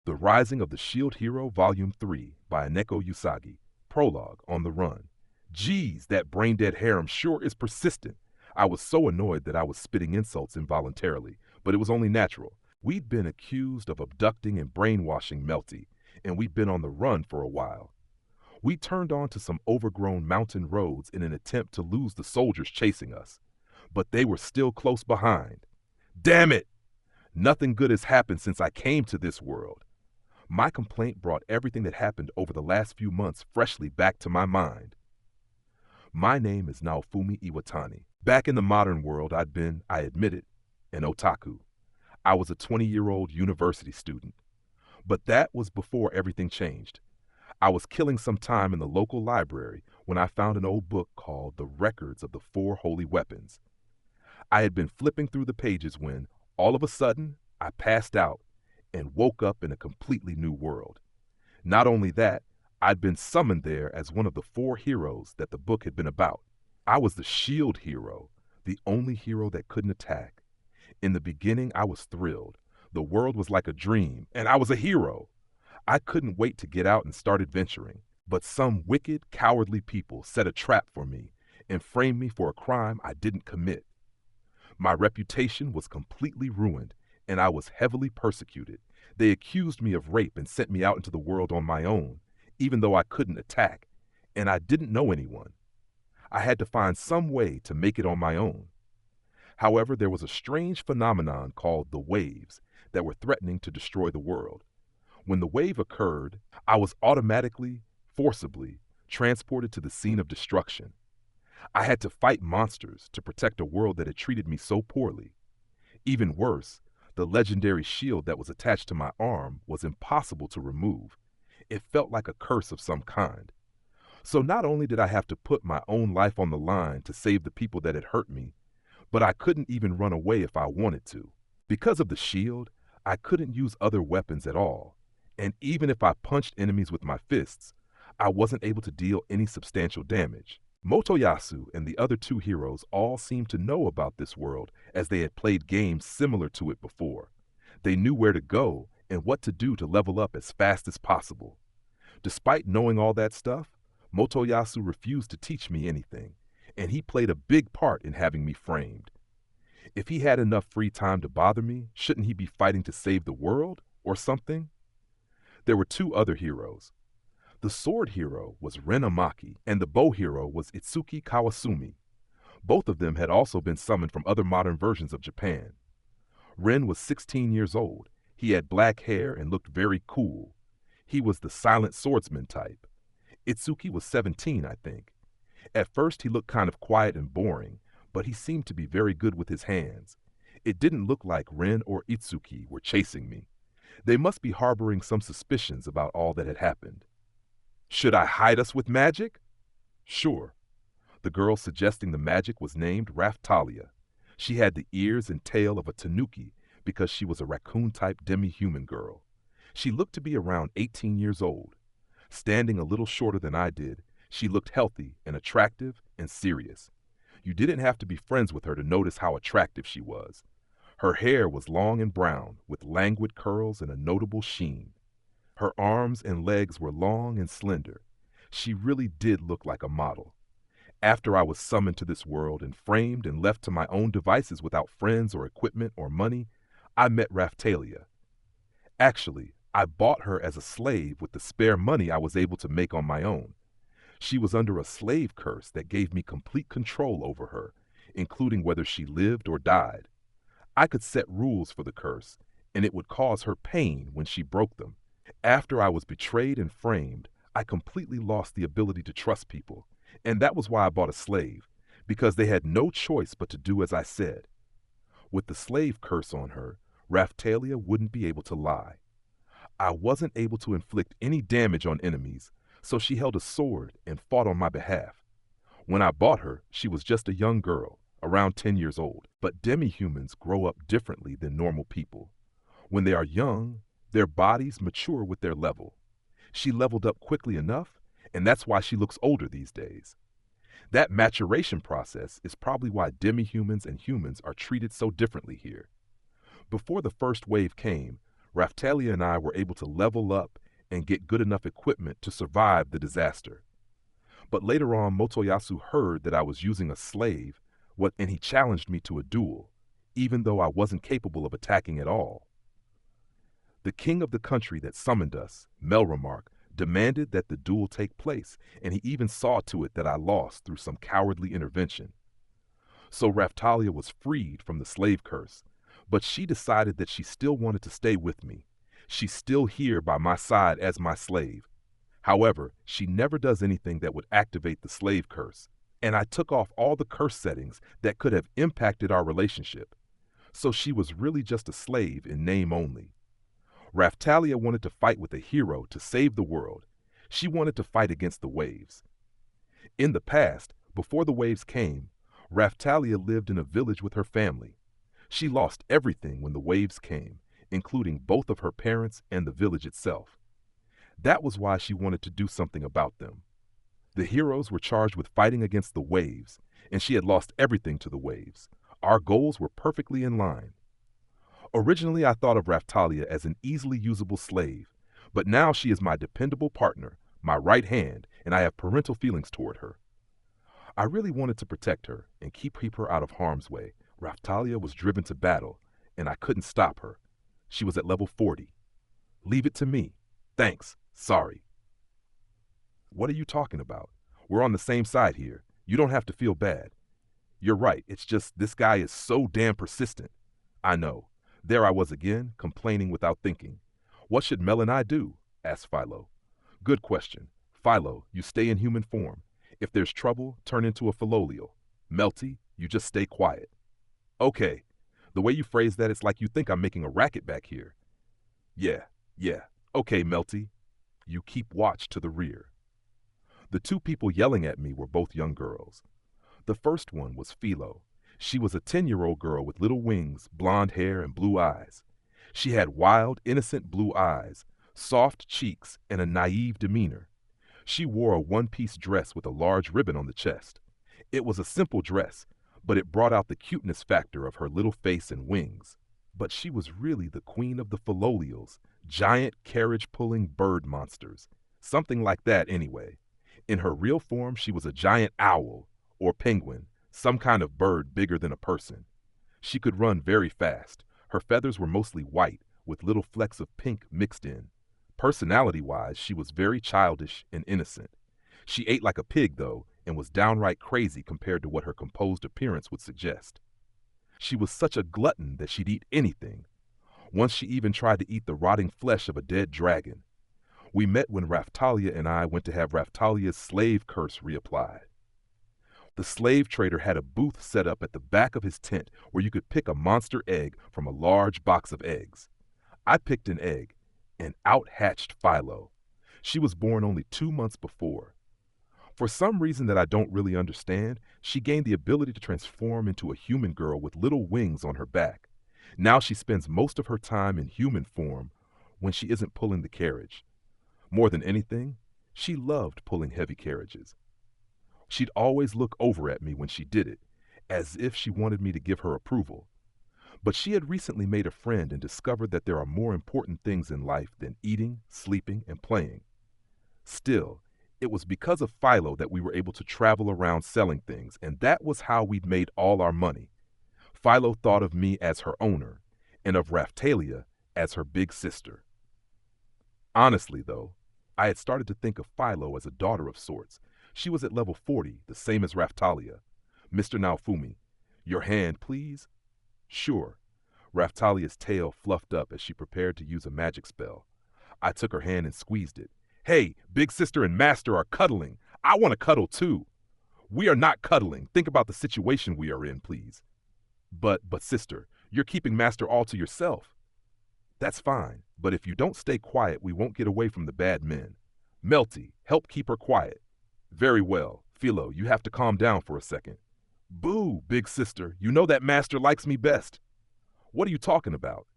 The Rising of the Shield Hero, Volume 3 by Aneko Usagi. Prologue, On the Run. Geez, that brain-dead harem sure is persistent. I was so annoyed that I was spitting insults involuntarily, but it was only natural. We'd been accused of abducting and brainwashing Melty, and we'd been on the run for a while. We turned onto some overgrown mountain roads in an attempt to lose the soldiers chasing us, but they were still close behind. Damn it! Nothing good has happened since I came to this world. My complaint brought everything that happened over the last few months freshly back to my mind. My name is Naofumi Iwatani. Back in the modern world, I'd been, I admit it, an otaku. I was a 20-year-old university student. But that was before everything changed. I was killing some time in the local library when I found an old book called The Records of the Four Holy Weapons. I had been flipping through the pages when, all of a sudden, I passed out and woke up in a completely new world. Not only that, I'd been summoned there as one of the four heroes that the book had been about. I was the shield hero, the only hero that couldn't attack. In the beginning, I was thrilled. The world was like a dream, and I was a hero. I couldn't wait to get out and start adventuring. But some wicked, cowardly people set a trap for me and framed me for a crime I didn't commit. My reputation was completely ruined, and I was heavily persecuted. They accused me of rape and sent me out into the world on my own, even though I couldn't attack, and I didn't know anyone. I had to find some way to make it on my own. However, there was a strange phenomenon called the waves that were threatening to destroy the world. When the wave occurred, I was automatically, forcibly, transported to the scene of destruction. I had to fight monsters to protect a world that had treated me so poorly. Even worse, the legendary shield that was attached to my arm was impossible to remove. It felt like a curse of some kind. So not only did I have to put my own life on the line to save the people that had hurt me, but I couldn't even run away if I wanted to. Because of the shield, I couldn't use other weapons at all, and even if I punched enemies with my fists, I wasn't able to deal any substantial damage. Motoyasu and the other two heroes all seemed to know about this world as they had played games similar to it before. They knew where to go and what to do to level up as fast as possible. Despite knowing all that stuff, Motoyasu refused to teach me anything, and he played a big part in having me framed. If he had enough free time to bother me, shouldn't he be fighting to save the world or something? There were two other heroes. The sword hero was Ren Amaki, and the bow hero was Itsuki Kawasumi. Both of them had also been summoned from other modern versions of Japan. Ren was 16 years old. He had black hair and looked very cool. He was the silent swordsman type. Itsuki was 17, I think. At first he looked kind of quiet and boring, but he seemed to be very good with his hands. It didn't look like Ren or Itsuki were chasing me. They must be harboring some suspicions about all that had happened. Should I hide us with magic? Sure. The girl suggesting the magic was named Raftalia. She had the ears and tail of a tanuki because she was a raccoon-type demi-human girl. She looked to be around 18 years old. Standing a little shorter than I did, she looked healthy and attractive and serious. You didn't have to be friends with her to notice how attractive she was. Her hair was long and brown, with languid curls and a notable sheen. Her arms and legs were long and slender. She really did look like a model. After I was summoned to this world and framed and left to my own devices without friends or equipment or money, I met Raftalia. Actually, I bought her as a slave with the spare money I was able to make on my own. She was under a slave curse that gave me complete control over her, including whether she lived or died. I could set rules for the curse, and it would cause her pain when she broke them. After I was betrayed and framed, I completely lost the ability to trust people, and that was why I bought a slave, because they had no choice but to do as I said. With the slave curse on her, Raftalia wouldn't be able to lie. I wasn't able to inflict any damage on enemies, so she held a sword and fought on my behalf. When I bought her, she was just a young girl, around 10 years old. But demi-humans grow up differently than normal people. When they are young, their bodies mature with their level. She leveled up quickly enough, and that's why she looks older these days. That maturation process is probably why demi-humans and humans are treated so differently here. Before the first wave came, Raftalia and I were able to level up and get good enough equipment to survive the disaster. But later on, Motoyasu heard that I was using a slave, and he challenged me to a duel, even though I wasn't capable of attacking at all. The king of the country that summoned us, Melremark, demanded that the duel take place, and he even saw to it that I lost through some cowardly intervention. So Raftalia was freed from the slave curse, but she decided that she still wanted to stay with me. She's still here by my side as my slave. However, she never does anything that would activate the slave curse, and I took off all the curse settings that could have impacted our relationship. So she was really just a slave in name only. Raftalia wanted to fight with a hero to save the world. She wanted to fight against the waves. In the past, before the waves came, Raftalia lived in a village with her family. She lost everything when the waves came, including both of her parents and the village itself. That was why she wanted to do something about them. The heroes were charged with fighting against the waves, and she had lost everything to the waves. Our goals were perfectly in line. Originally, I thought of Raftalia as an easily usable slave, but now she is my dependable partner, my right hand, and I have parental feelings toward her. I really wanted to protect her and keep her out of harm's way. Raftalia was driven to battle, and I couldn't stop her. She was at level 40. Leave it to me. Thanks. Sorry. What are you talking about? We're on the same side here. You don't have to feel bad. You're right, it's just this guy is so damn persistent. I know. There I was again, complaining without thinking. What should Mel and I do? Asked Philo. Good question. Philo, you stay in human form. If there's trouble, turn into a Philolial. Melty, you just stay quiet. Okay. The way you phrase that, it's like you think I'm making a racket back here. Yeah. Okay, Melty. You keep watch to the rear. The two people yelling at me were both young girls. The first one was Philo. She was a 10-year-old girl with little wings, blonde hair, and blue eyes. She had wild, innocent blue eyes, soft cheeks, and a naive demeanor. She wore a one-piece dress with a large ribbon on the chest. It was a simple dress, but it brought out the cuteness factor of her little face and wings. But she was really the queen of the Philolials, giant carriage-pulling bird monsters. Something like that anyway. In her real form, she was a giant owl, or penguin, some kind of bird bigger than a person. She could run very fast. Her feathers were mostly white, with little flecks of pink mixed in. Personality-wise, she was very childish and innocent. She ate like a pig, though, and was downright crazy compared to what her composed appearance would suggest. She was such a glutton that she'd eat anything. Once she even tried to eat the rotting flesh of a dead dragon. We met when Raftalia and I went to have Raftalia's slave curse reapplied. The slave trader had a booth set up at the back of his tent where you could pick a monster egg from a large box of eggs. I picked an egg, and out hatched Philo. She was born only 2 months before. For some reason that I don't really understand, she gained the ability to transform into a human girl with little wings on her back. Now she spends most of her time in human form when she isn't pulling the carriage. More than anything, she loved pulling heavy carriages. She'd always look over at me when she did it, as if she wanted me to give her approval. But she had recently made a friend and discovered that there are more important things in life than eating, sleeping, and playing. Still, it was because of Philo that we were able to travel around selling things, and that was how we'd made all our money. Philo thought of me as her owner, and of Raftalia as her big sister. Honestly, though, I had started to think of Philo as a daughter of sorts. She was at level 40, the same as Raftalia. Mr. Naofumi, your hand, please? Sure. Raftalia's tail fluffed up as she prepared to use a magic spell. I took her hand and squeezed it. Hey, big sister and master are cuddling. I want to cuddle too. We are not cuddling. Think about the situation we are in, please. But sister, you're keeping master all to yourself. That's fine, but if you don't stay quiet, we won't get away from the bad men. Melty, help keep her quiet. Very well. Philo, you have to calm down for a second. Boo, big sister, you know that master likes me best. What are you talking about?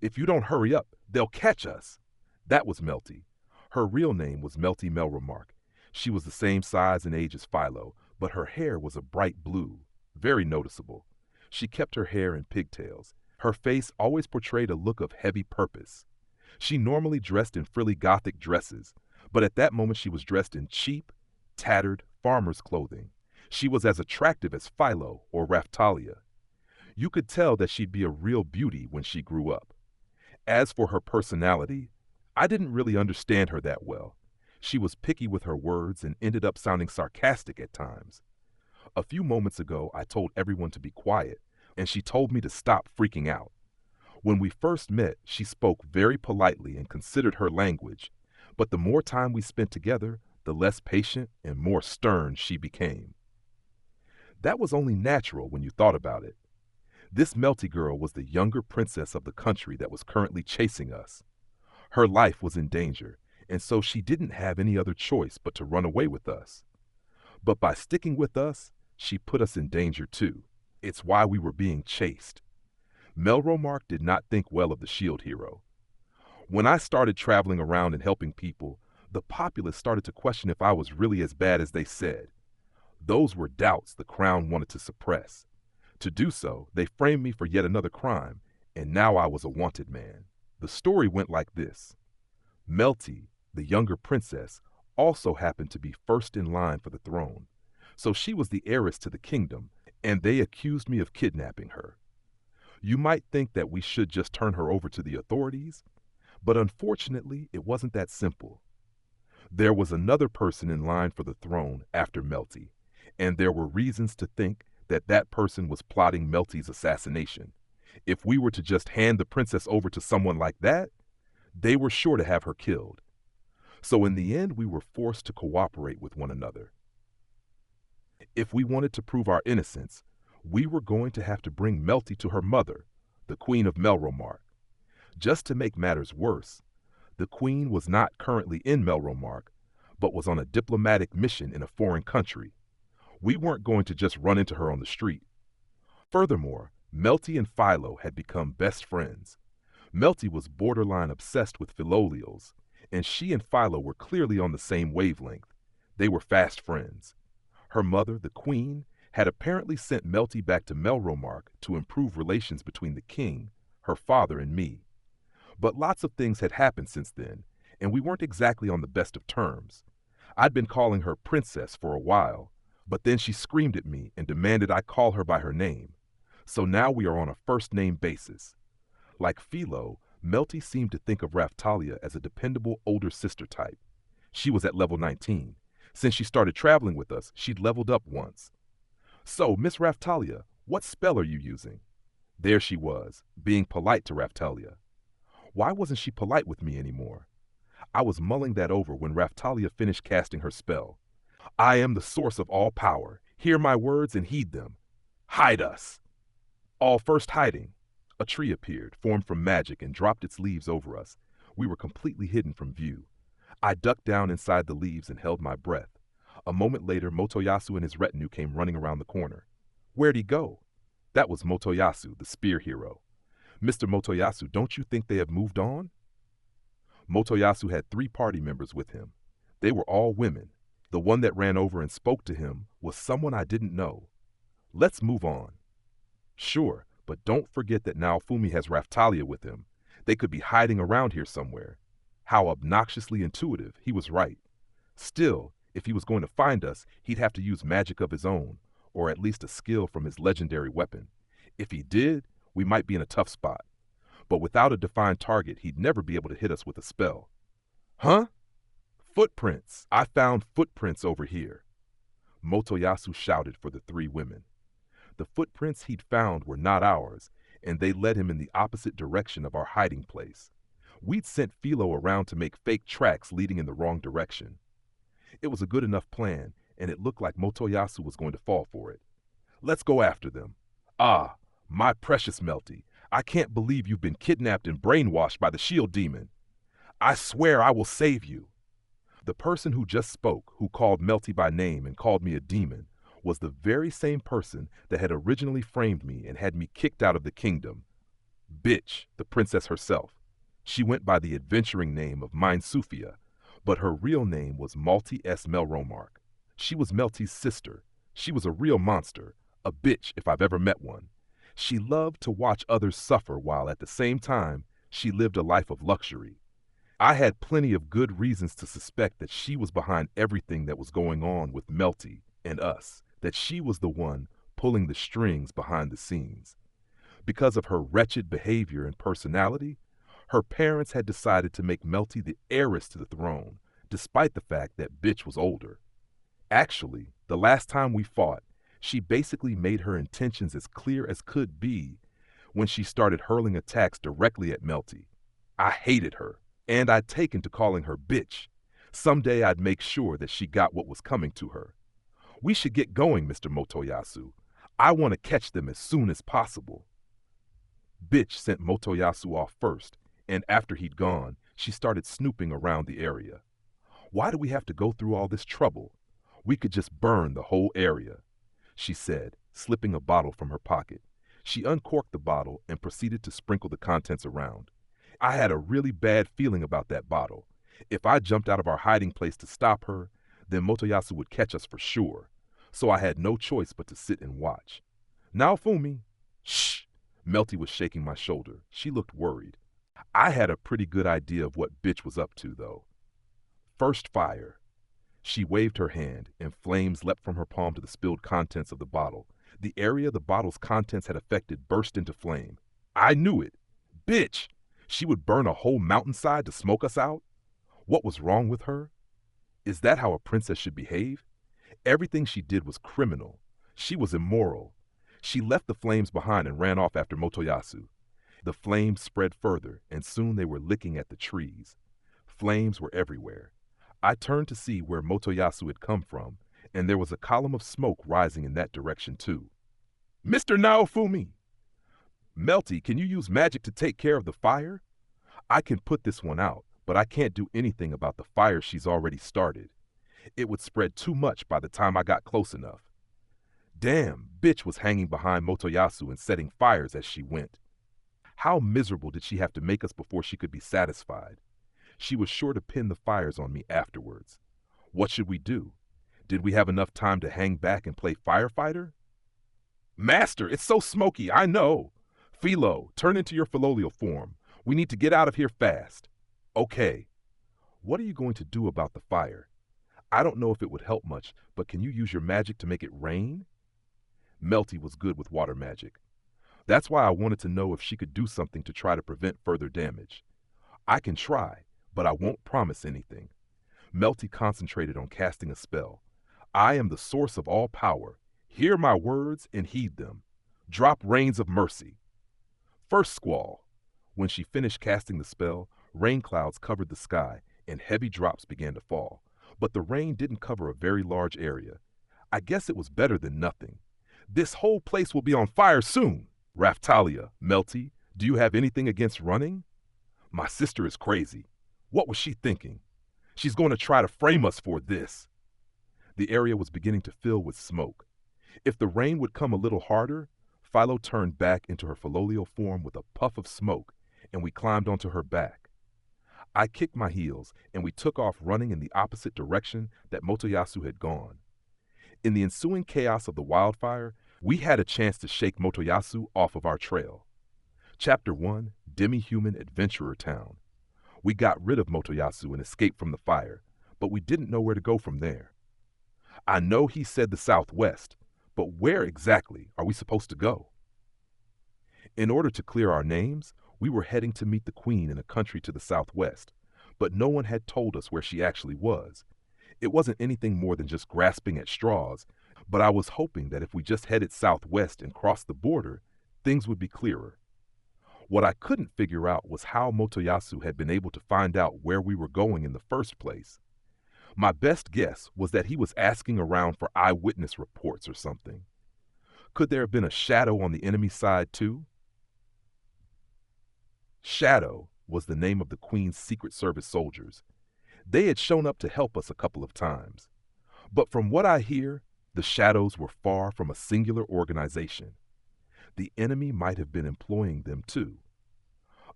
If you don't hurry up, they'll catch us. That was Melty. Her real name was Melty Melremark. She was the same size and age as Philo, but her hair was a bright blue, very noticeable. She kept her hair in pigtails. Her face always portrayed a look of heavy purpose. She normally dressed in frilly Gothic dresses, but at that moment she was dressed in cheap, tattered farmer's clothing. She was as attractive as Philo or Raftalia. You could tell that she'd be a real beauty when she grew up. As for her personality, I didn't really understand her that well. She was picky with her words and ended up sounding sarcastic at times. A few moments ago, I told everyone to be quiet, and she told me to stop freaking out. When we first met, she spoke very politely and considered her language, but the more time we spent together, the less patient and more stern she became. That was only natural when you thought about it. This Melty girl was the younger princess of the country that was currently chasing us. Her life was in danger, and so she didn't have any other choice but to run away with us. But by sticking with us, she put us in danger too. It's why we were being chased. Melromark did not think well of the shield hero. When I started traveling around and helping people, the populace started to question if I was really as bad as they said. Those were doubts the crown wanted to suppress. To do so, they framed me for yet another crime, and now I was a wanted man. The story went like this. Melty, the younger princess, also happened to be first in line for the throne, so she was the heiress to the kingdom, and they accused me of kidnapping her. You might think that we should just turn her over to the authorities, but unfortunately, it wasn't that simple. There was another person in line for the throne after Melty, and there were reasons to think that that person was plotting Melty's assassination. If we were to just hand the princess over to someone like that, they were sure to have her killed. So in the end, we were forced to cooperate with one another. If we wanted to prove our innocence, we were going to have to bring Melty to her mother, the Queen of Melromark. Just to make matters worse, the Queen was not currently in Melromark, but was on a diplomatic mission in a foreign country. We weren't going to just run into her on the street. Furthermore, Melty and Philo had become best friends. Melty was borderline obsessed with Philolials, and she and Philo were clearly on the same wavelength. They were fast friends. Her mother, the Queen, had apparently sent Melty back to Melromark to improve relations between the king, her father, and me. But lots of things had happened since then, and we weren't exactly on the best of terms. I'd been calling her princess for a while, but then she screamed at me and demanded I call her by her name. So now we are on a first-name basis. Like Philo, Melty seemed to think of Raftalia as a dependable older sister type. She was at level 19. Since she started traveling with us, she'd leveled up once. So, Miss Raftalia, what spell are you using? There she was, being polite to Raftalia. Why wasn't she polite with me anymore? I was mulling that over when Raftalia finished casting her spell. I am the source of all power. Hear my words and heed them. Hide us. All first hiding. A tree appeared, formed from magic, and dropped its leaves over us. We were completely hidden from view. I ducked down inside the leaves and held my breath. A moment later, Motoyasu and his retinue came running around the corner. Where'd he go? That was Motoyasu, the spear hero. Mr. Motoyasu, don't you think they have moved on? Motoyasu had 3 party members with him. They were all women. The one that ran over and spoke to him was someone I didn't know. Let's move on. Sure, but don't forget that Naofumi has Raftalia with him. They could be hiding around here somewhere. How obnoxiously intuitive, he was right. Still, if he was going to find us, he'd have to use magic of his own, or at least a skill from his legendary weapon. If he did, we might be in a tough spot. But without a defined target, he'd never be able to hit us with a spell. Huh? Footprints! I found footprints over here. Motoyasu shouted for the 3 women. The footprints he'd found were not ours, and they led him in the opposite direction of our hiding place. We'd sent Philo around to make fake tracks leading in the wrong direction. It was a good enough plan, and it looked like Motoyasu was going to fall for it. Let's go after them. Ah, my precious Melty, I can't believe you've been kidnapped and brainwashed by the shield demon. I swear I will save you. The person who just spoke, who called Melty by name and called me a demon, was the very same person that had originally framed me and had me kicked out of the kingdom. Bitch, the princess herself. She went by the adventuring name of Mindsufia, but her real name was Malty S. Melromark. She was Melty's sister. She was a real monster, a bitch if I've ever met one. She loved to watch others suffer while at the same time she lived a life of luxury. I had plenty of good reasons to suspect that she was behind everything that was going on with Melty and us, that she was the one pulling the strings behind the scenes. Because of her wretched behavior and personality, her parents had decided to make Melty the heiress to the throne, despite the fact that bitch was older. Actually, the last time we fought, she basically made her intentions as clear as could be when she started hurling attacks directly at Melty. I hated her, and I'd taken to calling her bitch. Someday I'd make sure that she got what was coming to her. We should get going, Mr. Motoyasu. I want to catch them as soon as possible. Bitch sent Motoyasu off first, and after he'd gone, she started snooping around the area. Why do we have to go through all this trouble? We could just burn the whole area, she said, slipping a bottle from her pocket. She uncorked the bottle and proceeded to sprinkle the contents around. I had a really bad feeling about that bottle. If I jumped out of our hiding place to stop her, then Motoyasu would catch us for sure. So I had no choice but to sit and watch. Naofumi. Shh! Melty was shaking my shoulder. She looked worried. I had a pretty good idea of what bitch was up to, though. First fire. She waved her hand, and flames leapt from her palm to the spilled contents of the bottle. The area the bottle's contents had affected burst into flame. I knew it. Bitch! She would burn a whole mountainside to smoke us out? What was wrong with her? Is that how a princess should behave? Everything she did was criminal. She was immoral. She left the flames behind and ran off after Motoyasu. The flames spread further, and soon they were licking at the trees. Flames were everywhere. I turned to see where Motoyasu had come from, and there was a column of smoke rising in that direction too. Mr. Naofumi! Melty, can you use magic to take care of the fire? I can put this one out, but I can't do anything about the fire she's already started. It would spread too much by the time I got close enough. Damn, bitch was hanging behind Motoyasu and setting fires as she went. How miserable did she have to make us before she could be satisfied? She was sure to pin the fires on me afterwards. What should we do? Did we have enough time to hang back and play firefighter? Master, it's so smoky, I know. Philo, turn into your Philolio form. We need to get out of here fast. Okay. What are you going to do about the fire? I don't know if it would help much, but can you use your magic to make it rain? Melty was good with water magic. That's why I wanted to know if she could do something to try to prevent further damage. I can try, but I won't promise anything. Melty concentrated on casting a spell. I am the source of all power. Hear my words and heed them. Drop rains of mercy. First squall. When she finished casting the spell, rain clouds covered the sky and heavy drops began to fall. But the rain didn't cover a very large area. I guess it was better than nothing. This whole place will be on fire soon. Raftalia, Melty, do you have anything against running? My sister is crazy. What was she thinking? She's going to try to frame us for this. The area was beginning to fill with smoke. If the rain would come a little harder, Philo turned back into her Philolio form with a puff of smoke, and we climbed onto her back. I kicked my heels, and we took off running in the opposite direction that Motoyasu had gone. In the ensuing chaos of the wildfire, we had a chance to shake Motoyasu off of our trail. Chapter 1, Demi-Human Adventurer Town. We got rid of Motoyasu and escaped from the fire, but we didn't know where to go from there. I know he said the southwest, but where exactly are we supposed to go? In order to clear our names, we were heading to meet the queen in a country to the southwest, but no one had told us where she actually was. It wasn't anything more than just grasping at straws, but I was hoping that if we just headed southwest and crossed the border, things would be clearer. What I couldn't figure out was how Motoyasu had been able to find out where we were going in the first place. My best guess was that he was asking around for eyewitness reports or something. Could there have been a shadow on the enemy side too? Shadow was the name of the Queen's Secret Service soldiers. They had shown up to help us a couple of times. But from what I hear, the Shadows were far from a singular organization. The enemy might have been employing them too.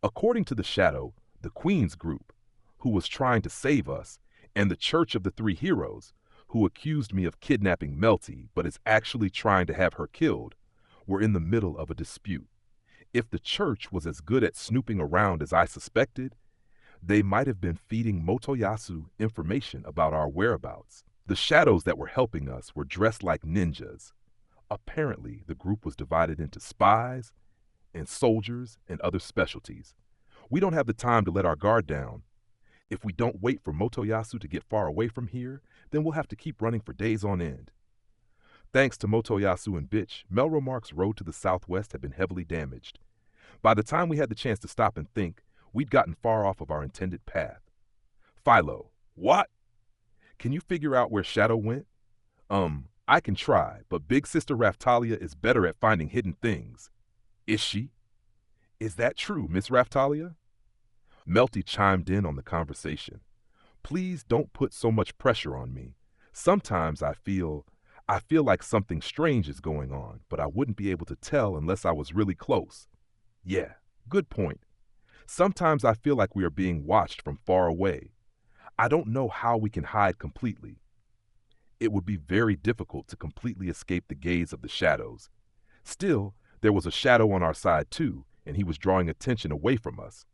According to the Shadow, the Queen's group, who was trying to save us, and the Church of the Three Heroes, who accused me of kidnapping Melty but is actually trying to have her killed, were in the middle of a dispute. If the church was as good at snooping around as I suspected, they might have been feeding Motoyasu information about our whereabouts. The shadows that were helping us were dressed like ninjas. Apparently, the group was divided into spies and soldiers and other specialties. We don't have the time to let our guard down. If we don't wait for Motoyasu to get far away from here, then we'll have to keep running for days on end. Thanks to Motoyasu and Bitch, Melromark's road to the southwest had been heavily damaged. By the time we had the chance to stop and think, we'd gotten far off of our intended path. Philo, what? Can you figure out where Shadow went? I can try, but Big Sister Raftalia is better at finding hidden things. Is she? Is that true, Miss Raftalia? Melty chimed in on the conversation. Please don't put so much pressure on me. Sometimes I feel like something strange is going on, but I wouldn't be able to tell unless I was really close. Yeah, good point. Sometimes I feel like we are being watched from far away. I don't know how we can hide completely. It would be very difficult to completely escape the gaze of the shadows. Still, there was a shadow on our side too, and he was drawing attention away from us.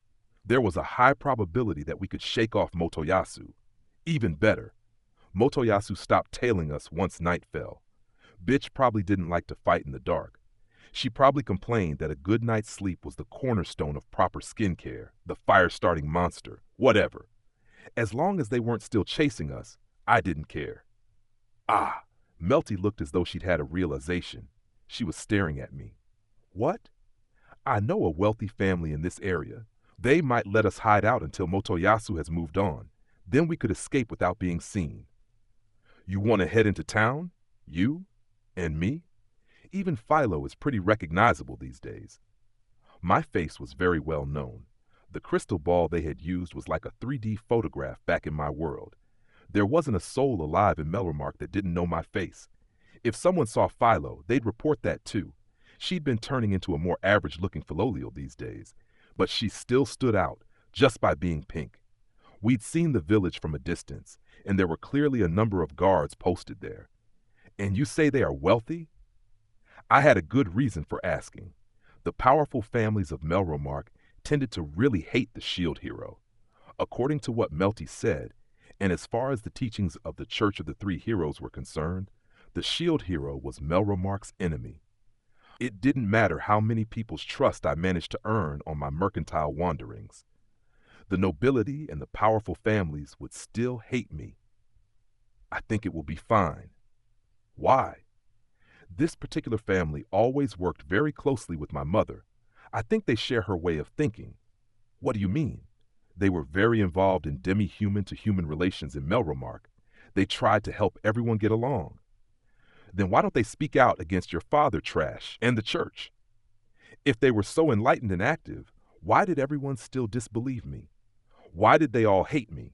There was a high probability that we could shake off Motoyasu. Even better, Motoyasu stopped tailing us once night fell. Bitch probably didn't like to fight in the dark. She probably complained that a good night's sleep was the cornerstone of proper skincare, the fire-starting monster, whatever. As long as they weren't still chasing us, I didn't care. Ah, Melty looked as though she'd had a realization. She was staring at me. What? I know a wealthy family in this area. They might let us hide out until Motoyasu has moved on. Then we could escape without being seen. You want to head into town? You? And me? Even Philo is pretty recognizable these days. My face was very well known. The crystal ball they had used was like a 3D photograph back in my world. There wasn't a soul alive in Melromark that didn't know my face. If someone saw Philo, they'd report that too. She'd been turning into a more average-looking Philolial these days, but she still stood out, just by being pink. We'd seen the village from a distance, and there were clearly a number of guards posted there. And you say they are wealthy? I had a good reason for asking. The powerful families of Melromark tended to really hate the shield hero. According to what Melty said, and as far as the teachings of the Church of the Three Heroes were concerned, the shield hero was Melromark's enemy. It didn't matter how many people's trust I managed to earn on my mercantile wanderings. The nobility and the powerful families would still hate me. I think it will be fine. Why? This particular family always worked very closely with my mother. I think they share her way of thinking. What do you mean? They were very involved in demi-human to human relations in Melromark. They tried to help everyone get along. Then why don't they speak out against your father trash and the church? If they were so enlightened and active, why did everyone still disbelieve me? Why did they all hate me?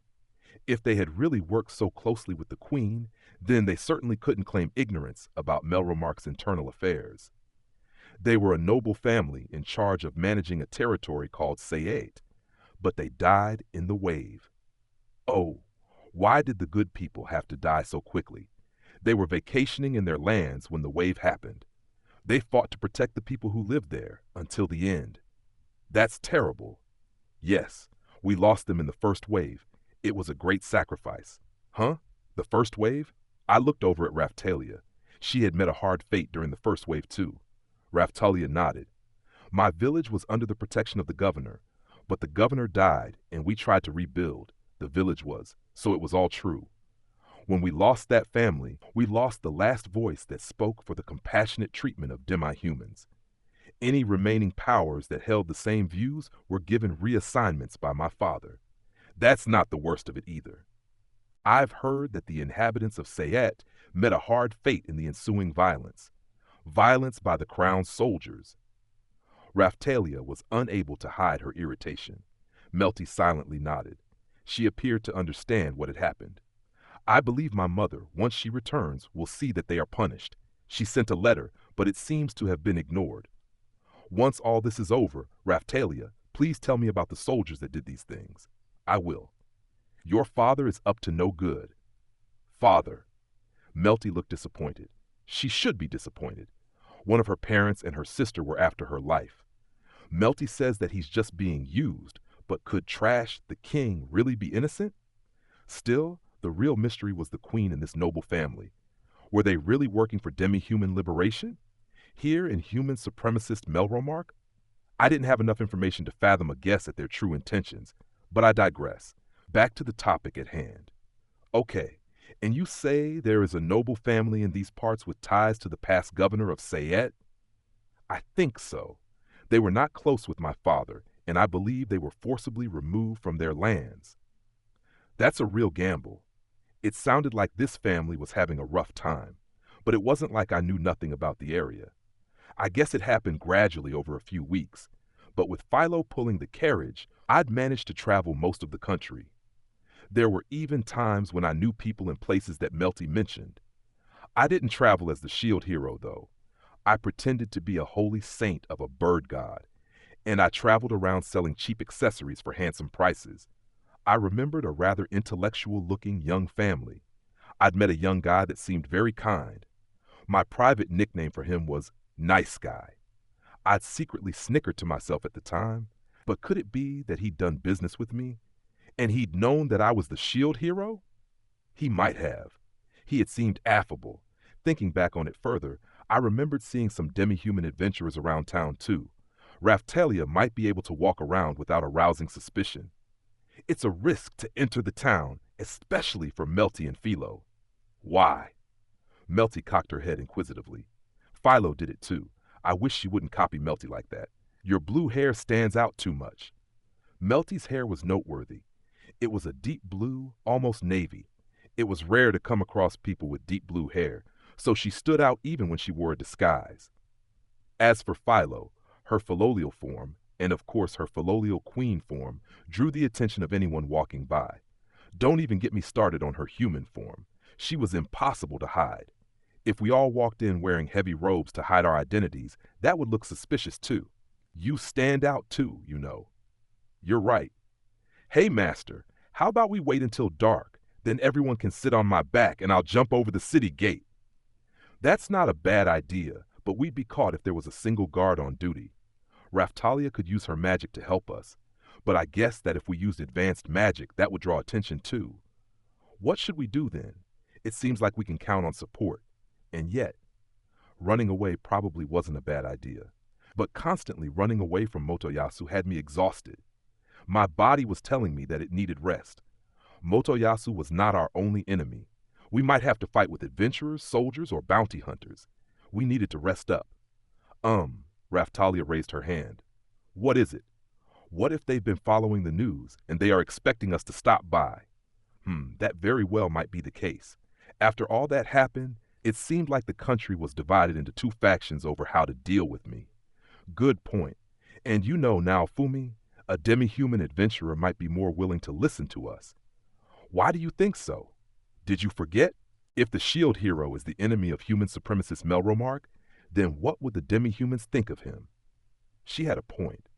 If they had really worked so closely with the queen, then they certainly couldn't claim ignorance about Melromark's internal affairs. They were a noble family in charge of managing a territory called Sayate, but they died in the wave. Oh, why did the good people have to die so quickly? They were vacationing in their lands when the wave happened. They fought to protect the people who lived there until the end. That's terrible. Yes, we lost them in the first wave. It was a great sacrifice. Huh? The first wave? I looked over at Raftalia. She had met a hard fate during the first wave too. Raftalia nodded. My village was under the protection of the governor, but the governor died and we tried to rebuild. The village was, so it was all true. When we lost that family, we lost the last voice that spoke for the compassionate treatment of demi-humans. Any remaining powers that held the same views were given reassignments by my father. That's not the worst of it either. I've heard that the inhabitants of Sayat met a hard fate in the ensuing violence. Violence by the crown's soldiers. Raftalia was unable to hide her irritation. Melty silently nodded. She appeared to understand what had happened. I believe my mother, once she returns, will see that they are punished. She sent a letter, but it seems to have been ignored. Once all this is over, Raftalia, please tell me about the soldiers that did these things. I will. Your father is up to no good. Father. Melty looked disappointed. She should be disappointed. One of her parents and her sister were after her life. Melty says that he's just being used, but could Trash, the king, really be innocent? Still, the real mystery was the queen and this noble family. Were they really working for demi-human liberation? Here in human supremacist Melromark? I didn't have enough information to fathom a guess at their true intentions, but I digress. Back to the topic at hand. Okay, and you say there is a noble family in these parts with ties to the past governor of Sayet? I think so. They were not close with my father, and I believe they were forcibly removed from their lands. That's a real gamble. It sounded like this family was having a rough time, but it wasn't like I knew nothing about the area. I guess it happened gradually over a few weeks, but with Philo pulling the carriage, I'd managed to travel most of the country. There were even times when I knew people in places that Melty mentioned. I didn't travel as the shield hero, though. I pretended to be a holy saint of a bird god, and I traveled around selling cheap accessories for handsome prices. I remembered a rather intellectual-looking young family. I'd met a young guy that seemed very kind. My private nickname for him was Nice Guy. I'd secretly snickered to myself at the time, but could it be that he'd done business with me? And he'd known that I was the shield hero? He might have. He had seemed affable. Thinking back on it further, I remembered seeing some demi-human adventurers around town too. Raphtalia might be able to walk around without arousing suspicion. It's a risk to enter the town, especially for Melty and Philo. Why? Melty cocked her head inquisitively. Philo did it too. I wish she wouldn't copy Melty like that. Your blue hair stands out too much. Melty's hair was noteworthy. It was a deep blue, almost navy. It was rare to come across people with deep blue hair, so she stood out even when she wore a disguise. As for Philo, her philolial form, and of course her philolial queen form, drew the attention of anyone walking by. Don't even get me started on her human form. She was impossible to hide. If we all walked in wearing heavy robes to hide our identities, that would look suspicious too. You stand out too, you know. You're right. Hey, master, how about we wait until dark? Then everyone can sit on my back and I'll jump over the city gate. That's not a bad idea, but we'd be caught if there was a single guard on duty. Raphtalia could use her magic to help us, but I guess that if we used advanced magic, that would draw attention too. What should we do then? It seems like we can count on support. And yet, running away probably wasn't a bad idea. But constantly running away from Motoyasu had me exhausted. My body was telling me that it needed rest. Motoyasu was not our only enemy. We might have to fight with adventurers, soldiers, or bounty hunters. We needed to rest up. Raphtalia raised her hand. What is it? What if they've been following the news and they are expecting us to stop by? That very well might be the case. After all that happened, it seemed like the country was divided into two factions over how to deal with me. Good point. And you know now, Fumi, a demi-human adventurer might be more willing to listen to us. Why do you think so? Did you forget? If the shield hero is the enemy of human supremacist Melromark, then what would the demi-humans think of him? She had a point.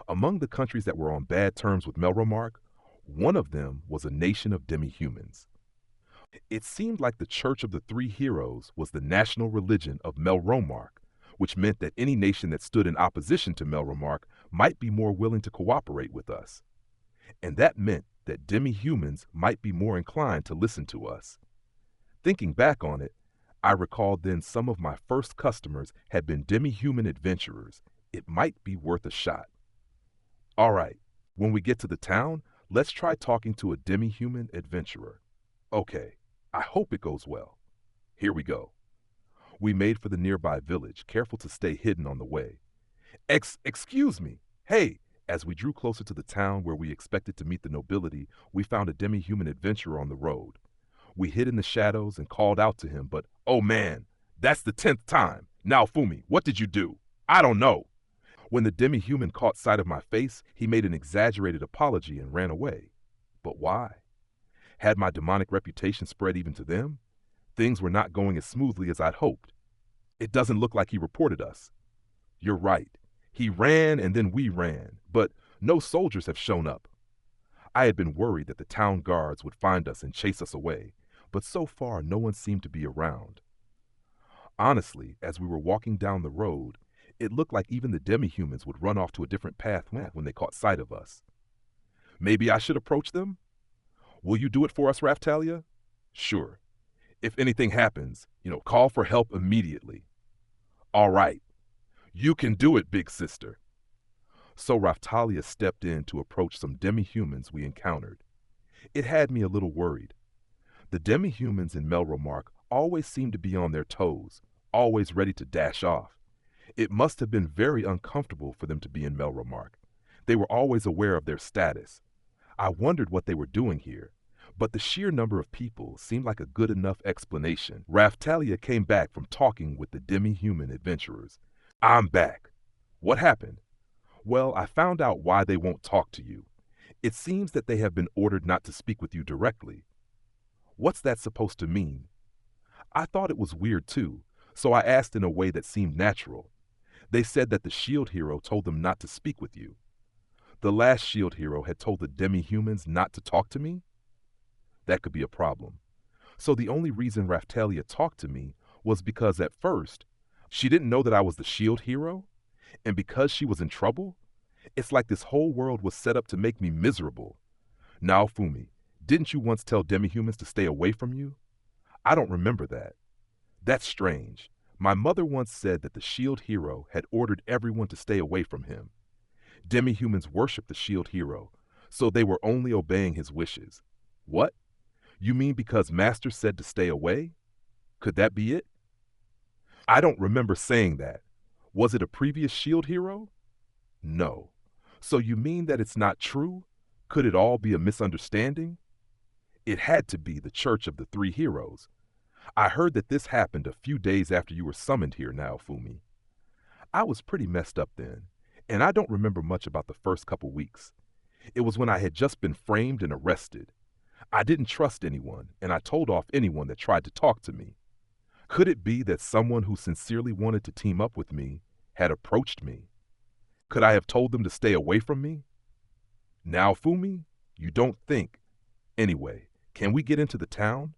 Among the countries that were on bad terms with Melromark, one of them was a nation of demi-humans. It seemed like the Church of the Three Heroes was the national religion of Melromark, which meant that any nation that stood in opposition to Melromark might be more willing to cooperate with us. And that meant that demi-humans might be more inclined to listen to us. Thinking back on it, I recalled then some of my first customers had been demi-human adventurers. It might be worth a shot. All right, when we get to the town, let's try talking to a demi-human adventurer. Okay, I hope it goes well. Here we go. We made for the nearby village, careful to stay hidden on the way. Excuse me. Hey, as we drew closer to the town where we expected to meet the nobility, we found a demi-human adventurer on the road. We hid in the shadows and called out to him, but oh man, that's the 10th time. Now, Fumi, what did you do? I don't know. When the demi-human caught sight of my face, he made an exaggerated apology and ran away. But why? Had my demonic reputation spread even to them? Things were not going as smoothly as I'd hoped. It doesn't look like he reported us. You're right. He ran and then we ran, but no soldiers have shown up. I had been worried that the town guards would find us and chase us away, but so far no one seemed to be around. Honestly, as we were walking down the road, it looked like even the demi-humans would run off to a different path when they caught sight of us. Maybe I should approach them? Will you do it for us, Raftalia? Sure. If anything happens, call for help immediately. All right. You can do it, big sister. So Raftalia stepped in to approach some demi-humans we encountered. It had me a little worried. The demi-humans in Melromark always seemed to be on their toes, always ready to dash off. It must have been very uncomfortable for them to be in Melromark. They were always aware of their status. I wondered what they were doing here, but the sheer number of people seemed like a good enough explanation. Raftalia came back from talking with the demi-human adventurers. I'm back. What happened? Well, I found out why they won't talk to you. It seems that they have been ordered not to speak with you directly. What's that supposed to mean? I thought it was weird too, so I asked in a way that seemed natural. They said that the shield hero told them not to speak with you. The last shield hero had told the demi-humans not to talk to me? That could be a problem. So the only reason Raftalia talked to me was because at first, she didn't know that I was the shield hero? And because she was in trouble? It's like this whole world was set up to make me miserable. Now, Fumi, didn't you once tell demi-humans to stay away from you? I don't remember that. That's strange. My mother once said that the shield hero had ordered everyone to stay away from him. Demi-humans worship the shield hero, so they were only obeying his wishes. What? You mean because Master said to stay away? Could that be it? I don't remember saying that. Was it a previous shield hero? No. So you mean that it's not true? Could it all be a misunderstanding? It had to be the Church of the Three Heroes. I heard that this happened a few days after you were summoned here now, Fumi. I was pretty messed up then, and I don't remember much about the first couple weeks. It was when I had just been framed and arrested. I didn't trust anyone, and I told off anyone that tried to talk to me. Could it be that someone who sincerely wanted to team up with me had approached me? Could I have told them to stay away from me? Now, Fumi, you don't think. Anyway, can we get into the town?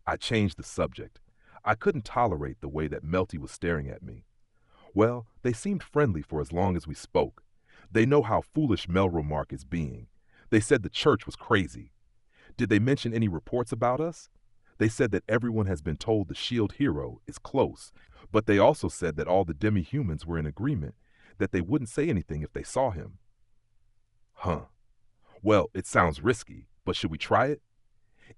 I changed the subject. I couldn't tolerate the way that Melty was staring at me. Well, they seemed friendly for as long as we spoke. They know how foolish Melromark is being. They said the church was crazy. Did they mention any reports about us? They said that everyone has been told the shield hero is close, but they also said that all the demi-humans were in agreement that they wouldn't say anything if they saw him. Huh. Well, it sounds risky, but should we try it?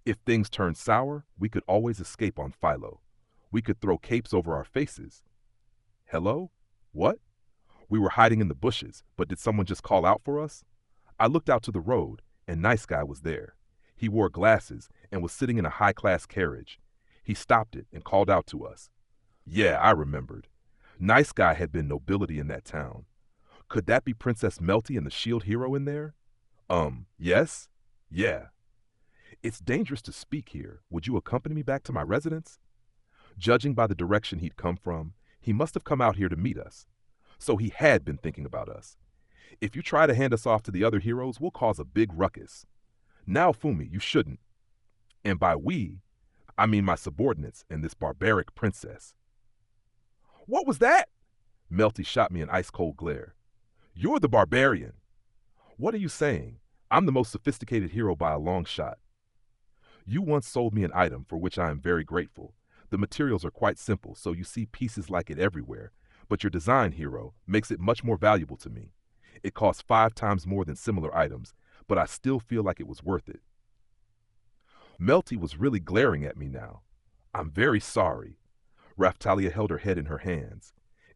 If things turn sour, we could always escape on Philo. We could throw capes over our faces. Hello? What? We were hiding in the bushes, but did someone just call out for us? I looked out to the road, and Nice Guy was there. He wore glasses and was sitting in a high-class carriage. He stopped it and called out to us. Yeah, I remembered. Nice Guy had been nobility in that town. Could that be Princess Melty and the shield hero in there? Yes? Yeah. It's dangerous to speak here. Would you accompany me back to my residence? Judging by the direction he'd come from, he must have come out here to meet us. So he had been thinking about us. If you try to hand us off to the other heroes, we'll cause a big ruckus. Now, Fumi, you shouldn't. And by we, I mean my subordinates and this barbaric princess. What was that? Melty shot me an ice-cold glare. You're the barbarian. What are you saying? I'm the most sophisticated hero by a long shot. You once sold me an item for which I am very grateful. The materials are quite simple, so you see pieces like it everywhere, but your design, hero, makes it much more valuable to me. It costs 5 times more than similar items, but I still feel like it was worth it. Melty was really glaring at me now. I'm very sorry. Raftalia held her head in her hands.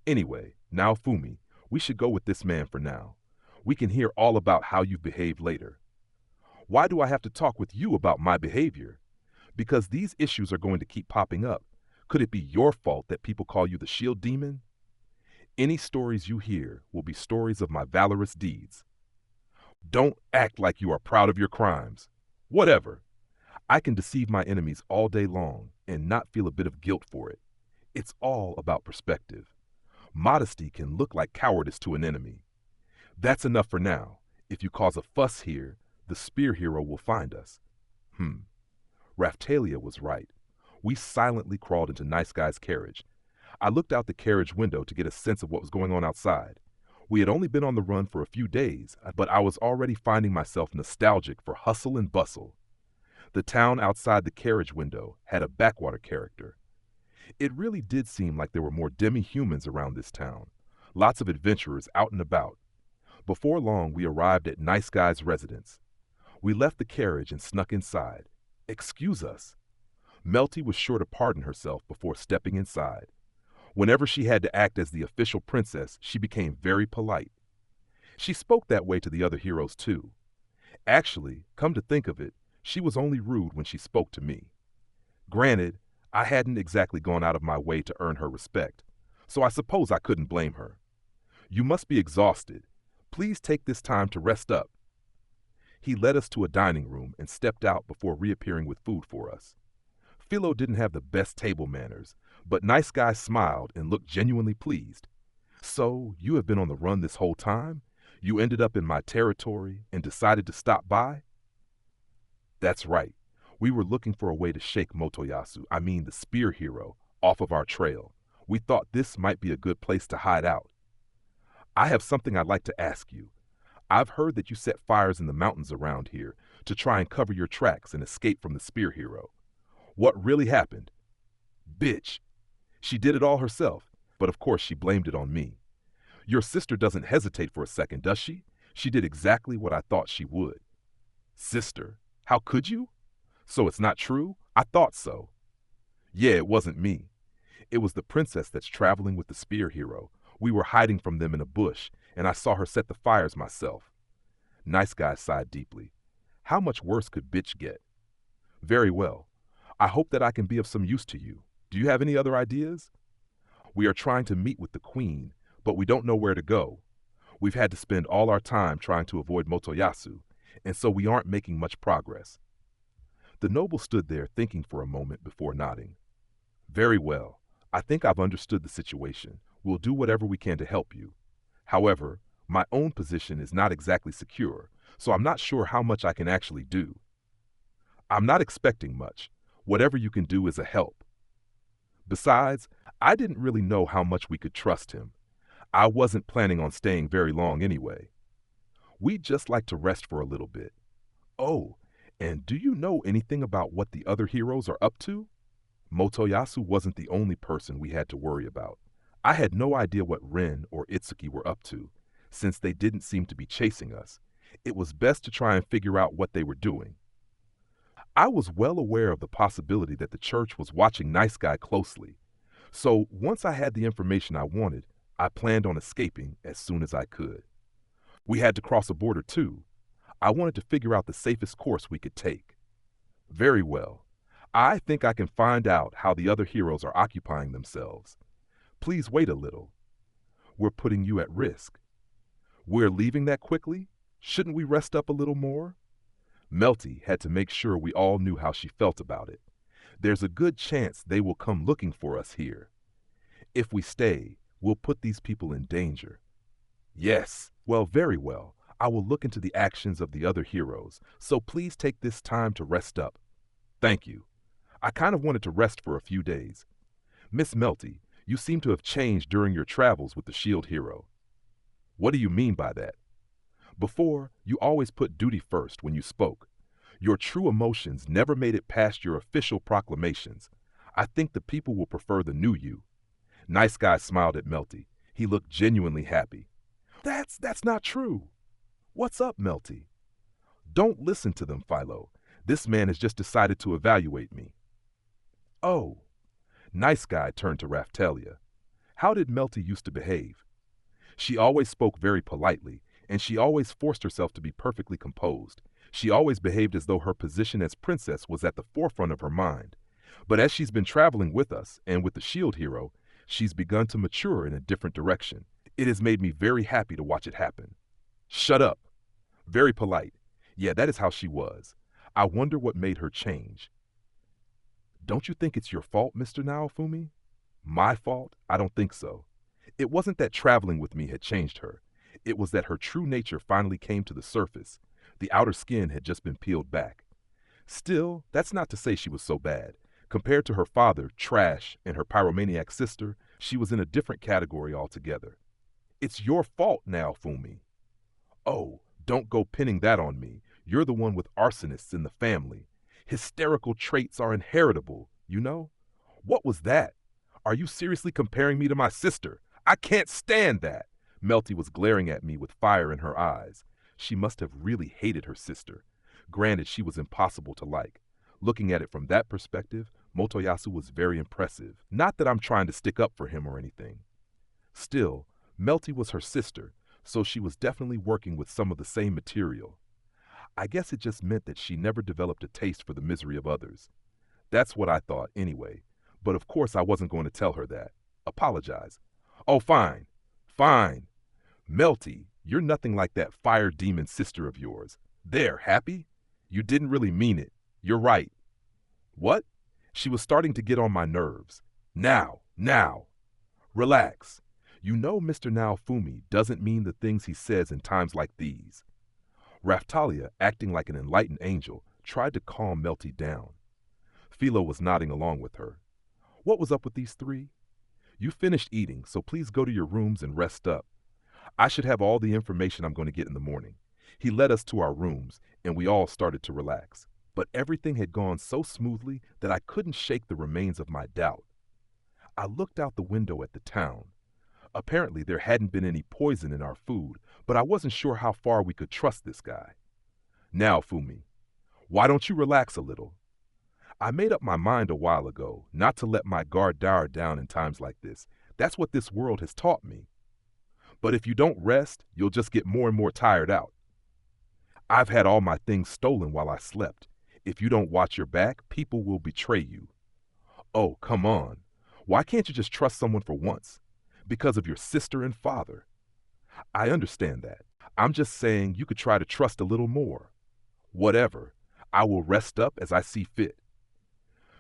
Anyway, now Fumi, we should go with this man for now. We can hear all about how you've behaved later. Why do I have to talk with you about my behavior? Because these issues are going to keep popping up. Could it be your fault that people call you the shield demon? Any stories you hear will be stories of my valorous deeds. Don't act like you are proud of your crimes. Whatever. I can deceive my enemies all day long and not feel a bit of guilt for it. It's all about perspective. Modesty can look like cowardice to an enemy. That's enough for now. If you cause a fuss here, the spear hero will find us. Raftalia was right. We silently crawled into Nice Guy's carriage. I looked out the carriage window to get a sense of what was going on outside. We had only been on the run for a few days, but I was already finding myself nostalgic for hustle and bustle. The town outside the carriage window had a backwater character. It really did seem like there were more demi-humans around this town. Lots of adventurers out and about. Before long, we arrived at Nice Guy's residence. We left the carriage and snuck inside. Excuse us. Melty was sure to pardon herself before stepping inside. Whenever she had to act as the official princess, she became very polite. She spoke that way to the other heroes too. Actually, come to think of it, she was only rude when she spoke to me. Granted, I hadn't exactly gone out of my way to earn her respect, so I suppose I couldn't blame her. You must be exhausted. Please take this time to rest up. He led us to a dining room and stepped out before reappearing with food for us. Philo didn't have the best table manners, but Nice Guy smiled and looked genuinely pleased. So, you have been on the run this whole time? You ended up in my territory and decided to stop by? That's right. We were looking for a way to shake Motoyasu, the spear hero, off of our trail. We thought this might be a good place to hide out. I have something I'd like to ask you. I've heard that you set fires in the mountains around here to try and cover your tracks and escape from the spear hero. What really happened? Bitch. She did it all herself, but of course she blamed it on me. Your sister doesn't hesitate for a second, does she? She did exactly what I thought she would. Sister? How could you? So it's not true? I thought so. Yeah, it wasn't me. It was the princess that's traveling with the spear hero. We were hiding from them in a bush, and I saw her set the fires myself. Nice Guy sighed deeply. How much worse could bitch get? Very well. I hope that I can be of some use to you. Do you have any other ideas? We are trying to meet with the queen, but we don't know where to go. We've had to spend all our time trying to avoid Motoyasu, and so we aren't making much progress. The noble stood there thinking for a moment before nodding. Very well. I think I've understood the situation. We'll do whatever we can to help you. However, my own position is not exactly secure, so I'm not sure how much I can actually do. I'm not expecting much. Whatever you can do is a help. Besides, I didn't really know how much we could trust him. I wasn't planning on staying very long anyway. We'd just like to rest for a little bit. Oh, and do you know anything about what the other heroes are up to? Motoyasu wasn't the only person we had to worry about. I had no idea what Ren or Itsuki were up to, since they didn't seem to be chasing us. It was best to try and figure out what they were doing. I was well aware of the possibility that the church was watching Nice Guy closely, so once I had the information I wanted, I planned on escaping as soon as I could. We had to cross a border too. I wanted to figure out the safest course we could take. Very well. I think I can find out how the other heroes are occupying themselves. Please wait a little. We're putting you at risk. We're leaving that quickly? Shouldn't we rest up a little more? Melty had to make sure we all knew how she felt about it. There's a good chance they will come looking for us here. If we stay, we'll put these people in danger. Yes, well, very well. I will look into the actions of the other heroes, so please take this time to rest up. Thank you. I kind of wanted to rest for a few days. Miss Melty, you seem to have changed during your travels with the shield hero. What do you mean by that? Before, you always put duty first when you spoke. Your true emotions never made it past your official proclamations. I think the people will prefer the new you. Nice Guy smiled at Melty. He looked genuinely happy. That's not true. What's up, Melty? Don't listen to them, Philo. This man has just decided to evaluate me. Oh. Nice Guy turned to Raphtalia. How did Melty used to behave? She always spoke very politely, and she always forced herself to be perfectly composed. She always behaved as though her position as princess was at the forefront of her mind. But as she's been traveling with us and with the shield hero, she's begun to mature in a different direction. It has made me very happy to watch it happen. Shut up. Very polite. Yeah, that is how she was. I wonder what made her change. Don't you think it's your fault, Mr. Naofumi? My fault? I don't think so. It wasn't that traveling with me had changed her. It was that her true nature finally came to the surface. The outer skin had just been peeled back. Still, that's not to say she was so bad. Compared to her father, Trash, and her pyromaniac sister, She was in a different category altogether. It's your fault now, Fumi. Oh, don't go pinning that on me. You're the one with arsonists in the family. Hysterical traits are inheritable, you know? What was that? Are you seriously comparing me to my sister? I can't stand that. Melty was glaring at me with fire in her eyes. She must have really hated her sister. Granted, she was impossible to like. Looking at it from that perspective, Motoyasu was very impressive. Not that I'm trying to stick up for him or anything. Still, Melty was her sister, so she was definitely working with some of the same material. I guess it just meant that she never developed a taste for the misery of others. That's what I thought, anyway. But of course I wasn't going to tell her that. Apologize. Oh, fine. Fine. Melty, you're nothing like that fire demon sister of yours. There, happy? You didn't really mean it. You're right. What? She was starting to get on my nerves. Now. Relax. You know Mr. Naofumi doesn't mean the things he says in times like these. Raftalia, acting like an enlightened angel, tried to calm Melty down. Philo was nodding along with her. What was up with these three? You finished eating, so please go to your rooms and rest up. I should have all the information I'm going to get in the morning. He led us to our rooms, and we all started to relax. But everything had gone so smoothly that I couldn't shake the remains of my doubt. I looked out the window at the town. Apparently there hadn't been any poison in our food, but I wasn't sure how far we could trust this guy. Now, Fumi, why don't you relax a little? I made up my mind a while ago not to let my guard down in times like this. That's what this world has taught me. But if you don't rest, you'll just get more and more tired out. I've had all my things stolen while I slept. If you don't watch your back, people will betray you. Oh, come on. Why can't you just trust someone for once? Because of your sister and father. I understand that. I'm just saying you could try to trust a little more. Whatever. I will rest up as I see fit.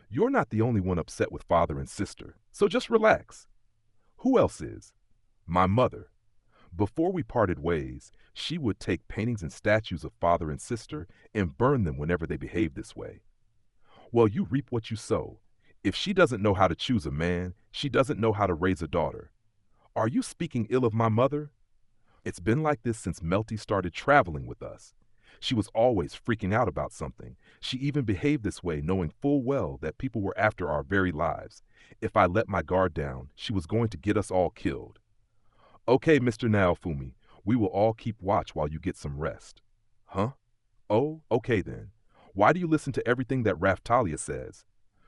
You're not the only one upset with father and sister, so just relax. Who else is? My mother. Before we parted ways, she would take paintings and statues of father and sister and burn them whenever they behaved this way. Well, you reap what you sow. If she doesn't know how to choose a man, she doesn't know how to raise a daughter. Are you speaking ill of my mother? It's been like this since Melty started traveling with us. She was always freaking out about something. She even behaved this way knowing full well that people were after our very lives. If I let my guard down, she was going to get us all killed. Okay, Mr. Naofumi, we will all keep watch while you get some rest. Huh? Oh, okay then. Why do you listen to everything that Raftalia says?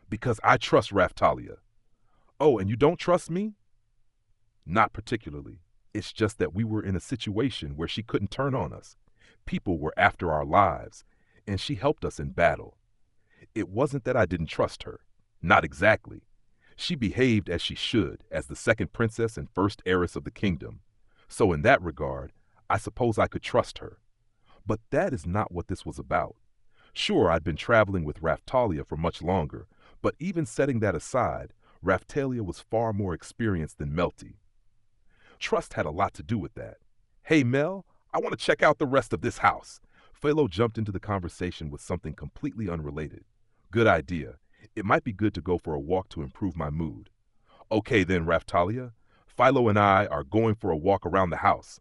Because I trust Raftalia. Oh, and you don't trust me? Not particularly. It's just that we were in a situation where she couldn't turn on us. People were after our lives, and she helped us in battle. It wasn't that I didn't trust her. Not exactly. She behaved as she should, as the second princess and first heiress of the kingdom. So in that regard, I suppose I could trust her. But that is not what this was about. Sure, I'd been traveling with Raftalia for much longer, but even setting that aside, Raftalia was far more experienced than Melty. Trust had a lot to do with that. Hey, Mel, I want to check out the rest of this house. Philo jumped into the conversation with something completely unrelated. Good idea. It might be good to go for a walk to improve my mood. Okay then, Raftalia. Philo and I are going for a walk around the house.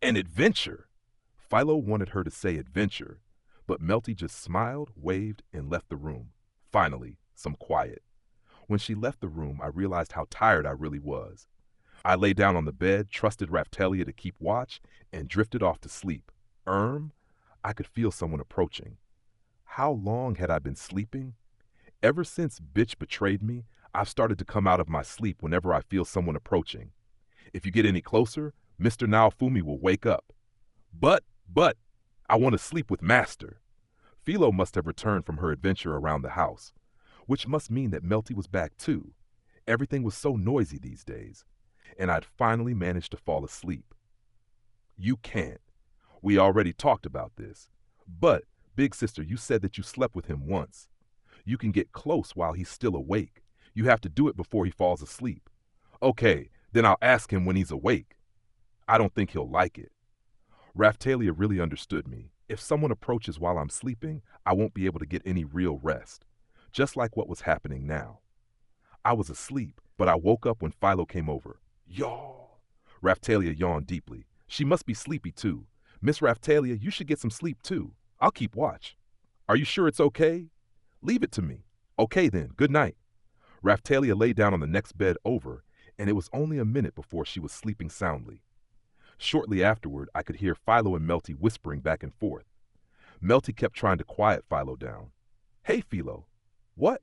An adventure! Philo wanted her to say adventure, but Melty just smiled, waved, and left the room. Finally, some quiet. When she left the room, I realized how tired I really was. I lay down on the bed, trusted Raftalia to keep watch, and drifted off to sleep. I could feel someone approaching. How long had I been sleeping? Ever since Bitch betrayed me, I've started to come out of my sleep whenever I feel someone approaching. If you get any closer, Mr. Naofumi will wake up. But, I want to sleep with Master. Philo must have returned from her adventure around the house, which must mean that Melty was back too. Everything was so noisy these days, and I'd finally managed to fall asleep. You can't. We already talked about this. But, big sister, you said that you slept with him once. You can get close while he's still awake. You have to do it before he falls asleep. Okay, then I'll ask him when he's awake. I don't think he'll like it. Raftalia really understood me. If someone approaches while I'm sleeping, I won't be able to get any real rest. Just like what was happening now. I was asleep, But I woke up when Philo came over. Yaw! Raphtalia yawned deeply. She must be sleepy too. Miss Raphtalia, you should get some sleep too. I'll keep watch. Are you sure it's okay? Leave it to me. Okay then, good night. Raphtalia lay down on the next bed over, and it was only a minute before she was sleeping soundly. Shortly afterward, I could hear Philo and Melty whispering back and forth. Melty kept trying to quiet Philo down. Hey, Philo. What?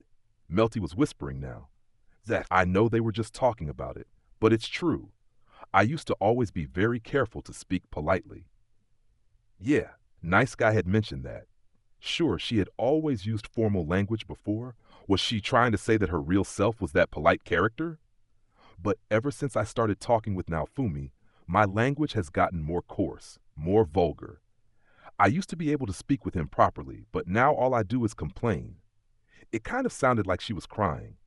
Melty was whispering now. Zach, I know they were just talking about it, but it's true. I used to always be very careful to speak politely. Yeah, Nice Guy had mentioned that. Sure, she had always used formal language before. Was she trying to say that her real self was that polite character? But ever since I started talking with Naofumi, my language has gotten more coarse, more vulgar. I used to be able to speak with him properly, but now all I do is complain. It kind of sounded like she was crying.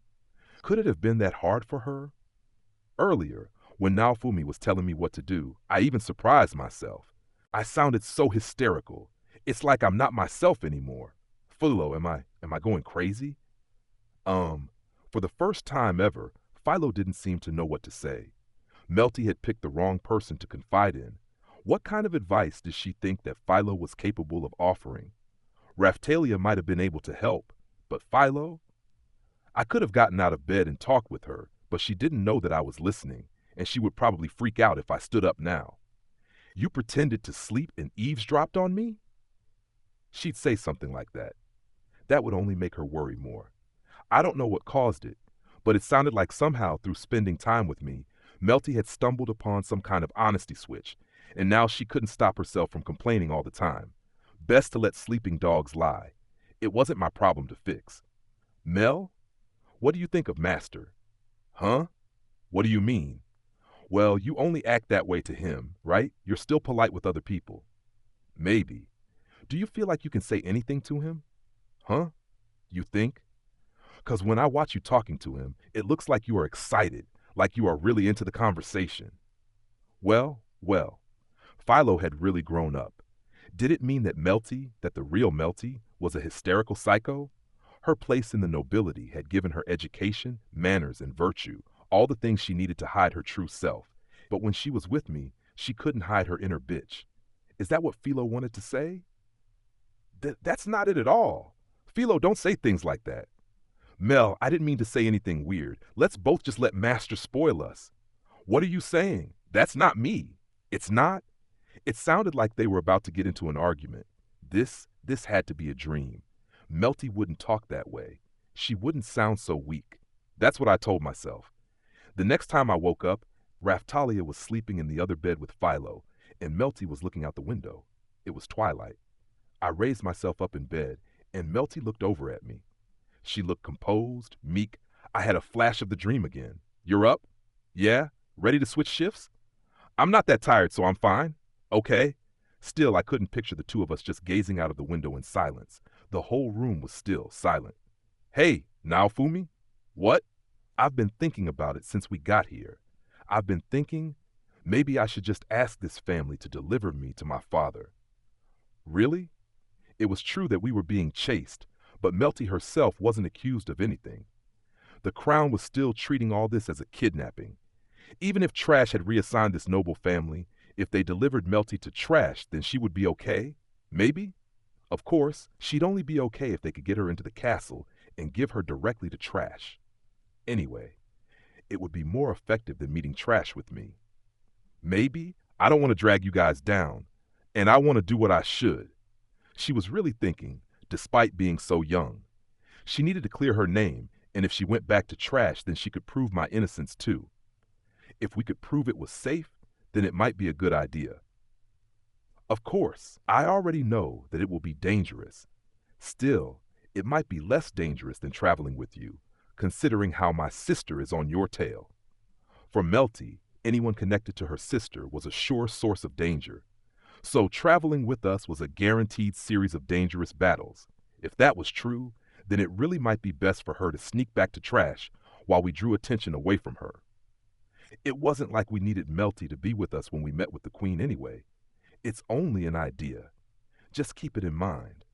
Could it have been that hard for her? Earlier, when Naofumi was telling me what to do, I even surprised myself. I sounded so hysterical. It's like I'm not myself anymore. Philo, am I going crazy? For the first time ever, Philo didn't seem to know what to say. Melty had picked the wrong person to confide in. What kind of advice did she think that Philo was capable of offering? Raphtalia might have been able to help, but Philo? I could have gotten out of bed and talked with her, but she didn't know that I was listening, and she would probably freak out if I stood up now. You pretended to sleep and eavesdropped on me? She'd say something like that. That would only make her worry more. I don't know what caused it, but it sounded like somehow through spending time with me, Melty had stumbled upon some kind of honesty switch, and now she couldn't stop herself from complaining all the time. Best to let sleeping dogs lie. It wasn't my problem to fix. Mel, what do you think of Master? Huh? What do you mean? Well, you only act that way to him, right? You're still polite with other people. Maybe. Do you feel like you can say anything to him? Huh? You think? 'Cause when I watch you talking to him, it looks like you are excited, like you are really into the conversation. Well, Philo had really grown up. Did it mean that Melty, that the real Melty, was a hysterical psycho? Her place in the nobility had given her education, manners, and virtue, all the things she needed to hide her true self. But when she was with me, she couldn't hide her inner bitch. Is that what Philo wanted to say? That's not it at all. Philo, don't say things like that. Mel, I didn't mean to say anything weird. Let's both just let Master spoil us. What are you saying? That's not me. It's not? It sounded like they were about to get into an argument. This had to be a dream. Melty wouldn't talk that way. She wouldn't sound so weak. That's what I told myself. The next time I woke up, Raphtalia was sleeping in the other bed with Philo, and Melty was looking out the window. It was twilight. I raised myself up in bed, and Melty looked over at me. She looked composed, meek. I had a flash of the dream again. You're up? Yeah? Ready to switch shifts? I'm not that tired, so I'm fine. Okay. Still, I couldn't picture the two of us just gazing out of the window in silence. The whole room was still, silent. Hey, Naofumi? What? I've been thinking about it since we got here. I've been thinking maybe I should just ask this family to deliver me to my father. Really? It was true that we were being chased, but Melty herself wasn't accused of anything. The Crown was still treating all this as a kidnapping. Even if Trash had reassigned this noble family, if they delivered Melty to Trash, then she would be okay? Maybe? Of course, she'd only be okay if they could get her into the castle and give her directly to Trash. Anyway, it would be more effective than meeting Trash with me. Maybe I don't want to drag you guys down, and I want to do what I should. She was really thinking, despite being so young. She needed to clear her name, and if she went back to Trash, then she could prove my innocence too. If we could prove it was safe, then it might be a good idea. Of course, I already know that it will be dangerous. Still, it might be less dangerous than traveling with you, considering how my sister is on your tail. For Melty, anyone connected to her sister was a sure source of danger. So traveling with us was a guaranteed series of dangerous battles. If that was true, then it really might be best for her to sneak back to Trash while we drew attention away from her. It wasn't like we needed Melty to be with us when we met with the Queen anyway. It's only an idea. Just keep it in mind.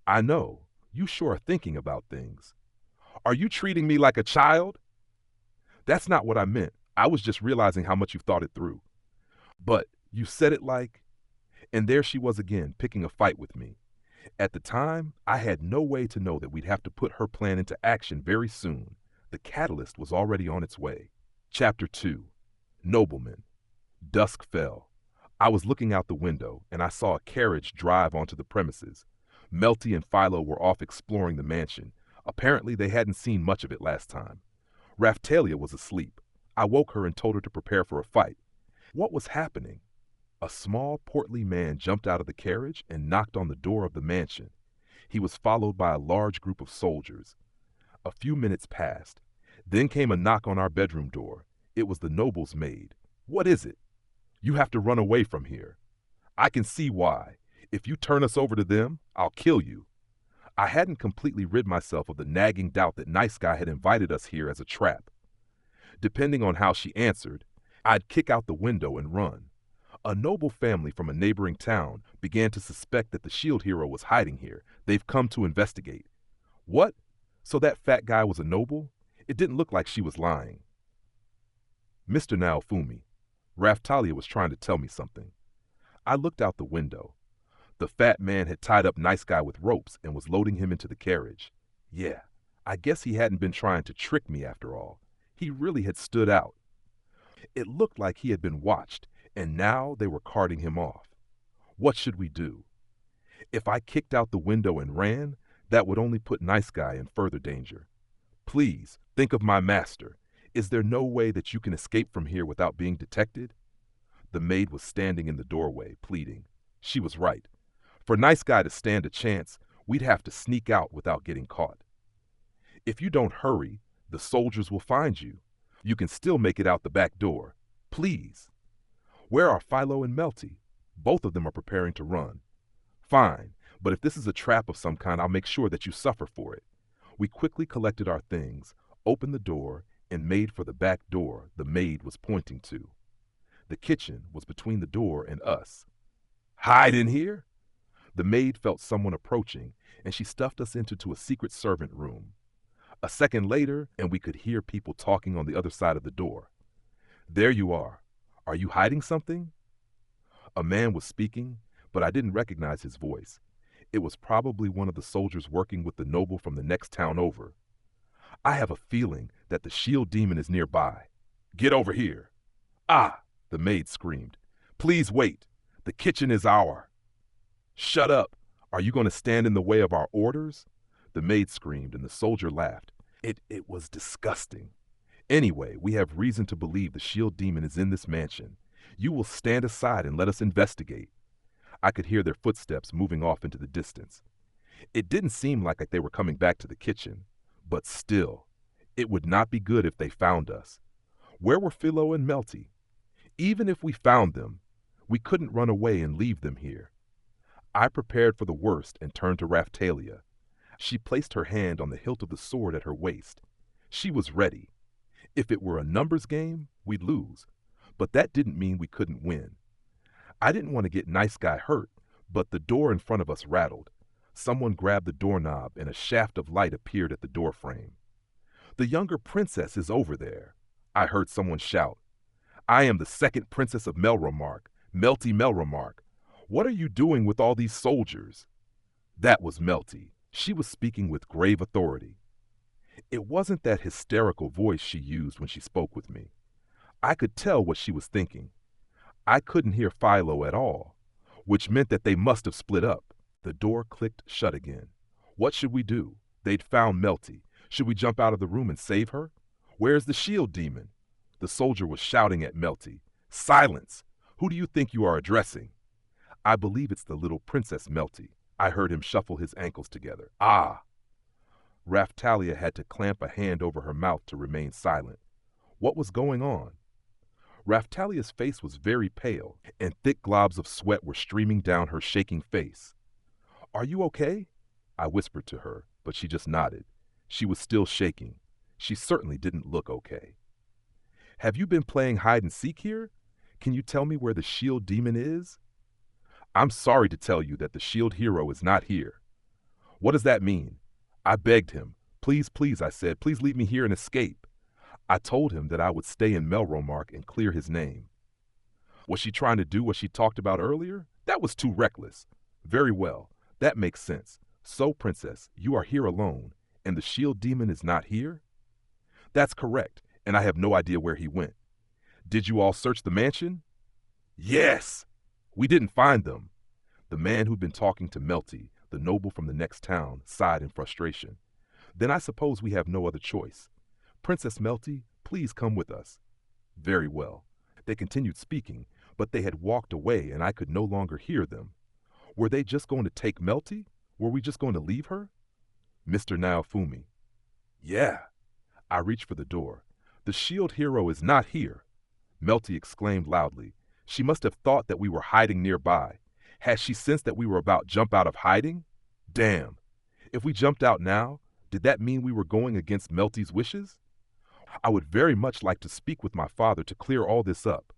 I know, you sure are thinking about things. Are you treating me like a child? That's not what I meant. I was just realizing how much you've thought it through. But you said it like, and there she was again, picking a fight with me. At the time, I had no way to know that we'd have to put her plan into action very soon. The catalyst was already on its way. Chapter 2. Nobleman. Dusk fell. I was looking out the window, and I saw a carriage drive onto the premises. Melty and Philo were off exploring the mansion. Apparently, they hadn't seen much of it last time. Raphtalia was asleep. I woke her and told her to prepare for a fight. What was happening? A small, portly man jumped out of the carriage and knocked on the door of the mansion. He was followed by a large group of soldiers. A few minutes passed. Then came a knock on our bedroom door. It was the noble's maid. What is it? You have to run away from here. I can see why. If you turn us over to them, I'll kill you. I hadn't completely rid myself of the nagging doubt that Nice Guy had invited us here as a trap. Depending on how she answered, I'd kick out the window and run. A noble family from a neighboring town began to suspect that the shield hero was hiding here. They've come to investigate. What? So that fat guy was a noble? It didn't look like she was lying. Mr. Naofumi, Raphtalia was trying to tell me something. I looked out the window. The fat man had tied up Nice Guy with ropes and was loading him into the carriage. Yeah, I guess he hadn't been trying to trick me after all. He really had stood out. It looked like he had been watched, and now they were carting him off. What should we do? If I kicked out the window and ran, that would only put Nice Guy in further danger. Please, think of my master. Is there no way that you can escape from here without being detected? The maid was standing in the doorway, pleading. She was right. For Nice Guy to stand a chance, we'd have to sneak out without getting caught. If you don't hurry, the soldiers will find you. You can still make it out the back door. Please. Where are Philo and Melty? Both of them are preparing to run. Fine, but if this is a trap of some kind, I'll make sure that you suffer for it. We quickly collected our things, opened the door, and made for the back door the maid was pointing to. The kitchen was between the door and us. Hide in here? The maid felt someone approaching, and she stuffed us into a secret servant room. A second later, and we could hear people talking on the other side of the door. There you are. Are you hiding something? A man was speaking, but I didn't recognize his voice. It was probably one of the soldiers working with the noble from the next town over. I have a feeling that the shield demon is nearby. Get over here. Ah, the maid screamed. Please wait. The kitchen is our. Shut up. Are you going to stand in the way of our orders? The maid screamed and the soldier laughed. It was disgusting. Anyway, we have reason to believe the shield demon is in this mansion. You will stand aside and let us investigate. I could hear their footsteps moving off into the distance. It didn't seem like they were coming back to the kitchen, but still, it would not be good if they found us. Where were Philo and Melty? Even if we found them, we couldn't run away and leave them here. I prepared for the worst and turned to Raphtalia. She placed her hand on the hilt of the sword at her waist. She was ready. If it were a numbers game, we'd lose. But that didn't mean we couldn't win. I didn't want to get Nice Guy hurt, but the door in front of us rattled. Someone grabbed the doorknob and a shaft of light appeared at the doorframe. The younger princess is over there, I heard someone shout. I am the second princess of Melromark, Melty Melromark. What are you doing with all these soldiers? That was Melty. She was speaking with grave authority. It wasn't that hysterical voice she used when she spoke with me. I could tell what she was thinking. I couldn't hear Philo at all, which meant that they must have split up. The door clicked shut again. What should we do? They'd found Melty. Should we jump out of the room and save her? Where's the shield demon? The soldier was shouting at Melty. Silence! Who do you think you are addressing? I believe it's the little princess Melty. I heard him shuffle his ankles together. Ah! Raphtalia had to clamp a hand over her mouth to remain silent. What was going on? Raphtalia's face was very pale, and thick globs of sweat were streaming down her shaking face. Are you okay? I whispered to her, but she just nodded. She was still shaking. She certainly didn't look okay. Have you been playing hide and seek here? Can you tell me where the shield demon is? I'm sorry to tell you that the shield hero is not here. What does that mean? I begged him. Please, please, I said, please leave me here and escape. I told him that I would stay in Melromark and clear his name. Was she trying to do what she talked about earlier? That was too reckless. Very well, that makes sense. So, Princess, you are here alone, and the shield demon is not here? That's correct, and I have no idea where he went. Did you all search the mansion? Yes! We didn't find them. The man who'd been talking to Melty, the noble from the next town, sighed in frustration. Then I suppose we have no other choice. Princess Melty, please come with us. Very well. They continued speaking, but they had walked away and I could no longer hear them. Were they just going to take Melty? Were we just going to leave her? Mr. Naofumi. Yeah. I reached for the door. The shield hero is not here. Melty exclaimed loudly. She must have thought that we were hiding nearby. Had she sensed that we were about to jump out of hiding? Damn. If we jumped out now, did that mean we were going against Melty's wishes? I would very much like to speak with my father to clear all this up.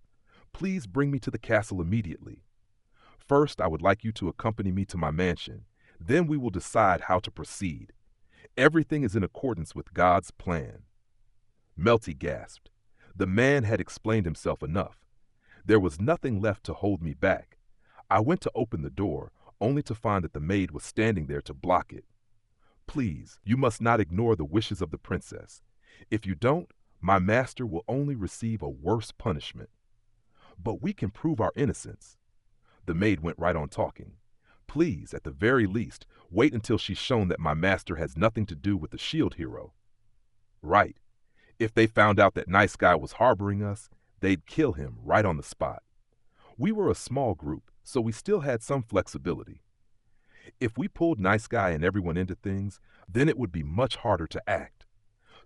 Please bring me to the castle immediately. First, I would like you to accompany me to my mansion. Then we will decide how to proceed. Everything is in accordance with God's plan. Melty gasped. The man had explained himself enough. There was nothing left to hold me back. I went to open the door, only to find that the maid was standing there to block it. Please, you must not ignore the wishes of the princess. If you don't, my master will only receive a worse punishment. But we can prove our innocence. The maid went right on talking. Please, at the very least, wait until she's shown that my master has nothing to do with the shield hero. Right. If they found out that Nice Guy was harboring us, they'd kill him right on the spot. We were a small group, so we still had some flexibility. If we pulled Nice Guy and everyone into things, then it would be much harder to act.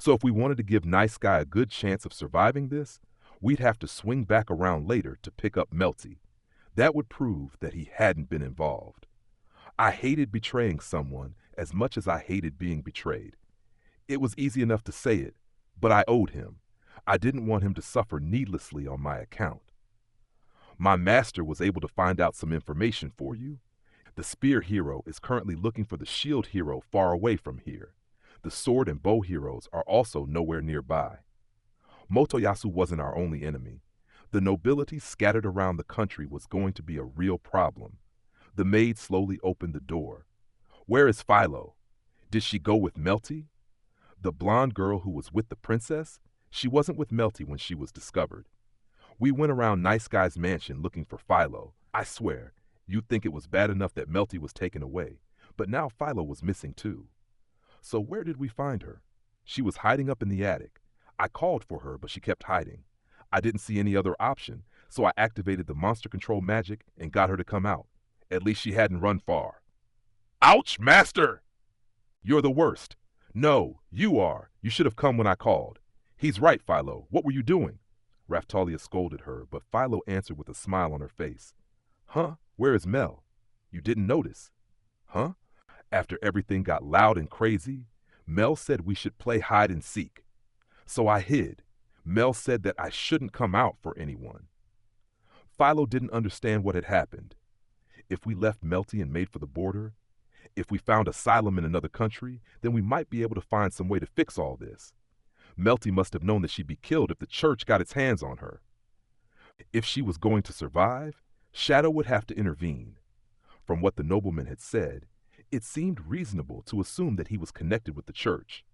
So if we wanted to give Nice Guy a good chance of surviving this, we'd have to swing back around later to pick up Melty. That would prove that he hadn't been involved. I hated betraying someone as much as I hated being betrayed. It was easy enough to say it, but I owed him. I didn't want him to suffer needlessly on my account. My master was able to find out some information for you. The spear hero is currently looking for the shield hero far away from here. The sword and bow heroes are also nowhere nearby. Motoyasu wasn't our only enemy. The nobility scattered around the country was going to be a real problem. The maid slowly opened the door. Where is Philo? Did she go with Melty? The blonde girl who was with the princess? She wasn't with Melty when she was discovered. We went around Nice Guy's mansion looking for Philo. I swear, you'd think it was bad enough that Melty was taken away, but now Philo was missing too. So where did we find her? She was hiding up in the attic. I called for her, but she kept hiding. I didn't see any other option, so I activated the monster control magic and got her to come out. At least she hadn't run far. Ouch, master! You're the worst. No, you are. You should have come when I called. He's right, Philo. What were you doing? Raftalia scolded her, but Philo answered with a smile on her face. Huh? Where is Mel? You didn't notice. Huh? After everything got loud and crazy, Mel said we should play hide and seek. So I hid. Mel said that I shouldn't come out for anyone. Philo didn't understand what had happened. If we left Melty and made for the border, if we found asylum in another country, then we might be able to find some way to fix all this. Melty must have known that she'd be killed if the church got its hands on her. If she was going to survive, Shadow would have to intervene. From what the nobleman had said, it seemed reasonable to assume that he was connected with the church.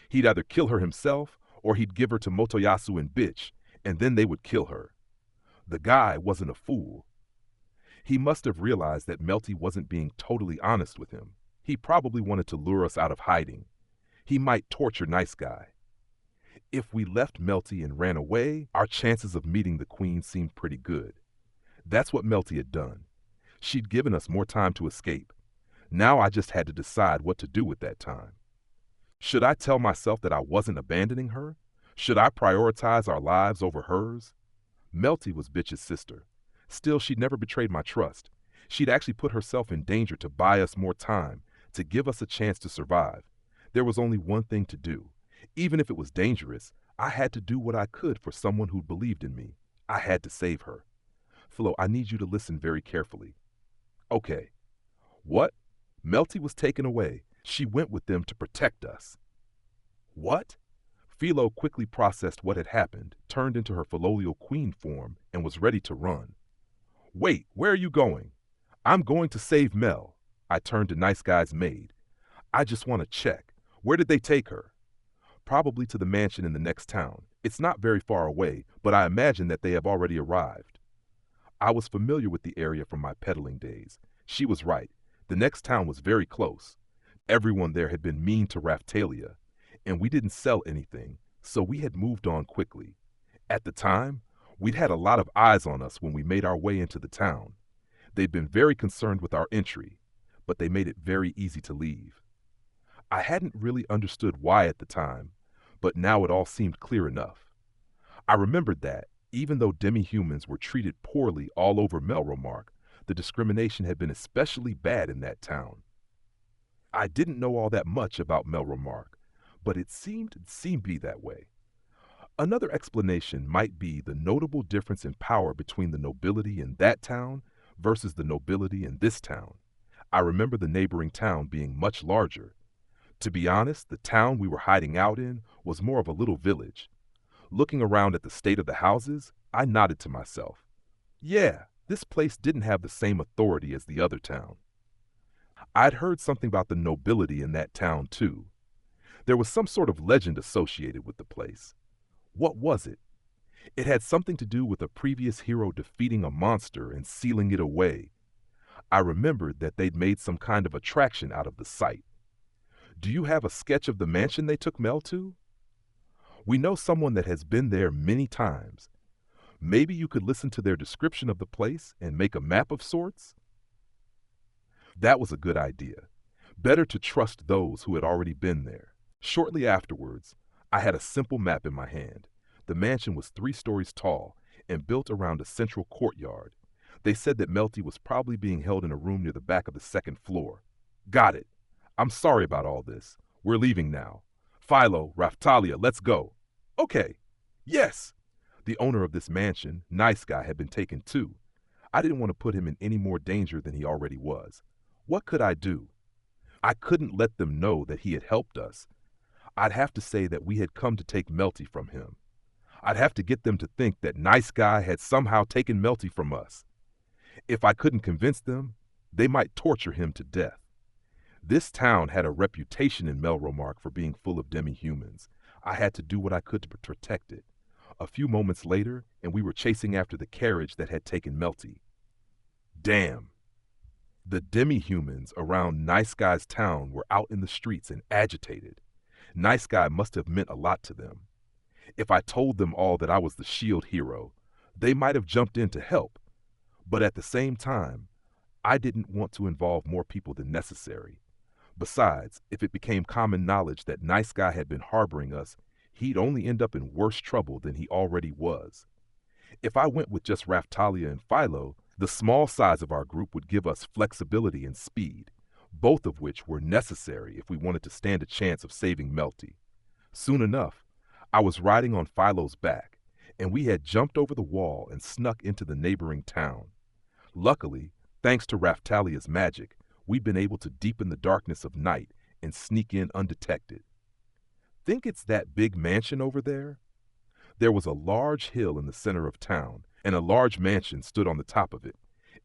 He'd either kill her himself, or he'd give her to Motoyasu and Bitch, and then they would kill her. The guy wasn't a fool. He must have realized that Melty wasn't being totally honest with him. He probably wanted to lure us out of hiding. He might torture Nice Guy. If we left Melty and ran away, our chances of meeting the queen seemed pretty good. That's what Melty had done. She'd given us more time to escape. Now I just had to decide what to do with that time. Should I tell myself that I wasn't abandoning her? Should I prioritize our lives over hers? Melty was Bitch's sister. Still, she'd never betrayed my trust. She'd actually put herself in danger to buy us more time, to give us a chance to survive. There was only one thing to do. Even if it was dangerous, I had to do what I could for someone who believed in me. I had to save her. Philo, I need you to listen very carefully. Okay. What? Melty was taken away. She went with them to protect us. What? Philo quickly processed what had happened, turned into her Philolial queen form, and was ready to run. Wait, where are you going? I'm going to save Mel. I turned to Nice Guy's maid. I just want to check. Where did they take her? Probably to the mansion in the next town. It's not very far away, but I imagine that they have already arrived. I was familiar with the area from my peddling days. She was right. The next town was very close. Everyone there had been mean to Raphtalia, and we didn't sell anything, so we had moved on quickly. At the time, we'd had a lot of eyes on us when we made our way into the town. They'd been very concerned with our entry, but they made it very easy to leave. I hadn't really understood why at the time, but now it all seemed clear enough. I remembered that, even though demi-humans were treated poorly all over Melromark, the discrimination had been especially bad in that town. I didn't know all that much about Melromark, but it seemed to be that way. Another explanation might be the notable difference in power between the nobility in that town versus the nobility in this town. I remember the neighboring town being much larger. To be honest, the town we were hiding out in was more of a little village. Looking around at the state of the houses, I nodded to myself. Yeah, this place didn't have the same authority as the other town. I'd heard something about the nobility in that town, too. There was some sort of legend associated with the place. What was it? It had something to do with a previous hero defeating a monster and sealing it away. I remembered that they'd made some kind of attraction out of the site. Do you have a sketch of the mansion they took Mel to? We know someone that has been there many times. Maybe you could listen to their description of the place and make a map of sorts? That was a good idea. Better to trust those who had already been there. Shortly afterwards, I had a simple map in my hand. The mansion was 3 stories tall and built around a central courtyard. They said that Melty was probably being held in a room near the back of the 2nd floor. Got it. I'm sorry about all this. We're leaving now. Philo, Raphtalia, let's go. Okay. Yes. The owner of this mansion, Nice Guy, had been taken too. I didn't want to put him in any more danger than he already was. What could I do? I couldn't let them know that he had helped us. I'd have to say that we had come to take Melty from him. I'd have to get them to think that Nice Guy had somehow taken Melty from us. If I couldn't convince them, they might torture him to death. This town had a reputation in Melromark for being full of demi-humans. I had to do what I could to protect it. A few moments later, and we were chasing after the carriage that had taken Melty. Damn. The demi-humans around Nice Guy's town were out in the streets and agitated. Nice Guy must have meant a lot to them. If I told them all that I was the shield hero, they might have jumped in to help. But at the same time, I didn't want to involve more people than necessary. Besides, if it became common knowledge that Nice Guy had been harboring us, he'd only end up in worse trouble than he already was. If I went with just Raphtalia and Philo, the small size of our group would give us flexibility and speed, both of which were necessary if we wanted to stand a chance of saving Melty. Soon enough, I was riding on Philo's back, and we had jumped over the wall and snuck into the neighboring town. Luckily, thanks to Raphtalia's magic, we'd been able to deepen the darkness of night and sneak in undetected. Think it's that big mansion over there? There was a large hill in the center of town, and a large mansion stood on the top of it.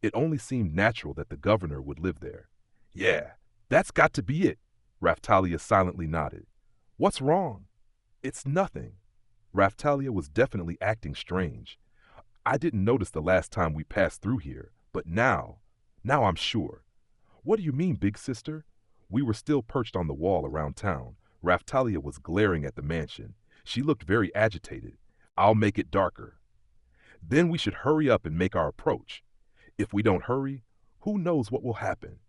It only seemed natural that the governor would live there. Yeah, that's got to be it, Raphtalia silently nodded. What's wrong? It's nothing. Raphtalia was definitely acting strange. I didn't notice the last time we passed through here, but now I'm sure. What do you mean, big sister? We were still perched on the wall around town. Raphtalia was glaring at the mansion. She looked very agitated. I'll make it darker. Then we should hurry up and make our approach. If we don't hurry, who knows what will happen?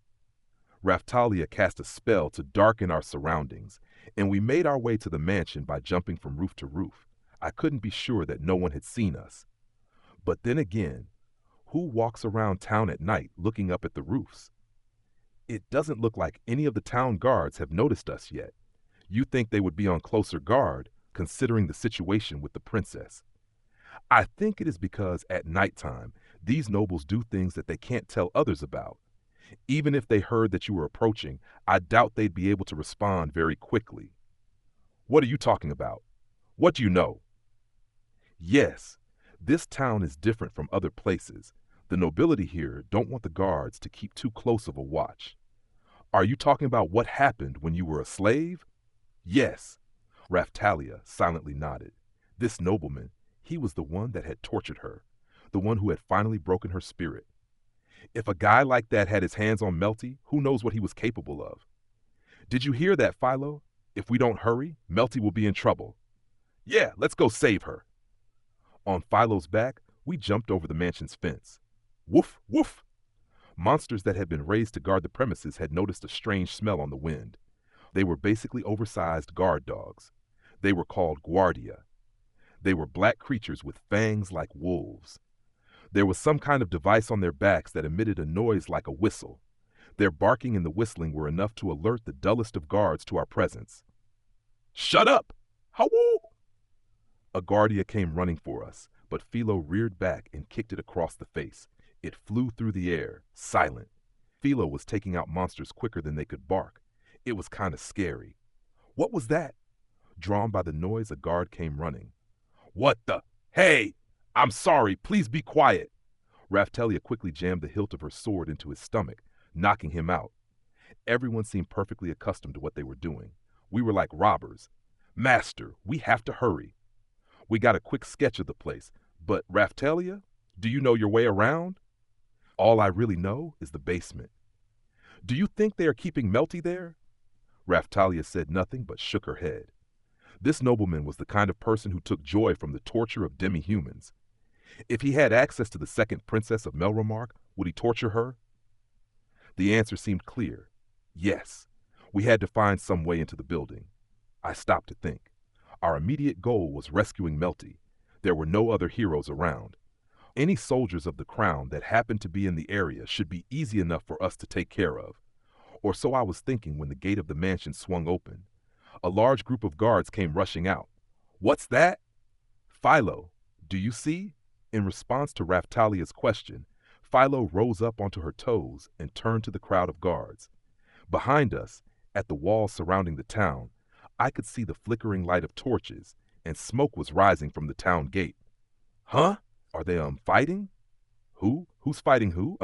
Raphtalia cast a spell to darken our surroundings, and we made our way to the mansion by jumping from roof to roof. I couldn't be sure that no one had seen us. But then again, who walks around town at night looking up at the roofs? It doesn't look like any of the town guards have noticed us yet. You'd think they would be on closer guard, considering the situation with the princess. I think it is because at nighttime, these nobles do things that they can't tell others about. Even if they heard that you were approaching, I doubt they'd be able to respond very quickly. What are you talking about? What do you know? Yes, this town is different from other places. The nobility here don't want the guards to keep too close of a watch. Are you talking about what happened when you were a slave? Yes. Raftalia silently nodded. This nobleman, he was the one that had tortured her, the one who had finally broken her spirit. If a guy like that had his hands on Melty, who knows what he was capable of? Did you hear that, Philo? If we don't hurry, Melty will be in trouble. Yeah, let's go save her. On Philo's back, we jumped over the mansion's fence. Woof, woof. Monsters that had been raised to guard the premises had noticed a strange smell on the wind. They were basically oversized guard dogs. They were called guardia. They were black creatures with fangs like wolves. There was some kind of device on their backs that emitted a noise like a whistle. Their barking and the whistling were enough to alert the dullest of guards to our presence. Shut up! Hawoo! A guardia came running for us, but Philo reared back and kicked it across the face. It flew through the air, silent. Philo was taking out monsters quicker than they could bark. It was kind of scary. What was that? Drawn by the noise, a guard came running. What the? Hey! I'm sorry, please be quiet. Raftalia quickly jammed the hilt of her sword into his stomach, knocking him out. Everyone seemed perfectly accustomed to what they were doing. We were like robbers. Master, we have to hurry. We got a quick sketch of the place, but Raftalia, do you know your way around? All I really know is the basement. Do you think they are keeping Melty there? Raftalia said nothing but shook her head. This nobleman was the kind of person who took joy from the torture of demi-humans. If he had access to the second princess of Melromark, would he torture her? The answer seemed clear. Yes. We had to find some way into the building. I stopped to think. Our immediate goal was rescuing Melty. There were no other heroes around. Any soldiers of the crown that happened to be in the area should be easy enough for us to take care of. Or so I was thinking when the gate of the mansion swung open. A large group of guards came rushing out. What's that? Philo, do you see? In response to Raftalia's question, Philo rose up onto her toes and turned to the crowd of guards. Behind us, at the wall surrounding the town, I could see the flickering light of torches, and smoke was rising from the town gate. Huh? Are they, fighting? Who? Who's fighting who?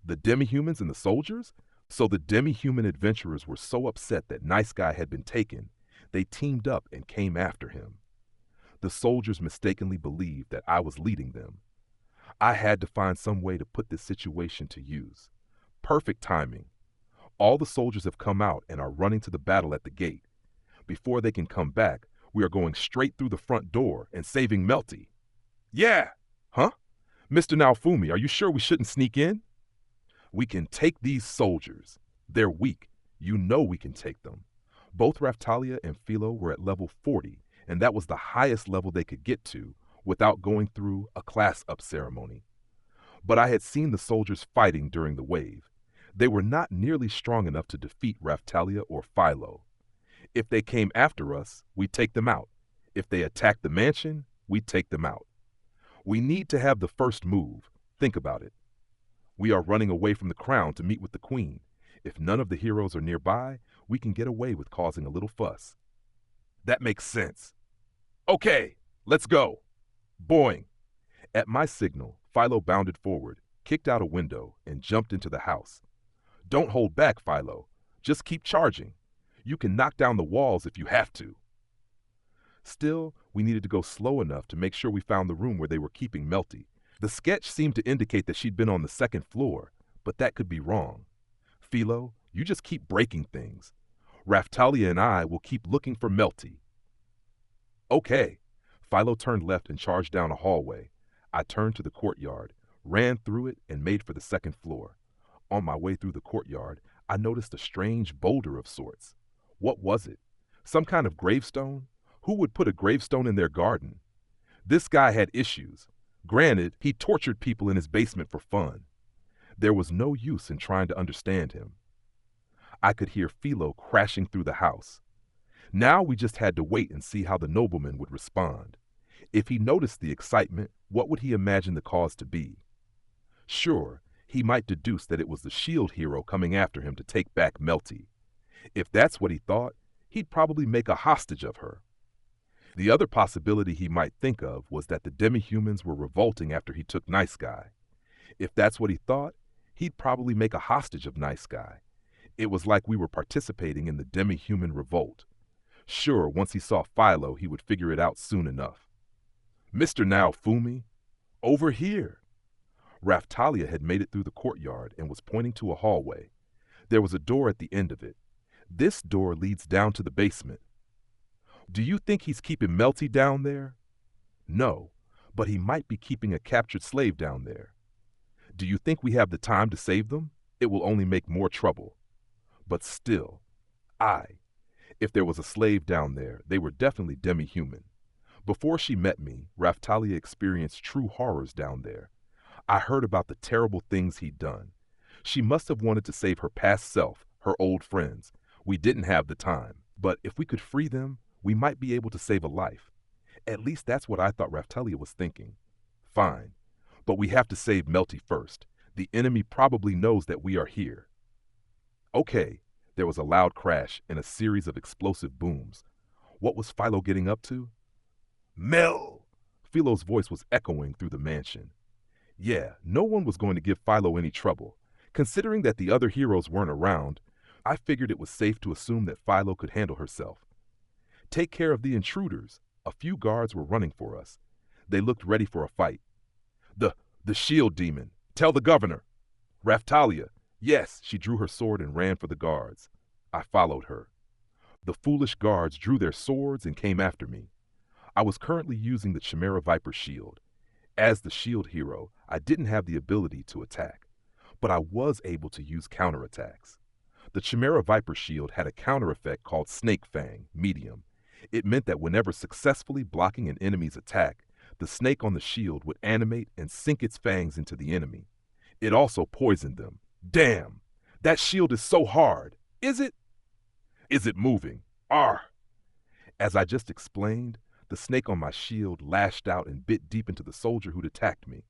The demi-humans and the soldiers? So the demi-human adventurers were so upset that Nice Guy had been taken, they teamed up and came after him. The soldiers mistakenly believed that I was leading them. I had to find some way to put this situation to use. Perfect timing. All the soldiers have come out and are running to the battle at the gate. Before they can come back, we are going straight through the front door and saving Melty. Yeah! Huh? Mr. Naofumi, are you sure we shouldn't sneak in? We can take these soldiers. They're weak. You know we can take them. Both Raftalia and Philo were at level 40, and that was the highest level they could get to without going through a class-up ceremony. But I had seen the soldiers fighting during the wave. They were not nearly strong enough to defeat Raftalia or Philo. If they came after us, we'd take them out. If they attacked the mansion, we'd take them out. We need to have the first move. Think about it. We are running away from the crown to meet with the queen. If none of the heroes are nearby, we can get away with causing a little fuss. That makes sense. Okay, let's go. Boing. At my signal, Philo bounded forward, kicked out a window, and jumped into the house. Don't hold back, Philo. Just keep charging. You can knock down the walls if you have to. Still, we needed to go slow enough to make sure we found the room where they were keeping Melty. The sketch seemed to indicate that she'd been on the second floor, but that could be wrong. Philo, you just keep breaking things. Raftalia and I will keep looking for Melty. Okay. Philo turned left and charged down a hallway. I turned to the courtyard, ran through it, and made for the second floor. On my way through the courtyard, I noticed a strange boulder of sorts. What was it? Some kind of gravestone? Who would put a gravestone in their garden? This guy had issues. Granted, he tortured people in his basement for fun. There was no use in trying to understand him. I could hear Philo crashing through the house. Now we just had to wait and see how the nobleman would respond. If he noticed the excitement, what would he imagine the cause to be? Sure, he might deduce that it was the shield hero coming after him to take back Melty. If that's what he thought, he'd probably make a hostage of her. The other possibility he might think of was that the demi-humans were revolting after he took Nice Guy. If that's what he thought, he'd probably make a hostage of Nice Guy. It was like we were participating in the demi-human revolt. Sure, once he saw Philo, he would figure it out soon enough. Mr. Naofumi, over here. Raftalia had made it through the courtyard and was pointing to a hallway. There was a door at the end of it. This door leads down to the basement. Do you think he's keeping Melty down there? No, but he might be keeping a captured slave down there. Do you think we have the time to save them? It will only make more trouble. But still, if there was a slave down there, they were definitely demi-human. Before she met me, Raftalia experienced true horrors down there. I heard about the terrible things he'd done. She must have wanted to save her past self, her old friends. We didn't have the time, but if we could free them, we might be able to save a life. At least that's what I thought Raftalia was thinking. Fine, but we have to save Melty first. The enemy probably knows that we are here. Okay, there was a loud crash and a series of explosive booms. What was Philo getting up to? Mel! Philo's voice was echoing through the mansion. Yeah, no one was going to give Philo any trouble. Considering that the other heroes weren't around, I figured it was safe to assume that Philo could handle herself. Take care of the intruders. A few guards were running for us. They looked ready for a fight. The shield demon. Tell the governor. Raftalia. Yes, she drew her sword and ran for the guards. I followed her. The foolish guards drew their swords and came after me. I was currently using the Chimera Viper shield. As the shield hero, I didn't have the ability to attack, but I was able to use counterattacks. The Chimera Viper shield had a counter effect called Snake Fang, medium. It meant that whenever successfully blocking an enemy's attack, the snake on the shield would animate and sink its fangs into the enemy. It also poisoned them. Damn! That shield is so hard. Is it? Is it moving? Arr! As I just explained, the snake on my shield lashed out and bit deep into the soldier who'd attacked me.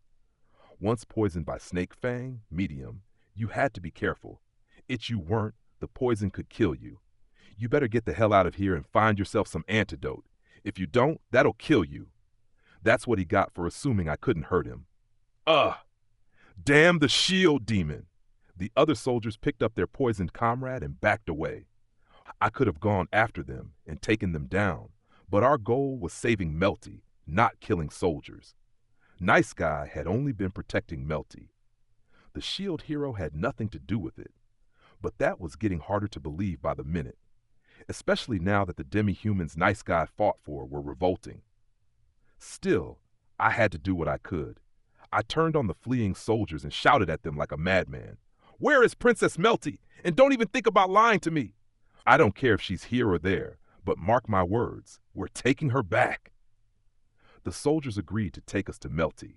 Once poisoned by Snake Fang, medium, you had to be careful. If you weren't, the poison could kill you. You better get the hell out of here and find yourself some antidote. If you don't, that'll kill you. That's what he got for assuming I couldn't hurt him. Damn the shield demon! The other soldiers picked up their poisoned comrade and backed away. I could have gone after them and taken them down, but our goal was saving Melty, not killing soldiers. Nice Guy had only been protecting Melty. The shield hero had nothing to do with it, but that was getting harder to believe by the minute, especially now that the demi-humans Nice Guy fought for were revolting. Still, I had to do what I could. I turned on the fleeing soldiers and shouted at them like a madman. Where is Princess Melty? And don't even think about lying to me. I don't care if she's here or there, but mark my words, we're taking her back. The soldiers agreed to take us to Melty.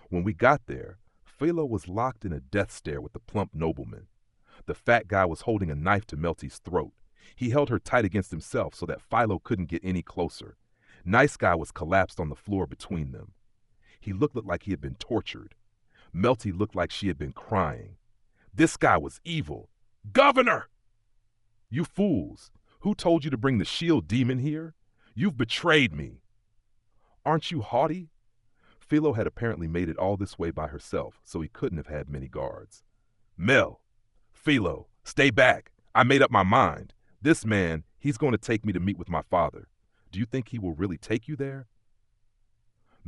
When we got there, Philo was locked in a death stare with the plump nobleman. The fat guy was holding a knife to Melty's throat. He held her tight against himself so that Philo couldn't get any closer. Nice Guy was collapsed on the floor between them. He looked like he had been tortured. Melty looked like she had been crying. This guy was evil. Governor! You fools! Who told you to bring the shield demon here? You've betrayed me. Aren't you haughty? Philo had apparently made it all this way by herself, so he couldn't have had many guards. Mel! Philo, stay back. I made up my mind. This man, he's going to take me to meet with my father. Do you think he will really take you there?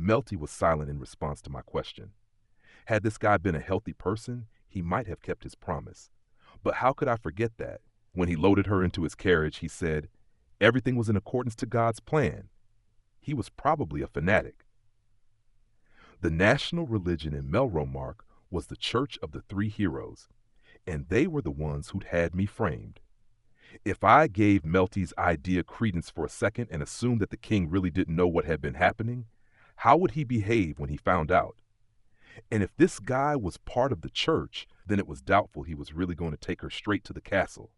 Melty was silent in response to my question. Had this guy been a healthy person, he might have kept his promise. But how could I forget that? When he loaded her into his carriage, he said, everything was in accordance to God's plan. He was probably a fanatic. The national religion in Melromark was the Church of the Three Heroes, and they were the ones who'd had me framed. If I gave Melty's idea credence for a second and assumed that the king really didn't know what had been happening, how would he behave when he found out? And if this guy was part of the church, then it was doubtful he was really going to take her straight to the castle.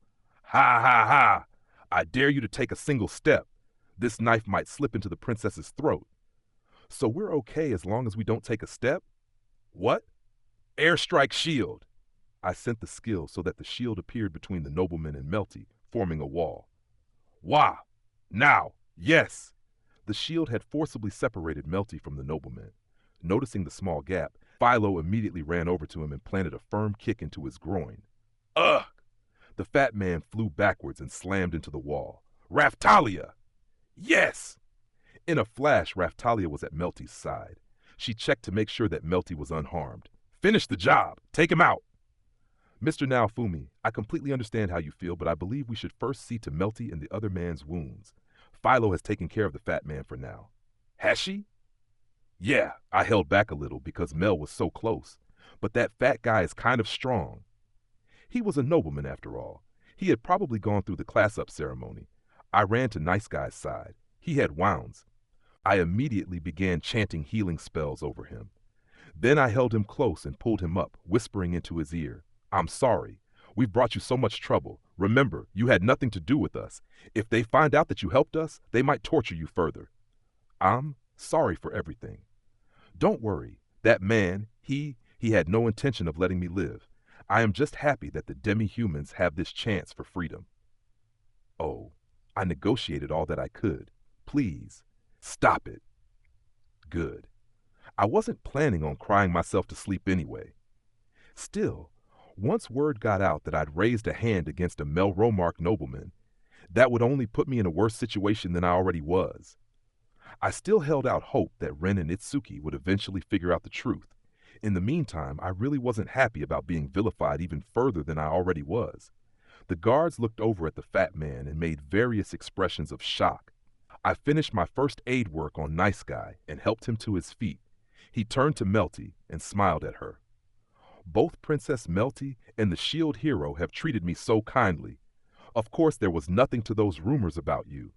Ha ha ha! I dare you to take a single step. This knife might slip into the princess's throat. So we're okay as long as we don't take a step? What? Airstrike shield! I sent the skill so that the shield appeared between the nobleman and Melty, forming a wall. Wah! Now! Yes! The shield had forcibly separated Melty from the nobleman. Noticing the small gap, Philo immediately ran over to him and planted a firm kick into his groin. Ugh! The fat man flew backwards and slammed into the wall. Raftalia! Yes! In a flash, Raftalia was at Melty's side. She checked to make sure that Melty was unharmed. Finish the job! Take him out! Mr. Naofumi, I completely understand how you feel, but I believe we should first see to Melty and the other man's wounds. Philo has taken care of the fat man for now. Has she? Yeah, I held back a little because Mel was so close. But that fat guy is kind of strong. He was a nobleman after all. He had probably gone through the class-up ceremony. I ran to Nice Guy's side. He had wounds. I immediately began chanting healing spells over him. Then I held him close and pulled him up, whispering into his ear, I'm sorry. We've brought you so much trouble. Remember, you had nothing to do with us. If they find out that you helped us, they might torture you further. I'm sorry for everything. Don't worry. That man, he had no intention of letting me live. I am just happy that the demi-humans have this chance for freedom. Oh, I negotiated all that I could. Please, stop it. Good. I wasn't planning on crying myself to sleep anyway. Still, once word got out that I'd raised a hand against a Melromark nobleman, that would only put me in a worse situation than I already was. I still held out hope that Ren and Itsuki would eventually figure out the truth. In the meantime, I really wasn't happy about being vilified even further than I already was. The guards looked over at the fat man and made various expressions of shock. I finished my first aid work on Nice Guy and helped him to his feet. He turned to Melty and smiled at her. Both Princess Melty and the Shield Hero have treated me so kindly. Of course, there was nothing to those rumors about you.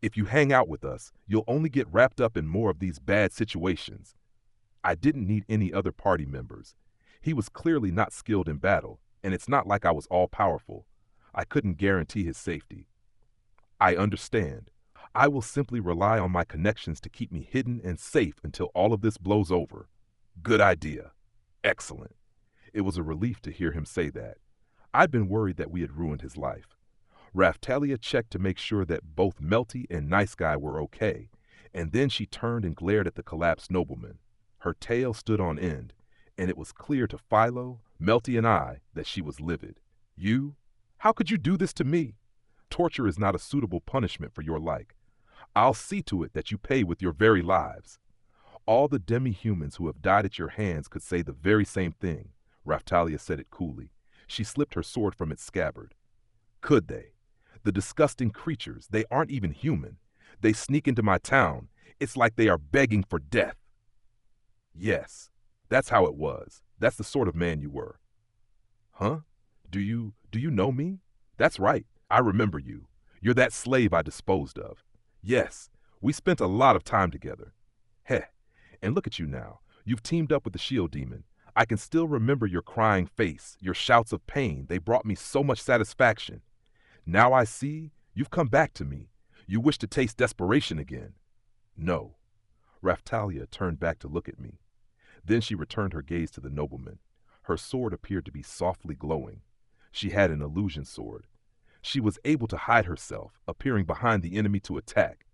If you hang out with us, you'll only get wrapped up in more of these bad situations. I didn't need any other party members. He was clearly not skilled in battle, and it's not like I was all-powerful. I couldn't guarantee his safety. I understand. I will simply rely on my connections to keep me hidden and safe until all of this blows over. Good idea. Excellent. It was a relief to hear him say that. I'd been worried that we had ruined his life. Raftalia checked to make sure that both Melty and Nice Guy were okay, and then she turned and glared at the collapsed nobleman. Her tail stood on end, and it was clear to Philo, Melty, and I that she was livid. You? How could you do this to me? Torture is not a suitable punishment for your like. I'll see to it that you pay with your very lives. All the demi-humans who have died at your hands could say the very same thing. Raftalia said it coolly. She slipped her sword from its scabbard. Could they? The disgusting creatures, they aren't even human. They sneak into my town. It's like they are begging for death. Yes, that's how it was. That's the sort of man you were. Huh? Do you know me? That's right. I remember you. You're that slave I disposed of. Yes, we spent a lot of time together. Heh, and look at you now. You've teamed up with the Shield Demon. I can still remember your crying face, your shouts of pain. They brought me so much satisfaction. Now I see you've come back to me. You wish to taste desperation again. No. Raftalia turned back to look at me. Then she returned her gaze to the nobleman. Her sword appeared to be softly glowing. She had an illusion sword. She was able to hide herself, appearing behind the enemy to attack.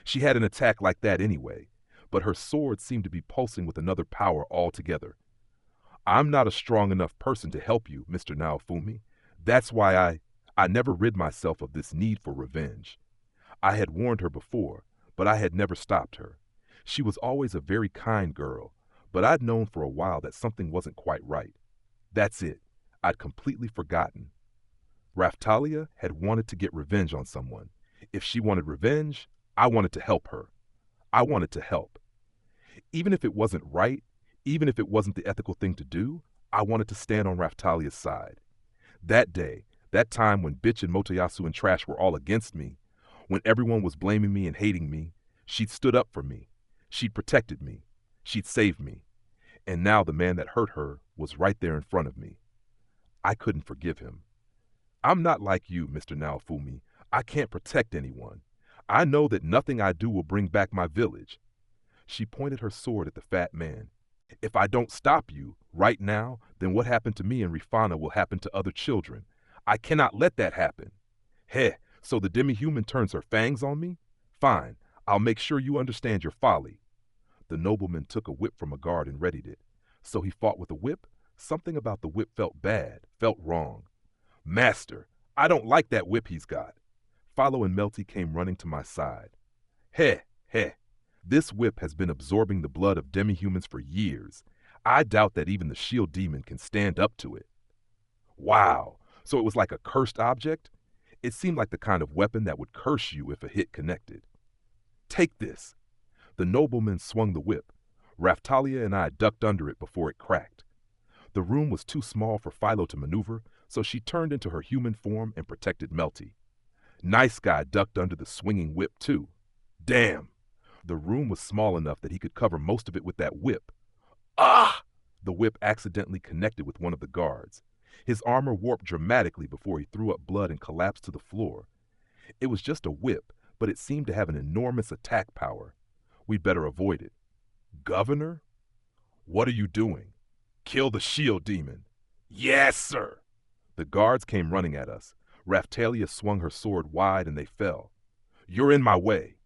She had an attack like that anyway, but her sword seemed to be pulsing with another power altogether. I'm not a strong enough person to help you, Mr. Naofumi. That's why I never rid myself of this need for revenge. I had warned her before, but I had never stopped her. She was always a very kind girl, but I'd known for a while that something wasn't quite right. That's it. I'd completely forgotten. Raftalia had wanted to get revenge on someone. If she wanted revenge, I wanted to help her. I wanted to help. Even if it wasn't right, even if it wasn't the ethical thing to do, I wanted to stand on Raftalia's side. That day, that time when Bitch and Motoyasu and Trash were all against me, when everyone was blaming me and hating me, she'd stood up for me. She'd protected me. She'd saved me. And now the man that hurt her was right there in front of me. I couldn't forgive him. I'm not like you, Mr. Naofumi. I can't protect anyone. I know that nothing I do will bring back my village. She pointed her sword at the fat man. If I don't stop you right now, then what happened to me and Rifana will happen to other children. I cannot let that happen. Heh, so the demi-human turns her fangs on me? Fine, I'll make sure you understand your folly. The nobleman took a whip from a guard and readied it. So he fought with a whip? Something about the whip felt bad, felt wrong. Master, I don't like that whip he's got. Philo and Melty came running to my side. Heh, heh. This whip has been absorbing the blood of demi-humans for years. I doubt that even the shield demon can stand up to it. Wow, so it was like a cursed object? It seemed like the kind of weapon that would curse you if a hit connected. Take this. The nobleman swung the whip. Raftalia and I ducked under it before it cracked. The room was too small for Philo to maneuver, so she turned into her human form and protected Melty. Nice Guy ducked under the swinging whip, too. Damn! The room was small enough that he could cover most of it with that whip. Ah! The whip accidentally connected with one of the guards. His armor warped dramatically before he threw up blood and collapsed to the floor. It was just a whip, but it seemed to have an enormous attack power. We'd better avoid it. Governor? What are you doing? Kill the shield demon. Yes, sir! The guards came running at us. Raftalia swung her sword wide and they fell. You're in my way.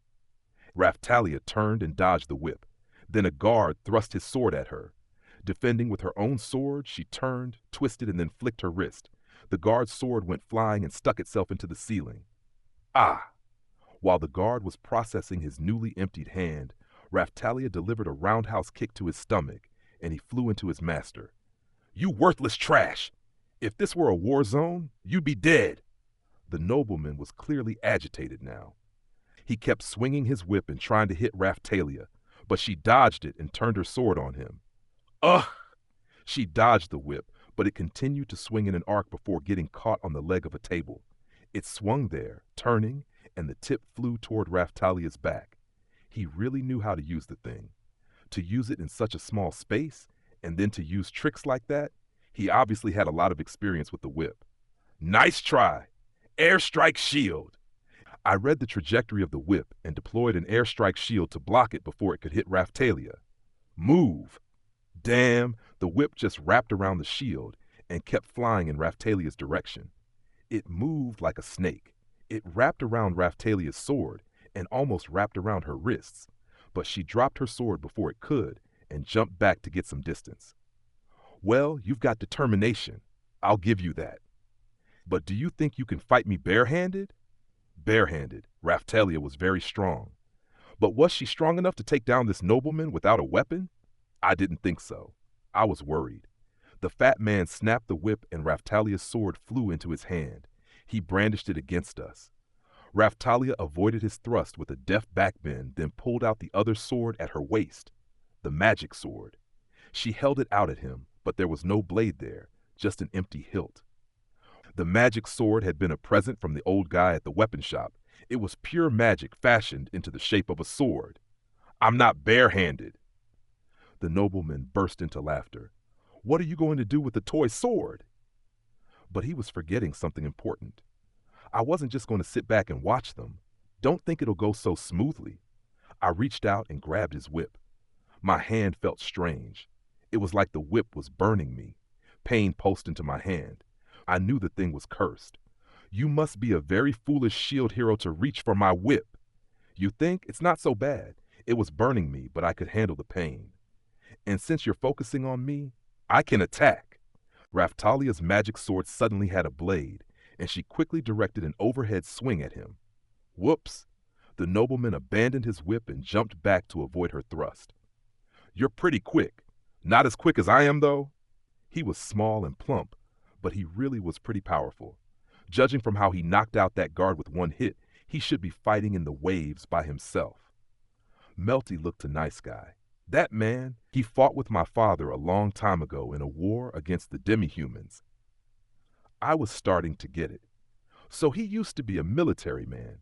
Raftalia turned and dodged the whip. Then a guard thrust his sword at her. Defending with her own sword, she turned, twisted, and then flicked her wrist. The guard's sword went flying and stuck itself into the ceiling. Ah! While the guard was processing his newly emptied hand, Raftalia delivered a roundhouse kick to his stomach, and he flew into his master. You worthless trash! If this were a war zone, you'd be dead. The nobleman was clearly agitated now. He kept swinging his whip and trying to hit Raftalia, but she dodged it and turned her sword on him. Ugh! She dodged the whip, but it continued to swing in an arc before getting caught on the leg of a table. It swung there, turning, and the tip flew toward Raftalia's back. He really knew how to use the thing. To use it in such a small space, and then to use tricks like that, he obviously had a lot of experience with the whip. Nice try! Airstrike shield! I read the trajectory of the whip and deployed an airstrike shield to block it before it could hit Raftalia. Move! Damn, the whip just wrapped around the shield and kept flying in Raftalia's direction. It moved like a snake. It wrapped around Raftalia's sword and almost wrapped around her wrists, but she dropped her sword before it could and jumped back to get some distance. Well, you've got determination. I'll give you that. But do you think you can fight me barehanded? Barehanded, Raftalia was very strong. But was she strong enough to take down this nobleman without a weapon? I didn't think so. I was worried. The fat man snapped the whip and Raftalia's sword flew into his hand. He brandished it against us. Raftalia avoided his thrust with a deft backbend, then pulled out the other sword at her waist, the magic sword. She held it out at him, but there was no blade there, just an empty hilt. The magic sword had been a present from the old guy at the weapon shop. It was pure magic fashioned into the shape of a sword. I'm not barehanded. The nobleman burst into laughter. What are you going to do with the toy sword? But he was forgetting something important. I wasn't just going to sit back and watch them. Don't think it'll go so smoothly. I reached out and grabbed his whip. My hand felt strange. It was like the whip was burning me. Pain pulsed into my hand. I knew the thing was cursed. You must be a very foolish shield hero to reach for my whip. You think? It's not so bad. It was burning me, but I could handle the pain. And since you're focusing on me, I can attack. Raftalia's magic sword suddenly had a blade, and she quickly directed an overhead swing at him. Whoops! The nobleman abandoned his whip and jumped back to avoid her thrust. You're pretty quick. Not as quick as I am, though. He was small and plump, but he really was pretty powerful. Judging from how he knocked out that guard with one hit, he should be fighting in the waves by himself. Melty looked to Nice Guy. That man, he fought with my father a long time ago in a war against the demi-humans. I was starting to get it. So he used to be a military man.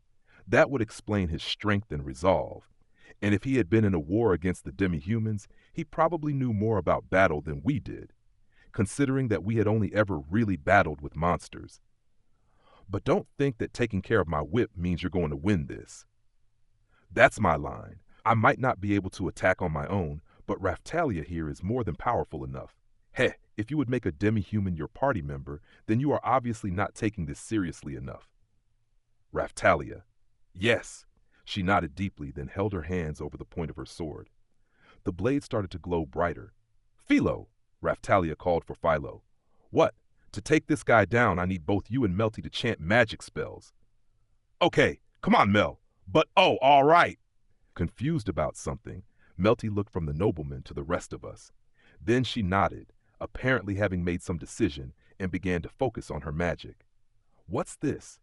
That would explain his strength and resolve. And if he had been in a war against the demi-humans, he probably knew more about battle than we did, considering that we had only ever really battled with monsters. But don't think that taking care of my whip means you're going to win this. That's my line. I might not be able to attack on my own, but Raftalia here is more than powerful enough. Heh, if you would make a demi-human your party member, then you are obviously not taking this seriously enough. Raftalia. Yes. She nodded deeply, then held her hands over the point of her sword. The blade started to glow brighter. Philo, Raftalia called for Philo. What? To take this guy down, I need both you and Melty to chant magic spells. Okay, come on, Mel. But oh, all right. Confused about something, Melty looked from the nobleman to the rest of us. Then she nodded, apparently having made some decision, and began to focus on her magic. What's this?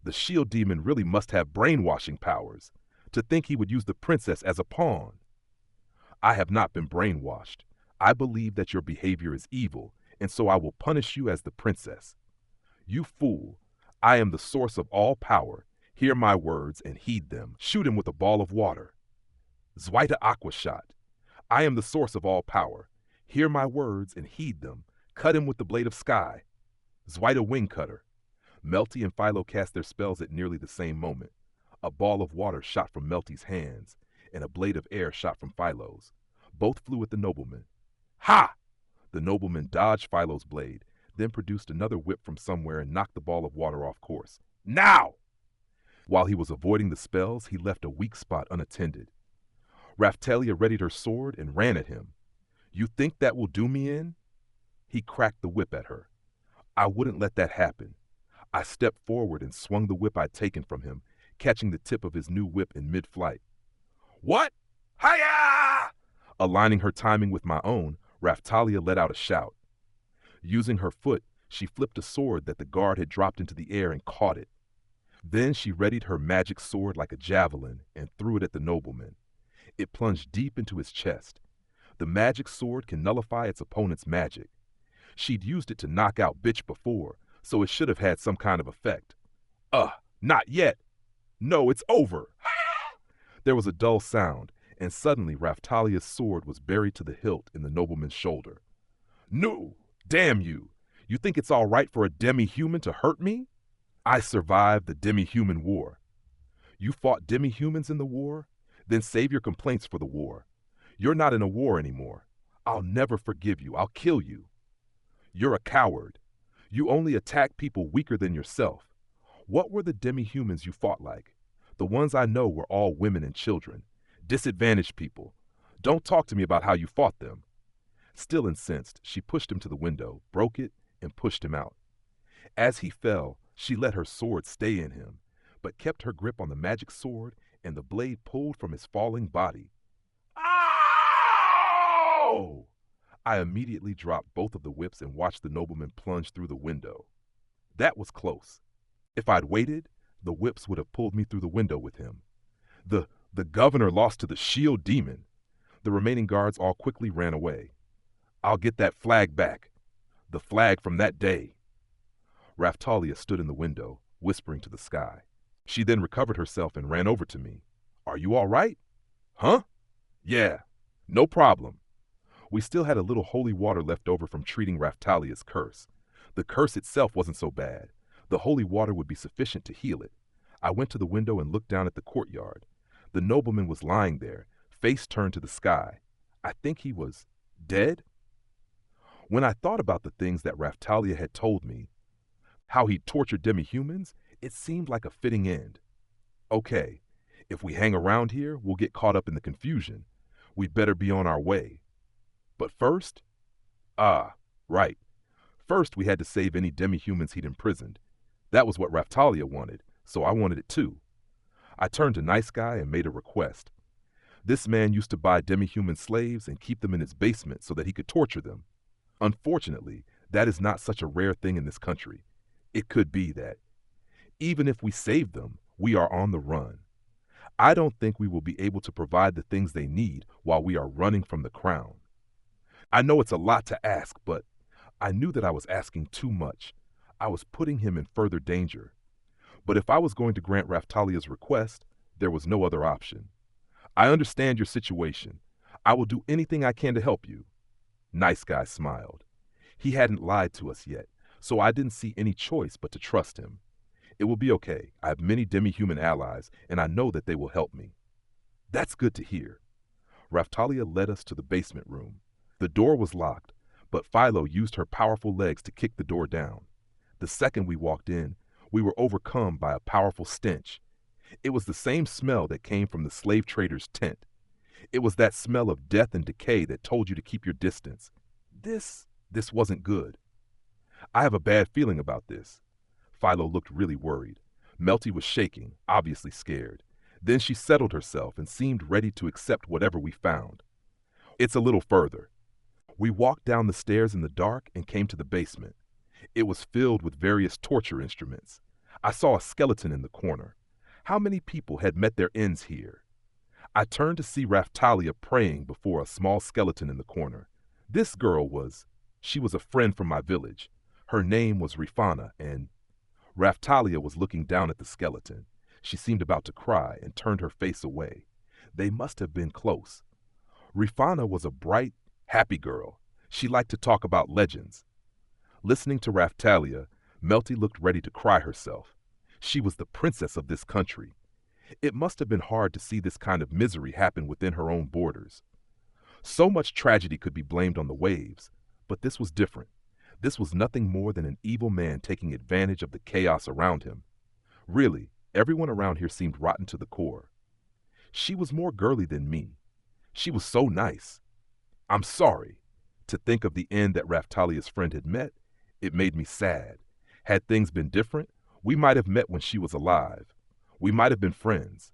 The shield demon really must have brainwashing powers. To think he would use the princess as a pawn. I have not been brainwashed. I believe that your behavior is evil, and so I will punish you as the princess. You fool. I am the source of all power. Hear my words and heed them. Shoot him with a ball of water. Zweite Aqua shot. I am the source of all power. Hear my words and heed them. Cut him with the blade of sky. Zweite Wing Cutter. Melty and Philo cast their spells at nearly the same moment. A ball of water shot from Melty's hands, and a blade of air shot from Philo's. Both flew at the nobleman. Ha! The nobleman dodged Philo's blade, then produced another whip from somewhere and knocked the ball of water off course. Now! While he was avoiding the spells, he left a weak spot unattended. Raftalia readied her sword and ran at him. You think that will do me in? He cracked the whip at her. I wouldn't let that happen. I stepped forward and swung the whip I'd taken from him, catching the tip of his new whip in mid-flight. What? Hiya! Aligning her timing with my own, Raftalia let out a shout. Using her foot, she flipped a sword that the guard had dropped into the air and caught it. Then she readied her magic sword like a javelin and threw it at the nobleman. It plunged deep into his chest. The magic sword can nullify its opponent's magic. She'd used it to knock out Bitch before, so it should have had some kind of effect. Not yet. No, it's over. There was a dull sound, and suddenly Raftalia's sword was buried to the hilt in the nobleman's shoulder. No! Damn you! You think it's all right for a demi-human to hurt me? I survived the demi-human war. You fought demi-humans in the war? Then save your complaints for the war. You're not in a war anymore. I'll never forgive you. I'll kill you. You're a coward. You only attack people weaker than yourself. What were the demi-humans you fought like? The ones I know were all women and children. Disadvantaged people. Don't talk to me about how you fought them. Still incensed, she pushed him to the window, broke it, and pushed him out. As he fell, she let her sword stay in him, but kept her grip on the magic sword, and the blade pulled from his falling body. Ow! I immediately dropped both of the whips and watched the nobleman plunge through the window. That was close. If I'd waited, the whips would have pulled me through the window with him. The governor lost to the shield demon. The remaining guards all quickly ran away. I'll get that flag back. The flag from that day. Raftalia stood in the window, whispering to the sky. She then recovered herself and ran over to me. Are you all right? Huh? Yeah, no problem. We still had a little holy water left over from treating Raftalia's curse. The curse itself wasn't so bad. The holy water would be sufficient to heal it. I went to the window and looked down at the courtyard. The nobleman was lying there, face turned to the sky. I think he was dead. When I thought about the things that Raftalia had told me, how he tortured demi-humans, it seemed like a fitting end. Okay, if we hang around here, we'll get caught up in the confusion. We'd better be on our way. But first? Right. First, we had to save any demi-humans he'd imprisoned. That was what Raftalia wanted, so I wanted it too. I turned to Nice Guy and made a request. This man used to buy demi-human slaves and keep them in his basement so that he could torture them. Unfortunately, that is not such a rare thing in this country. It could be that. Even if we save them, we are on the run. I don't think we will be able to provide the things they need while we are running from the crown. I know it's a lot to ask, but I knew that I was asking too much. I was putting him in further danger. But if I was going to grant Raftalia's request, there was no other option. I understand your situation. I will do anything I can to help you. Nice Guy smiled. He hadn't lied to us yet, so I didn't see any choice but to trust him. It will be okay. I have many demi-human allies, and I know that they will help me. That's good to hear. Raftalia led us to the basement room. The door was locked, but Philo used her powerful legs to kick the door down. The second we walked in, we were overcome by a powerful stench. It was the same smell that came from the slave trader's tent. It was that smell of death and decay that told you to keep your distance. This wasn't good. I have a bad feeling about this. Philo looked really worried. Melty was shaking, obviously scared. Then she settled herself and seemed ready to accept whatever we found. It's a little further. We walked down the stairs in the dark and came to the basement. It was filled with various torture instruments. I saw a skeleton in the corner. How many people had met their ends here? I turned to see Raftalia praying before a small skeleton in the corner. This girl she was a friend from my village. Her name was Rifana, and Raftalia was looking down at the skeleton. She seemed about to cry and turned her face away. They must have been close. Rifana was a bright, happy girl. She liked to talk about legends. Listening to Raftalia, Melty looked ready to cry herself. She was the princess of this country. It must have been hard to see this kind of misery happen within her own borders. So much tragedy could be blamed on the waves, but this was different. This was nothing more than an evil man taking advantage of the chaos around him. Really, everyone around here seemed rotten to the core. She was more girly than me. She was so nice. I'm sorry. To think of the end that Raftalia's friend had met, it made me sad. Had things been different, we might have met when she was alive. We might have been friends.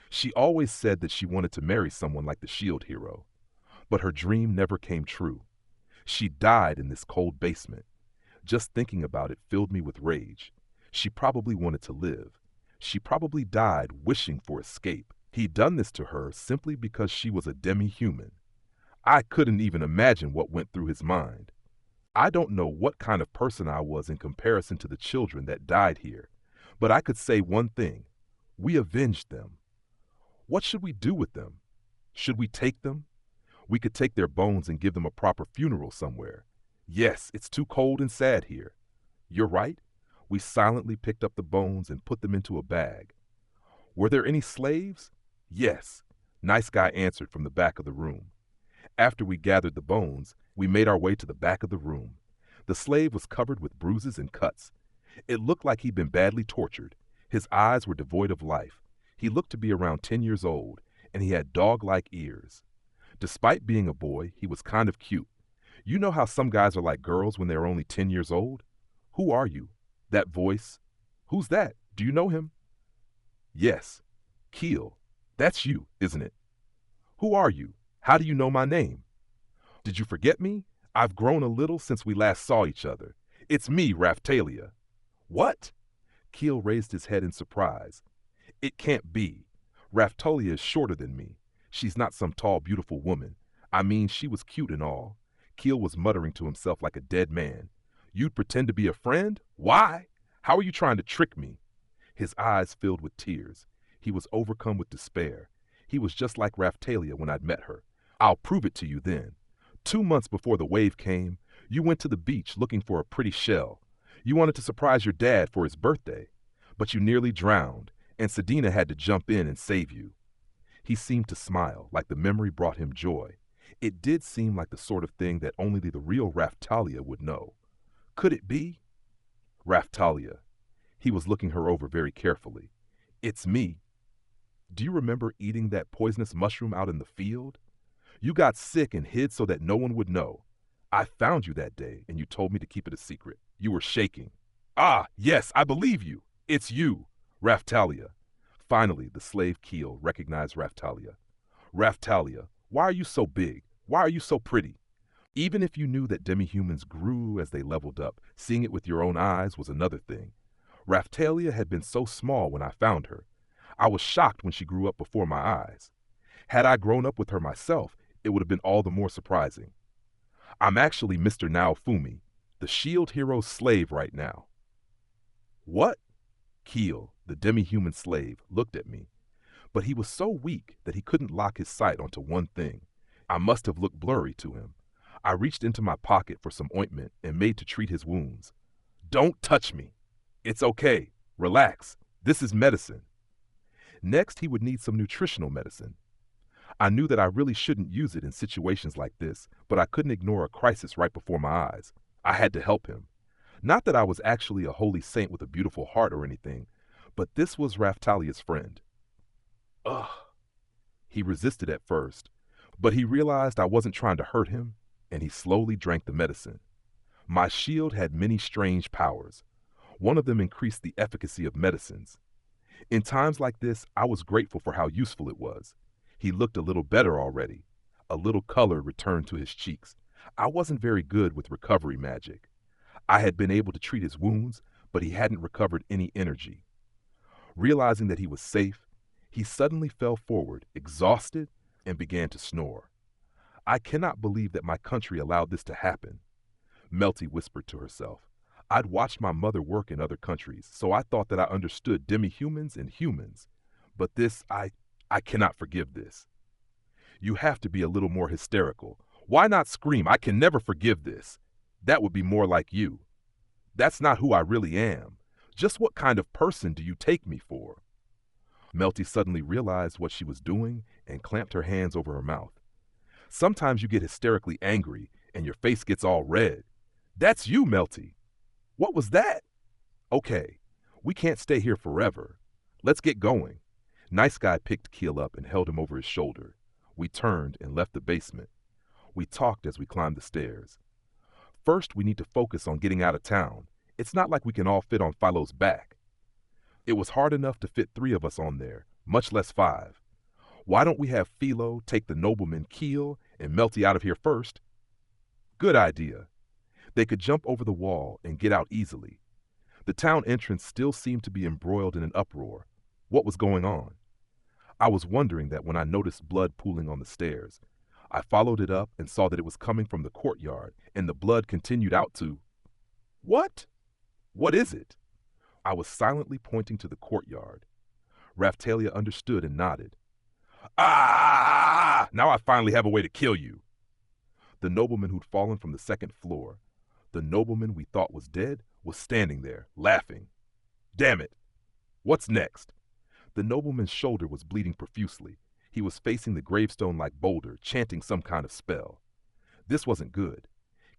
She always said that she wanted to marry someone like the shield hero. But her dream never came true. She died in this cold basement. Just thinking about it filled me with rage. She probably wanted to live. She probably died wishing for escape. He'd done this to her simply because she was a demi-human. I couldn't even imagine what went through his mind. I don't know what kind of person I was in comparison to the children that died here, but I could say one thing. We avenged them. What should we do with them? Should we take them? We could take their bones and give them a proper funeral somewhere. Yes, it's too cold and sad here. You're right. We silently picked up the bones and put them into a bag. Were there any slaves? Yes. Nice Guy answered from the back of the room. After we gathered the bones, we made our way to the back of the room. The slave was covered with bruises and cuts. It looked like he'd been badly tortured. His eyes were devoid of life. He looked to be around 10 years old, and he had dog-like ears. Despite being a boy, he was kind of cute. You know how some guys are like girls when they're only 10 years old? Who are you? That voice? Who's that? Do you know him? Yes. Keel. That's you, isn't it? Who are you? How do you know my name? Did you forget me? I've grown a little since we last saw each other. It's me, Raftalia. What? Keel raised his head in surprise. It can't be. Raftalia is shorter than me. She's not some tall, beautiful woman. I mean, she was cute and all. Keel was muttering to himself like a dead man. You'd pretend to be a friend? Why? How are you trying to trick me? His eyes filled with tears. He was overcome with despair. He was just like Raftalia when I'd met her. I'll prove it to you then. 2 months before the wave came, you went to the beach looking for a pretty shell. You wanted to surprise your dad for his birthday, but you nearly drowned, and Sedina had to jump in and save you. He seemed to smile, like the memory brought him joy. It did seem like the sort of thing that only the real Raftalia would know. Could it be? Raftalia. He was looking her over very carefully. It's me. Do you remember eating that poisonous mushroom out in the field? You got sick and hid so that no one would know. I found you that day, and you told me to keep it a secret. You were shaking. Ah, yes, I believe you. It's you, Raftalia. Finally, the slave Keel recognized Raftalia. Raftalia, why are you so big? Why are you so pretty? Even if you knew that demi-humans grew as they leveled up, seeing it with your own eyes was another thing. Raftalia had been so small when I found her. I was shocked when she grew up before my eyes. Had I grown up with her myself, it would have been all the more surprising. I'm actually Mr. Naofumi, the shield hero's slave right now. What? Keel, the demi-human slave, looked at me. But he was so weak that he couldn't lock his sight onto one thing. I must have looked blurry to him. I reached into my pocket for some ointment and made to treat his wounds. Don't touch me. It's okay. Relax. This is medicine. Next, he would need some nutritional medicine. I knew that I really shouldn't use it in situations like this, but I couldn't ignore a crisis right before my eyes. I had to help him. Not that I was actually a holy saint with a beautiful heart or anything, But this was Raphtalia's friend. Ugh. He resisted at first, but he realized I wasn't trying to hurt him, and he slowly drank the medicine. My shield had many strange powers. One of them increased the efficacy of medicines. In times like this, I was grateful for how useful it was. He looked a little better already. A little color returned to his cheeks. I wasn't very good with recovery magic. I had been able to treat his wounds, but he hadn't recovered any energy. Realizing that he was safe, he suddenly fell forward, exhausted, and began to snore. I cannot believe that my country allowed this to happen. Melty whispered to herself. I'd watched my mother work in other countries, so I thought that I understood demi-humans and humans. But this, I cannot forgive this. You have to be a little more hysterical. Why not scream, I can never forgive this? That would be more like you. That's not who I really am. Just what kind of person do you take me for? Melty suddenly realized what she was doing and clamped her hands over her mouth. Sometimes you get hysterically angry and your face gets all red. That's you, Melty. What was that? Okay, we can't stay here forever. Let's get going. Nice Guy picked Keel up and held him over his shoulder. We turned and left the basement. We talked as we climbed the stairs. First, we need to focus on getting out of town. It's not like we can all fit on Philo's back. It was hard enough to fit 3 of us on there, much less 5. Why don't we have Philo take the nobleman Keel and Melty out of here first? Good idea. They could jump over the wall and get out easily. The town entrance still seemed to be embroiled in an uproar. What was going on? I was wondering that when I noticed blood pooling on the stairs. I followed it up and saw that it was coming from the courtyard, and the blood continued out to... What? What is it? I was silently pointing to the courtyard. Raphtalia understood and nodded. Ah! Now I finally have a way to kill you. The nobleman who'd fallen from the 2nd floor, the nobleman we thought was dead, was standing there, laughing. Damn it! What's next? The nobleman's shoulder was bleeding profusely. He was facing the gravestone-like boulder, chanting some kind of spell. This wasn't good.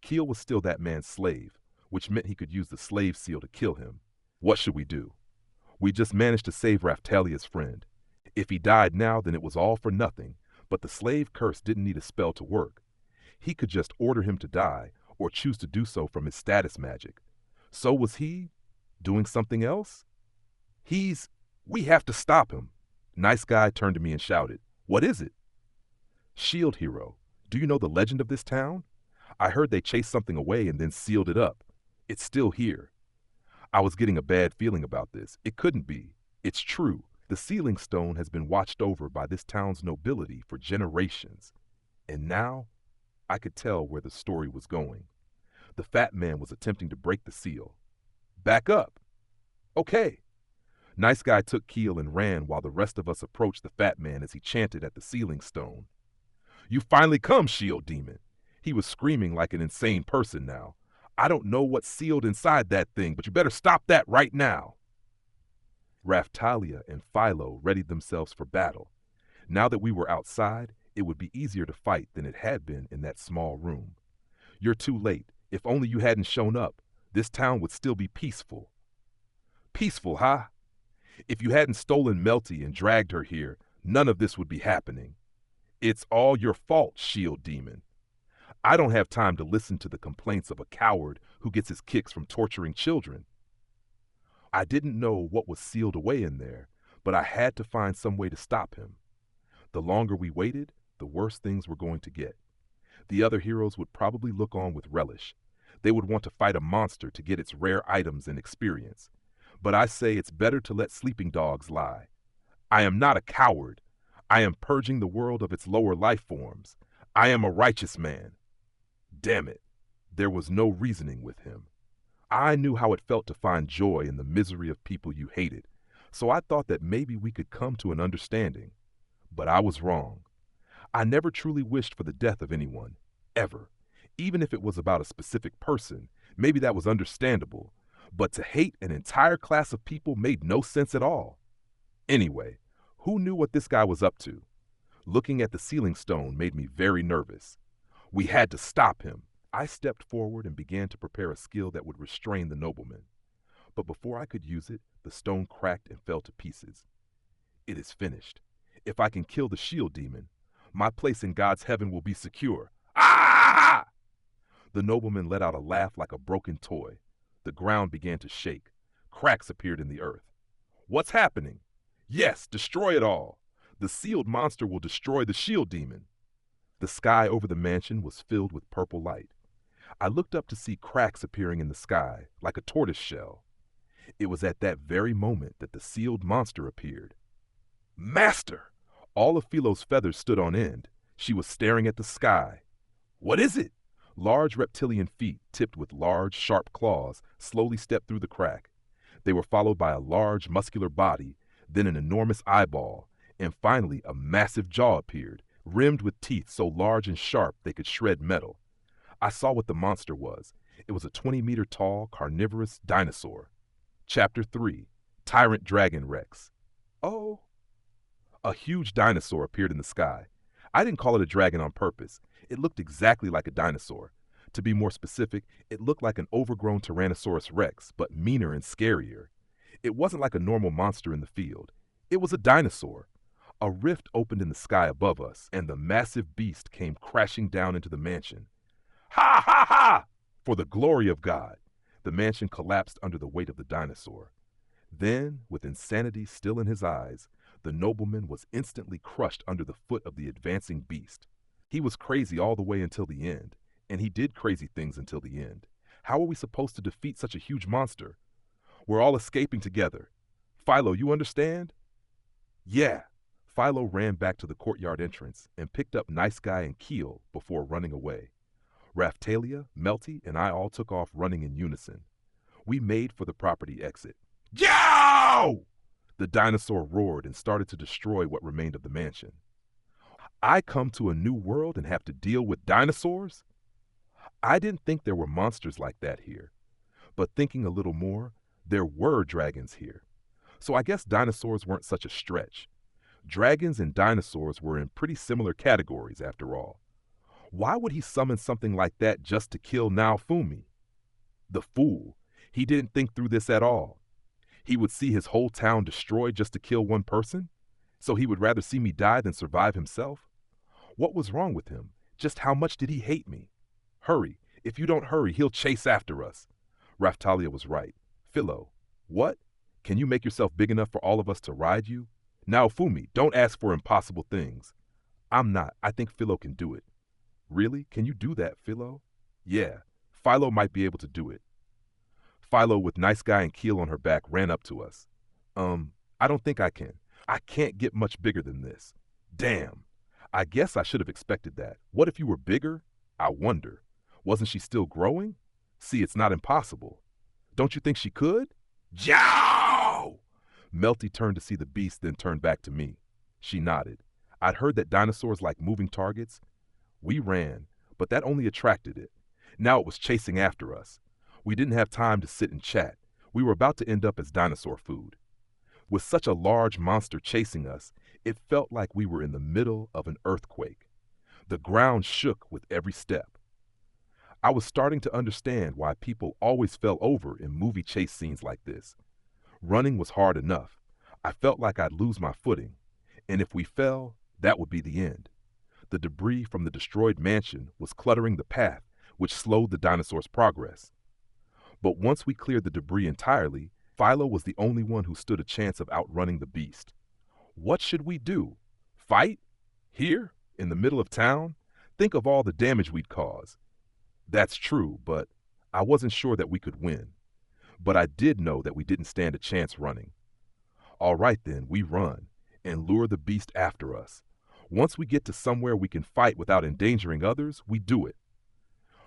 Keel was still that man's slave, which meant he could use the slave seal to kill him. What should we do? We just managed to save Raphtalia's friend. If he died now, then it was all for nothing, but the slave curse didn't need a spell to work. He could just order him to die, or choose to do so from his status magic. So was he doing something else? We have to stop him. Nice Guy turned to me and shouted, What is it? Shield Hero, do you know the legend of this town? I heard they chased something away and then sealed it up. It's still here. I was getting a bad feeling about this. It couldn't be. It's true. The sealing stone has been watched over by this town's nobility for generations. And now, I could tell where the story was going. The fat man was attempting to break the seal. Back up. Okay. Nice Guy took Keel and ran while the rest of us approached the fat man as he chanted at the sealing stone. You finally come, Shield Demon. He was screaming like an insane person now. I don't know what's sealed inside that thing, but you better stop that right now. Raphtalia and Philo readied themselves for battle. Now that we were outside, it would be easier to fight than it had been in that small room. You're too late. If only you hadn't shown up, this town would still be peaceful. Peaceful, huh? If you hadn't stolen Melty and dragged her here, none of this would be happening. It's all your fault, Shield Demon. I don't have time to listen to the complaints of a coward who gets his kicks from torturing children. I didn't know what was sealed away in there, but I had to find some way to stop him. The longer we waited, the worse things were going to get. The other heroes would probably look on with relish. They would want to fight a monster to get its rare items and experience. But I say it's better to let sleeping dogs lie. I am not a coward. I am purging the world of its lower life forms. I am a righteous man. Damn it, there was no reasoning with him. I knew how it felt to find joy in the misery of people you hated, so I thought that maybe we could come to an understanding. But I was wrong. I never truly wished for the death of anyone, ever. Even if it was about a specific person, maybe that was understandable. But to hate an entire class of people made no sense at all. Anyway, who knew what this guy was up to? Looking at the sealing stone made me very nervous. We had to stop him. I stepped forward and began to prepare a skill that would restrain the nobleman. But before I could use it, the stone cracked and fell to pieces. It is finished. If I can kill the shield demon, my place in God's heaven will be secure. Ah! The nobleman let out a laugh like a broken toy. The ground began to shake. Cracks appeared in the earth. What's happening? Yes, destroy it all. The sealed monster will destroy the shield demon. The sky over the mansion was filled with purple light. I looked up to see cracks appearing in the sky, like a tortoise shell. It was at that very moment that the sealed monster appeared. Master! All of Philo's feathers stood on end. She was staring at the sky. What is it? Large reptilian feet, tipped with large, sharp claws, slowly stepped through the crack. They were followed by a large, muscular body, then an enormous eyeball, and finally a massive jaw appeared, rimmed with teeth so large and sharp they could shred metal. I saw what the monster was. It was a 20-meter-tall, carnivorous dinosaur. Chapter 3, Tyrant Dragon Rex. Oh. A huge dinosaur appeared in the sky. I didn't call it a dragon on purpose. It looked exactly like a dinosaur. To be more specific, it looked like an overgrown Tyrannosaurus Rex, but meaner and scarier. It wasn't like a normal monster in the field. It was a dinosaur. A rift opened in the sky above us, and the massive beast came crashing down into the mansion. Ha ha ha! For the glory of God! The mansion collapsed under the weight of the dinosaur. Then, with insanity still in his eyes, the nobleman was instantly crushed under the foot of the advancing beast. He was crazy all the way until the end, and he did crazy things until the end. How are we supposed to defeat such a huge monster? We're all escaping together. Philo, you understand? Yeah. Philo ran back to the courtyard entrance and picked up Nice Guy and Keel before running away. Raphtalia, Melty, and I all took off running in unison. We made for the property exit. Yow! The dinosaur roared and started to destroy what remained of the mansion. I come to a new world and have to deal with dinosaurs? I didn't think there were monsters like that here. But thinking a little more, there were dragons here. So I guess dinosaurs weren't such a stretch. Dragons and dinosaurs were in pretty similar categories after all. Why would he summon something like that just to kill Naofumi? The fool. He didn't think through this at all. He would see his whole town destroyed just to kill one person? So he would rather see me die than survive himself? What was wrong with him? Just how much did he hate me? Hurry. If you don't hurry, he'll chase after us. Raphtalia was right. Philo, what? Can you make yourself big enough for all of us to ride you? Naofumi, don't ask for impossible things. I'm not. I think Philo can do it. Really? Can you do that, Philo? Yeah. Philo might be able to do it. Philo, with Nice Guy and Keel on her back, ran up to us. I don't think I can. I can't get much bigger than this. Damn. I guess I should have expected that. What if you were bigger? I wonder. Wasn't she still growing? See, it's not impossible. Don't you think she could? Jow! Melty turned to see the beast, then turned back to me. She nodded. I'd heard that dinosaurs like moving targets. We ran, but that only attracted it. Now it was chasing after us. We didn't have time to sit and chat. We were about to end up as dinosaur food. With such a large monster chasing us, it felt like we were in the middle of an earthquake. The ground shook with every step. I was starting to understand why people always fell over in movie chase scenes like this. Running was hard enough. I felt like I'd lose my footing, and if we fell, that would be the end. The debris from the destroyed mansion was cluttering the path, which slowed the dinosaur's progress. But once we cleared the debris entirely, Philo was the only one who stood a chance of outrunning the beast. What should we do? Fight? Here? In the middle of town? Think of all the damage we'd cause. That's true, but I wasn't sure that we could win. But I did know that we didn't stand a chance running. All right then, we run, and lure the beast after us. Once we get to somewhere we can fight without endangering others, we do it.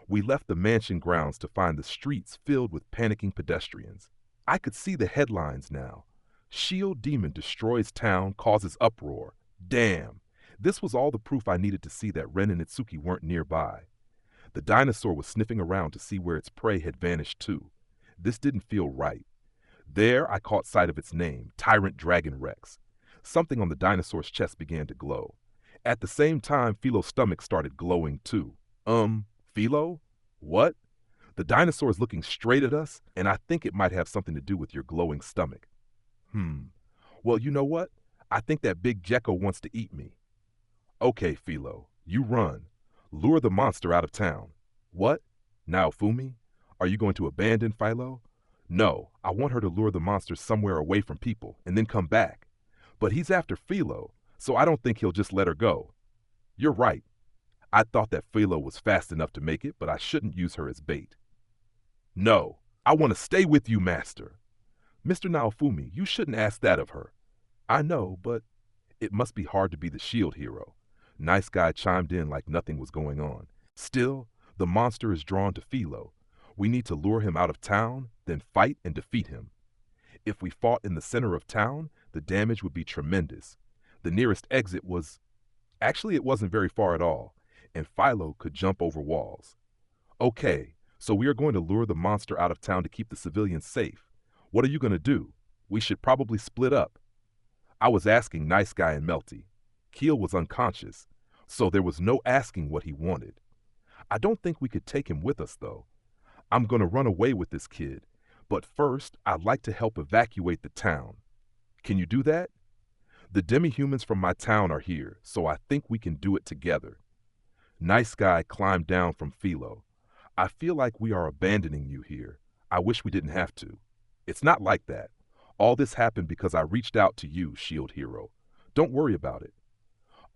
We left the mansion grounds to find the streets filled with panicking pedestrians. I could see the headlines now. Shield Demon destroys town, causes uproar. Damn. This was all the proof I needed to see that Ren and Itsuki weren't nearby. The dinosaur was sniffing around to see where its prey had vanished too. This didn't feel right. There I caught sight of its name, Tyrant Dragon Rex. Something on the dinosaur's chest began to glow. At the same time, Philo's stomach started glowing too. Philo? What? The dinosaur is looking straight at us, and I think it might have something to do with your glowing stomach. Well, you know what? I think that big gecko wants to eat me. Okay, Philo, you run. Lure the monster out of town. What? Now, Fumi? Are you going to abandon Philo? No, I want her to lure the monster somewhere away from people and then come back. But he's after Philo, so I don't think he'll just let her go. You're right. I thought that Philo was fast enough to make it, but I shouldn't use her as bait. No, I want to stay with you, Master. Mr. Naofumi, you shouldn't ask that of her. I know, but it must be hard to be the shield hero. Nice Guy chimed in like nothing was going on. Still, the monster is drawn to Philo. We need to lure him out of town, then fight and defeat him. If we fought in the center of town, the damage would be tremendous. The nearest exit was... Actually, it wasn't very far at all, and Philo could jump over walls. Okay, so we are going to lure the monster out of town to keep the civilians safe. What are you going to do? We should probably split up. I was asking Nice Guy and Melty. Keel was unconscious, so there was no asking what he wanted. I don't think we could take him with us, though. I'm going to run away with this kid, but first I'd like to help evacuate the town. Can you do that? The demi-humans from my town are here, so I think we can do it together. Nice Guy climbed down from Philo. I feel like we are abandoning you here. I wish we didn't have to. It's not like that. All this happened because I reached out to you, Shield Hero. Don't worry about it.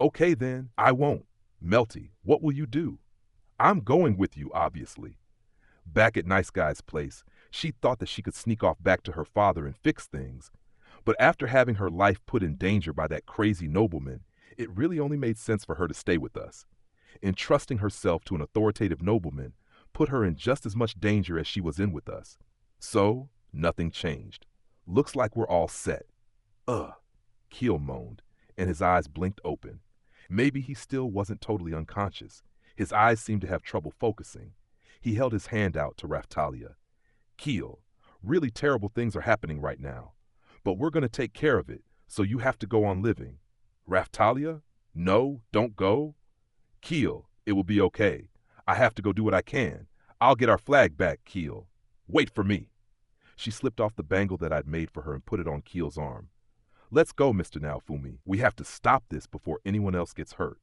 Okay then, I won't. Melty, what will you do? I'm going with you, obviously. Back at Nice Guy's place, she thought that she could sneak off back to her father and fix things. But after having her life put in danger by that crazy nobleman, it really only made sense for her to stay with us. Entrusting herself to an authoritative nobleman put her in just as much danger as she was in with us. So, nothing changed. Looks like we're all set. Ugh, Keel moaned, and his eyes blinked open. Maybe he still wasn't totally unconscious. His eyes seemed to have trouble focusing. He held his hand out to Raftalia. Keel, really terrible things are happening right now. But we're going to take care of it, so you have to go on living. Raftalia? No, don't go. Keel, it will be okay. I have to go do what I can. I'll get our flag back, Keel. Wait for me. She slipped off the bangle that I'd made for her and put it on Keel's arm. Let's go, Mr. Naofumi. We have to stop this before anyone else gets hurt.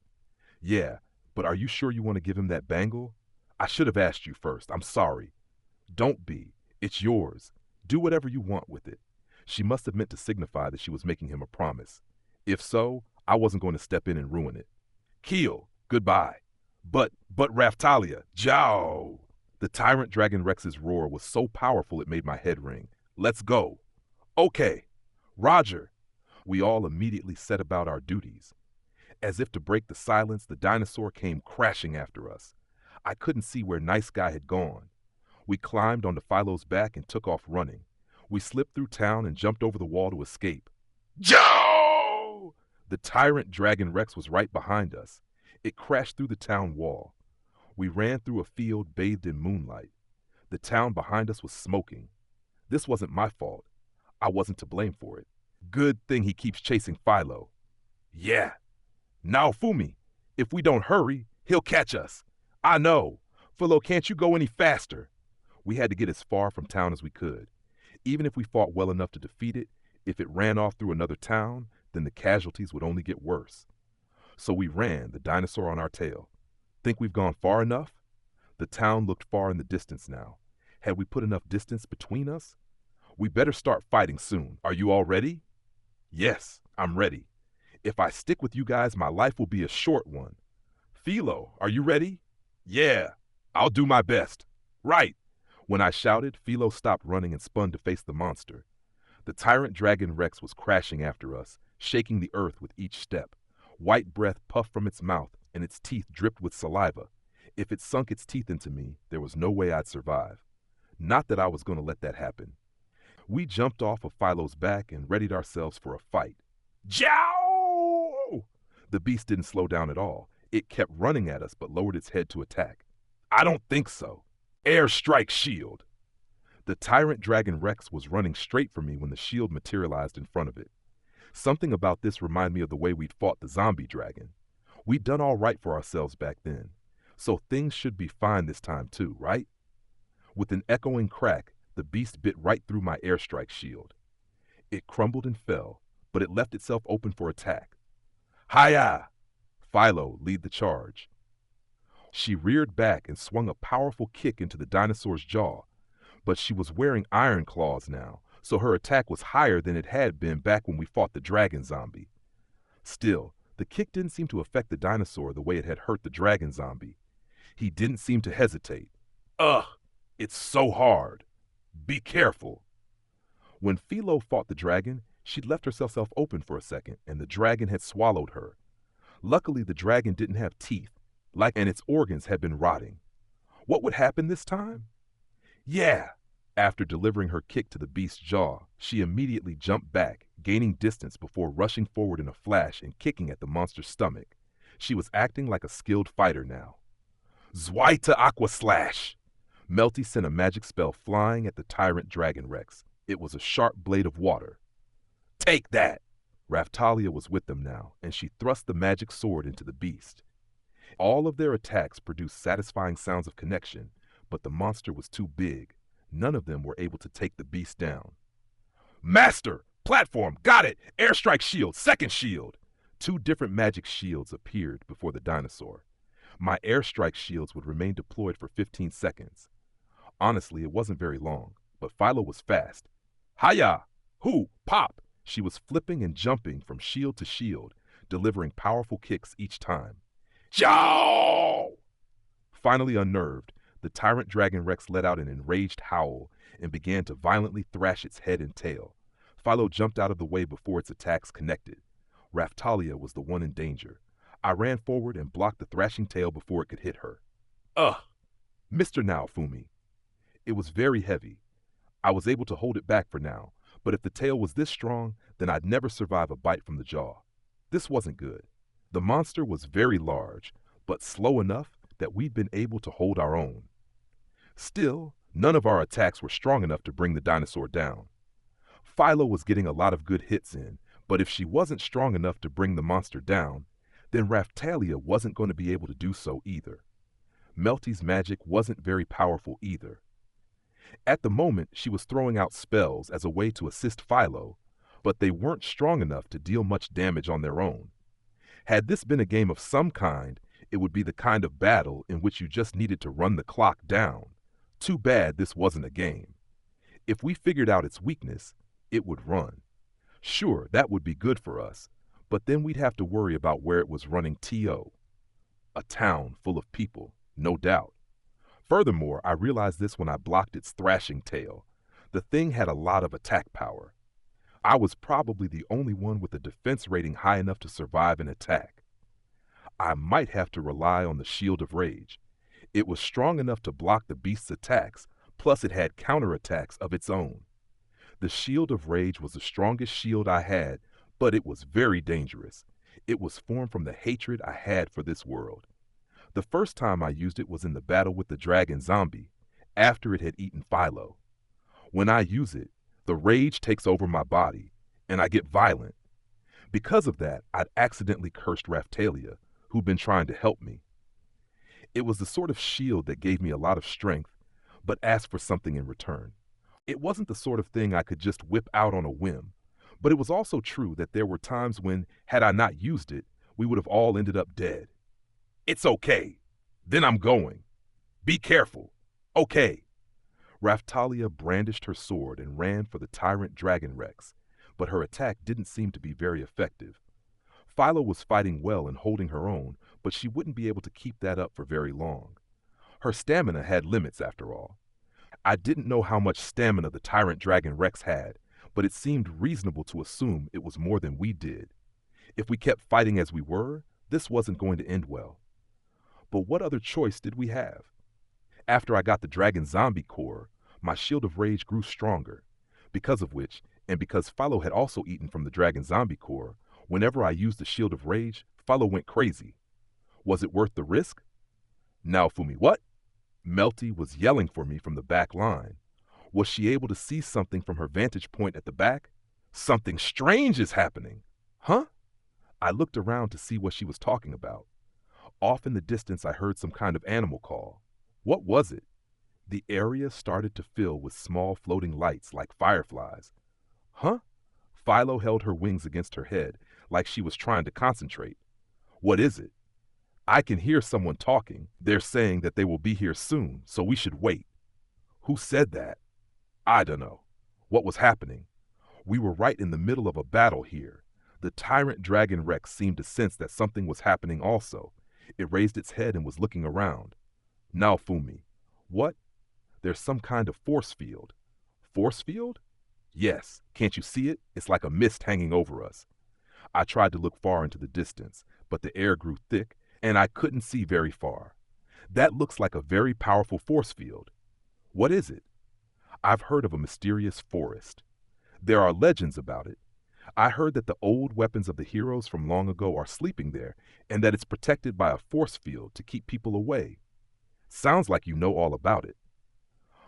Yeah, but are you sure you want to give him that bangle? I should have asked you first. I'm sorry. Don't be. It's yours. Do whatever you want with it. She must have meant to signify that she was making him a promise. If so, I wasn't going to step in and ruin it. Keel, goodbye. But Raftalia, Jow! The Tyrant Dragon Rex's roar was so powerful it made my head ring. Let's go. Okay. Roger. We all immediately set about our duties. As if to break the silence, the dinosaur came crashing after us. I couldn't see where Nice Guy had gone. We climbed onto Philo's back and took off running. We slipped through town and jumped over the wall to escape. Joe! The Tyrant Dragon Rex was right behind us. It crashed through the town wall. We ran through a field bathed in moonlight. The town behind us was smoking. This wasn't my fault. I wasn't to blame for it. Good thing he keeps chasing Philo. Yeah. Now, Fumi, if we don't hurry, he'll catch us. I know. Philo, can't you go any faster? We had to get as far from town as we could. Even if we fought well enough to defeat it, if it ran off through another town, then the casualties would only get worse. So we ran, the dinosaur on our tail. Think we've gone far enough? The town looked far in the distance now. Had we put enough distance between us? We better start fighting soon. Are you all ready? Yes, I'm ready. If I stick with you guys, my life will be a short one. Philo, are you ready? Yeah, I'll do my best. Right. When I shouted, Philo stopped running and spun to face the monster. The Tyrant Dragon Rex was crashing after us, shaking the earth with each step. White breath puffed from its mouth, and its teeth dripped with saliva. If it sunk its teeth into me, there was no way I'd survive. Not that I was going to let that happen. We jumped off of Philo's back and readied ourselves for a fight. Jow! The beast didn't slow down at all. It kept running at us but lowered its head to attack. I don't think so. Air strike shield. The Tyrant Dragon Rex was running straight for me when the shield materialized in front of it. Something about this reminded me of the way we'd fought the zombie dragon. We'd done all right for ourselves back then, so things should be fine this time too, right? With an echoing crack, the beast bit right through my airstrike shield. It crumbled and fell, but it left itself open for attack. Hiya! Philo lead the charge. She reared back and swung a powerful kick into the dinosaur's jaw, but she was wearing iron claws now, so her attack was higher than it had been back when we fought the dragon zombie. Still, the kick didn't seem to affect the dinosaur the way it had hurt the dragon zombie. He didn't seem to hesitate. Ugh, it's so hard. Be careful. When Philo fought the dragon, she'd left herself open for a second, and the dragon had swallowed her. Luckily, the dragon didn't have teeth, and its organs had been rotting. What would happen this time? Yeah! After delivering her kick to the beast's jaw, she immediately jumped back, gaining distance before rushing forward in a flash and kicking at the monster's stomach. She was acting like a skilled fighter now. Zweite Aqua Slash! Melty sent a magic spell flying at the tyrant Dragon Rex. It was a sharp blade of water. Take that! Raftalia was with them now, and she thrust the magic sword into the beast. All of their attacks produced satisfying sounds of connection, but the monster was too big. None of them were able to take the beast down. Master! Platform! Got it! Airstrike shield! Second shield! 2 different magic shields appeared before the dinosaur. My airstrike shields would remain deployed for 15 seconds. Honestly, it wasn't very long, but Philo was fast. Hiya! Hoo! Pop! She was flipping and jumping from shield to shield, delivering powerful kicks each time. Jow! Finally unnerved, the tyrant Dragon Rex let out an enraged howl and began to violently thrash its head and tail. Philo jumped out of the way before its attacks connected. Raftalia was the one in danger. I ran forward and blocked the thrashing tail before it could hit her. Ugh! Mr. Naofumi. It was very heavy. I was able to hold it back for now, but if the tail was this strong, then I'd never survive a bite from the jaw. This wasn't good. The monster was very large, but slow enough that we'd been able to hold our own. Still, none of our attacks were strong enough to bring the dinosaur down. Philo was getting a lot of good hits in, but if she wasn't strong enough to bring the monster down, then Raftalia wasn't going to be able to do so either. Melty's magic wasn't very powerful either. At the moment, she was throwing out spells as a way to assist Philo, but they weren't strong enough to deal much damage on their own. Had this been a game of some kind, it would be the kind of battle in which you just needed to run the clock down. Too bad this wasn't a game. If we figured out its weakness, it would run. Sure, that would be good for us, but then we'd have to worry about where it was running TO. A town full of people, no doubt. Furthermore, I realized this when I blocked its thrashing tail. The thing had a lot of attack power. I was probably the only one with a defense rating high enough to survive an attack. I might have to rely on the Shield of Rage. It was strong enough to block the beast's attacks, plus it had counterattacks of its own. The Shield of Rage was the strongest shield I had, but it was very dangerous. It was formed from the hatred I had for this world. The first time I used it was in the battle with the dragon zombie, after it had eaten Philo. When I use it, the rage takes over my body, and I get violent. Because of that, I'd accidentally cursed Raftalia, who'd been trying to help me. It was the sort of shield that gave me a lot of strength, but asked for something in return. It wasn't the sort of thing I could just whip out on a whim, but it was also true that there were times when, had I not used it, we would have all ended up dead. It's okay. Then I'm going. Be careful. Okay. Raftalia brandished her sword and ran for the tyrant Dragon Rex, but her attack didn't seem to be very effective. Philo was fighting well and holding her own, but she wouldn't be able to keep that up for very long. Her stamina had limits after all. I didn't know how much stamina the tyrant Dragon Rex had, but it seemed reasonable to assume it was more than we did. If we kept fighting as we were, this wasn't going to end well. But what other choice did we have? After I got the dragon zombie core, my Shield of Rage grew stronger, because of which, and because Philo had also eaten from the dragon zombie core, whenever I used the Shield of Rage, Philo went crazy. Was it worth the risk? Naofumi, what? Melty was yelling for me from the back line. Was she able to see something from her vantage point at the back? Something strange is happening. Huh? I looked around to see what she was talking about. Off in the distance, I heard some kind of animal call. What was it? The area started to fill with small floating lights like fireflies. Huh? Philo held her wings against her head like she was trying to concentrate. What is it? I can hear someone talking. They're saying that they will be here soon, so we should wait. Who said that? I don't know. What was happening? We were right in the middle of a battle here. The tyrant dragon Rex seemed to sense that something was happening also. It raised its head and was looking around. Now, Fumi. What? There's some kind of force field. Force field? Yes. Can't you see it? It's like a mist hanging over us. I tried to look far into the distance, but the air grew thick, and I couldn't see very far. That looks like a very powerful force field. What is it? I've heard of a mysterious forest. There are legends about it. I heard that the old weapons of the heroes from long ago are sleeping there, and that it's protected by a force field to keep people away. Sounds like you know all about it.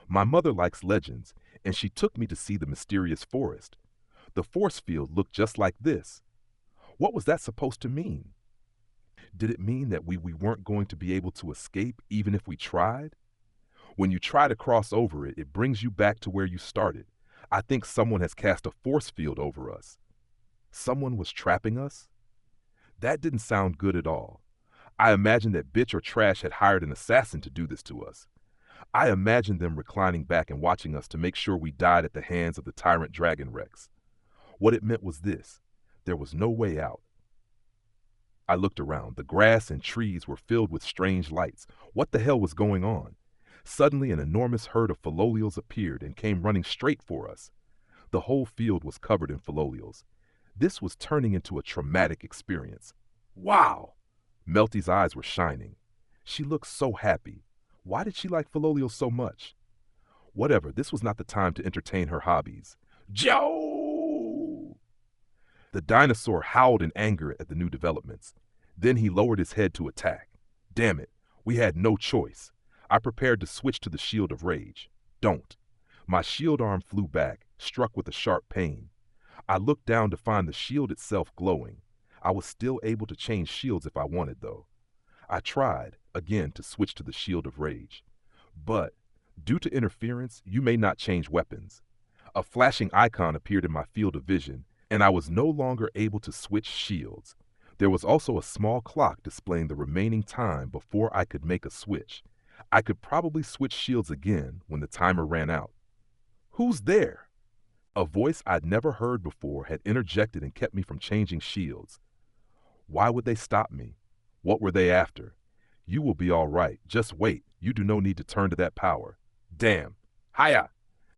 My mother likes legends, and she took me to see the mysterious forest. The force field looked just like this. What was that supposed to mean? Did it mean that we weren't going to be able to escape even if we tried? When you try to cross over it, it brings you back to where you started. I think someone has cast a force field over us. Someone was trapping us? That didn't sound good at all. I imagined that bitch or trash had hired an assassin to do this to us. I imagined them reclining back and watching us to make sure we died at the hands of the tyrant dragon Rex. What it meant was this: there was no way out. I looked around. The grass and trees were filled with strange lights. What the hell was going on? Suddenly, an enormous herd of Philolials appeared and came running straight for us. The whole field was covered in Philolials. This was turning into a traumatic experience. Wow! Melty's eyes were shining. She looked so happy. Why did she like Philolials so much? Whatever, this was not the time to entertain her hobbies. Joe! The dinosaur howled in anger at the new developments. Then he lowered his head to attack. Damn it, we had no choice. I prepared to switch to the shield of rage. Don't. My shield arm flew back, struck with a sharp pain. I looked down to find the shield itself glowing. I was still able to change shields if I wanted, though. I tried, again, to switch to the shield of rage. But, due to interference, you may not change weapons. A flashing icon appeared in my field of vision, and I was no longer able to switch shields. There was also a small clock displaying the remaining time before I could make a switch. I could probably switch shields again when the timer ran out. Who's there? A voice I'd never heard before had interjected and kept me from changing shields. Why would they stop me? What were they after? You will be all right. Just wait. You do no need to turn to that power. Damn. Hiya!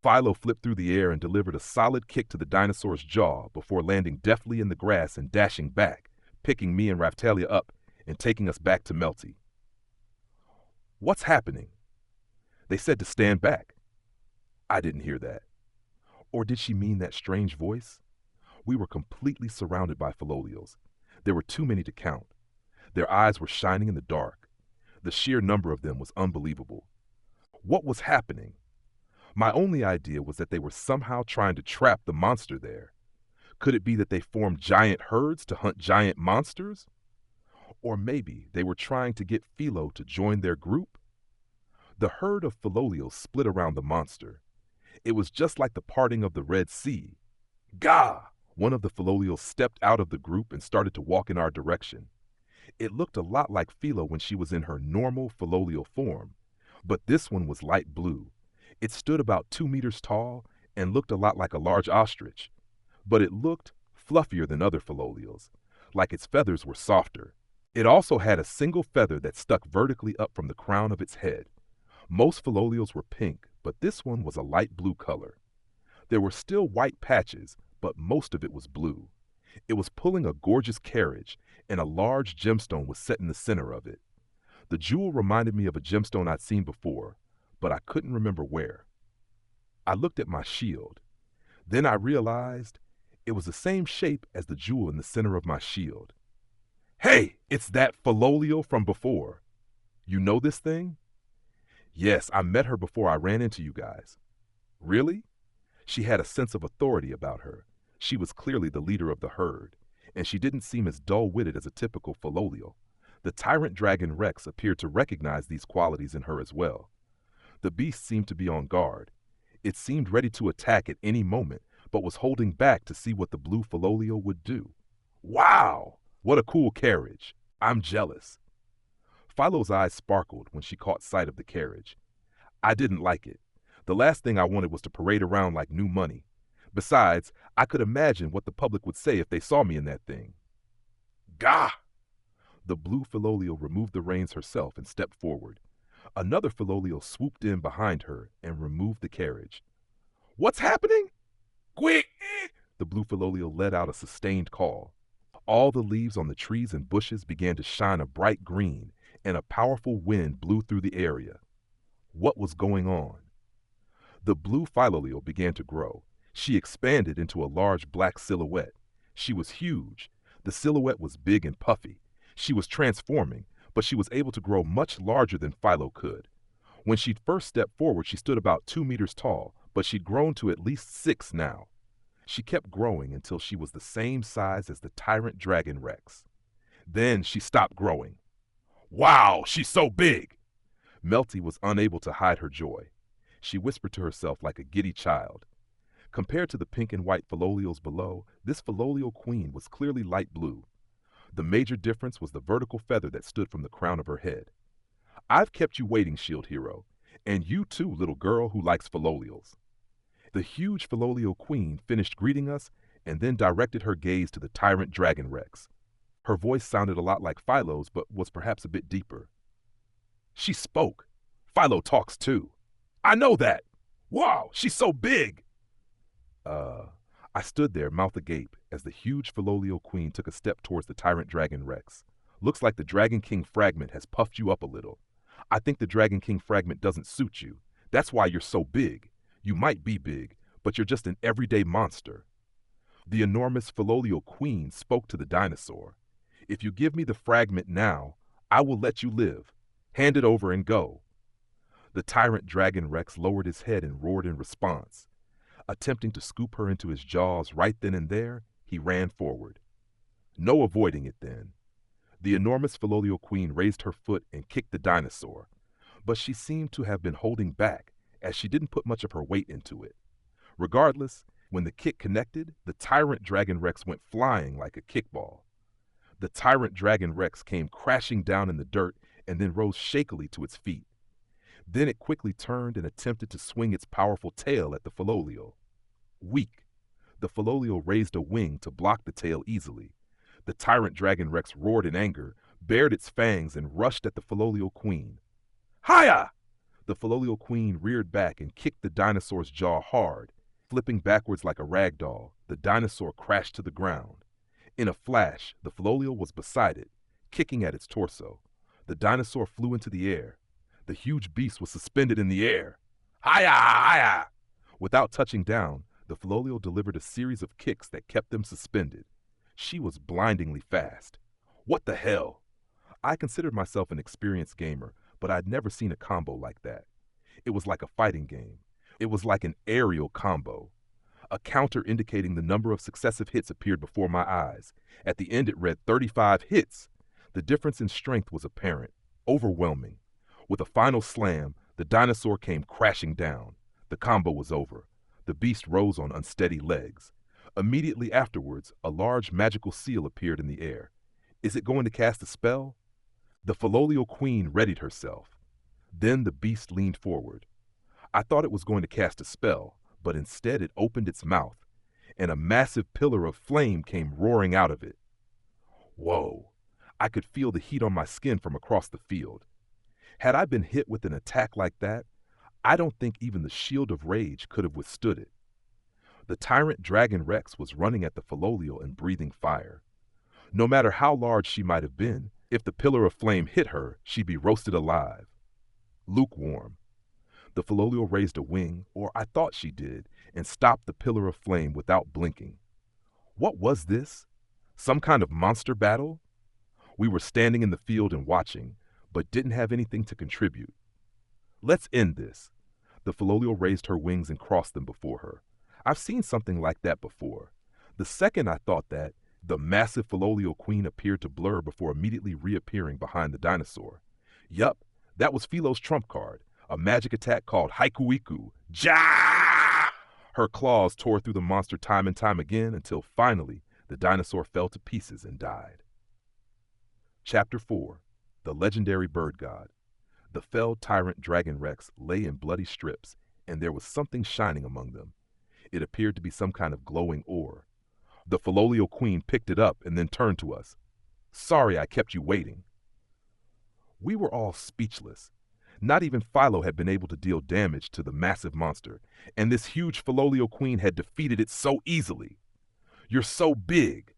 Philo flipped through the air and delivered a solid kick to the dinosaur's jaw before landing deftly in the grass and dashing back, picking me and Raftalia up and taking us back to Melty. What's happening? They said to stand back. I didn't hear that. Or did she mean that strange voice? We were completely surrounded by Philolials. There were too many to count. Their eyes were shining in the dark. The sheer number of them was unbelievable. What was happening? My only idea was that they were somehow trying to trap the monster there. Could it be that they formed giant herds to hunt giant monsters? Or maybe they were trying to get Philo to join their group? The herd of Philolials split around the monster. It was just like the parting of the Red Sea. Gah! One of the Philolials stepped out of the group and started to walk in our direction. It looked a lot like Philo when she was in her normal Philolial form, but this one was light blue. It stood about 2 meters tall and looked a lot like a large ostrich, but it looked fluffier than other Philolials, like its feathers were softer. It also had a single feather that stuck vertically up from the crown of its head. Most Philolials were pink, but this one was a light blue color. There were still white patches, but most of it was blue. It was pulling a gorgeous carriage, and a large gemstone was set in the center of it. The jewel reminded me of a gemstone I'd seen before, but I couldn't remember where. I looked at my shield. Then I realized it was the same shape as the jewel in the center of my shield. Hey, it's that Philolial from before. You know this thing? Yes, I met her before I ran into you guys. Really? She had a sense of authority about her. She was clearly the leader of the herd, and she didn't seem as dull-witted as a typical Philolial. The tyrant dragon Rex appeared to recognize these qualities in her as well. The beast seemed to be on guard. It seemed ready to attack at any moment, but was holding back to see what the blue Philolio would do. Wow! What a cool carriage! I'm jealous. Philo's eyes sparkled when she caught sight of the carriage. I didn't like it. The last thing I wanted was to parade around like new money. Besides, I could imagine what the public would say if they saw me in that thing. Gah! The blue Philolio removed the reins herself and stepped forward. Another Philolio swooped in behind her and removed the carriage. What's happening? Quick! The blue Philolio let out a sustained call. All the leaves on the trees and bushes began to shine a bright green, and a powerful wind blew through the area. What was going on? The blue Philolio began to grow. She expanded into a large black silhouette. She was huge. The silhouette was big and puffy. She was transforming, but she was able to grow much larger than Philo could. When she'd first stepped forward, she stood about 2 meters tall, but she'd grown to at least 6 now. She kept growing until she was the same size as the tyrant dragon Rex. Then she stopped growing. Wow, she's so big! Melty was unable to hide her joy. She whispered to herself like a giddy child. Compared to the pink and white Philolios below, this Philolio queen was clearly light blue. The major difference was the vertical feather that stood from the crown of her head. I've kept you waiting, Shield Hero, and you too, little girl who likes Philolios. The huge Philolio queen finished greeting us and then directed her gaze to the tyrant dragon Rex. Her voice sounded a lot like Philo's, but was perhaps a bit deeper. She spoke. Philo talks too. I know that. Wow, she's so big. I stood there, mouth agape, as the huge Philolio queen took a step towards the tyrant dragon Rex. Looks like the Dragon King fragment has puffed you up a little. I think the Dragon King fragment doesn't suit you. That's why you're so big. You might be big, but you're just an everyday monster. The enormous Philolio queen spoke to the dinosaur. If you give me the fragment now, I will let you live. Hand it over and go. The tyrant dragon Rex lowered his head and roared in response. Attempting to scoop her into his jaws right then and there, he ran forward. No avoiding it then. The enormous Philolio queen raised her foot and kicked the dinosaur, but she seemed to have been holding back as she didn't put much of her weight into it. Regardless, when the kick connected, the tyrant dragon Rex went flying like a kickball. The tyrant dragon Rex came crashing down in the dirt and then rose shakily to its feet. Then it quickly turned and attempted to swing its powerful tail at the Philolio. Weak. The Philolio raised a wing to block the tail easily. The tyrant dragon Rex roared in anger, bared its fangs, and rushed at the Philolio queen. Hiya! The Philolio queen reared back and kicked the dinosaur's jaw hard. Flipping backwards like a rag doll, the dinosaur crashed to the ground. In a flash, the Philolio was beside it, kicking at its torso. The dinosaur flew into the air. The huge beast was suspended in the air. Hiya! Hiya! Without touching down, the Philolio delivered a series of kicks that kept them suspended. She was blindingly fast. What the hell? I considered myself an experienced gamer, but I'd never seen a combo like that. It was like a fighting game. It was like an aerial combo. A counter indicating the number of successive hits appeared before my eyes. At the end it read 35 hits. The difference in strength was apparent, overwhelming. With a final slam, the dinosaur came crashing down. The combo was over. The beast rose on unsteady legs. Immediately afterwards, a large magical seal appeared in the air. Is it going to cast a spell? The Philolio queen readied herself. Then the beast leaned forward. I thought it was going to cast a spell, but instead it opened its mouth, and a massive pillar of flame came roaring out of it. Whoa! I could feel the heat on my skin from across the field. Had I been hit with an attack like that, I don't think even the Shield of Rage could have withstood it. The tyrant dragon Rex was running at the Philolio and breathing fire. No matter how large she might have been, if the pillar of flame hit her, she'd be roasted alive. Lukewarm. The Philolio raised a wing, or I thought she did, and stopped the pillar of flame without blinking. What was this? Some kind of monster battle? We were standing in the field and watching, but didn't have anything to contribute. Let's end this. The Philolio raised her wings and crossed them before her. I've seen something like that before. The second I thought that, the massive Philolio queen appeared to blur before immediately reappearing behind the dinosaur. Yup, that was Philo's trump card. A magic attack called Haikuiku. Ja! Her claws tore through the monster time and time again until finally the dinosaur fell to pieces and died. Chapter 4. The Legendary Bird God. The felled tyrant Dragon Rex lay in bloody strips, and there was something shining among them. It appeared to be some kind of glowing ore. The Philolio Queen picked it up and then turned to us. "Sorry I kept you waiting." We were all speechless. Not even Philo had been able to deal damage to the massive monster, and this huge Philolio Queen had defeated it so easily. "You're so big."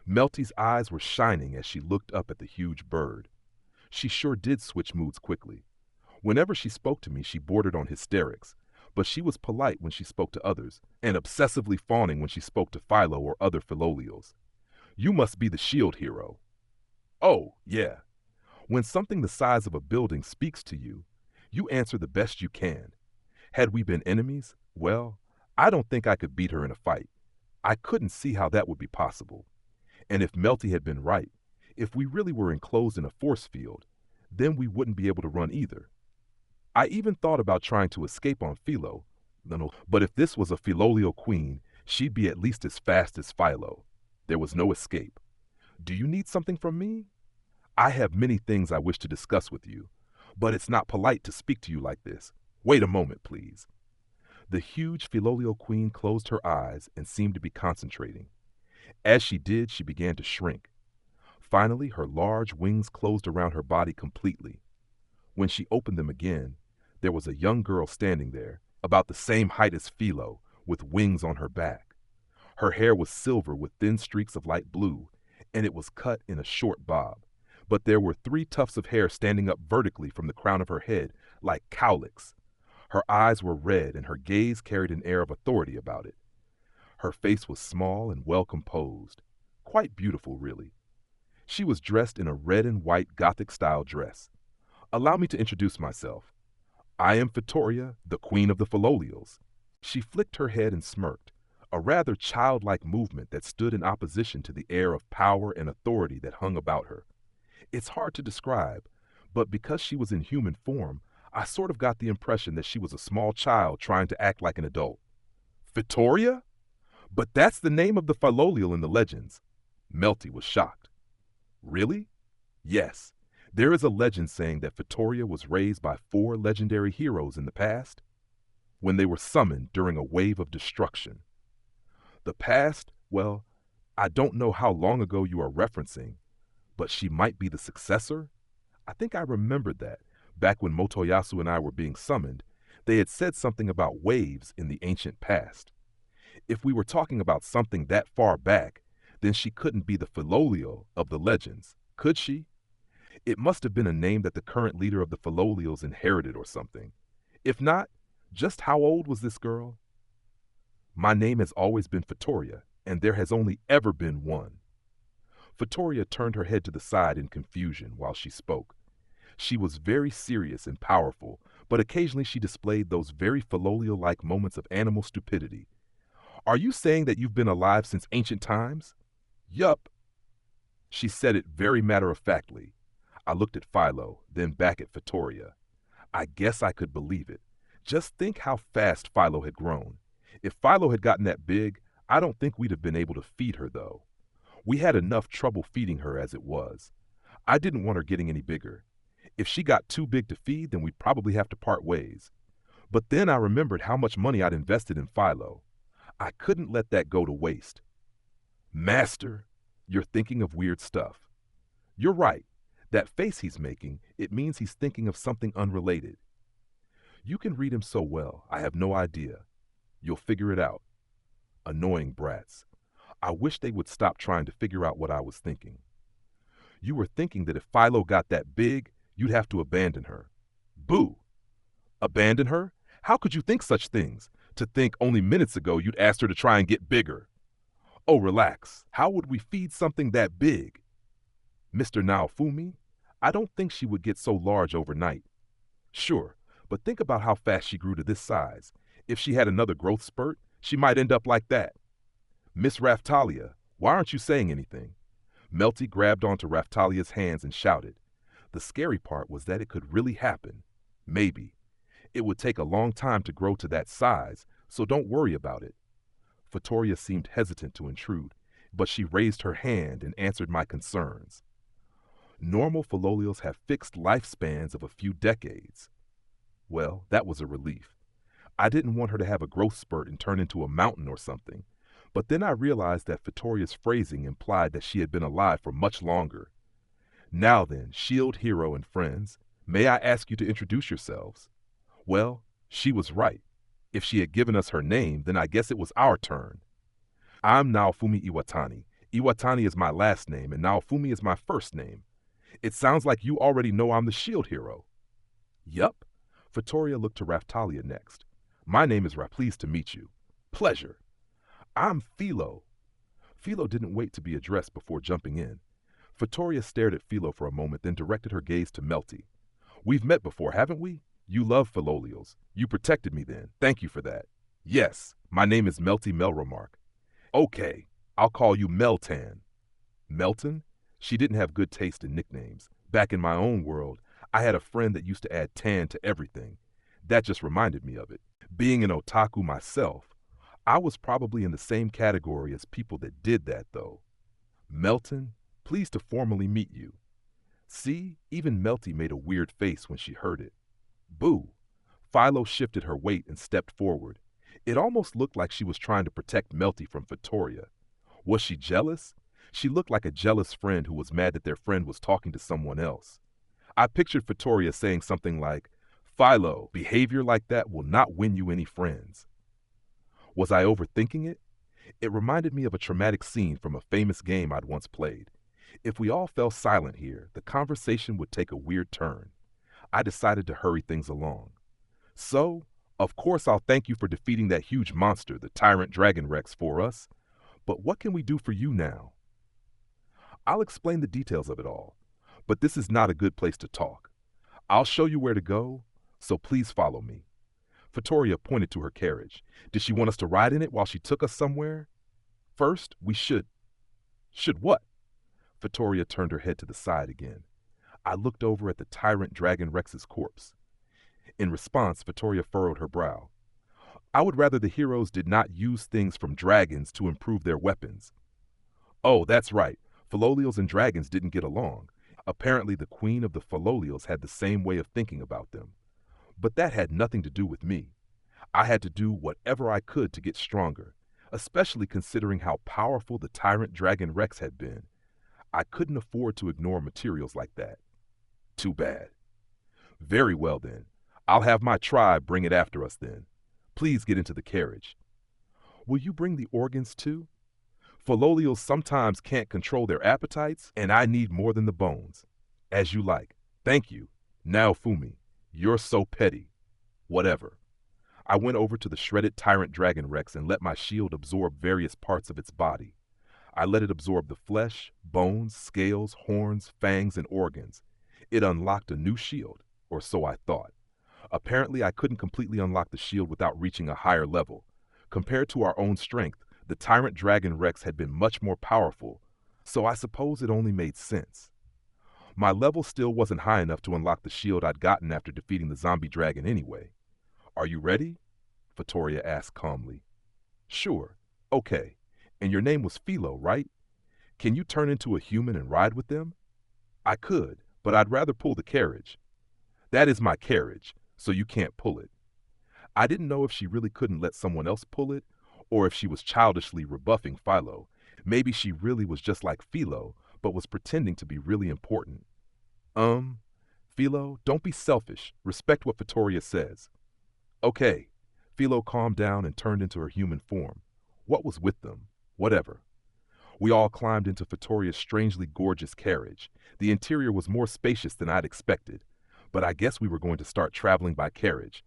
Melty's eyes were shining as she looked up at the huge bird. She sure did switch moods quickly. Whenever she spoke to me, she bordered on hysterics, but she was polite when she spoke to others, and obsessively fawning when she spoke to Philo or other Philolios. "You must be the shield hero." "Oh, yeah." When something the size of a building speaks to you, you answer the best you can. Had we been enemies, well, I don't think I could beat her in a fight. I couldn't see how that would be possible. And if Melty had been right, if we really were enclosed in a force field, then we wouldn't be able to run either. I even thought about trying to escape on Philo, but if this was a Philolio Queen, she'd be at least as fast as Philo. There was no escape. "Do you need something from me?" "I have many things I wish to discuss with you, but it's not polite to speak to you like this. Wait a moment, please." The huge Philolio Queen closed her eyes and seemed to be concentrating. As she did, she began to shrink. Finally, her large wings closed around her body completely. When she opened them again, there was a young girl standing there, about the same height as Philo, with wings on her back. Her hair was silver with thin streaks of light blue, and it was cut in a short bob. But there were 3 tufts of hair standing up vertically from the crown of her head, like cowlicks. Her eyes were red, and her gaze carried an air of authority about it. Her face was small and well composed. Quite beautiful, really. She was dressed in a red and white Gothic-style dress. "Allow me to introduce myself. I am Vittoria, the Queen of the Philolials." She flicked her head and smirked, a rather childlike movement that stood in opposition to the air of power and authority that hung about her. It's hard to describe, but because she was in human form, I sort of got the impression that she was a small child trying to act like an adult. "Vittoria? But that's the name of the Philolial in the legends." Melty was shocked. "Really?" "Yes. There is a legend saying that Vittoria was raised by 4 legendary heroes in the past, when they were summoned during a wave of destruction." "The past? Well, I don't know how long ago you are referencing, but she might be the successor?" I think I remembered that, back when Motoyasu and I were being summoned, they had said something about waves in the ancient past. If we were talking about something that far back, then she couldn't be the Philolio of the legends, could she? It must have been a name that the current leader of the Philolials inherited or something. If not, just how old was this girl? "My name has always been Vittoria, and there has only ever been one." Vittoria turned her head to the side in confusion while she spoke. She was very serious and powerful, but occasionally she displayed those very Philolio-like moments of animal stupidity. "Are you saying that you've been alive since ancient times?" "Yup." She said it very matter-of-factly. I looked at Philo, then back at Vittoria. I guess I could believe it. Just think how fast Philo had grown. If Philo had gotten that big, I don't think we'd have been able to feed her, though. We had enough trouble feeding her as it was. I didn't want her getting any bigger. If she got too big to feed, then we'd probably have to part ways. But then I remembered how much money I'd invested in Philo. I couldn't let that go to waste. "Master, you're thinking of weird stuff." "You're right. That face he's making, it means he's thinking of something unrelated." "You can read him so well, I have no idea." "You'll figure it out." Annoying brats. I wish they would stop trying to figure out what I was thinking. "You were thinking that if Philo got that big, you'd have to abandon her." "Boo!" "Abandon her? How could you think such things? To think only minutes ago you'd asked her to try and get bigger." "Oh, relax. How would we feed something that big?" "Mr. Naofumi, I don't think she would get so large overnight." "Sure, but think about how fast she grew to this size. If she had another growth spurt, she might end up like that." "Miss Raftalia, why aren't you saying anything?" Melty grabbed onto Raftalia's hands and shouted. The scary part was that it could really happen. Maybe. It would take a long time to grow to that size, so don't worry about it. Vittoria seemed hesitant to intrude, but she raised her hand and answered my concerns. Normal philolials have fixed lifespans of a few decades. Well, that was a relief. I didn't want her to have a growth spurt and turn into a mountain or something, but then I realized that Vittoria's phrasing implied that she had been alive for much longer. Now then, shield hero and friends, may I ask you to introduce yourselves? Well, she was right. If she had given us her name, then I guess it was our turn. I'm Naofumi Iwatani. Iwatani is my last name, and Naofumi is my first name. It sounds like you already know I'm the shield hero. Yup. Vittoria looked to Raftalia next. My name is Pleased to meet you. Pleasure. I'm Philo. Philo didn't wait to be addressed before jumping in. Vittoria stared at Philo for a moment, then directed her gaze to Melty. We've met before, haven't we? You love philolials. You protected me then. Thank you for that. Yes, my name is Melty Melremark. Okay, I'll call you Meltan. Melton? She didn't have good taste in nicknames. Back in my own world, I had a friend that used to add tan to everything. That just reminded me of it. Being an otaku myself, I was probably in the same category as people that did that, though. Melton, pleased to formally meet you. See, even Melty made a weird face when she heard it. Boo! Philo shifted her weight and stepped forward. It almost looked like she was trying to protect Melty from Vittoria. Was she jealous? She looked like a jealous friend who was mad that their friend was talking to someone else. I pictured Vittoria saying something like, Philo, behavior like that will not win you any friends. Was I overthinking it? It reminded me of a traumatic scene from a famous game I'd once played. If we all fell silent here, the conversation would take a weird turn. I decided to hurry things along. So, of course I'll thank you for defeating that huge monster, the Tyrant Dragon Rex, for us. But what can we do for you now? I'll explain the details of it all, but this is not a good place to talk. I'll show you where to go, so please follow me. Vittoria pointed to her carriage. Did she want us to ride in it while she took us somewhere? First, we should. Should what? Vittoria turned her head to the side again. I looked over at the Tyrant Dragon Rex's corpse. In response, Vittoria furrowed her brow. I would rather the heroes did not use things from dragons to improve their weapons. Oh, that's right. Philolials and dragons didn't get along. Apparently the queen of the Philolials had the same way of thinking about them. But that had nothing to do with me. I had to do whatever I could to get stronger, especially considering how powerful the Tyrant Dragon Rex had been. I couldn't afford to ignore materials like that. Too bad. Very well then. I'll have my tribe bring it after us then. Please get into the carriage. Will you bring the organs too? Philolials sometimes can't control their appetites, and I need more than the bones. As you like. Thank you. Now, Fumi, you're so petty. Whatever. I went over to the shredded Tyrant Dragon Rex and let my shield absorb various parts of its body. I let it absorb the flesh, bones, scales, horns, fangs, and organs. It unlocked a new shield, or so I thought. Apparently, I couldn't completely unlock the shield without reaching a higher level. Compared to our own strength, the Tyrant Dragon Rex had been much more powerful, so I suppose it only made sense. My level still wasn't high enough to unlock the shield I'd gotten after defeating the zombie dragon anyway. Are you ready? Vittoria asked calmly. Sure. Okay. And your name was Philo, right? Can you turn into a human and ride with them? I could, but I'd rather pull the carriage. That is my carriage, so you can't pull it. I didn't know if she really couldn't let someone else pull it, or if she was childishly rebuffing Philo. Maybe she really was just like Philo, but was pretending to be really important. Philo, don't be selfish. Respect what Vittoria says. Okay. Philo calmed down and turned into her human form. What was with them? Whatever. We all climbed into Vittoria's strangely gorgeous carriage. The interior was more spacious than I'd expected, but I guess we were going to start traveling by carriage.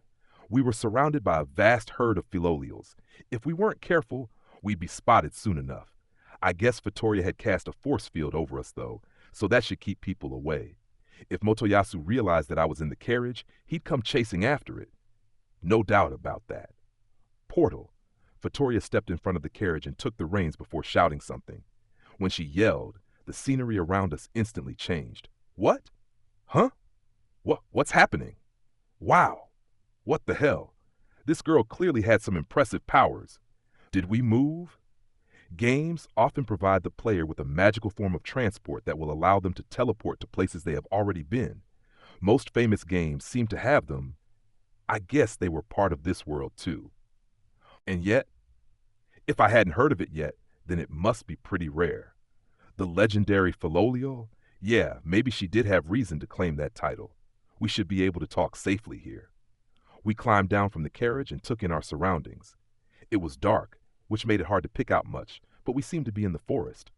We were surrounded by a vast herd of Philolials. If we weren't careful, we'd be spotted soon enough. I guess Vittoria had cast a force field over us, though, so that should keep people away. If Motoyasu realized that I was in the carriage, he'd come chasing after it. No doubt about that. Portal. Vittoria stepped in front of the carriage and took the reins before shouting something. When she yelled, the scenery around us instantly changed. What? Huh? What's happening? Wow. What the hell? This girl clearly had some impressive powers. Did we move? Games often provide the player with a magical form of transport that will allow them to teleport to places they have already been. Most famous games seem to have them. I guess they were part of this world too. And yet, if I hadn't heard of it yet, then it must be pretty rare. The legendary Filolial? Yeah, maybe she did have reason to claim that title. We should be able to talk safely here. We climbed down from the carriage and took in our surroundings. It was dark, which made it hard to pick out much, but we seemed to be in the forest.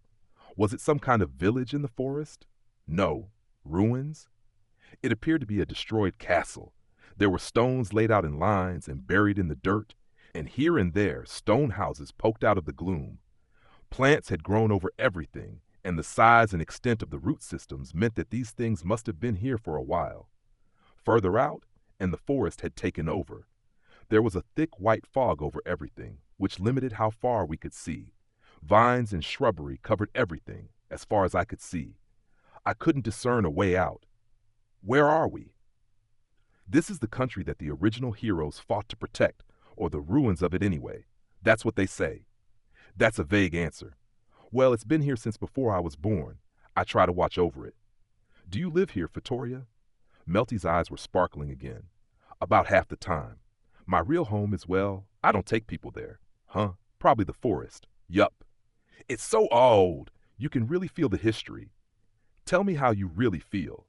Was it some kind of village in the forest? No. Ruins? It appeared to be a destroyed castle. There were stones laid out in lines and buried in the dirt, and here and there stone houses poked out of the gloom. Plants had grown over everything, and the size and extent of the root systems meant that these things must have been here for a while. Further out, and the forest had taken over. There was a thick white fog over everything, which limited how far we could see. Vines and shrubbery covered everything, as far as I could see. I couldn't discern a way out. Where are we? This is the country that the original heroes fought to protect, or the ruins of it anyway. That's what they say. That's a vague answer. Well, it's been here since before I was born. I try to watch over it. Do you live here, Vittoria? Melty's eyes were sparkling again. About half the time. My real home is, well, I don't take people there. Huh? Probably the forest. Yup. It's so old. You can really feel the history. Tell me how you really feel.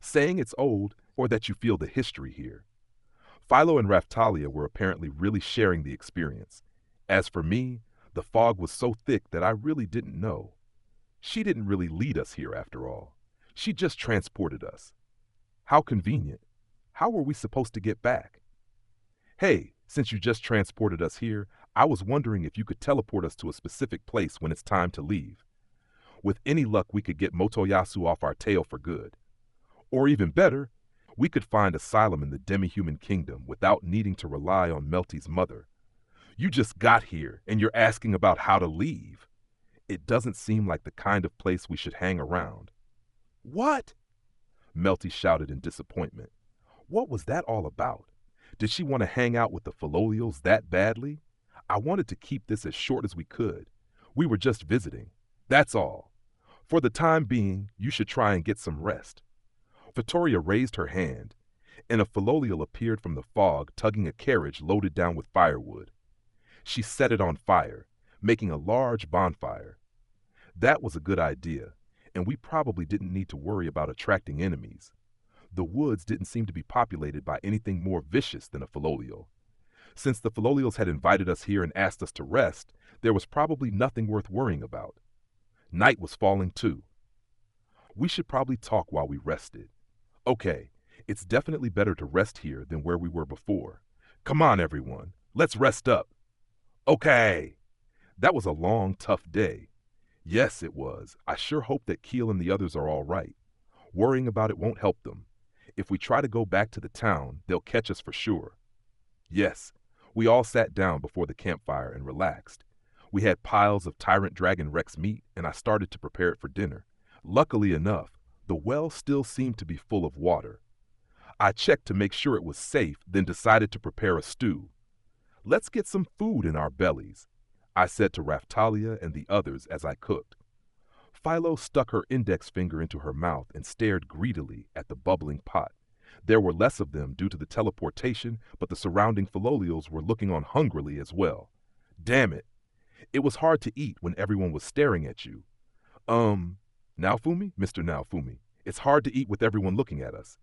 Saying it's old, or that you feel the history here. Philo and Raftalia were apparently really sharing the experience. As for me, the fog was so thick that I really didn't know. She didn't really lead us here after all. She just transported us. How convenient. How were we supposed to get back? Hey, since you just transported us here, I was wondering if you could teleport us to a specific place when it's time to leave. With any luck, we could get Motoyasu off our tail for good. Or even better, we could find asylum in the demi-human kingdom without needing to rely on Melty's mother. You just got here, and you're asking about how to leave. It doesn't seem like the kind of place we should hang around. What? Melty shouted in disappointment. What was that all about? Did she want to hang out with the Filolials that badly? I wanted to keep this as short as we could. We were just visiting. That's all. For the time being, you should try and get some rest. Vittoria raised her hand, and a Filolial appeared from the fog, tugging a carriage loaded down with firewood. She set it on fire, making a large bonfire. That was a good idea, and we probably didn't need to worry about attracting enemies. The woods didn't seem to be populated by anything more vicious than a Filolial. Since the Filolials had invited us here and asked us to rest, there was probably nothing worth worrying about. Night was falling too. We should probably talk while we rested. Okay, it's definitely better to rest here than where we were before. Come on, everyone, let's rest up. Okay. That was a long, tough day. Yes, it was. I sure hope that Keel and the others are all right. Worrying about it won't help them. If we try to go back to the town, they'll catch us for sure. Yes, we all sat down before the campfire and relaxed. We had piles of Tyrant Dragon Rex meat, and I started to prepare it for dinner. Luckily enough, the well still seemed to be full of water. I checked to make sure it was safe, then decided to prepare a stew. Let's get some food in our bellies, I said to Raftalia and the others as I cooked. Philo stuck her index finger into her mouth and stared greedily at the bubbling pot. There were less of them due to the teleportation, but the surrounding Filolials were looking on hungrily as well. Damn it. It was hard to eat when everyone was staring at you. Naofumi? Mr. Naofumi. It's hard to eat with everyone looking at us.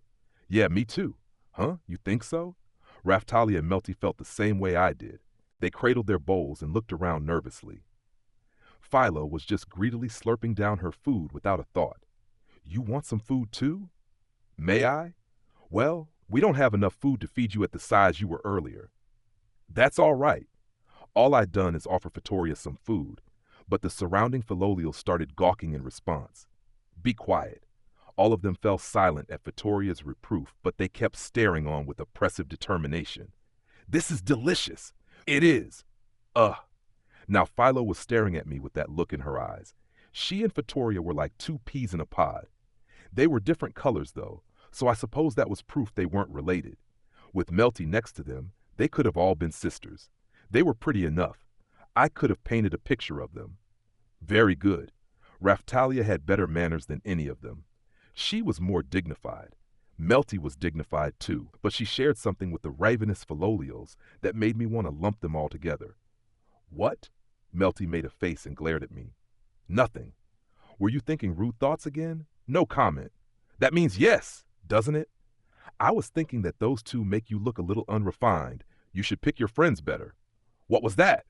Yeah, me too. Huh? You think so? Raftalia and Melty felt the same way I did. They cradled their bowls and looked around nervously. Philo was just greedily slurping down her food without a thought. You want some food too? May I? Well, we don't have enough food to feed you at the size you were earlier. That's all right. All I'd done is offer Vittoria some food, but the surrounding Filolials started gawking in response. Be quiet. All of them fell silent at Vittoria's reproof, but they kept staring on with oppressive determination. This is delicious. It is. Now Philo was staring at me with that look in her eyes. She and Vittoria were like two peas in a pod. They were different colors, though, so I suppose that was proof they weren't related. With Melty next to them, they could have all been sisters. They were pretty enough. I could have painted a picture of them. Very good. Raftalia had better manners than any of them. She was more dignified. Melty was dignified too, but she shared something with the ravenous Philolials that made me want to lump them all together. What? Melty made a face and glared at me. Nothing. Were you thinking rude thoughts again? No comment. That means yes, doesn't it? I was thinking that those two make you look a little unrefined. You should pick your friends better. What was that?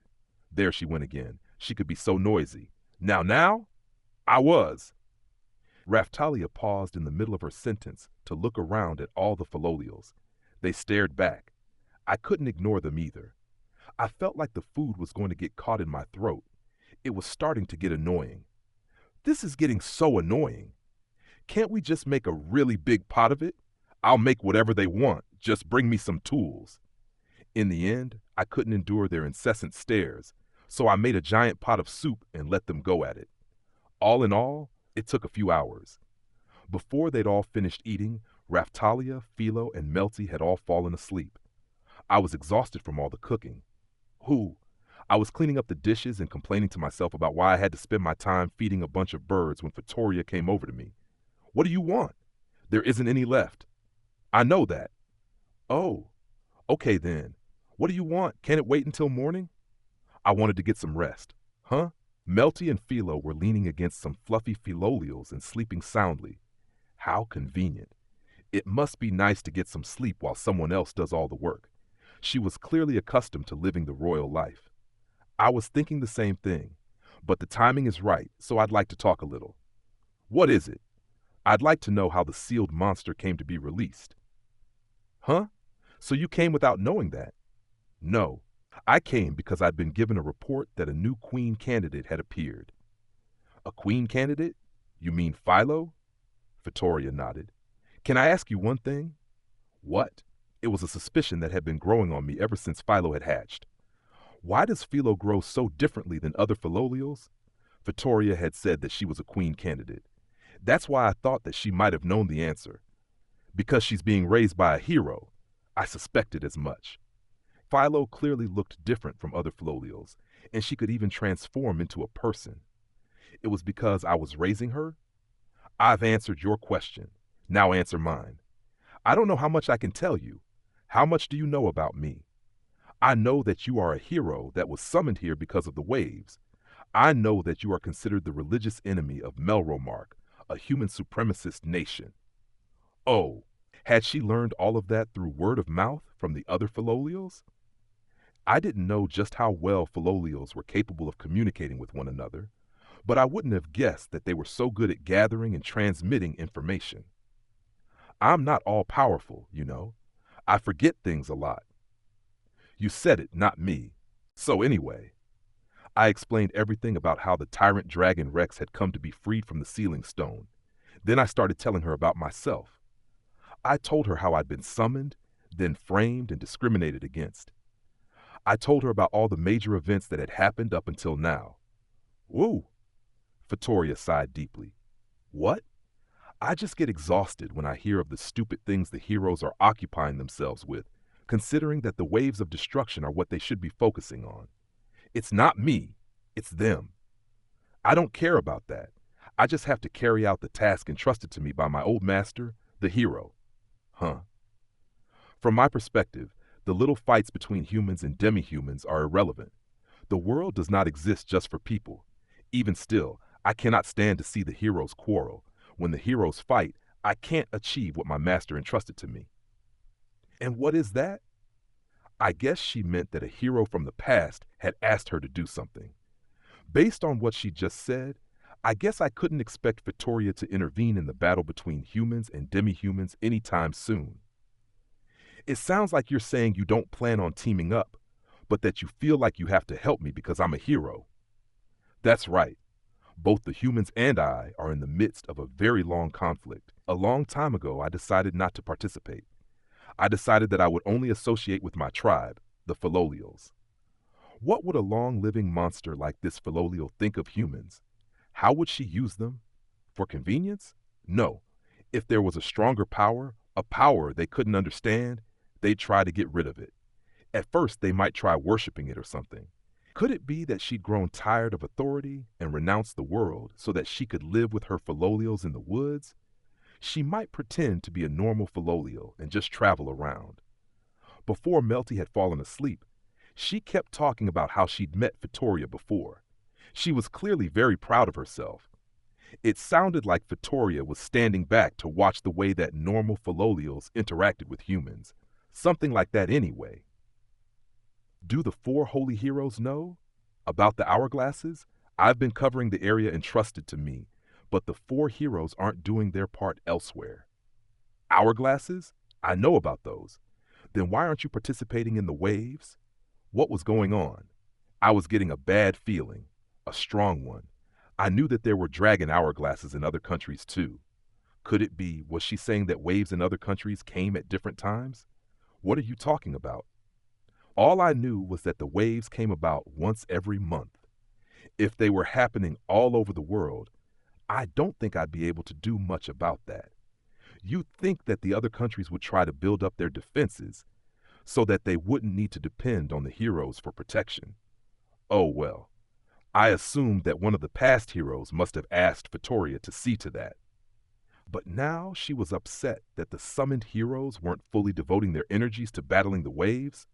There she went again. She could be so noisy. Now? I was. Raftalia paused in the middle of her sentence to look around at all the Philolials. They stared back. I couldn't ignore them either. I felt like the food was going to get caught in my throat. It was starting to get annoying. This is getting so annoying. Can't we just make a really big pot of it? I'll make whatever they want. Just bring me some tools. In the end, I couldn't endure their incessant stares, so I made a giant pot of soup and let them go at it. All in all, it took a few hours. Before they'd all finished eating, Raftalia, Philo, and Melty had all fallen asleep. I was exhausted from all the cooking. I was cleaning up the dishes and complaining to myself about why I had to spend my time feeding a bunch of birds when Vittoria came over to me. What do you want? There isn't any left. I know that. Oh, okay then. What do you want? Can it wait until morning? I wanted to get some rest. Huh? Melty and Philo were leaning against some fluffy Philolials and sleeping soundly. How convenient. It must be nice to get some sleep while someone else does all the work. She was clearly accustomed to living the royal life. I was thinking the same thing, but the timing is right, so I'd like to talk a little. What is it? I'd like to know how the sealed monster came to be released. Huh? So you came without knowing that? No. I came because I'd been given a report that a new queen candidate had appeared. A queen candidate? You mean Philo? Vittoria nodded. Can I ask you one thing? What? It was a suspicion that had been growing on me ever since Philo had hatched. Why does Philo grow so differently than other Philolials? Vittoria had said that she was a queen candidate. That's why I thought that she might have known the answer. Because she's being raised by a hero. I suspected as much. Philo clearly looked different from other Philolials, and she could even transform into a person. It was because I was raising her? I've answered your question. Now answer mine. I don't know how much I can tell you. How much do you know about me? I know that you are a hero that was summoned here because of the waves. I know that you are considered the religious enemy of Melromark, a human supremacist nation. Oh, had she learned all of that through word of mouth from the other Philolials? I didn't know just how well Philolials were capable of communicating with one another, but I wouldn't have guessed that they were so good at gathering and transmitting information. I'm not all-powerful, you know. I forget things a lot. You said it, not me. So anyway, I explained everything about how the tyrant dragon Rex had come to be freed from the sealing stone. Then I started telling her about myself. I told her how I'd been summoned, then framed and discriminated against. I told her about all the major events that had happened up until now. Woo! Vittoria sighed deeply. What? I just get exhausted when I hear of the stupid things the heroes are occupying themselves with, considering that the waves of destruction are what they should be focusing on. It's not me, it's them. I don't care about that. I just have to carry out the task entrusted to me by my old master, the hero. Huh. From my perspective, the little fights between humans and demi-humans are irrelevant. The world does not exist just for people. Even still, I cannot stand to see the heroes quarrel. When the heroes fight, I can't achieve what my master entrusted to me. And what is that? I guess she meant that a hero from the past had asked her to do something. Based on what she just said, I guess I couldn't expect Vittoria to intervene in the battle between humans and demi-humans anytime soon. It sounds like you're saying you don't plan on teaming up, but that you feel like you have to help me because I'm a hero. That's right. Both the humans and I are in the midst of a very long conflict. A long time ago, I decided not to participate. I decided that I would only associate with my tribe, the Philolials. What would a long-living monster like this Philolial think of humans? How would she use them? For convenience? No. If there was a stronger power, a power they couldn't understand, they'd try to get rid of it. At first, they might try worshiping it or something. Could it be that she'd grown tired of authority and renounced the world so that she could live with her Filolios in the woods? She might pretend to be a normal Filolio and just travel around. Before Melty had fallen asleep, she kept talking about how she'd met Vittoria before. She was clearly very proud of herself. It sounded like Vittoria was standing back to watch the way that normal Filolios interacted with humans. Something like that anyway. Do the four holy heroes know? About the hourglasses? I've been covering the area entrusted to me, but the four heroes aren't doing their part elsewhere. Hourglasses? I know about those. Then why aren't you participating in the waves? What was going on? I was getting a bad feeling, a strong one. I knew that there were dragon hourglasses in other countries too. Could it be, was she saying that waves in other countries came at different times? What are you talking about? All I knew was that the waves came about once every month. If they were happening all over the world, I don't think I'd be able to do much about that. You'd think that the other countries would try to build up their defenses so that they wouldn't need to depend on the heroes for protection. Oh well, I assumed that one of the past heroes must have asked Vittoria to see to that. But now she was upset that the summoned heroes weren't fully devoting their energies to battling the waves.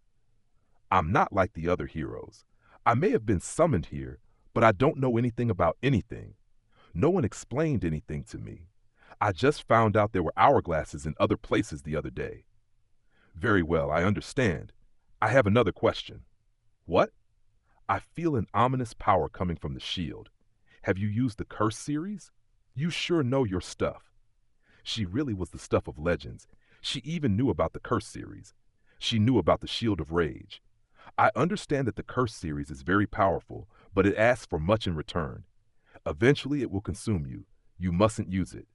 I'm not like the other heroes. I may have been summoned here, but I don't know anything about anything. No one explained anything to me. I just found out there were hourglasses in other places the other day. Very well, I understand. I have another question. What? I feel an ominous power coming from the shield. Have you used the curse series? You sure know your stuff. She really was the stuff of legends. She even knew about the curse series. She knew about the shield of rage. I understand that the curse series is very powerful, but it asks for much in return. Eventually it will consume you. You mustn't use it.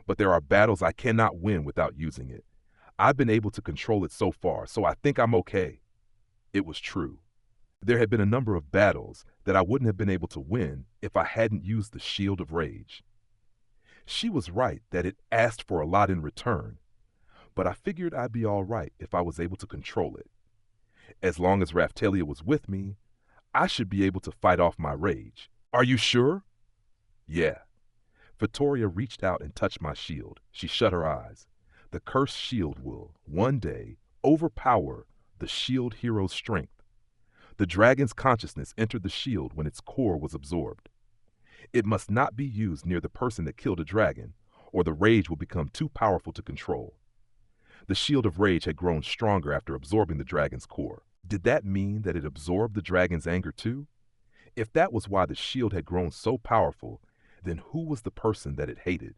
But there are battles I cannot win without using it. I've been able to control it so far, so I think I'm okay. It was true. There had been a number of battles that I wouldn't have been able to win if I hadn't used the shield of rage. She was right that it asked for a lot in return, but I figured I'd be all right if I was able to control it. As long as Raphtalia was with me, I should be able to fight off my rage. Are you sure? Yeah. Vittoria reached out and touched my shield. She shut her eyes. The cursed shield will, one day, overpower the shield hero's strength. The dragon's consciousness entered the shield when its core was absorbed. It must not be used near the person that killed a dragon, or the rage will become too powerful to control. The shield of rage had grown stronger after absorbing the dragon's core. Did that mean that it absorbed the dragon's anger too? If that was why the shield had grown so powerful, then who was the person that it hated?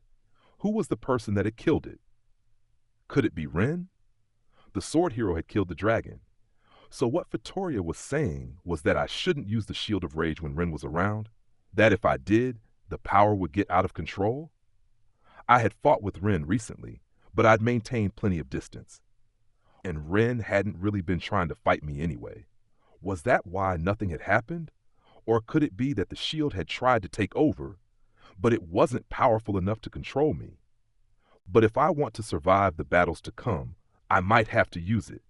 Who was the person that had killed it? Could it be Ren? The sword hero had killed the dragon. So what Vittoria was saying was that I shouldn't use the shield of rage when Ren was around? That if I did, the power would get out of control? I had fought with Ren recently, but I'd maintained plenty of distance. And Ren hadn't really been trying to fight me anyway. Was that why nothing had happened? Or could it be that the shield had tried to take over, but it wasn't powerful enough to control me? But if I want to survive the battles to come, I might have to use it.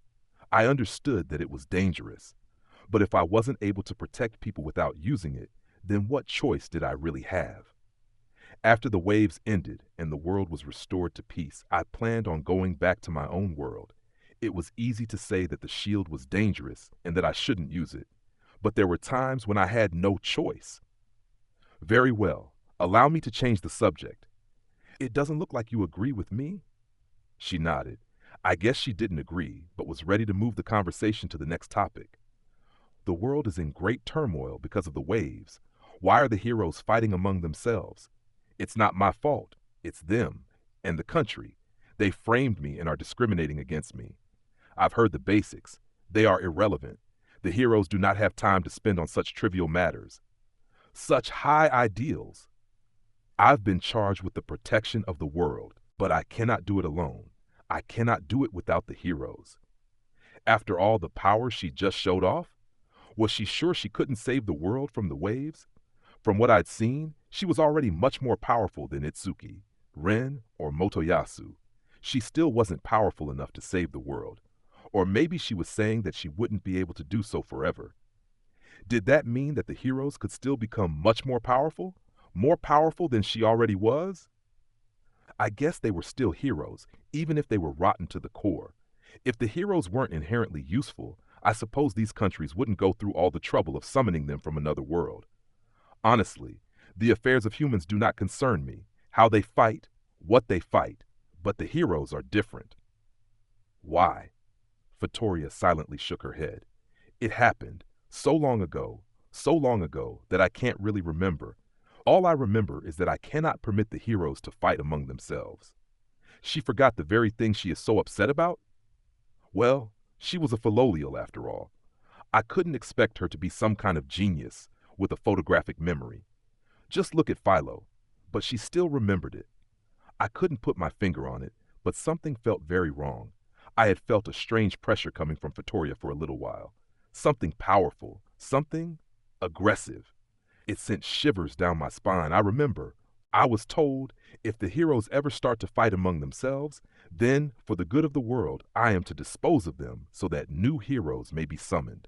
I understood that it was dangerous. But if I wasn't able to protect people without using it, then what choice did I really have? After the waves ended and the world was restored to peace, I planned on going back to my own world. It was easy to say that the shield was dangerous and that I shouldn't use it. But there were times when I had no choice. Very well, allow me to change the subject. It doesn't look like you agree with me. She nodded. I guess she didn't agree, but was ready to move the conversation to the next topic. The world is in great turmoil because of the waves. Why are the heroes fighting among themselves? It's not my fault. It's them and the country. They framed me and are discriminating against me. I've heard the basics. They are irrelevant. The heroes do not have time to spend on such trivial matters. Such high ideals. I've been charged with the protection of the world, but I cannot do it alone. I cannot do it without the heroes. After all the power she just showed off, was she sure she couldn't save the world from the waves? From what I'd seen, she was already much more powerful than Itsuki, Ren, or Motoyasu. She still wasn't powerful enough to save the world. Or maybe she was saying that she wouldn't be able to do so forever. Did that mean that the heroes could still become much more powerful? More powerful than she already was? I guess they were still heroes, even if they were rotten to the core. If the heroes weren't inherently useful, I suppose these countries wouldn't go through all the trouble of summoning them from another world. Honestly, the affairs of humans do not concern me, how they fight, what they fight, but the heroes are different. Why? Vittoria silently shook her head. It happened so long ago that I can't really remember. All I remember is that I cannot permit the heroes to fight among themselves. She forgot the very thing she is so upset about? Well, she was a Philolial after all. I couldn't expect her to be some kind of genius with a photographic memory. Just look at Philo. But she still remembered it. I couldn't put my finger on it, but something felt very wrong. I had felt a strange pressure coming from Vittoria for a little while. Something powerful, something aggressive. It sent shivers down my spine. I remember, I was told, if the heroes ever start to fight among themselves, then, for the good of the world, I am to dispose of them so that new heroes may be summoned.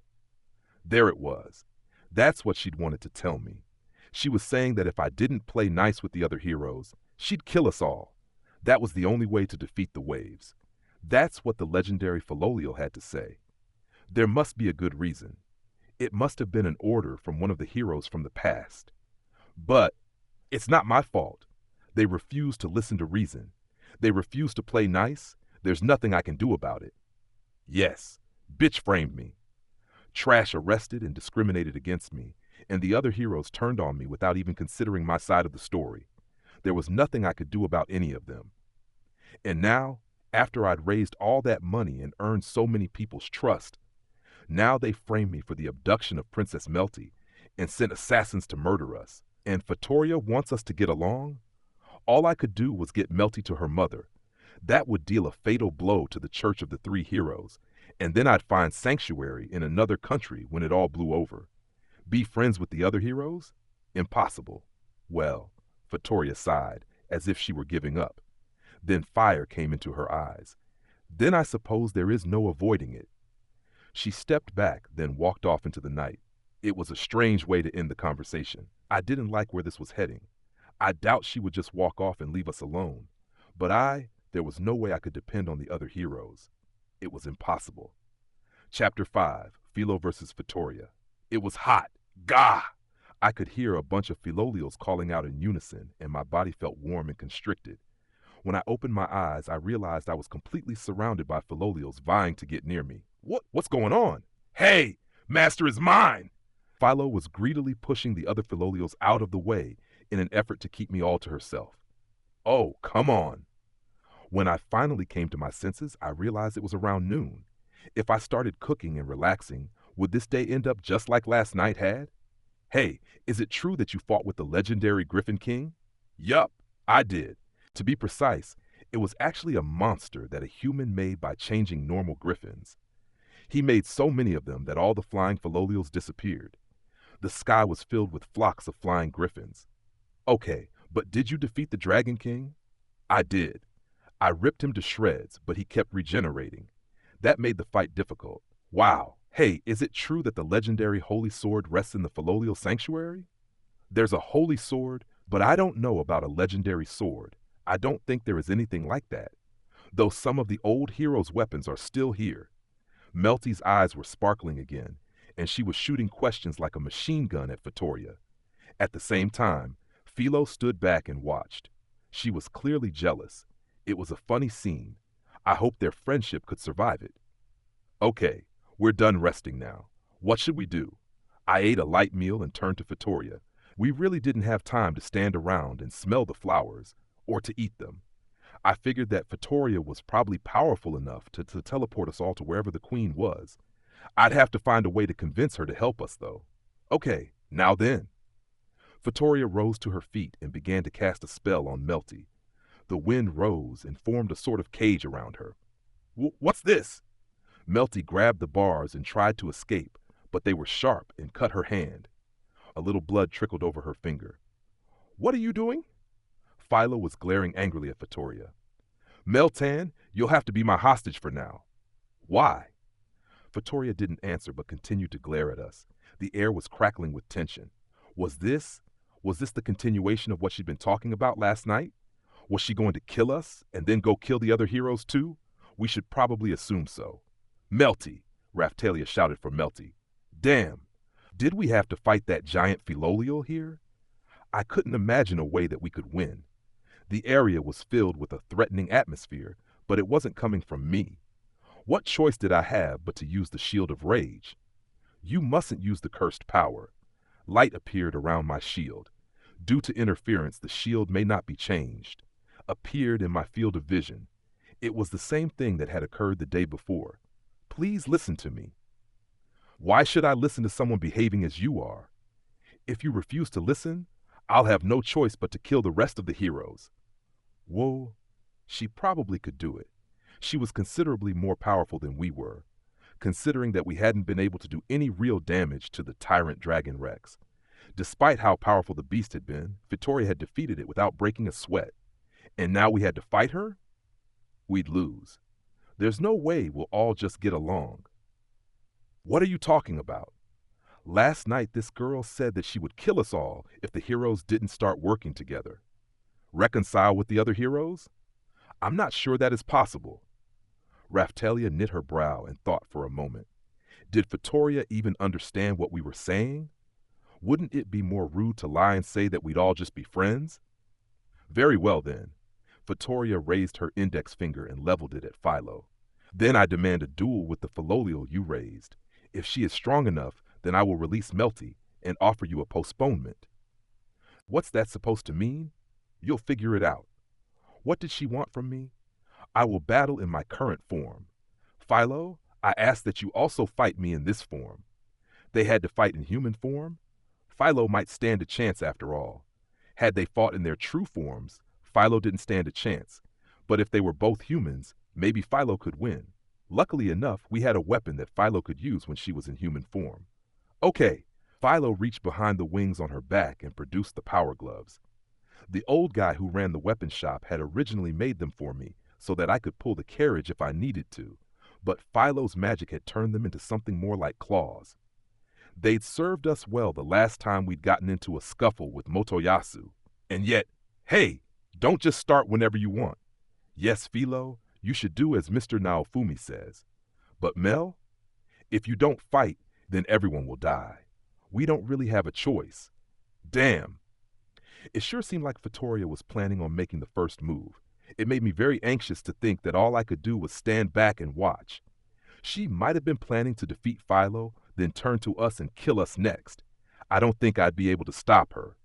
There it was. That's what she'd wanted to tell me. She was saying that if I didn't play nice with the other heroes, she'd kill us all. That was the only way to defeat the waves. That's what the legendary Philolial had to say. There must be a good reason. It must have been an order from one of the heroes from the past. But it's not my fault. They refuse to listen to reason. They refuse to play nice. There's nothing I can do about it. Yes, bitch framed me. Trash arrested and discriminated against me, and the other heroes turned on me without even considering my side of the story. There was nothing I could do about any of them. And now, after I'd raised all that money and earned so many people's trust, now they frame me for the abduction of Princess Melty and sent assassins to murder us. And Vittoria wants us to get along? All I could do was get Melty to her mother. That would deal a fatal blow to the Church of the Three Heroes, and then I'd find sanctuary in another country when it all blew over. Be friends with the other heroes? Impossible. Well, Vittoria sighed, as if she were giving up. Then fire came into her eyes. Then I suppose there is no avoiding it. She stepped back, then walked off into the night. It was a strange way to end the conversation. I didn't like where this was heading. I doubt she would just walk off and leave us alone. But there was no way I could depend on the other heroes. It was impossible. Chapter 5, Philo versus Vittoria. It was hot. Gah! I could hear a bunch of Philolials calling out in unison, and my body felt warm and constricted. When I opened my eyes, I realized I was completely surrounded by Philolials vying to get near me. What's going on? Hey, master is mine! Philo was greedily pushing the other Philolials out of the way in an effort to keep me all to herself. Oh, come on. When I finally came to my senses, I realized it was around noon. If I started cooking and relaxing, would this day end up just like last night had? Hey, is it true that you fought with the legendary Griffin King? Yup, I did. To be precise, it was actually a monster that a human made by changing normal griffins. He made so many of them that all the flying Philolials disappeared. The sky was filled with flocks of flying griffins. Okay, but did you defeat the Dragon King? I did. I ripped him to shreds, but he kept regenerating. That made the fight difficult. Wow. Hey, is it true that the legendary Holy Sword rests in the Philolial Sanctuary? There's a holy sword, but I don't know about a legendary sword. I don't think there is anything like that. Though some of the old heroes' weapons are still here. Melty's eyes were sparkling again, and she was shooting questions like a machine gun at Vittoria. At the same time, Philo stood back and watched. She was clearly jealous. It was a funny scene. I hoped their friendship could survive it. Okay, we're done resting now. What should we do? I ate a light meal and turned to Vittoria. We really didn't have time to stand around and smell the flowers, or to eat them. I figured that Vittoria was probably powerful enough to teleport us all to wherever the queen was. I'd have to find a way to convince her to help us, though. Okay, now then. Vittoria rose to her feet and began to cast a spell on Melty. The wind rose and formed a sort of cage around her. What's this? Melty grabbed the bars and tried to escape, but they were sharp and cut her hand. A little blood trickled over her finger. What are you doing? Philo was glaring angrily at Vittoria. Meltan, you'll have to be my hostage for now. Why? Vittoria didn't answer but continued to glare at us. The air was crackling with tension. Was this, was this the continuation of what she'd been talking about last night? Was she going to kill us and then go kill the other heroes too? We should probably assume so. Melty, Raphtalia shouted for Melty. Damn, did we have to fight that giant Philolial here? I couldn't imagine a way that we could win. The area was filled with a threatening atmosphere, but it wasn't coming from me. What choice did I have but to use the Shield of Rage? You mustn't use the cursed power. Light appeared around my shield. Due to interference, the shield may not be changed. Appeared in my field of vision. It was the same thing that had occurred the day before. Please listen to me. Why should I listen to someone behaving as you are? If you refuse to listen, I'll have no choice but to kill the rest of the heroes. Whoa, she probably could do it. She was considerably more powerful than we were, considering that we hadn't been able to do any real damage to the tyrant Dragon Rex. Despite how powerful the beast had been, Vittoria had defeated it without breaking a sweat. And now we had to fight her? We'd lose. There's no way we'll all just get along. What are you talking about? Last night this girl said that she would kill us all if the heroes didn't start working together. Reconcile with the other heroes? I'm not sure that is possible. Raphtalia knit her brow and thought for a moment. Did Vittoria even understand what we were saying? Wouldn't it be more rude to lie and say that we'd all just be friends? Very well then. Vittoria raised her index finger and leveled it at Philo. Then I demand a duel with the Philolial you raised. If she is strong enough, then I will release Melty and offer you a postponement. What's that supposed to mean? You'll figure it out. What did she want from me? I will battle in my current form. Philo, I ask that you also fight me in this form. They had to fight in human form? Philo might stand a chance after all. Had they fought in their true forms, Philo didn't stand a chance. But if they were both humans, maybe Philo could win. Luckily enough, we had a weapon that Philo could use when she was in human form. Okay, Philo reached behind the wings on her back and produced the power gloves. The old guy who ran the weapon shop had originally made them for me so that I could pull the carriage if I needed to, but Philo's magic had turned them into something more like claws. They'd served us well the last time we'd gotten into a scuffle with Motoyasu. And yet, hey, don't just start whenever you want. Yes, Philo, you should do as Mr. Naofumi says. But Mel, if you don't fight, then everyone will die. We don't really have a choice. Damn. It sure seemed like Vittoria was planning on making the first move. It made me very anxious to think that all I could do was stand back and watch. She might have been planning to defeat Philo, then turn to us and kill us next. I don't think I'd be able to stop her.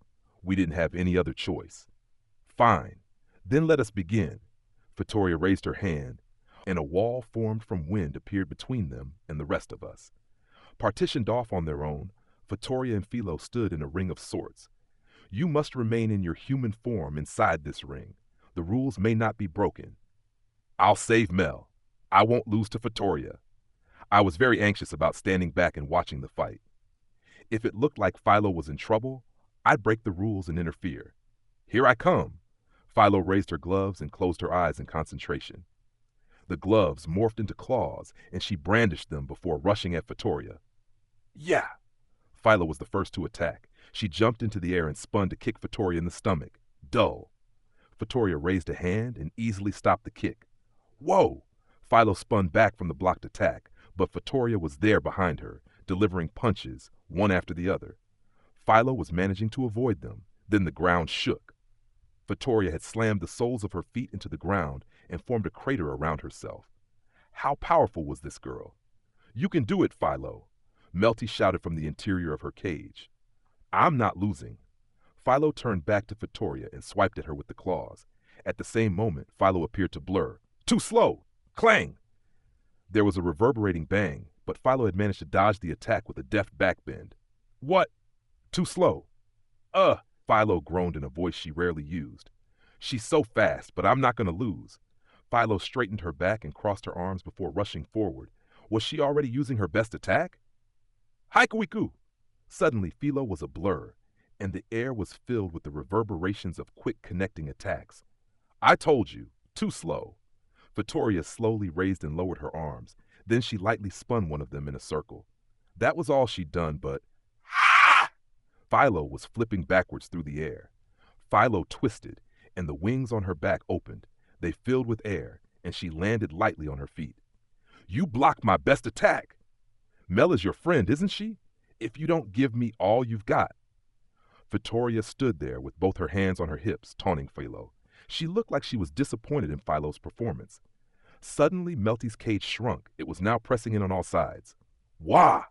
We didn't have any other choice. Fine. Then let us begin. Vittoria raised her hand, and a wall formed from wind appeared between them and the rest of us. Partitioned off on their own, Vittoria and Philo stood in a ring of sorts. You must remain in your human form inside this ring. The rules may not be broken. I'll save Mel. I won't lose to Vittoria. I was very anxious about standing back and watching the fight. If it looked like Philo was in trouble, I'd break the rules and interfere. Here I come. Philo raised her gloves and closed her eyes in concentration. The gloves morphed into claws, and she brandished them before rushing at Vittoria. Yeah! Philo was the first to attack. She jumped into the air and spun to kick Vittoria in the stomach. Dull. Vittoria raised a hand and easily stopped the kick. Whoa! Philo spun back from the blocked attack, but Vittoria was there behind her, delivering punches, one after the other. Philo was managing to avoid them. Then the ground shook. Vittoria had slammed the soles of her feet into the ground and formed a crater around herself. How powerful was this girl? You can do it, Philo! Melty shouted from the interior of her cage. I'm not losing. Philo turned back to Vittoria and swiped at her with the claws. At the same moment, Philo appeared to blur. Too slow! Clang! There was a reverberating bang, but Philo had managed to dodge the attack with a deft backbend. What? Too slow. Philo groaned in a voice she rarely used. She's so fast, but I'm not going to lose. Philo straightened her back and crossed her arms before rushing forward. Was she already using her best attack? Haikuiku! Suddenly, Philo was a blur, and the air was filled with the reverberations of quick connecting attacks. I told you, too slow. Vittoria slowly raised and lowered her arms. Then she lightly spun one of them in a circle. That was all she'd done, but Philo was flipping backwards through the air. Philo twisted, and the wings on her back opened. They filled with air, and she landed lightly on her feet. You blocked my best attack. Mel is your friend, isn't she? If you don't give me all you've got. Vittoria stood there with both her hands on her hips, taunting Philo. She looked like she was disappointed in Philo's performance. Suddenly, Melty's cage shrunk. It was now pressing in on all sides. Wah!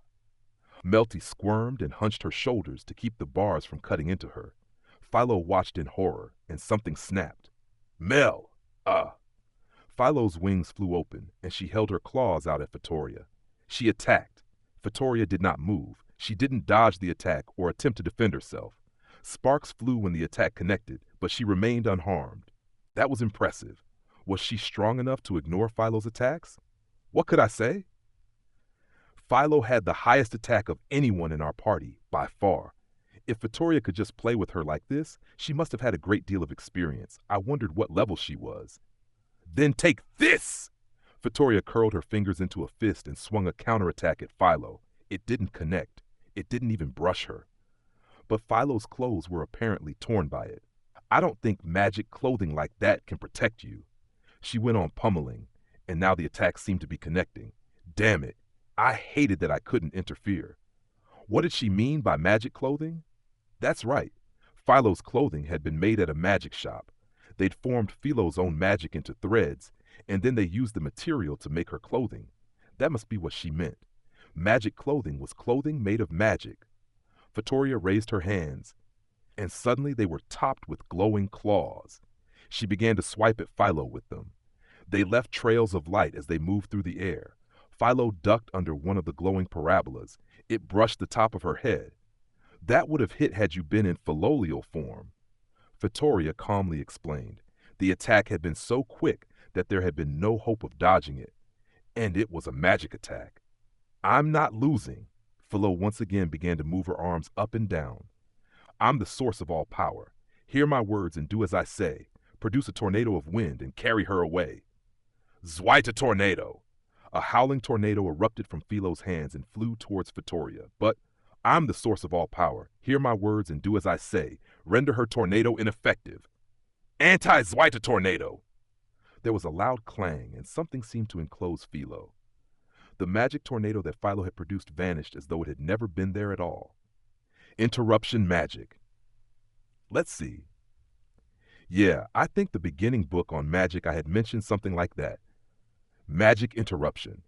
Melty squirmed and hunched her shoulders to keep the bars from cutting into her. Philo watched in horror, and something snapped. Mel! Philo's wings flew open, and she held her claws out at Vittoria. She attacked. Vittoria did not move. She didn't dodge the attack or attempt to defend herself. Sparks flew when the attack connected, but she remained unharmed. That was impressive. Was she strong enough to ignore Philo's attacks? What could I say? Philo had the highest attack of anyone in our party, by far. If Vittoria could just play with her like this, she must have had a great deal of experience. I wondered what level she was. Then take this! Vittoria curled her fingers into a fist and swung a counterattack at Philo. It didn't connect. It didn't even brush her. But Philo's clothes were apparently torn by it. I don't think magic clothing like that can protect you. She went on pummeling, and now the attacks seemed to be connecting. Damn it. I hated that I couldn't interfere. What did she mean by magic clothing? That's right. Philo's clothing had been made at a magic shop. They'd formed Philo's own magic into threads, and then they used the material to make her clothing. That must be what she meant. Magic clothing was clothing made of magic. Vittoria raised her hands, and suddenly they were topped with glowing claws. She began to swipe at Philo with them. They left trails of light as they moved through the air. Philo ducked under one of the glowing parabolas. It brushed the top of her head. That would have hit had you been in philolial form. Vittoria calmly explained. The attack had been so quick that there had been no hope of dodging it. And it was a magic attack. I'm not losing. Philo once again began to move her arms up and down. I'm the source of all power. Hear my words and do as I say. Produce a tornado of wind and carry her away. Zweite tornado! A howling tornado erupted from Philo's hands and flew towards Vittoria. But I'm the source of all power. Hear my words and do as I say. Render her tornado ineffective. Anti-Zweite tornado! There was a loud clang, and something seemed to enclose Philo. The magic tornado that Philo had produced vanished as though it had never been there at all. Interruption magic. Let's see. Yeah, I think the beginning book on magic I had mentioned something like that. Magic interruption.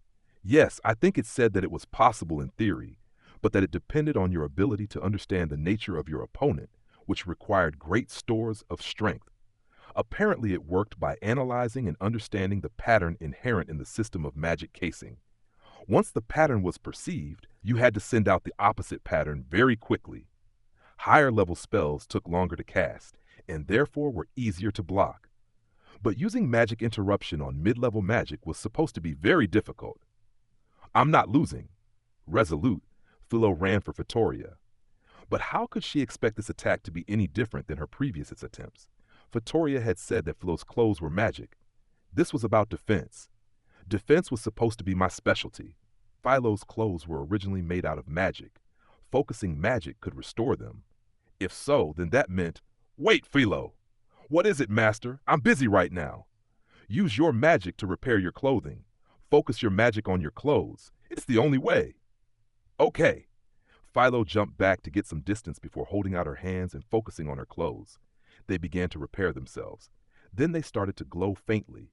Yes, I think it said that it was possible in theory, but that it depended on your ability to understand the nature of your opponent, which required great stores of strength. Apparently it worked by analyzing and understanding the pattern inherent in the system of magic casing. Once the pattern was perceived, you had to send out the opposite pattern very quickly. Higher level spells took longer to cast, and therefore were easier to block. But using magic interruption on mid-level magic was supposed to be very difficult. I'm not losing. Resolute, Philo ran for Vittoria. But how could she expect this attack to be any different than her previous attempts? Vittoria had said that Philo's clothes were magic. This was about defense. Defense was supposed to be my specialty. Philo's clothes were originally made out of magic. Focusing magic could restore them. If so, then that meant, wait, Philo! What is it, master? I'm busy right now. Use your magic to repair your clothing. Focus your magic on your clothes. It's the only way. Okay. Philo jumped back to get some distance before holding out her hands and focusing on her clothes. They began to repair themselves. Then they started to glow faintly.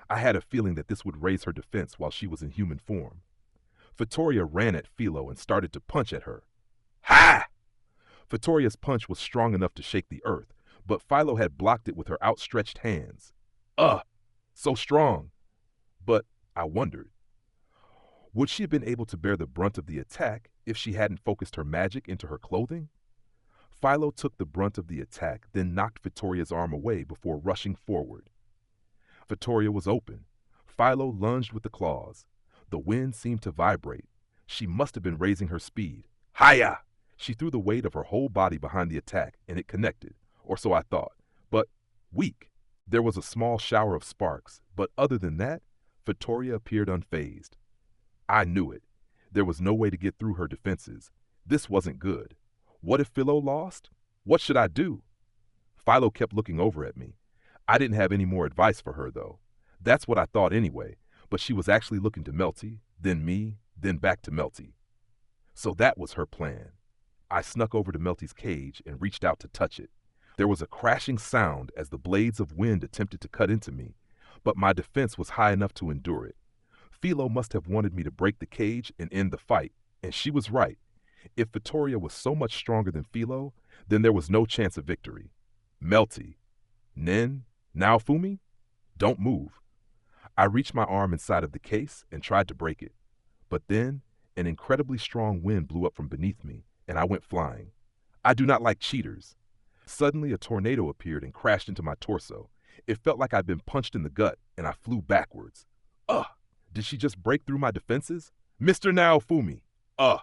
I had a feeling that this would raise her defense while she was in human form. Vittoria ran at Philo and started to punch at her. Ha! Vittoria's punch was strong enough to shake the earth, but Philo had blocked it with her outstretched hands. So strong. But I wondered, would she have been able to bear the brunt of the attack if she hadn't focused her magic into her clothing? Philo took the brunt of the attack, then knocked Vittoria's arm away before rushing forward. Vittoria was open. Philo lunged with the claws. The wind seemed to vibrate. She must have been raising her speed. Hiya! She threw the weight of her whole body behind the attack, and it connected, or so I thought, but weak. There was a small shower of sparks, but other than that, Vittoria appeared unfazed. I knew it. There was no way to get through her defenses. This wasn't good. What if Philo lost? What should I do? Philo kept looking over at me. I didn't have any more advice for her, though. That's what I thought anyway, but she was actually looking to Melty, then me, then back to Melty. So that was her plan. I snuck over to Melty's cage and reached out to touch it. There was a crashing sound as the blades of wind attempted to cut into me, but my defense was high enough to endure it. Philo must have wanted me to break the cage and end the fight, and she was right. If Vittoria was so much stronger than Philo, then there was no chance of victory. Melty. Nen? Now Fumi? Don't move. I reached my arm inside of the case and tried to break it. But then, an incredibly strong wind blew up from beneath me, and I went flying. I do not like cheaters. Suddenly, a tornado appeared and crashed into my torso. It felt like I'd been punched in the gut, and I flew backwards. Ugh! Did she just break through my defenses? Mr. Naofumi! Ugh!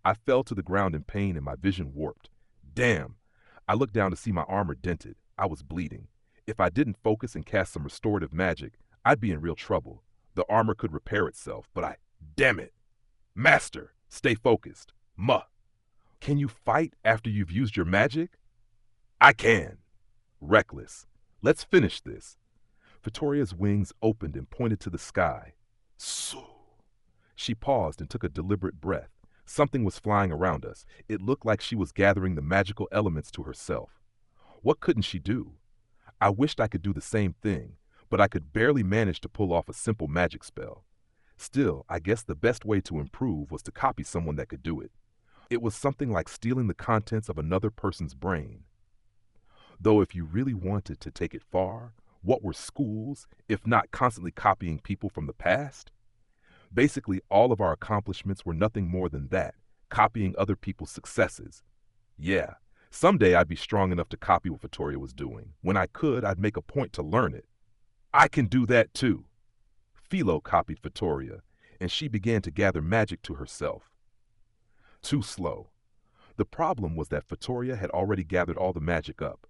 I fell to the ground in pain and my vision warped. Damn! I looked down to see my armor dented. I was bleeding. If I didn't focus and cast some restorative magic, I'd be in real trouble. The armor could repair itself, but damn it! Master, stay focused. Muh! Can you fight after you've used your magic? I can. Reckless. Let's finish this. Vittoria's wings opened and pointed to the sky. So. She paused and took a deliberate breath. Something was flying around us. It looked like she was gathering the magical elements to herself. What couldn't she do? I wished I could do the same thing, but I could barely manage to pull off a simple magic spell. Still, I guess the best way to improve was to copy someone that could do it. It was something like stealing the contents of another person's brain. Though if you really wanted to take it far, what were schools, if not constantly copying people from the past? Basically, all of our accomplishments were nothing more than that, copying other people's successes. Yeah, someday I'd be strong enough to copy what Vittoria was doing. When I could, I'd make a point to learn it. I can do that too. Philo copied Vittoria, and she began to gather magic to herself. Too slow. The problem was that Vittoria had already gathered all the magic up.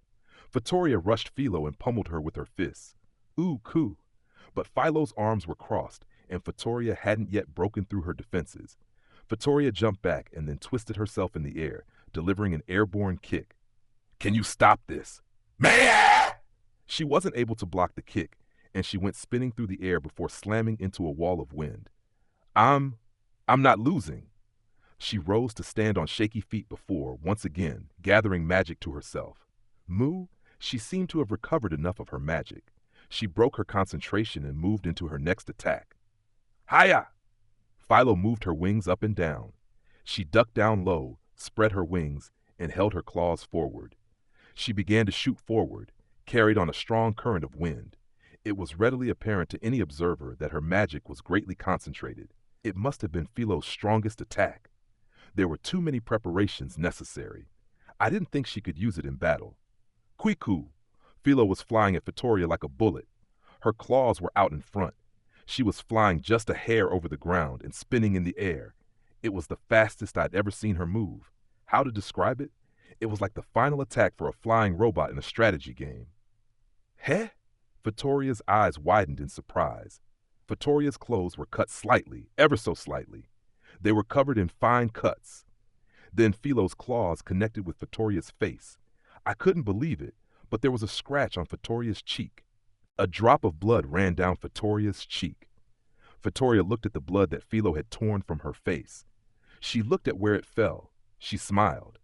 Vittoria rushed Philo and pummeled her with her fists. Ooh, coo. But Philo's arms were crossed, and Vittoria hadn't yet broken through her defenses. Vittoria jumped back and then twisted herself in the air, delivering an airborne kick. Can you stop this? Man! She wasn't able to block the kick, and she went spinning through the air before slamming into a wall of wind. I'm not losing. She rose to stand on shaky feet before, once again, gathering magic to herself. Moo, she seemed to have recovered enough of her magic. She broke her concentration and moved into her next attack. Hiya! Philo moved her wings up and down. She ducked down low, spread her wings, and held her claws forward. She began to shoot forward, carried on a strong current of wind. It was readily apparent to any observer that her magic was greatly concentrated. It must have been Philo's strongest attack. There were too many preparations necessary. I didn't think she could use it in battle. Quiku! Philo was flying at Vittoria like a bullet. Her claws were out in front. She was flying just a hair over the ground and spinning in the air. It was the fastest I'd ever seen her move. How to describe it? It was like the final attack for a flying robot in a strategy game. Heh? Vittoria's eyes widened in surprise. Vittoria's clothes were cut slightly, ever so slightly. They were covered in fine cuts. Then Philo's claws connected with Vittoria's face. I couldn't believe it, but there was a scratch on Vittoria's cheek. A drop of blood ran down Vittoria's cheek. Vittoria looked at the blood that Philo had torn from her face. She looked at where it fell. She smiled.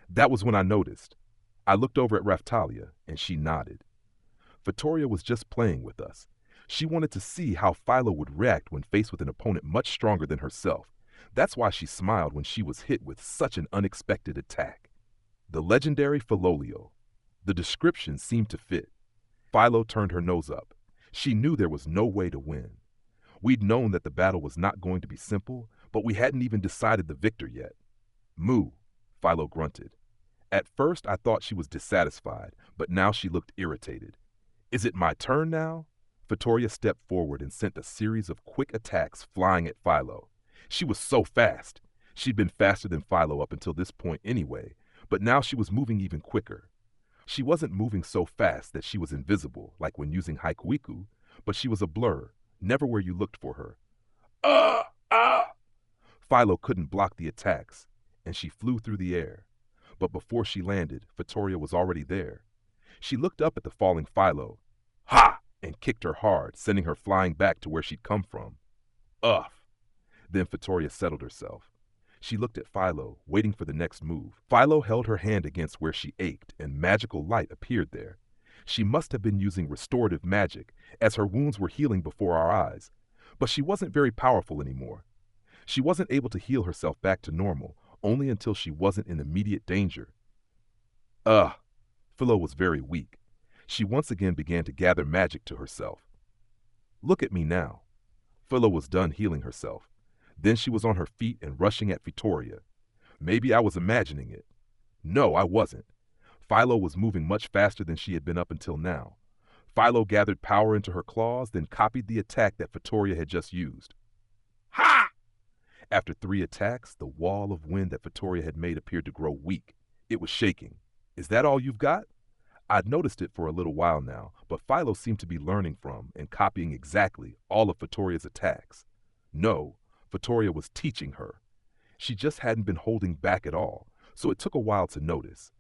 That was when I noticed. I looked over at Raftalia, and she nodded. Vittoria was just playing with us. She wanted to see how Philo would react when faced with an opponent much stronger than herself. That's why she smiled when she was hit with such an unexpected attack. The legendary Philolio. The description seemed to fit. Philo turned her nose up. She knew there was no way to win. We'd known that the battle was not going to be simple, but we hadn't even decided the victor yet. Moo, Philo grunted. At first I thought she was dissatisfied, but now she looked irritated. Is it my turn now? Vittoria stepped forward and sent a series of quick attacks flying at Philo. She was so fast. She'd been faster than Philo up until this point anyway, but now she was moving even quicker. She wasn't moving so fast that she was invisible, like when using Haikuiku, but she was a blur, never where you looked for her. Ah! Philo couldn't block the attacks, and she flew through the air. But before she landed, Vittoria was already there. She looked up at the falling Philo, ha! And kicked her hard, sending her flying back to where she'd come from. Ugh! Then Vittoria settled herself. She looked at Philo, waiting for the next move. Philo held her hand against where she ached, and magical light appeared there. She must have been using restorative magic, as her wounds were healing before our eyes. But she wasn't very powerful anymore. She wasn't able to heal herself back to normal, only until she wasn't in immediate danger. Ugh! Philo was very weak. She once again began to gather magic to herself. Look at me now. Philo was done healing herself. Then she was on her feet and rushing at Vittoria. Maybe I was imagining it. No, I wasn't. Philo was moving much faster than she had been up until now. Philo gathered power into her claws, then copied the attack that Vittoria had just used. Ha! After 3 attacks, the wall of wind that Vittoria had made appeared to grow weak. It was shaking. Is that all you've got? I'd noticed it for a little while now, but Philo seemed to be learning from and copying exactly all of Vittoria's attacks. No, Vittoria was teaching her. She just hadn't been holding back at all, so it took a while to notice.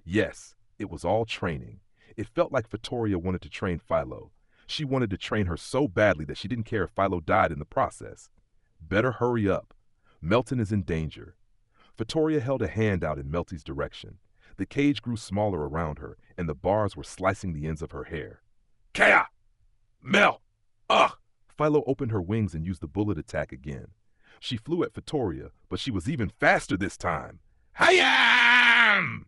Yes, it was all training. It felt like Vittoria wanted to train Philo. She wanted to train her so badly that she didn't care if Philo died in the process. Better hurry up. Melton is in danger. Vittoria held a hand out in Melty's direction. The cage grew smaller around her, and the bars were slicing the ends of her hair. Kea! Mel! Ugh! Philo opened her wings and used the bullet attack again. She flew at Vittoria, but she was even faster this time. Hayam!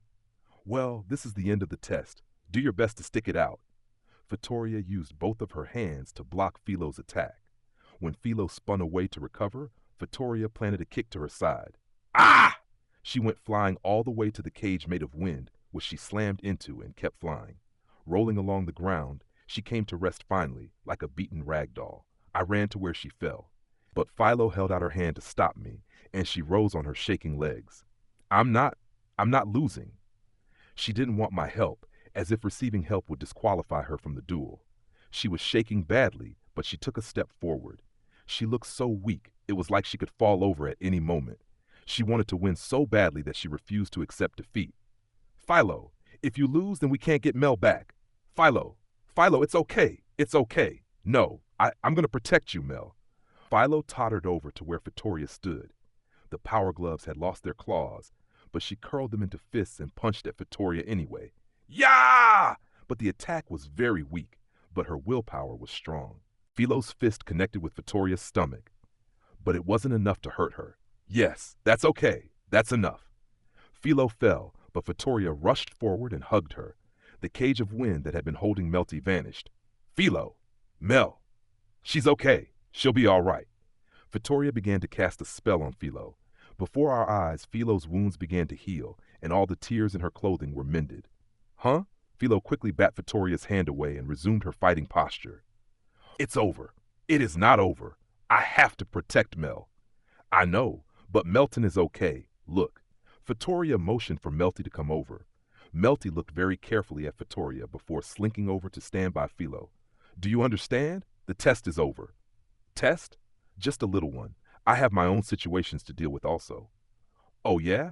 Well, this is the end of the test. Do your best to stick it out. Vittoria used both of her hands to block Philo's attack. When Philo spun away to recover, Vittoria planted a kick to her side. Ah! She went flying all the way to the cage made of wind, which she slammed into and kept flying. Rolling along the ground, she came to rest finally, like a beaten rag doll. I ran to where she fell. But Philo held out her hand to stop me, and she rose on her shaking legs. I'm not losing. She didn't want my help, as if receiving help would disqualify her from the duel. She was shaking badly, but she took a step forward. She looked so weak, it was like she could fall over at any moment. She wanted to win so badly that she refused to accept defeat. Philo, if you lose, then we can't get Mel back. Philo, it's okay. It's okay. No, I'm going to protect you, Mel. Philo tottered over to where Vittoria stood. The power gloves had lost their claws, but she curled them into fists and punched at Vittoria anyway. Yah! But the attack was very weak, but her willpower was strong. Philo's fist connected with Vittoria's stomach, but it wasn't enough to hurt her. Yes, that's okay. That's enough. Philo fell, but Vittoria rushed forward and hugged her. The cage of wind that had been holding Melty vanished. Philo! Mel! She's okay. She'll be all right. Vittoria began to cast a spell on Philo. Before our eyes, Philo's wounds began to heal, and all the tears in her clothing were mended. Huh? Philo quickly bat Vittoria's hand away and resumed her fighting posture. It's over. It is not over. I have to protect Mel. I know, but Melton is okay. Look. Vittoria motioned for Melty to come over. Melty looked very carefully at Vittoria before slinking over to stand by Philo. Do you understand? The test is over. Test? Just a little one. I have my own situations to deal with also. Oh yeah?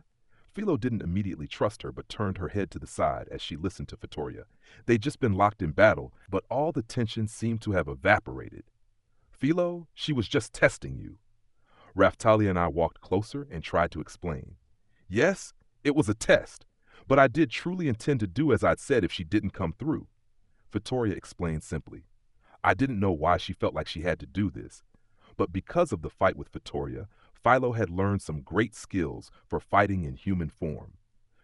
Philo didn't immediately trust her but turned her head to the side as she listened to Vittoria. They'd just been locked in battle, but all the tension seemed to have evaporated. Philo, she was just testing you. Raftalia and I walked closer and tried to explain. Yes, it was a test, but I did truly intend to do as I'd said if she didn't come through. Vittoria explained simply. I didn't know why she felt like she had to do this, but because of the fight with Vittoria, Philo had learned some great skills for fighting in human form.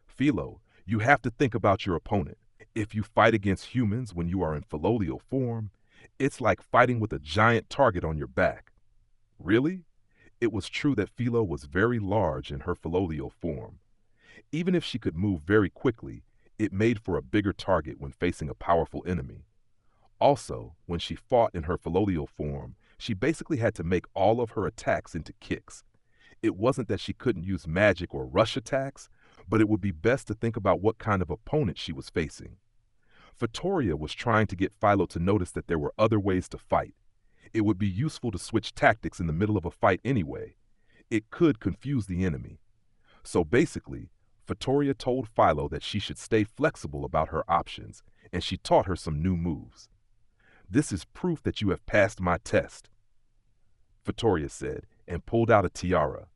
Philo, you have to think about your opponent. If you fight against humans when you are in philolial form, it's like fighting with a giant target on your back. Really? It was true that Philo was very large in her philolial form. Even if she could move very quickly, it made for a bigger target when facing a powerful enemy. Also, when she fought in her philolial form, she basically had to make all of her attacks into kicks. It wasn't that she couldn't use magic or rush attacks, but it would be best to think about what kind of opponent she was facing. Vittoria was trying to get Philo to notice that there were other ways to fight. It would be useful to switch tactics in the middle of a fight anyway. It could confuse the enemy. So basically, Vittoria told Philo that she should stay flexible about her options, and she taught her some new moves. "This is proof that you have passed my test," Vittoria said, and pulled out a tiara.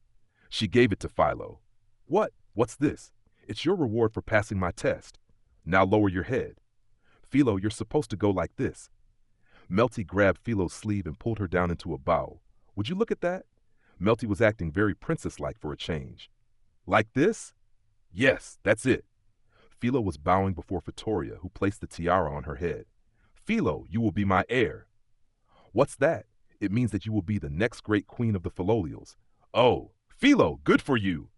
She gave it to Philo. "What? What's this?" "It's your reward for passing my test. Now lower your head." "Philo, you're supposed to go like this." Melty grabbed Philo's sleeve and pulled her down into a bow. "Would you look at that?" Melty was acting very princess-like for a change. "Like this?" "Yes, that's it." Philo was bowing before Vittoria, who placed the tiara on her head. "Philo, you will be my heir." "What's that?" "It means that you will be the next great queen of the Philolials." "Oh, Philo, good for you."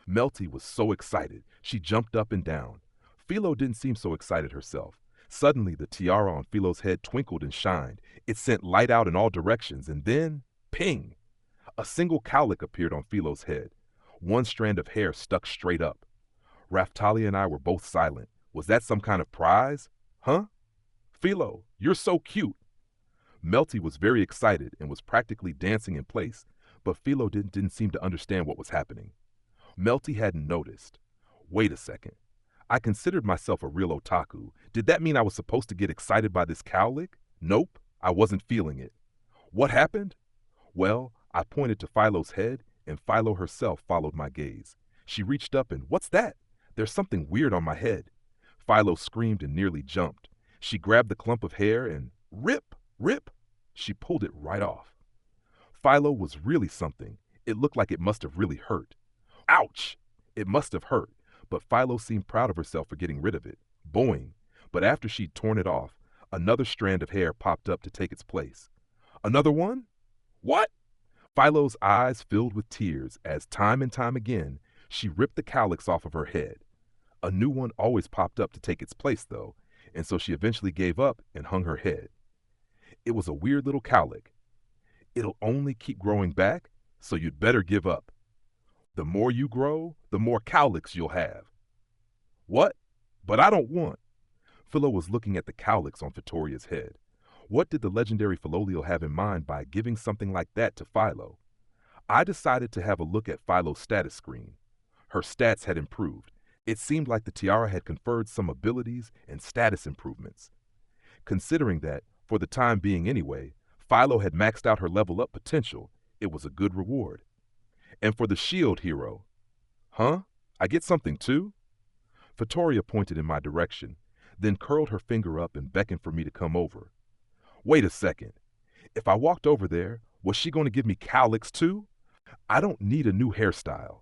Melty was so excited, she jumped up and down. Philo didn't seem so excited herself. Suddenly, the tiara on Philo's head twinkled and shined. It sent light out in all directions, and then, ping! A single cowlick appeared on Philo's head. One strand of hair stuck straight up. Raftalia and I were both silent. Was that some kind of prize? Huh? "Philo, you're so cute." Melty was very excited and was practically dancing in place, but Philo didn't seem to understand what was happening. Melty hadn't noticed. Wait a second. I considered myself a real otaku. Did that mean I was supposed to get excited by this cowlick? Nope, I wasn't feeling it. What happened? Well, I pointed to Philo's head, and Philo herself followed my gaze. She reached up and, "What's that? There's something weird on my head." Philo screamed and nearly jumped. She grabbed the clump of hair and, rip, rip, she pulled it right off. Philo was really something. It looked like it must have really hurt. Ouch! It must have hurt, but Philo seemed proud of herself for getting rid of it. Boing! But after she'd torn it off, another strand of hair popped up to take its place. "Another one? What?" Philo's eyes filled with tears as time and time again she ripped the cowlicks off of her head. A new one always popped up to take its place, though, and so she eventually gave up and hung her head. It was a weird little cowlick. "It'll only keep growing back, so you'd better give up. The more you grow, the more cowlicks you'll have." "What? But I don't want." Philo was looking at the cowlicks on Vittoria's head. What did the legendary Philolial have in mind by giving something like that to Philo? I decided to have a look at Philo's status screen. Her stats had improved. It seemed like the tiara had conferred some abilities and status improvements. Considering that, for the time being anyway, Philo had maxed out her level up potential, it was a good reward. "And for the shield hero." "Huh? I get something too?" Vittoria pointed in my direction, then curled her finger up and beckoned for me to come over. Wait a second. If I walked over there, was she going to give me cowlicks too? I don't need a new hairstyle.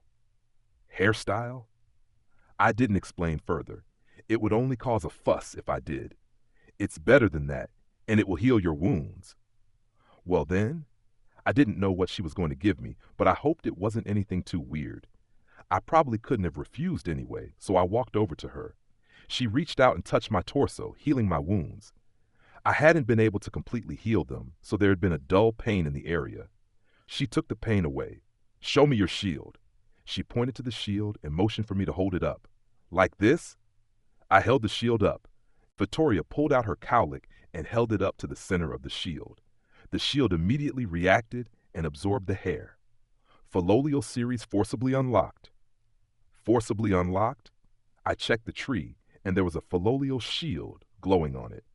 Hairstyle? I didn't explain further. It would only cause a fuss if I did. It's better than that, and it will heal your wounds. Well then, I didn't know what she was going to give me, but I hoped it wasn't anything too weird. I probably couldn't have refused anyway, so I walked over to her. She reached out and touched my torso, healing my wounds. I hadn't been able to completely heal them, so there had been a dull pain in the area. She took the pain away. "Show me your shield." She pointed to the shield and motioned for me to hold it up. "Like this?" I held the shield up. Vittoria pulled out her cowlick and held it up to the center of the shield. The shield immediately reacted and absorbed the hair. Philolial series forcibly unlocked. Forcibly unlocked? I checked the tree, and there was a Philolial shield glowing on it.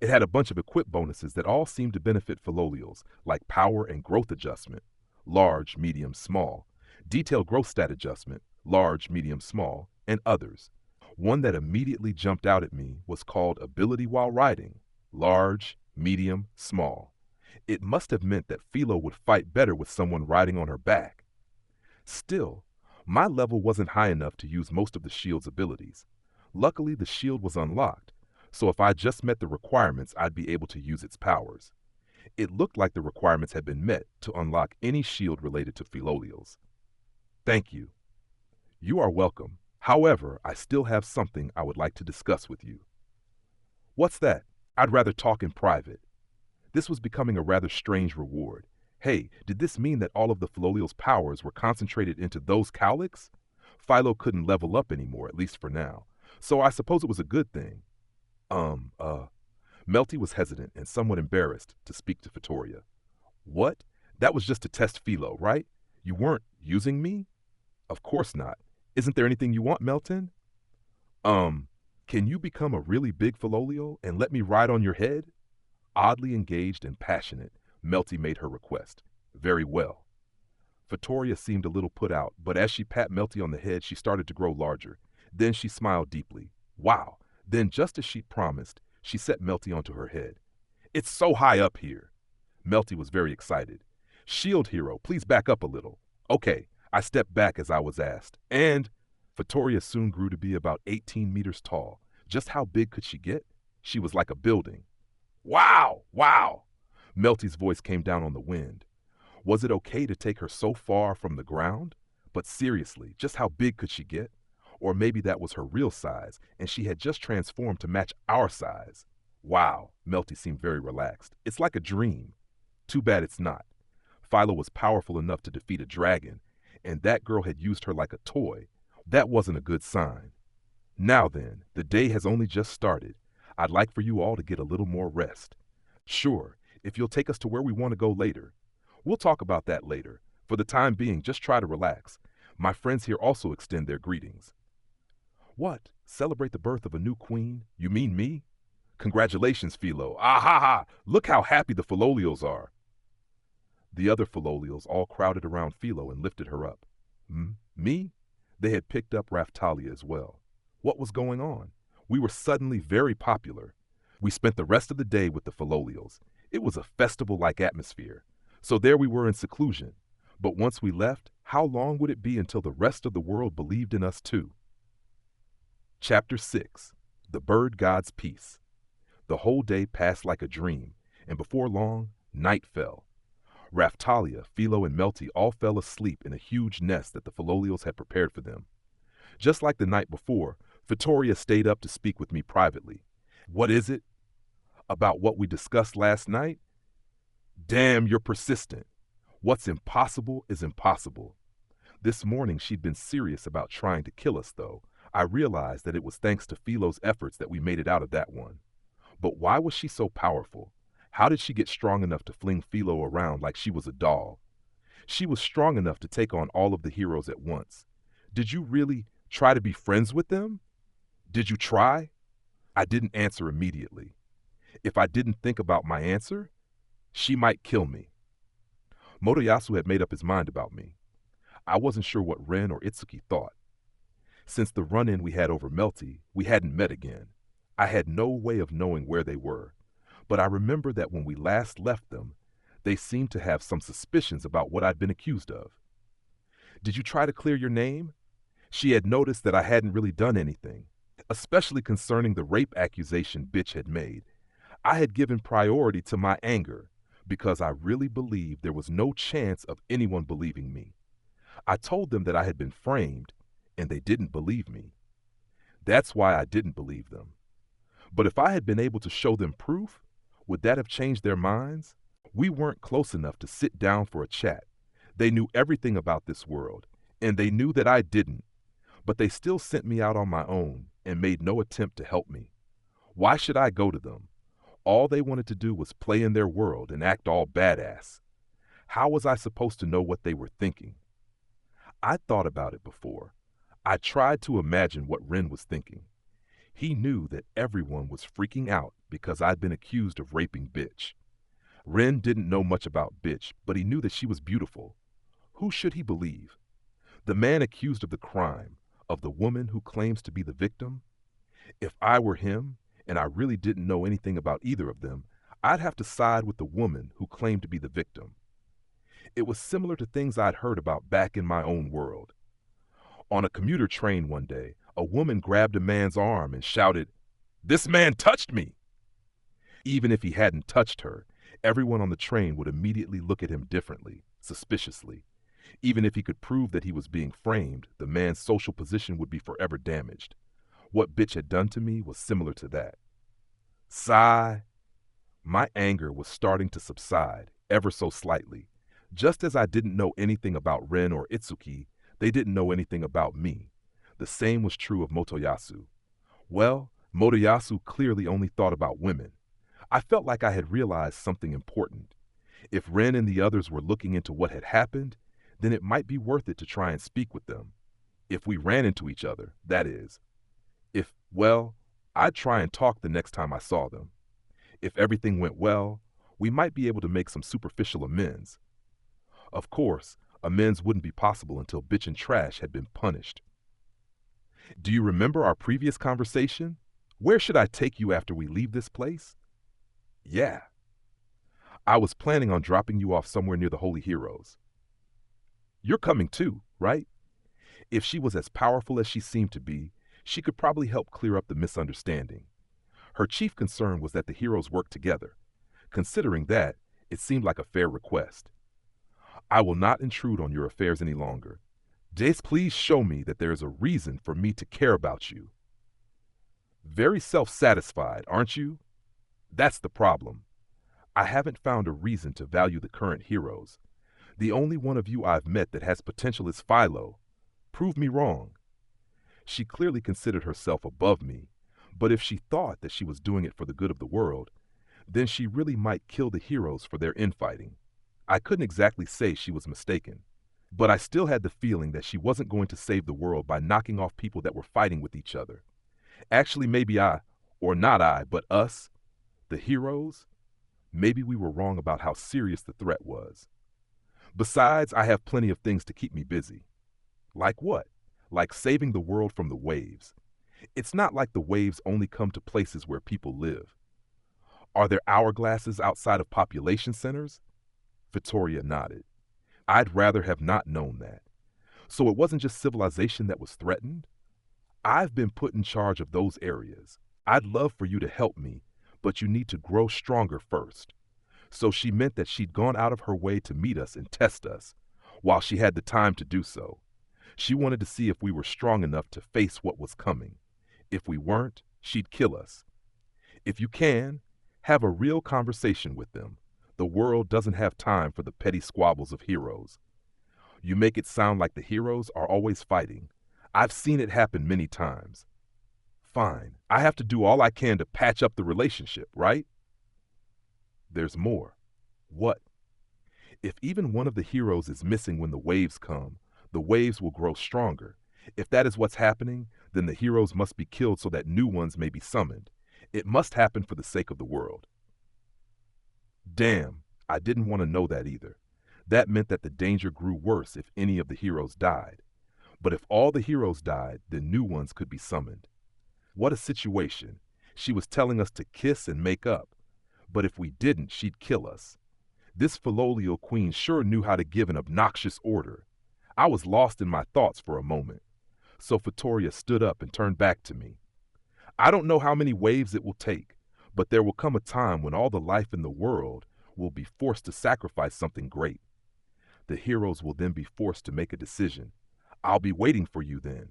It had a bunch of equip bonuses that all seemed to benefit Philolials, like power and growth adjustment, large, medium, small, detailed growth stat adjustment, large, medium, small, and others. One that immediately jumped out at me was called ability while riding, large, medium, small. It must have meant that Philo would fight better with someone riding on her back. Still, my level wasn't high enough to use most of the shield's abilities. Luckily, the shield was unlocked, so if I just met the requirements, I'd be able to use its powers. It looked like the requirements had been met to unlock any shield related to Philolials. Thank you. You are welcome. However, I still have something I would like to discuss with you. What's that? I'd rather talk in private. This was becoming a rather strange reward. Hey, did this mean that all of the Philolial's powers were concentrated into those cowlicks? Philo couldn't level up anymore, at least for now. So I suppose it was a good thing. Melty was hesitant and somewhat embarrassed to speak to Vittoria. What? That was just to test Philo, right? You weren't using me? Of course not. Isn't there anything you want, Melton? Um, can you become a really big Filolio and let me ride on your head? Oddly engaged and passionate, Melty made her request. Very well. Vittoria seemed a little put out, but as she pat Melty on the head, she started to grow larger. Then she smiled deeply. Wow. Then, just as she'd promised, she set Melty onto her head. It's so high up here. Melty was very excited. Shield hero, please back up a little. Okay, I stepped back as I was asked. And Vittoria soon grew to be about 18 meters tall. Just how big could she get? She was like a building. Wow, wow. Melty's voice came down on the wind. Was it okay to take her so far from the ground? But seriously, just how big could she get? Or maybe that was her real size, and she had just transformed to match our size. Wow, Melty seemed very relaxed. It's like a dream. Too bad it's not. Philo was powerful enough to defeat a dragon, and that girl had used her like a toy. That wasn't a good sign. Now then, the day has only just started. I'd like for you all to get a little more rest. Sure, if you'll take us to where we want to go later. We'll talk about that later. For the time being, just try to relax. My friends here also extend their greetings. What? Celebrate the birth of a new queen? You mean me? Congratulations, Philo. Ah ha ha! Look how happy the Filolios are. The other Filolios all crowded around Philo and lifted her up. Me? They had picked up Raftalia as well. What was going on? We were suddenly very popular. We spent the rest of the day with the Filolios. It was a festival-like atmosphere. So there we were in seclusion. But once we left, how long would it be until the rest of the world believed in us too? Chapter 6. The Bird God's Peace. The whole day passed like a dream, and before long, night fell. Raftalia, Philo, and Melty all fell asleep in a huge nest that the Filolios had prepared for them. Just like the night before, Vittoria stayed up to speak with me privately. What is it? About what we discussed last night? Damn, you're persistent. What's impossible is impossible. This morning she'd been serious about trying to kill us, though. I realized that it was thanks to Philo's efforts that we made it out of that one. But why was she so powerful? How did she get strong enough to fling Philo around like she was a doll? She was strong enough to take on all of the heroes at once. Did you really try to be friends with them? Did you try? I didn't answer immediately. If I didn't think about my answer, she might kill me. Motoyasu had made up his mind about me. I wasn't sure what Ren or Itsuki thought. Since the run-in we had over Melty, we hadn't met again. I had no way of knowing where they were, but I remember that when we last left them, they seemed to have some suspicions about what I'd been accused of. Did you try to clear your name? She had noticed that I hadn't really done anything, especially concerning the rape accusation Bitch had made. I had given priority to my anger because I really believed there was no chance of anyone believing me. I told them that I had been framed, and they didn't believe me. That's why I didn't believe them. But if I had been able to show them proof, would that have changed their minds? We weren't close enough to sit down for a chat. They knew everything about this world, and they knew that I didn't. But they still sent me out on my own and made no attempt to help me. Why should I go to them? All they wanted to do was play in their world and act all badass. How was I supposed to know what they were thinking? I'd thought about it before. I tried to imagine what Ren was thinking. He knew that everyone was freaking out because I'd been accused of raping Bitch. Ren didn't know much about Bitch, but he knew that she was beautiful. Who should he believe? The man accused of the crime, of the woman who claims to be the victim? If I were him, and I really didn't know anything about either of them, I'd have to side with the woman who claimed to be the victim. It was similar to things I'd heard about back in my own world. On a commuter train one day, a woman grabbed a man's arm and shouted, "This man touched me!" Even if he hadn't touched her, everyone on the train would immediately look at him differently, suspiciously. Even if he could prove that he was being framed, the man's social position would be forever damaged. What Bitch had done to me was similar to that. Sigh. My anger was starting to subside, ever so slightly. Just as I didn't know anything about Ren or Itsuki, they didn't know anything about me. The same was true of Motoyasu. Well, Motoyasu clearly only thought about women. I felt like I had realized something important. If Ren and the others were looking into what had happened, then it might be worth it to try and speak with them. If we ran into each other, that is. Well, I'd try and talk the next time I saw them. If everything went well, we might be able to make some superficial amends. Of course, amends wouldn't be possible until bitch and trash had been punished. Do you remember our previous conversation? Where should I take you after we leave this place? Yeah. I was planning on dropping you off somewhere near the Holy Heroes. You're coming too, right? If she was as powerful as she seemed to be, she could probably help clear up the misunderstanding. Her chief concern was that the heroes work together. Considering that, it seemed like a fair request. I will not intrude on your affairs any longer. Jace, please show me that there is a reason for me to care about you. Very self-satisfied, aren't you? That's the problem. I haven't found a reason to value the current heroes. The only one of you I've met that has potential is Philo. Prove me wrong. She clearly considered herself above me, but if she thought that she was doing it for the good of the world, then she really might kill the heroes for their infighting. I couldn't exactly say she was mistaken, but I still had the feeling that she wasn't going to save the world by knocking off people that were fighting with each other. Actually, maybe or not I, but us, the heroes, maybe we were wrong about how serious the threat was. Besides, I have plenty of things to keep me busy. Like what? Like saving the world from the waves. It's not like the waves only come to places where people live. Are there hourglasses outside of population centers? Vittoria nodded. I'd rather have not known that. So it wasn't just civilization that was threatened? I've been put in charge of those areas. I'd love for you to help me, but you need to grow stronger first. So she meant that she'd gone out of her way to meet us and test us, while she had the time to do so. She wanted to see if we were strong enough to face what was coming. If we weren't, she'd kill us. If you can, have a real conversation with them. The world doesn't have time for the petty squabbles of heroes. You make it sound like the heroes are always fighting. I've seen it happen many times. Fine, I have to do all I can to patch up the relationship, right? There's more. What? If even one of the heroes is missing when the waves come, the waves will grow stronger. If that is what's happening, then the heroes must be killed so that new ones may be summoned. It must happen for the sake of the world. Damn, I didn't want to know that either. That meant that the danger grew worse if any of the heroes died. But if all the heroes died, then new ones could be summoned. What a situation. She was telling us to kiss and make up. But if we didn't, she'd kill us. This Philolio queen sure knew how to give an obnoxious order. I was lost in my thoughts for a moment. So Vittoria stood up and turned back to me. I don't know how many waves it will take, but there will come a time when all the life in the world will be forced to sacrifice something great. The heroes will then be forced to make a decision. I'll be waiting for you then.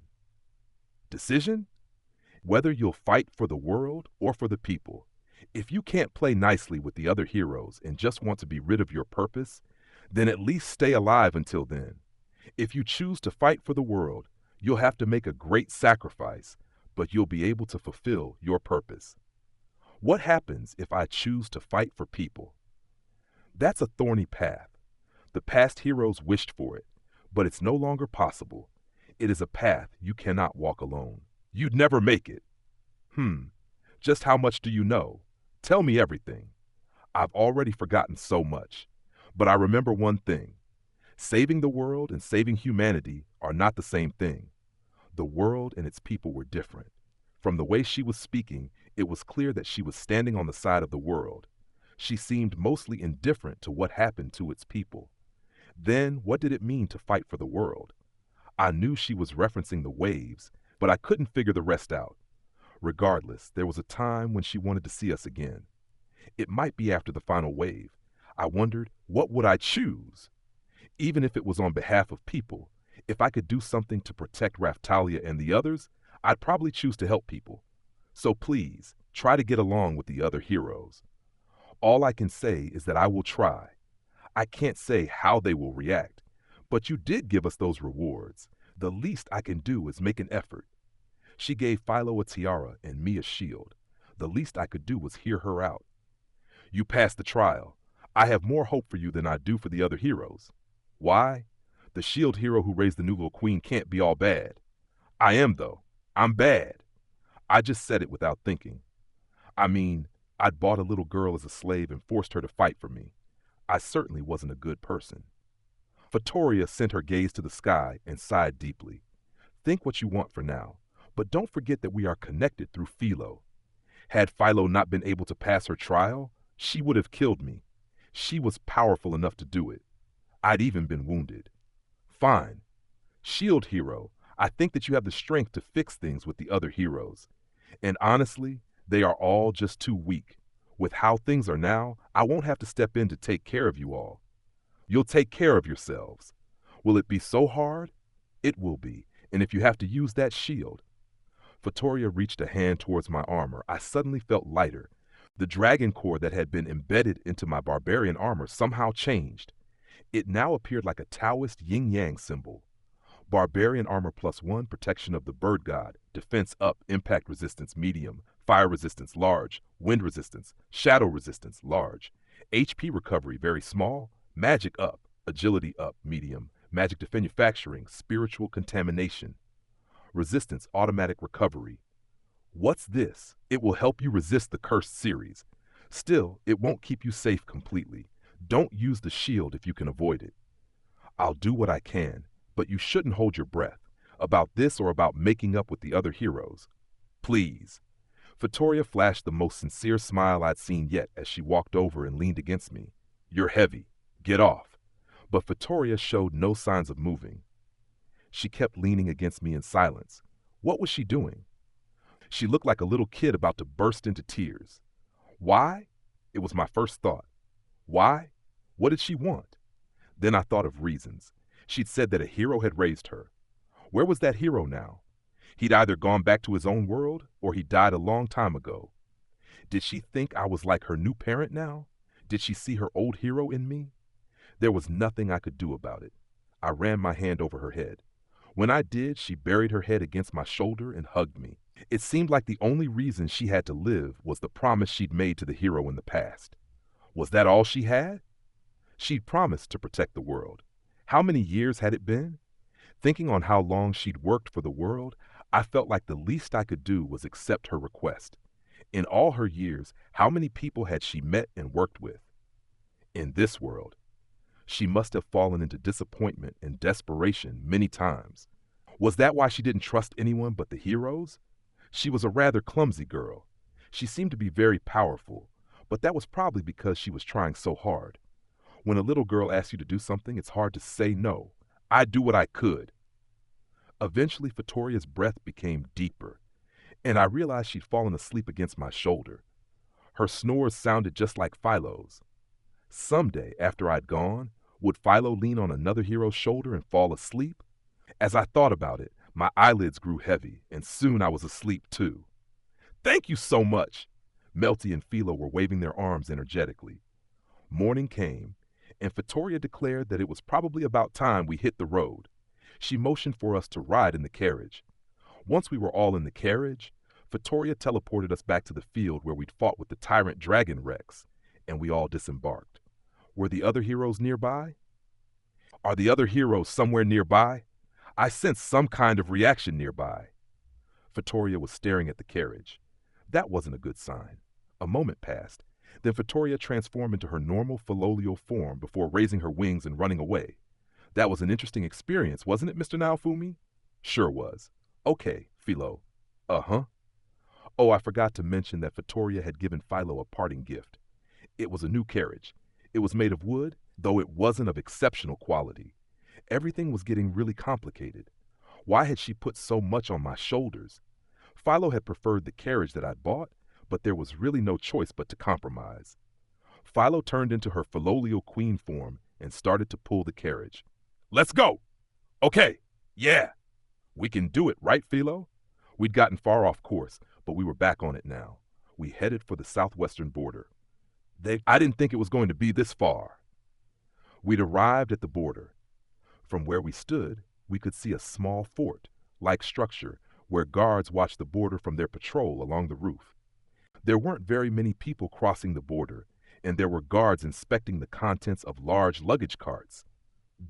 Decision? Whether you'll fight for the world or for the people. If you can't play nicely with the other heroes and just want to be rid of your purpose, then at least stay alive until then. If you choose to fight for the world, you'll have to make a great sacrifice, but you'll be able to fulfill your purpose. What happens if I choose to fight for people? That's a thorny path. The past heroes wished for it, but it's no longer possible. It is a path you cannot walk alone. You'd never make it. Just how much do you know? Tell me everything. I've already forgotten so much, but I remember one thing. Saving the world and saving humanity are not the same thing. The world and its people were different. From the way she was speaking, it was clear that she was standing on the side of the world. She seemed mostly indifferent to what happened to its people. Then, what did it mean to fight for the world? I knew she was referencing the waves, but I couldn't figure the rest out. Regardless, there was a time when she wanted to see us again. It might be after the final wave. I wondered, what would I choose? Even if it was on behalf of people, if I could do something to protect Raftalia and the others, I'd probably choose to help people. So please, try to get along with the other heroes. All I can say is that I will try. I can't say how they will react, but you did give us those rewards. The least I can do is make an effort. She gave Philo a tiara and me a shield. The least I could do was hear her out. You passed the trial. I have more hope for you than I do for the other heroes. Why? The shield hero who raised the new little queen can't be all bad. I am, though. I'm bad. I just said it without thinking. I mean, I'd bought a little girl as a slave and forced her to fight for me. I certainly wasn't a good person. Vittoria sent her gaze to the sky and sighed deeply. Think what you want for now, but don't forget that we are connected through Philo. Had Philo not been able to pass her trial, she would have killed me. She was powerful enough to do it. I'd even been wounded. Fine. Shield hero, I think that you have the strength to fix things with the other heroes. And honestly, they are all just too weak. With how things are now, I won't have to step in to take care of you all. You'll take care of yourselves. Will it be so hard? It will be, and if you have to use that shield. Vittoria reached a hand towards my armor. I suddenly felt lighter. The dragon core that had been embedded into my barbarian armor somehow changed. It now appeared like a Taoist yin-yang symbol. Barbarian armor +1, protection of the bird god, defense up, impact resistance medium, fire resistance large, wind resistance, shadow resistance large, HP recovery very small, magic up, agility up medium, magic demanufacturing, spiritual contamination, resistance automatic recovery. What's this? It will help you resist the cursed series. Still, it won't keep you safe completely. Don't use the shield if you can avoid it. I'll do what I can, but you shouldn't hold your breath about this or about making up with the other heroes. Please. Vittoria flashed the most sincere smile I'd seen yet as she walked over and leaned against me. You're heavy. Get off. But Vittoria showed no signs of moving. She kept leaning against me in silence. What was she doing? She looked like a little kid about to burst into tears. Why? It was my first thought. Why? What did she want? Then I thought of reasons. She'd said that a hero had raised her. Where was that hero now? He'd either gone back to his own world or he died a long time ago. Did she think I was like her new parent now? Did she see her old hero in me? There was nothing I could do about it. I ran my hand over her head. When I did, she buried her head against my shoulder and hugged me. It seemed like the only reason she had to live was the promise she'd made to the hero in the past. Was that all she had? She'd promised to protect the world. How many years had it been? Thinking on how long she'd worked for the world, I felt like the least I could do was accept her request. In all her years, how many people had she met and worked with? In this world, she must have fallen into disappointment and desperation many times. Was that why she didn't trust anyone but the heroes? She was a rather clumsy girl. She seemed to be very powerful, but that was probably because she was trying so hard. When a little girl asks you to do something, it's hard to say no. I'd do what I could. Eventually, Vittoria's breath became deeper, and I realized she'd fallen asleep against my shoulder. Her snores sounded just like Philo's. Someday, after I'd gone, would Philo lean on another hero's shoulder and fall asleep? As I thought about it, my eyelids grew heavy, and soon I was asleep too. Thank you so much! Melty and Philo were waving their arms energetically. Morning came, and Vittoria declared that it was probably about time we hit the road. She motioned for us to ride in the carriage. Once we were all in the carriage, Vittoria teleported us back to the field where we'd fought with the tyrant dragon Rex, and we all disembarked. Were the other heroes nearby? Are the other heroes somewhere nearby? I sensed some kind of reaction nearby. Vittoria was staring at the carriage. That wasn't a good sign. A moment passed. Then Vittoria transformed into her normal philolial form before raising her wings and running away. That was an interesting experience, wasn't it, Mr. Naofumi? Sure was. Okay, Philo. Uh-huh. Oh, I forgot to mention that Vittoria had given Philo a parting gift. It was a new carriage. It was made of wood, though it wasn't of exceptional quality. Everything was getting really complicated. Why had she put so much on my shoulders? Philo had preferred the carriage that I'd bought, but there was really no choice but to compromise. Philo turned into her philolial queen form and started to pull the carriage. Let's go! Okay, yeah! We can do it, right, Philo? We'd gotten far off course, but we were back on it now. We headed for the southwestern border. I didn't think it was going to be this far. We'd arrived at the border. From where we stood, we could see a small fort-like structure where guards watched the border from their patrol along the roof. There weren't very many people crossing the border, and there were guards inspecting the contents of large luggage carts.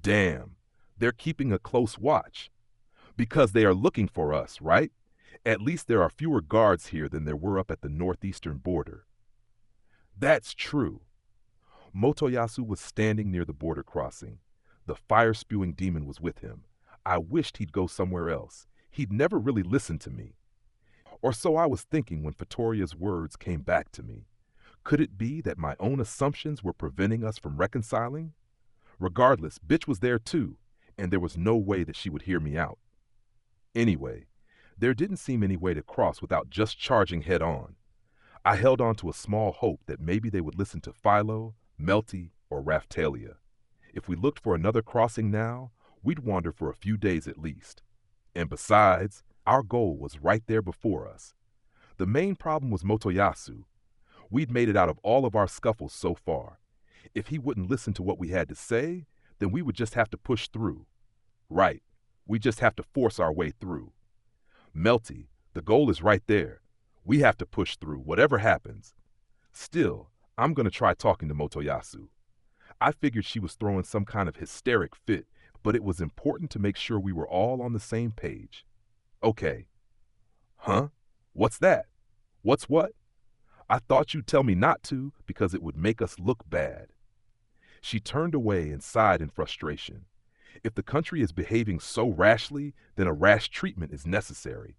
Damn, they're keeping a close watch. Because they are looking for us, right? At least there are fewer guards here than there were up at the northeastern border. That's true. Motoyasu was standing near the border crossing. The fire-spewing demon was with him. I wished he'd go somewhere else. He'd never really listened to me. Or so I was thinking when Vittoria's words came back to me. Could it be that my own assumptions were preventing us from reconciling? Regardless, bitch was there too, and there was no way that she would hear me out. Anyway, there didn't seem any way to cross without just charging head on. I held on to a small hope that maybe they would listen to Philo, Melty, or Raphtalia. If we looked for another crossing now, we'd wander for a few days at least. And besides, our goal was right there before us. The main problem was Motoyasu. We'd made it out of all of our scuffles so far. If he wouldn't listen to what we had to say, then we would just have to push through. Right, we just have to force our way through. Melty, the goal is right there. We have to push through, whatever happens. Still, I'm going to try talking to Motoyasu. I figured she was throwing some kind of hysteric fit, but it was important to make sure we were all on the same page. Okay. Huh? What's that? What's what? I thought you'd tell me not to because it would make us look bad. She turned away and sighed in frustration. If the country is behaving so rashly, then a rash treatment is necessary.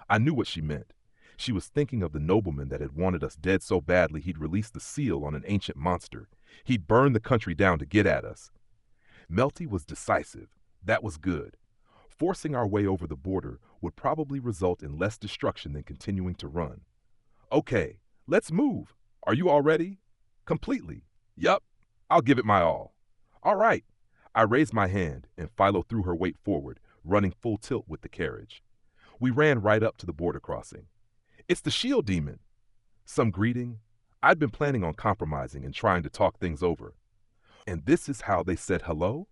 I knew what she meant. She was thinking of the nobleman that had wanted us dead so badly he'd released the seal on an ancient monster. He'd burned the country down to get at us. Melty was decisive. That was good. Forcing our way over the border would probably result in less destruction than continuing to run. Okay, let's move. Are you all ready? Completely. Yup, I'll give it my all. All right. I raised my hand, and Philo threw her weight forward, running full tilt with the carriage. We ran right up to the border crossing. It's the shield demon. Some greeting. I'd been planning on compromising and trying to talk things over. And this is how they said hello?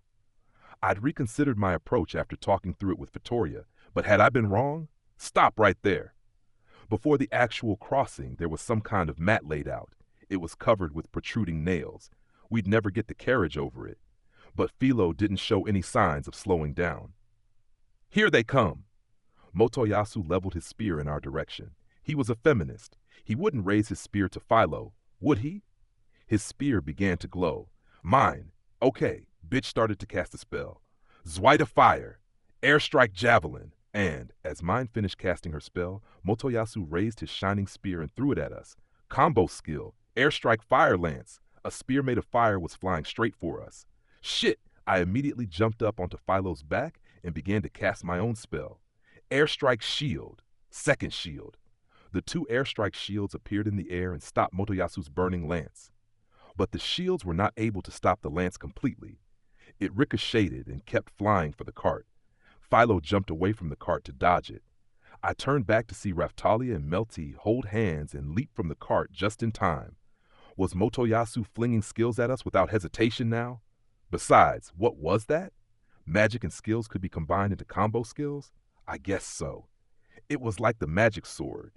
I'd reconsidered my approach after talking through it with Vittoria, but had I been wrong? Stop right there. Before the actual crossing, there was some kind of mat laid out. It was covered with protruding nails. We'd never get the carriage over it. But Philo didn't show any signs of slowing down. Here they come. Motoyasu leveled his spear in our direction. He was a feminist. He wouldn't raise his spear to Philo, would he? His spear began to glow. Mine. Okay, bitch started to cast a spell. Zwite fire. Airstrike javelin. And, as mine finished casting her spell, Motoyasu raised his shining spear and threw it at us. Combo skill. Airstrike fire lance. A spear made of fire was flying straight for us. Shit! I immediately jumped up onto Philo's back and began to cast my own spell. Airstrike shield. Second shield. The two airstrike shields appeared in the air and stopped Motoyasu's burning lance. But the shields were not able to stop the lance completely. It ricocheted and kept flying for the cart. Philo jumped away from the cart to dodge it. I turned back to see Raphtalia and Melty hold hands and leap from the cart just in time. Was Motoyasu flinging skills at us without hesitation now? Besides, what was that? Magic and skills could be combined into combo skills? I guess so. It was like the magic sword.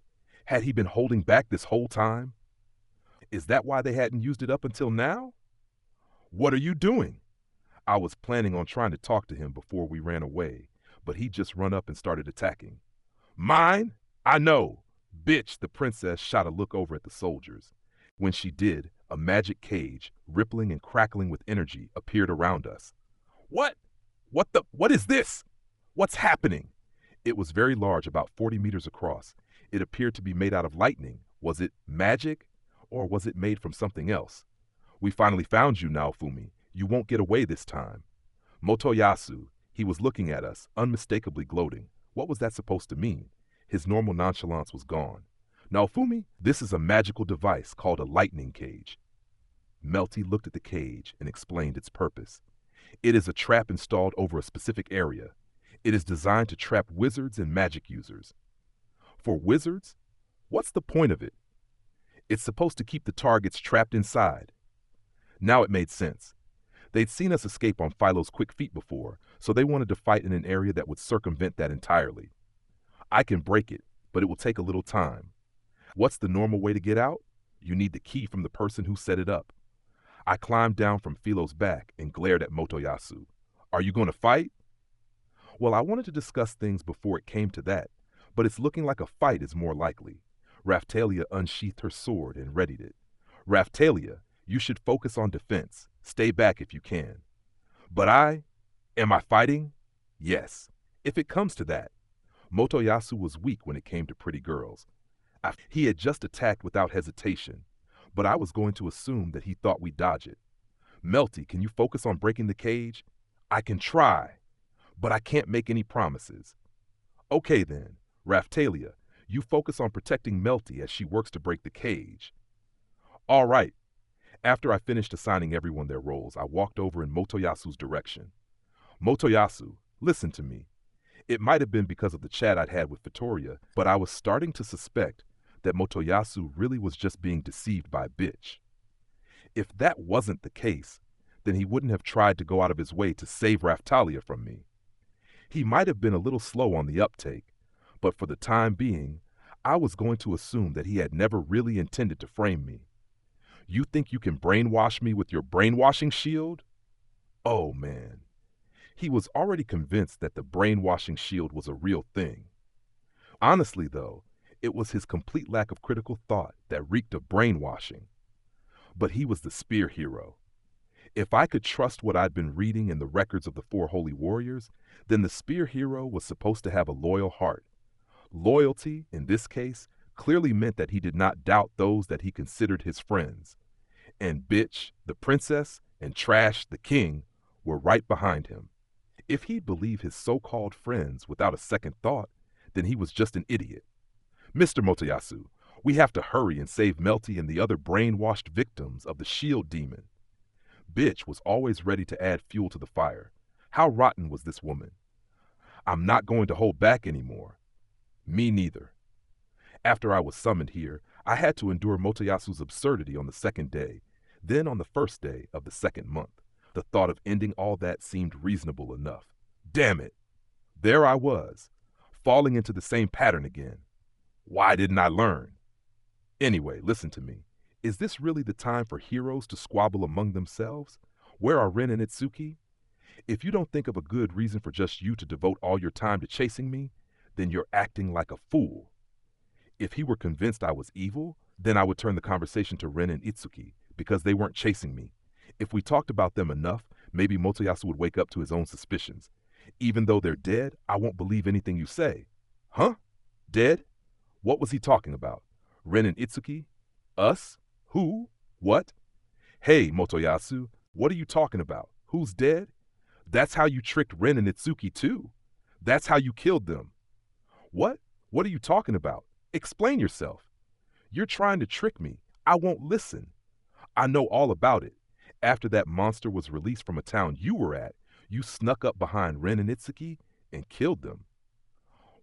Had he been holding back this whole time? Is that why they hadn't used it up until now? What are you doing? I was planning on trying to talk to him before we ran away, but he just run up and started attacking. Mine? I know. Bitch, the princess shot a look over at the soldiers. When she did, a magic cage, rippling and crackling with energy, appeared around us. What? What is this? What's happening? It was very large, about 40 meters across. It appeared to be made out of lightning. Was it magic? Or was it made from something else? We finally found you, Naofumi. You won't get away this time. Motoyasu, he was looking at us, unmistakably gloating. What was that supposed to mean? His normal nonchalance was gone. Naofumi, this is a magical device called a lightning cage. Melty looked at the cage and explained its purpose. It is a trap installed over a specific area. It is designed to trap wizards and magic users. For wizards? What's the point of it? It's supposed to keep the targets trapped inside. Now it made sense. They'd seen us escape on Philo's quick feet before, so they wanted to fight in an area that would circumvent that entirely. I can break it, but it will take a little time. What's the normal way to get out? You need the key from the person who set it up. I climbed down from Philo's back and glared at Motoyasu. Are you going to fight? Well, I wanted to discuss things before it came to that, but it's looking like a fight is more likely. Raphtalia unsheathed her sword and readied it. Raphtalia, you should focus on defense. Stay back if you can. But am I fighting? Yes, if it comes to that. Motoyasu was weak when it came to pretty girls. He had just attacked without hesitation, but I was going to assume that he thought we'd dodge it. Melty, can you focus on breaking the cage? I can try, but I can't make any promises. Okay then, Raphtalia, you focus on protecting Melty as she works to break the cage. All right. After I finished assigning everyone their roles, I walked over in Motoyasu's direction. Motoyasu, listen to me. It might have been because of the chat I'd had with Vittoria, but I was starting to suspect that Motoyasu really was just being deceived by Bitch. If that wasn't the case, then he wouldn't have tried to go out of his way to save Raphtalia from me. He might have been a little slow on the uptake, but for the time being, I was going to assume that he had never really intended to frame me. You think you can brainwash me with your brainwashing shield? Oh man. He was already convinced that the brainwashing shield was a real thing. Honestly though, it was his complete lack of critical thought that reeked of brainwashing. But he was the spear hero. If I could trust what I'd been reading in the records of the four holy warriors, then the spear hero was supposed to have a loyal heart. Loyalty, in this case, clearly meant that he did not doubt those that he considered his friends. And Bitch, the princess, and Trash, the king, were right behind him. If he'd believe his so-called friends without a second thought, then he was just an idiot. Mr. Motoyasu, we have to hurry and save Melty and the other brainwashed victims of the shield demon. Bitch was always ready to add fuel to the fire. How rotten was this woman? I'm not going to hold back anymore. Me neither. After I was summoned here, I had to endure Motoyasu's absurdity on the second day, then on the first day of the second month. The thought of ending all that seemed reasonable enough. Damn it! There I was, falling into the same pattern again. Why didn't I learn? Anyway, listen to me. Is this really the time for heroes to squabble among themselves? Where are Ren and Itsuki? If you don't think of a good reason for just you to devote all your time to chasing me, then you're acting like a fool. If he were convinced I was evil, then I would turn the conversation to Ren and Itsuki, because they weren't chasing me. If we talked about them enough, maybe Motoyasu would wake up to his own suspicions. Even though they're dead, I won't believe anything you say. Huh? Dead? What was he talking about? Ren and Itsuki? Us? Who? What? Hey, Motoyasu, what are you talking about? Who's dead? That's how you tricked Ren and Itsuki too. That's how you killed them. What? What are you talking about? Explain yourself. You're trying to trick me. I won't listen. I know all about it. After that monster was released from a town you were at, you snuck up behind Ren and Itsuki and killed them.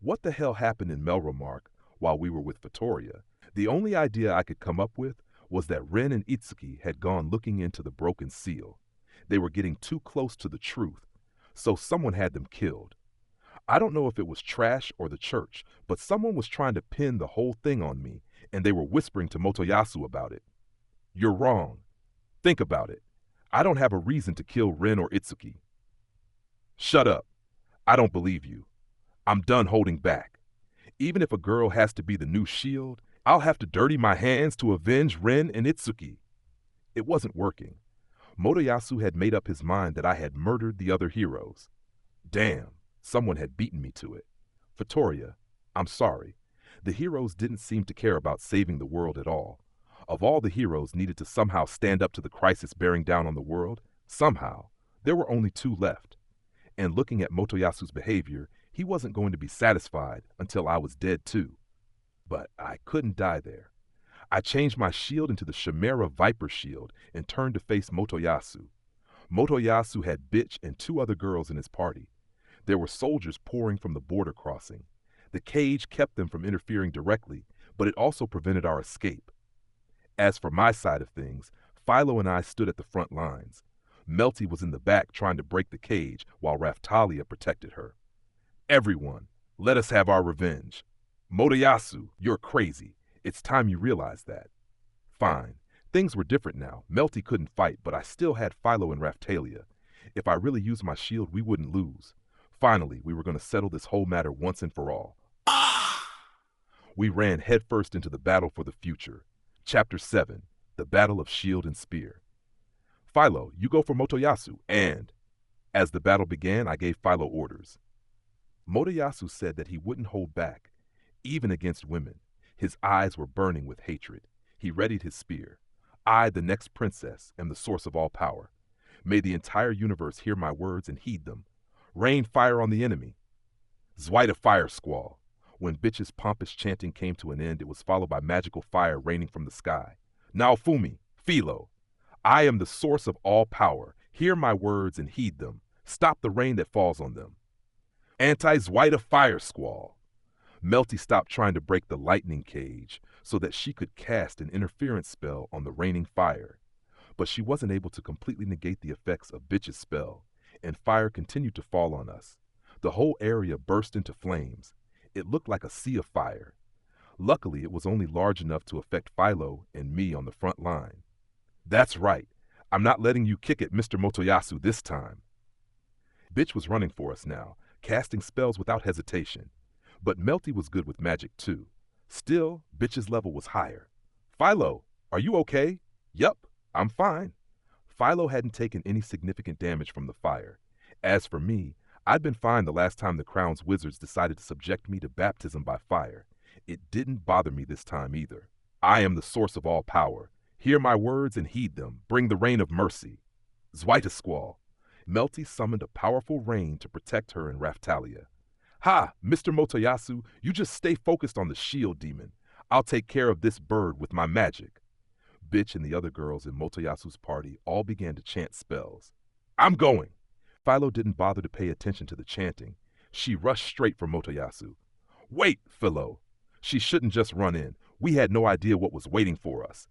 What the hell happened in Melromark while we were with Vittoria? The only idea I could come up with was that Ren and Itsuki had gone looking into the broken seal. They were getting too close to the truth, so someone had them killed. I don't know if it was Trash or the church, but someone was trying to pin the whole thing on me, and they were whispering to Motoyasu about it. You're wrong. Think about it. I don't have a reason to kill Ren or Itsuki. Shut up. I don't believe you. I'm done holding back. Even if a girl has to be the new shield, I'll have to dirty my hands to avenge Ren and Itsuki. It wasn't working. Motoyasu had made up his mind that I had murdered the other heroes. Damn, someone had beaten me to it. Vittoria, I'm sorry. The heroes didn't seem to care about saving the world at all. Of all the heroes needed to somehow stand up to the crisis bearing down on the world, somehow, there were only two left. And looking at Motoyasu's behavior, he wasn't going to be satisfied until I was dead too. But I couldn't die there. I changed my shield into the Chimera Viper shield and turned to face Motoyasu. Motoyasu had Bitch and two other girls in his party. There were soldiers pouring from the border crossing. The cage kept them from interfering directly, but it also prevented our escape. As for my side of things, Philo and I stood at the front lines. Melty was in the back trying to break the cage while Raphtalia protected her. Everyone, let us have our revenge. Motoyasu, you're crazy. It's time you realize that. Fine. Things were different now. Melty couldn't fight, but I still had Philo and Raphtalia. If I really used my shield, we wouldn't lose. Finally, we were going to settle this whole matter once and for all. We ran headfirst into the battle for the future. Chapter 7, The Battle of Shield and Spear. Philo, you go for Motoyasu, and... As the battle began, I gave Philo orders. Motoyasu said that he wouldn't hold back, even against women. His eyes were burning with hatred. He readied his spear. I, the next princess, am the source of all power. May the entire universe hear my words and heed them. Rain fire on the enemy. Zwite a fire squall. When Bitch's pompous chanting came to an end, it was followed by magical fire raining from the sky. Naofumi, Philo, I am the source of all power. Hear my words and heed them. Stop the rain that falls on them. Anti-Zwite a fire squall. Melty stopped trying to break the lightning cage so that she could cast an interference spell on the raining fire. But she wasn't able to completely negate the effects of Bitch's spell, and fire continued to fall on us. The whole area burst into flames. It looked like a sea of fire. Luckily, it was only large enough to affect Philo and me on the front line. That's right. I'm not letting you kick at Mr. Motoyasu this time. Bitch was running for us now, casting spells without hesitation. But Melty was good with magic too. Still, Bitch's level was higher. Philo, are you okay? Yup, I'm fine. Philo hadn't taken any significant damage from the fire. As for me, I'd been fine the last time the Crown's wizards decided to subject me to baptism by fire. It didn't bother me this time either. I am the source of all power. Hear my words and heed them. Bring the rain of mercy. Zwite squall. Melty summoned a powerful rain to protect her and Raphtalia. Ha, Mr. Motoyasu, you just stay focused on the shield demon. I'll take care of this bird with my magic. Bitch and the other girls in Motoyasu's party all began to chant spells. I'm going. Philo didn't bother to pay attention to the chanting. She rushed straight for Motoyasu. Wait, Philo. She shouldn't just run in. We had no idea what was waiting for us.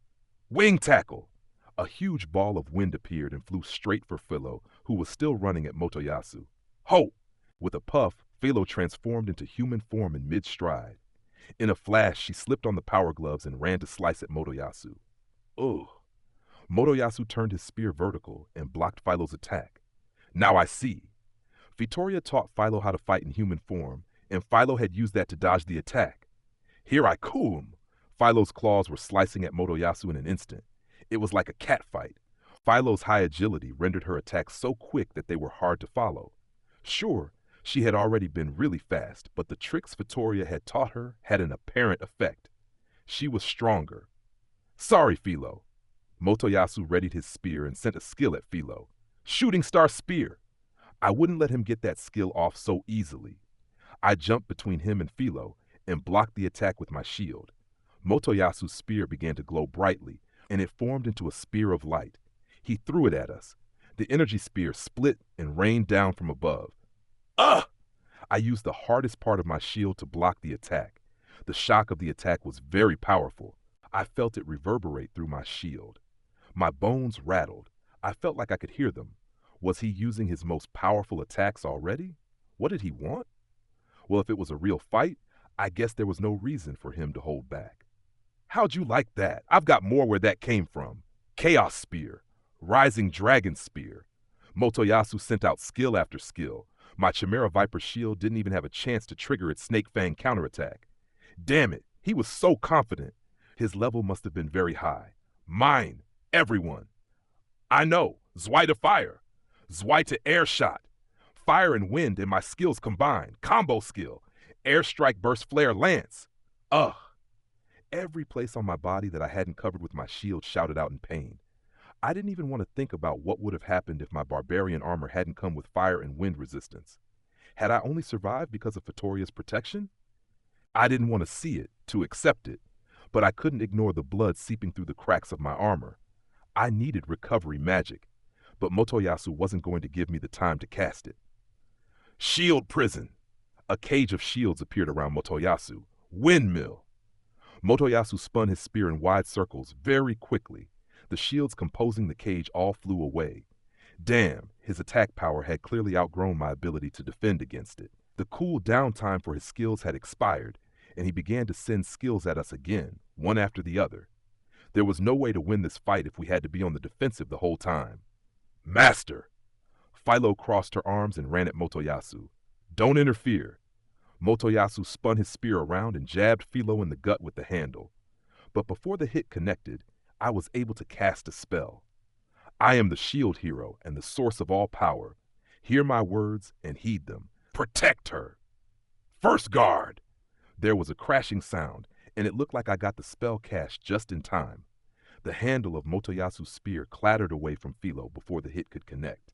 Wing tackle! A huge ball of wind appeared and flew straight for Philo, who was still running at Motoyasu. Ho! With a puff, Philo transformed into human form in mid-stride. In a flash, she slipped on the power gloves and ran to slice at Motoyasu. Ugh. Motoyasu turned his spear vertical and blocked Philo's attack. Now I see. Vittoria taught Philo how to fight in human form, and Philo had used that to dodge the attack. Here I come! Philo's claws were slicing at Motoyasu in an instant. It was like a cat fight. Philo's high agility rendered her attacks so quick that they were hard to follow. Sure, she had already been really fast, but the tricks Vittoria had taught her had an apparent effect. She was stronger. Sorry, Philo. Motoyasu readied his spear and sent a skill at Philo. Shooting star spear. I wouldn't let him get that skill off so easily. I jumped between him and Philo and blocked the attack with my shield. Motoyasu's spear began to glow brightly, and it formed into a spear of light. He threw it at us. The energy spear split and rained down from above. Ugh! I used the hardest part of my shield to block the attack. The shock of the attack was very powerful. I felt it reverberate through my shield. My bones rattled. I felt like I could hear them. Was he using his most powerful attacks already? What did he want? Well, if it was a real fight, I guess there was no reason for him to hold back. How'd you like that? I've got more where that came from. Chaos Spear. Rising Dragon Spear. Motoyasu sent out skill after skill. My Chimera Viper shield didn't even have a chance to trigger its Snake Fang counterattack. Damn it, he was so confident. His level must have been very high. Mine. Everyone. I know. Zwite a fire. Zwite to air shot. Fire and wind and my skills combined. Combo skill. Airstrike burst flare lance. Ugh. Every place on my body that I hadn't covered with my shield shouted out in pain. I didn't even want to think about what would have happened if my barbarian armor hadn't come with fire and wind resistance. Had I only survived because of Vittoria's protection? I didn't want to see it, to accept it, but I couldn't ignore the blood seeping through the cracks of my armor. I needed recovery magic, but Motoyasu wasn't going to give me the time to cast it. Shield prison! A cage of shields appeared around Motoyasu. Windmill! Motoyasu spun his spear in wide circles very quickly. The shields composing the cage all flew away. Damn, his attack power had clearly outgrown my ability to defend against it. The cool down time for his skills had expired, and he began to send skills at us again, one after the other. There was no way to win this fight if we had to be on the defensive the whole time. Master! Philo crossed her arms and ran at Motoyasu. Don't interfere. Motoyasu spun his spear around and jabbed Philo in the gut with the handle. But before the hit connected, I was able to cast a spell. I am the shield hero and the source of all power. Hear my words and heed them. Protect her! First guard! There was a crashing sound, and it looked like I got the spell cast just in time. The handle of Motoyasu's spear clattered away from Philo before the hit could connect.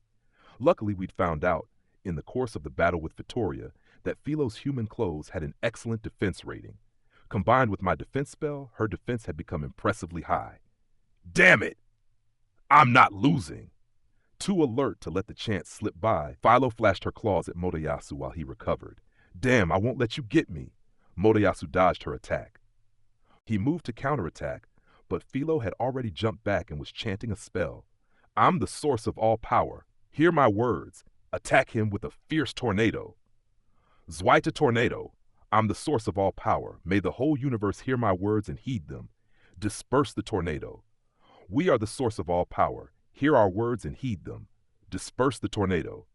Luckily, we'd found out, in the course of the battle with Vittoria, that Philo's human clothes had an excellent defense rating. Combined with my defense spell, her defense had become impressively high. Damn it! I'm not losing! Too alert to let the chance slip by, Philo flashed her claws at Motoyasu while he recovered. Damn, I won't let you get me! Motoyasu dodged her attack. He moved to counterattack, but Philo had already jumped back and was chanting a spell. I'm the source of all power. Hear my words. Attack him with a fierce tornado. Zweite Tornado. I'm the source of all power. May the whole universe hear my words and heed them. Disperse the tornado. We are the source of all power. Hear our words and heed them. Disperse the tornado.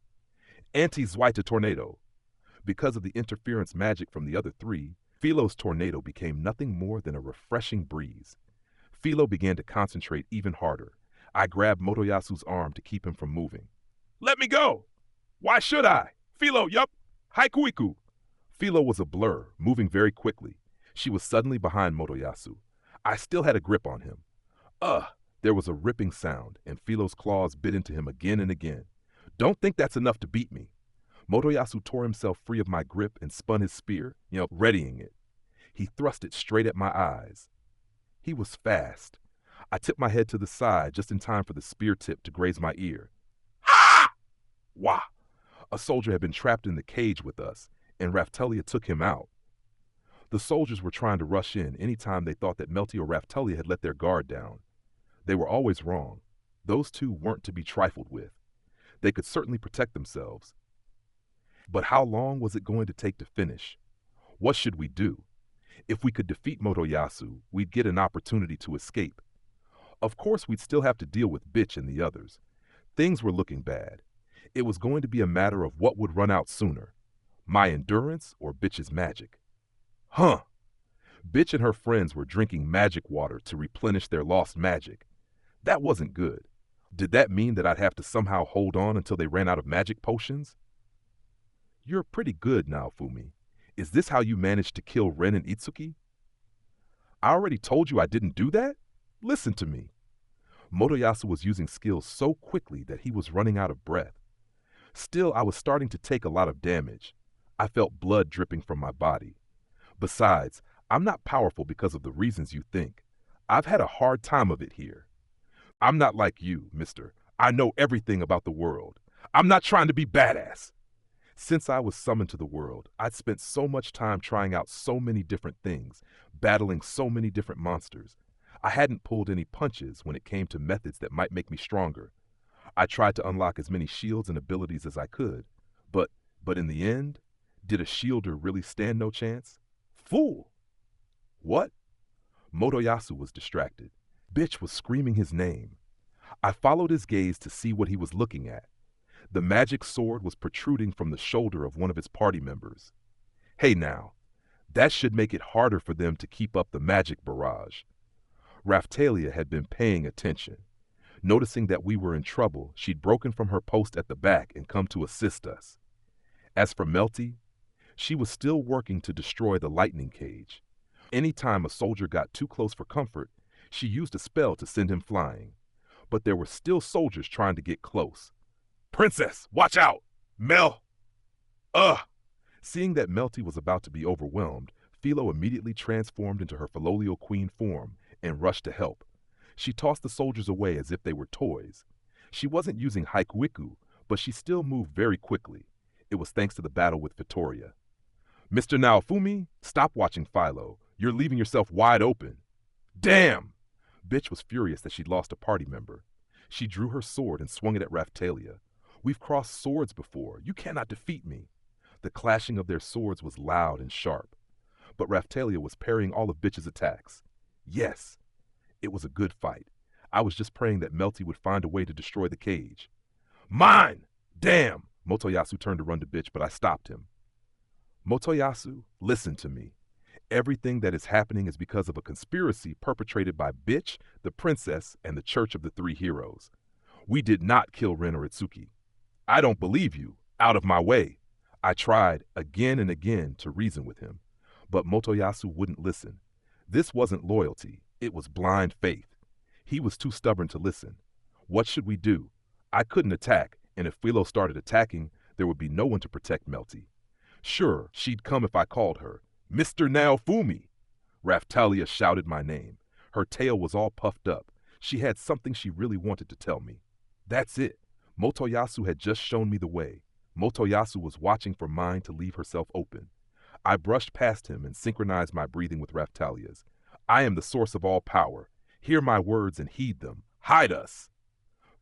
Anti-Zweite Tornado. Because of the interference magic from the other three, Philo's tornado became nothing more than a refreshing breeze. Philo began to concentrate even harder. I grabbed Motoyasu's arm to keep him from moving. Let me go! Why should I? Philo, yup! Haikuiku! Philo was a blur, moving very quickly. She was suddenly behind Motoyasu. I still had a grip on him. There was a ripping sound, and Philo's claws bit into him again and again. Don't think that's enough to beat me. Motoyasu tore himself free of my grip and spun his spear, readying it. He thrust it straight at my eyes. He was fast. I tipped my head to the side just in time for the spear tip to graze my ear. Ah! Wah! A soldier had been trapped in the cage with us, and Raftelia took him out. The soldiers were trying to rush in any time they thought that Melty or Raftelia had let their guard down. They were always wrong. Those two weren't to be trifled with. They could certainly protect themselves. But how long was it going to take to finish? What should we do? If we could defeat Motoyasu, we'd get an opportunity to escape. Of course, we'd still have to deal with Bitch and the others. Things were looking bad. It was going to be a matter of what would run out sooner, my endurance or Bitch's magic. Bitch and her friends were drinking magic water to replenish their lost magic. That wasn't good. Did that mean that I'd have to somehow hold on until they ran out of magic potions? You're pretty good now, Fumi. Is this how you managed to kill Ren and Itsuki? I already told you I didn't do that? Listen to me. Motoyasu was using skills so quickly that he was running out of breath. Still, I was starting to take a lot of damage. I felt blood dripping from my body. Besides, I'm not powerful because of the reasons you think. I've had a hard time of it here. I'm not like you, mister. I know everything about the world. I'm not trying to be badass. Since I was summoned to the world, I'd spent so much time trying out so many different things, battling so many different monsters. I hadn't pulled any punches when it came to methods that might make me stronger. I tried to unlock as many shields and abilities as I could. But in the end, did a shielder really stand no chance? Fool! What? Motoyasu was distracted. Bitch was screaming his name. I followed his gaze to see what he was looking at. The magic sword was protruding from the shoulder of one of his party members. Hey now, that should make it harder for them to keep up the magic barrage. Raftelia had been paying attention. Noticing that we were in trouble, she'd broken from her post at the back and come to assist us. As for Melty, she was still working to destroy the lightning cage. Anytime a soldier got too close for comfort, she used a spell to send him flying. But there were still soldiers trying to get close. Princess, watch out! Mel! Seeing that Melty was about to be overwhelmed, Philo immediately transformed into her Philolio Queen form and rushed to help. She tossed the soldiers away as if they were toys. She wasn't using Haikuiku, but she still moved very quickly. It was thanks to the battle with Vittoria. Mr. Naofumi, stop watching Philo. You're leaving yourself wide open. Damn! Bitch was furious that she'd lost a party member. She drew her sword and swung it at Raftelia. We've crossed swords before. You cannot defeat me. The clashing of their swords was loud and sharp. But Raftelia was parrying all of Bitch's attacks. Yes, It was a good fight. I was just praying that Melty would find a way to destroy the cage. Mine! Damn! Motoyasu turned to run to bitch, but I stopped him. Motoyasu, listen to me. Everything that is happening is because of a conspiracy perpetrated by Bitch, the princess, and the Church of the Three Heroes. We did not kill Ren or Itsuki. I don't believe you. Out of my way. I tried again and again to reason with him, but Motoyasu wouldn't listen. This wasn't loyalty. It was blind faith. He was too stubborn to listen. What should we do? I couldn't attack, and if Philo started attacking, there would be no one to protect Melty. Sure, she'd come if I called her. Mr. Naofumi! Raphtalia shouted my name. Her tail was all puffed up. She had something she really wanted to tell me. That's it. Motoyasu had just shown me the way. Motoyasu was watching for mine to leave herself open. I brushed past him and synchronized my breathing with Raphtalia's. I am the source of all power. Hear my words and heed them. Hide us!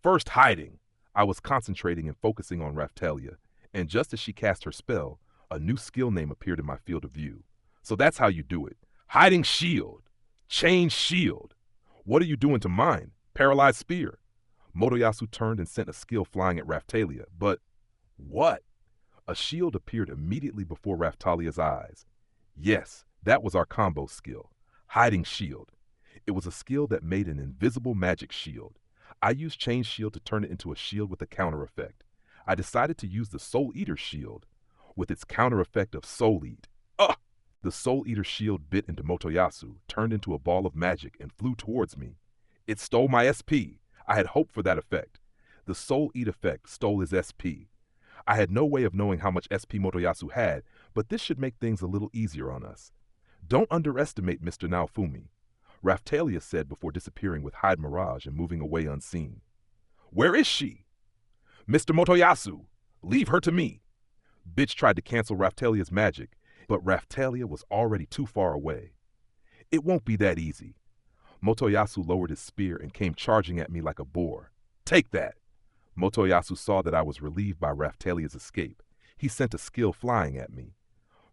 First hiding. I was concentrating and focusing on Raphtalia, and just as she cast her spell, a new skill name appeared in my field of view. So that's how you do it. Hiding shield. Change shield. What are you doing to mine? Paralyzed spear. Motoyasu turned and sent a skill flying at Raphtalia, but what? A shield appeared immediately before Raphtalia's eyes. Yes, that was our combo skill. Hiding shield. It was a skill that made an invisible magic shield. I used Change Shield to turn it into a shield with a counter effect. I decided to use the Soul Eater shield with its counter effect of Soul Eat. Ugh! The Soul Eater shield bit into Motoyasu, turned into a ball of magic, and flew towards me. It stole my SP. I had hoped for that effect. The Soul Eat effect stole his SP. I had no way of knowing how much SP Motoyasu had, but this should make things a little easier on us. Don't underestimate Mr. Naofumi, Raphtalia said before disappearing with Hide Mirage and moving away unseen. Where is she? Mr. Motoyasu, leave her to me. Bitch tried to cancel Raphtalia's magic, but Raphtalia was already too far away. It won't be that easy. Motoyasu lowered his spear and came charging at me like a boar. Take that! Motoyasu saw that I was relieved by Raphtalia's escape. He sent a skill flying at me.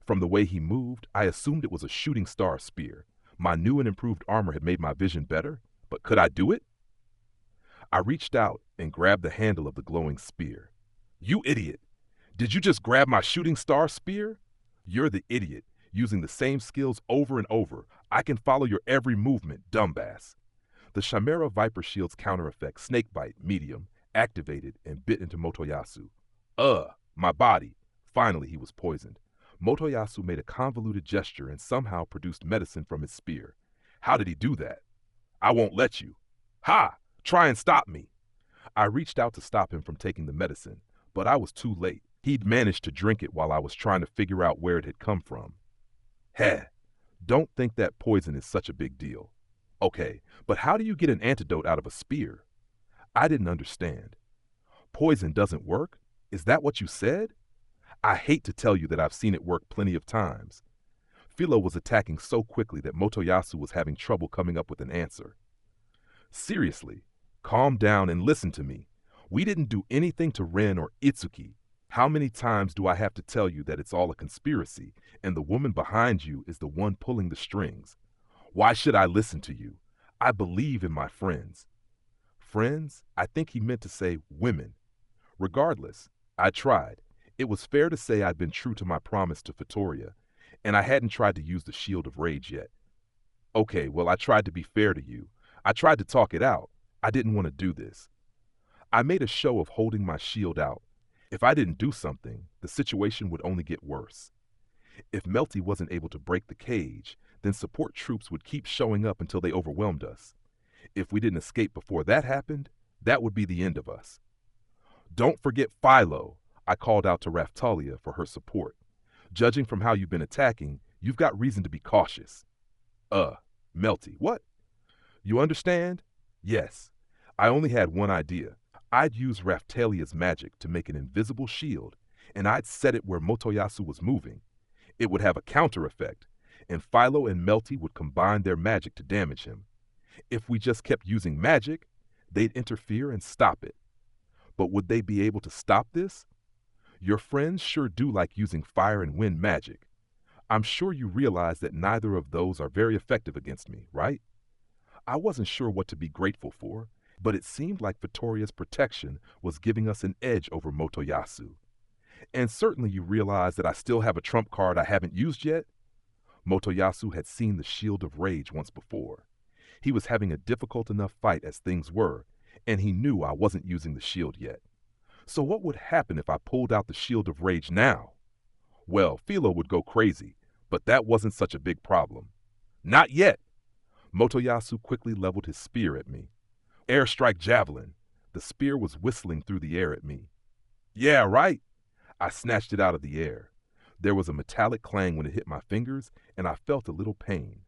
From the way he moved, I assumed it was a shooting star spear. My new and improved armor had made my vision better, but could I do it? I reached out and grabbed the handle of the glowing spear. You idiot! Did you just grab my shooting star spear? You're the idiot, using the same skills over and over. I can follow your every movement, dumbass. The Chimera Viper Shield's counter effect, Snakebite, medium, activated and bit into Motoyasu. My body. Finally, he was poisoned. Motoyasu made a convoluted gesture and somehow produced medicine from his spear. How did he do that? I won't let you. Ha! Try and stop me. I reached out to stop him from taking the medicine, but I was too late. He'd managed to drink it while I was trying to figure out where it had come from. Heh, don't think that poison is such a big deal. Okay, but how do you get an antidote out of a spear? I didn't understand. Poison doesn't work? Is that what you said? I hate to tell you that I've seen it work plenty of times. Philo was attacking so quickly that Motoyasu was having trouble coming up with an answer. Seriously, calm down and listen to me. We didn't do anything to Ren or Itsuki. How many times do I have to tell you that it's all a conspiracy, and the woman behind you is the one pulling the strings? Why should I listen to you? I believe in my friends. Friends? I think he meant to say women. Regardless, I tried. It was fair to say I'd been true to my promise to Fitoria, and I hadn't tried to use the Shield of Rage yet. Okay, well, I tried to be fair to you. I tried to talk it out. I didn't want to do this. I made a show of holding my shield out. If I didn't do something, the situation would only get worse. If Melty wasn't able to break the cage, then support troops would keep showing up until they overwhelmed us. If we didn't escape before that happened, that would be the end of us. Don't forget Philo, I called out to Raphtalia for her support. Judging from how you've been attacking, you've got reason to be cautious. Melty, what? You understand? Yes. I only had one idea. I'd use Raphtalia's magic to make an invisible shield, and I'd set it where Motoyasu was moving. It would have a counter effect, and Philo and Melty would combine their magic to damage him. If we just kept using magic, they'd interfere and stop it. But would they be able to stop this? Your friends sure do like using fire and wind magic. I'm sure you realize that neither of those are very effective against me, right? I wasn't sure what to be grateful for, but it seemed like Vittoria's protection was giving us an edge over Motoyasu. And certainly you realize that I still have a trump card I haven't used yet? Motoyasu had seen the Shield of Rage once before. He was having a difficult enough fight as things were, and he knew I wasn't using the shield yet. So what would happen if I pulled out the Shield of Rage now? Well, Philo would go crazy, but that wasn't such a big problem. Not yet! Motoyasu quickly leveled his spear at me. Airstrike javelin. The spear was whistling through the air at me. Yeah, right? I snatched it out of the air. There was a metallic clang when it hit my fingers, and I felt a little pain.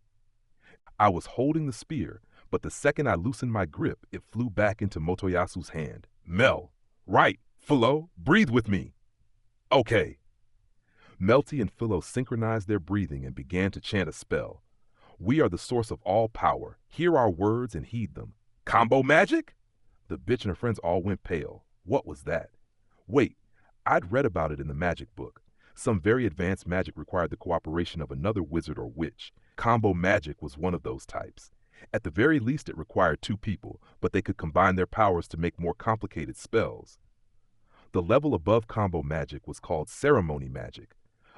I was holding the spear, but the second I loosened my grip, it flew back into Motoyasu's hand. Mel, right, Philo, breathe with me. Okay. Melty and Philo synchronized their breathing and began to chant a spell. We are the source of all power. Hear our words and heed them. Combo magic? The bitch and her friends all went pale. What was that? Wait, I'd read about it in the magic book. Some very advanced magic required the cooperation of another wizard or witch. Combo magic was one of those types. At the very least, it required two people, but they could combine their powers to make more complicated spells. The level above combo magic was called ceremony magic.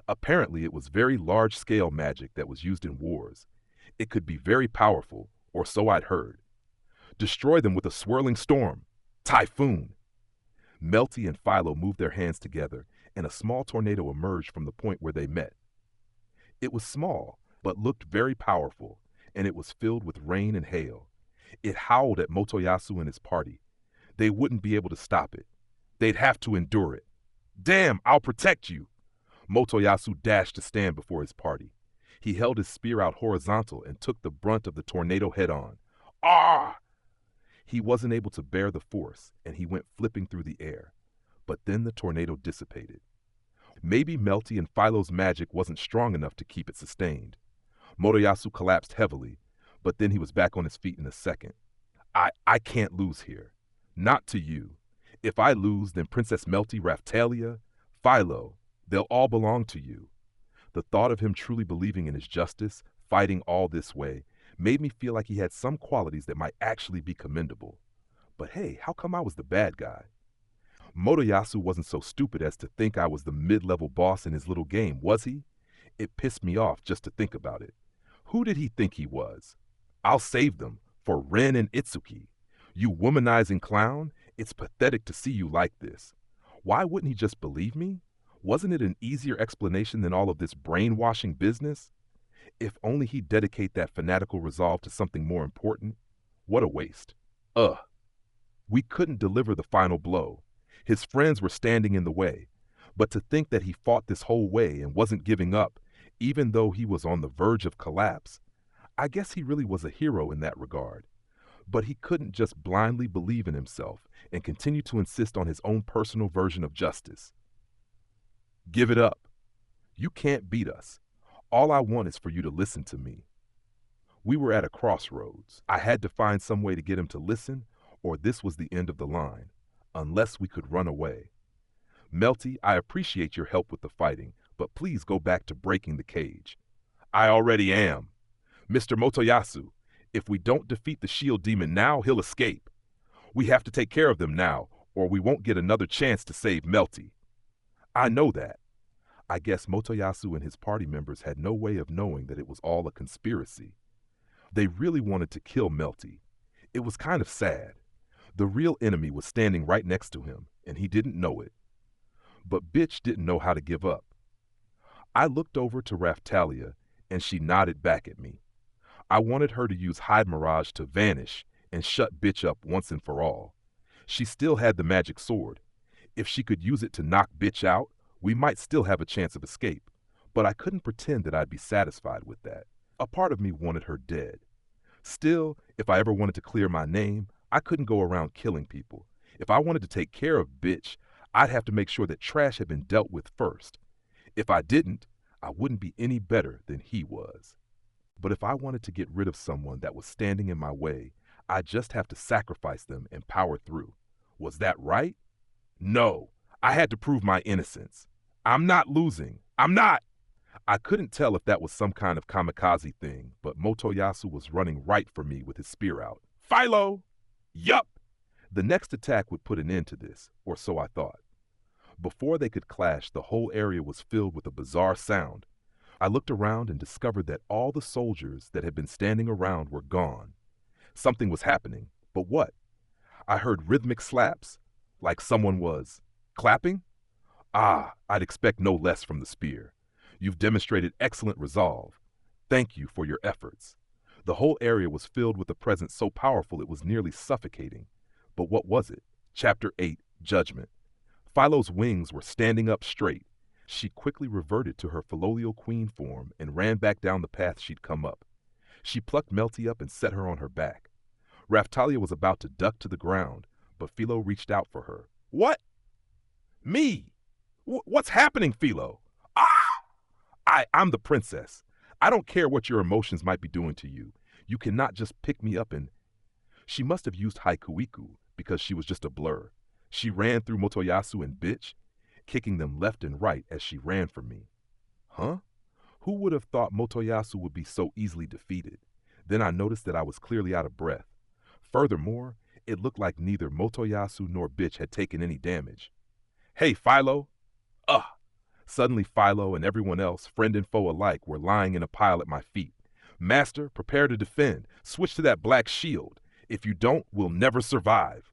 Apparently, it was very large-scale magic that was used in wars. It could be very powerful, or so I'd heard. Destroy them with a swirling storm. Typhoon. Melty and Philo moved their hands together, and a small tornado emerged from the point where they met. It was small, but looked very powerful, and it was filled with rain and hail. It howled at Motoyasu and his party. They wouldn't be able to stop it. They'd have to endure it. Damn, I'll protect you! Motoyasu dashed to stand before his party. He held his spear out horizontal and took the brunt of the tornado head-on. Ah! He wasn't able to bear the force, and he went flipping through the air. But then the tornado dissipated. Maybe Melty and Philo's magic wasn't strong enough to keep it sustained. Motoyasu collapsed heavily, but then he was back on his feet in a second. I can't lose here. Not to you. If I lose, then Princess Melty, Raphtalia, Philo, they'll all belong to you. The thought of him truly believing in his justice, fighting all this way, made me feel like he had some qualities that might actually be commendable. But hey, how come I was the bad guy? Motoyasu wasn't so stupid as to think I was the mid-level boss in his little game, was he? It pissed me off just to think about it. Who did he think he was? I'll save them, for Ren and Itsuki. You womanizing clown, it's pathetic to see you like this. Why wouldn't he just believe me? Wasn't it an easier explanation than all of this brainwashing business? If only he'd dedicate that fanatical resolve to something more important. What a waste. We couldn't deliver the final blow. His friends were standing in the way. But to think that he fought this whole way and wasn't giving up, even though he was on the verge of collapse, I guess he really was a hero in that regard. But he couldn't just blindly believe in himself and continue to insist on his own personal version of justice. Give it up. You can't beat us. All I want is for you to listen to me. We were at a crossroads. I had to find some way to get him to listen, or this was the end of the line, unless we could run away. Melty, I appreciate your help with the fighting, but please go back to breaking the cage. I already am. Mr. Motoyasu, if we don't defeat the shield demon now, he'll escape. We have to take care of them now, or we won't get another chance to save Melty. I know that. I guess Motoyasu and his party members had no way of knowing that it was all a conspiracy. They really wanted to kill Melty. It was kind of sad. The real enemy was standing right next to him, and he didn't know it. But bitch didn't know how to give up. I looked over to Raphtalia, and she nodded back at me. I wanted her to use Hide Mirage to vanish and shut bitch up once and for all. She still had the magic sword. If she could use it to knock bitch out, we might still have a chance of escape, but I couldn't pretend that I'd be satisfied with that. A part of me wanted her dead. Still, if I ever wanted to clear my name, I couldn't go around killing people. If I wanted to take care of bitch, I'd have to make sure that trash had been dealt with first. If I didn't, I wouldn't be any better than he was. But if I wanted to get rid of someone that was standing in my way, I'd just have to sacrifice them and power through. Was that right? No. I had to prove my innocence. I'm not losing. I'm not. I couldn't tell if that was some kind of kamikaze thing, but Motoyasu was running right for me with his spear out. Philo! Yup! The next attack would put an end to this, or so I thought. Before they could clash, the whole area was filled with a bizarre sound. I looked around and discovered that all the soldiers that had been standing around were gone. Something was happening, but what? I heard rhythmic slaps, like someone was clapping. Ah, I'd expect no less from the spear. You've demonstrated excellent resolve. Thank you for your efforts. The whole area was filled with a presence so powerful it was nearly suffocating. But what was it? Chapter 8, Judgment. Philo's wings were standing up straight. She quickly reverted to her filial queen form and ran back down the path she'd come up. She plucked Melty up and set her on her back. Raftalia was about to duck to the ground, but Philo reached out for her. What? Me? What's happening, Philo? Ah! I'm the princess. I don't care what your emotions might be doing to you. You cannot just pick me up and... She must have used Haikuiku because she was just a blur. She ran through Motoyasu and Bitch, kicking them left and right as she ran for me. Huh? Who would have thought Motoyasu would be so easily defeated? Then I noticed that I was clearly out of breath. Furthermore, it looked like neither Motoyasu nor Bitch had taken any damage. Hey, Philo! Ugh! Suddenly Philo and everyone else, friend and foe alike, were lying in a pile at my feet. Master, prepare to defend. Switch to that black shield. If you don't, we'll never survive.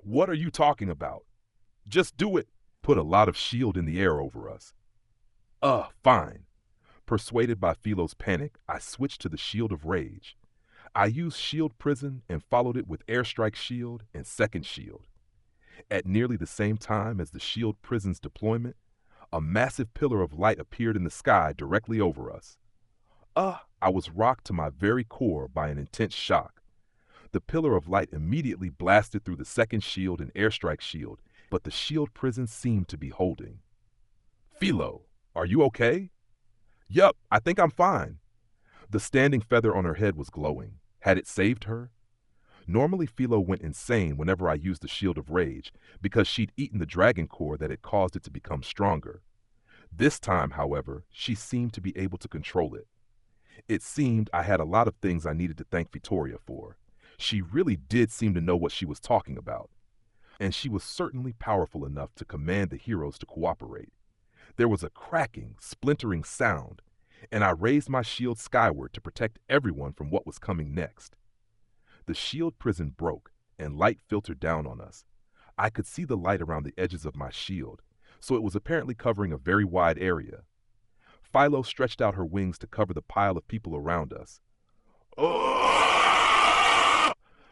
What are you talking about? Just do it. Put a lot of shield in the air over us. Fine. Persuaded by Philo's panic, I switched to the Shield of Rage. I used Shield Prison and followed it with Airstrike Shield and Second Shield. At nearly the same time as the Shield Prison's deployment, a massive pillar of light appeared in the sky directly over us. I was rocked to my very core by an intense shock. The pillar of light immediately blasted through the Second Shield and Airstrike Shield, but the Shield Prison seemed to be holding. Philo, are you okay? Yup, I think I'm fine. The standing feather on her head was glowing. Had it saved her? Normally Philo went insane whenever I used the Shield of Rage because she'd eaten the dragon core that had caused it to become stronger. This time, however, she seemed to be able to control it. It seemed I had a lot of things I needed to thank Vittoria for. She really did seem to know what she was talking about. And she was certainly powerful enough to command the heroes to cooperate. There was a cracking, splintering sound, and I raised my shield skyward to protect everyone from what was coming next. The shield prison broke, and light filtered down on us. I could see the light around the edges of my shield, so it was apparently covering a very wide area. Philo stretched out her wings to cover the pile of people around us.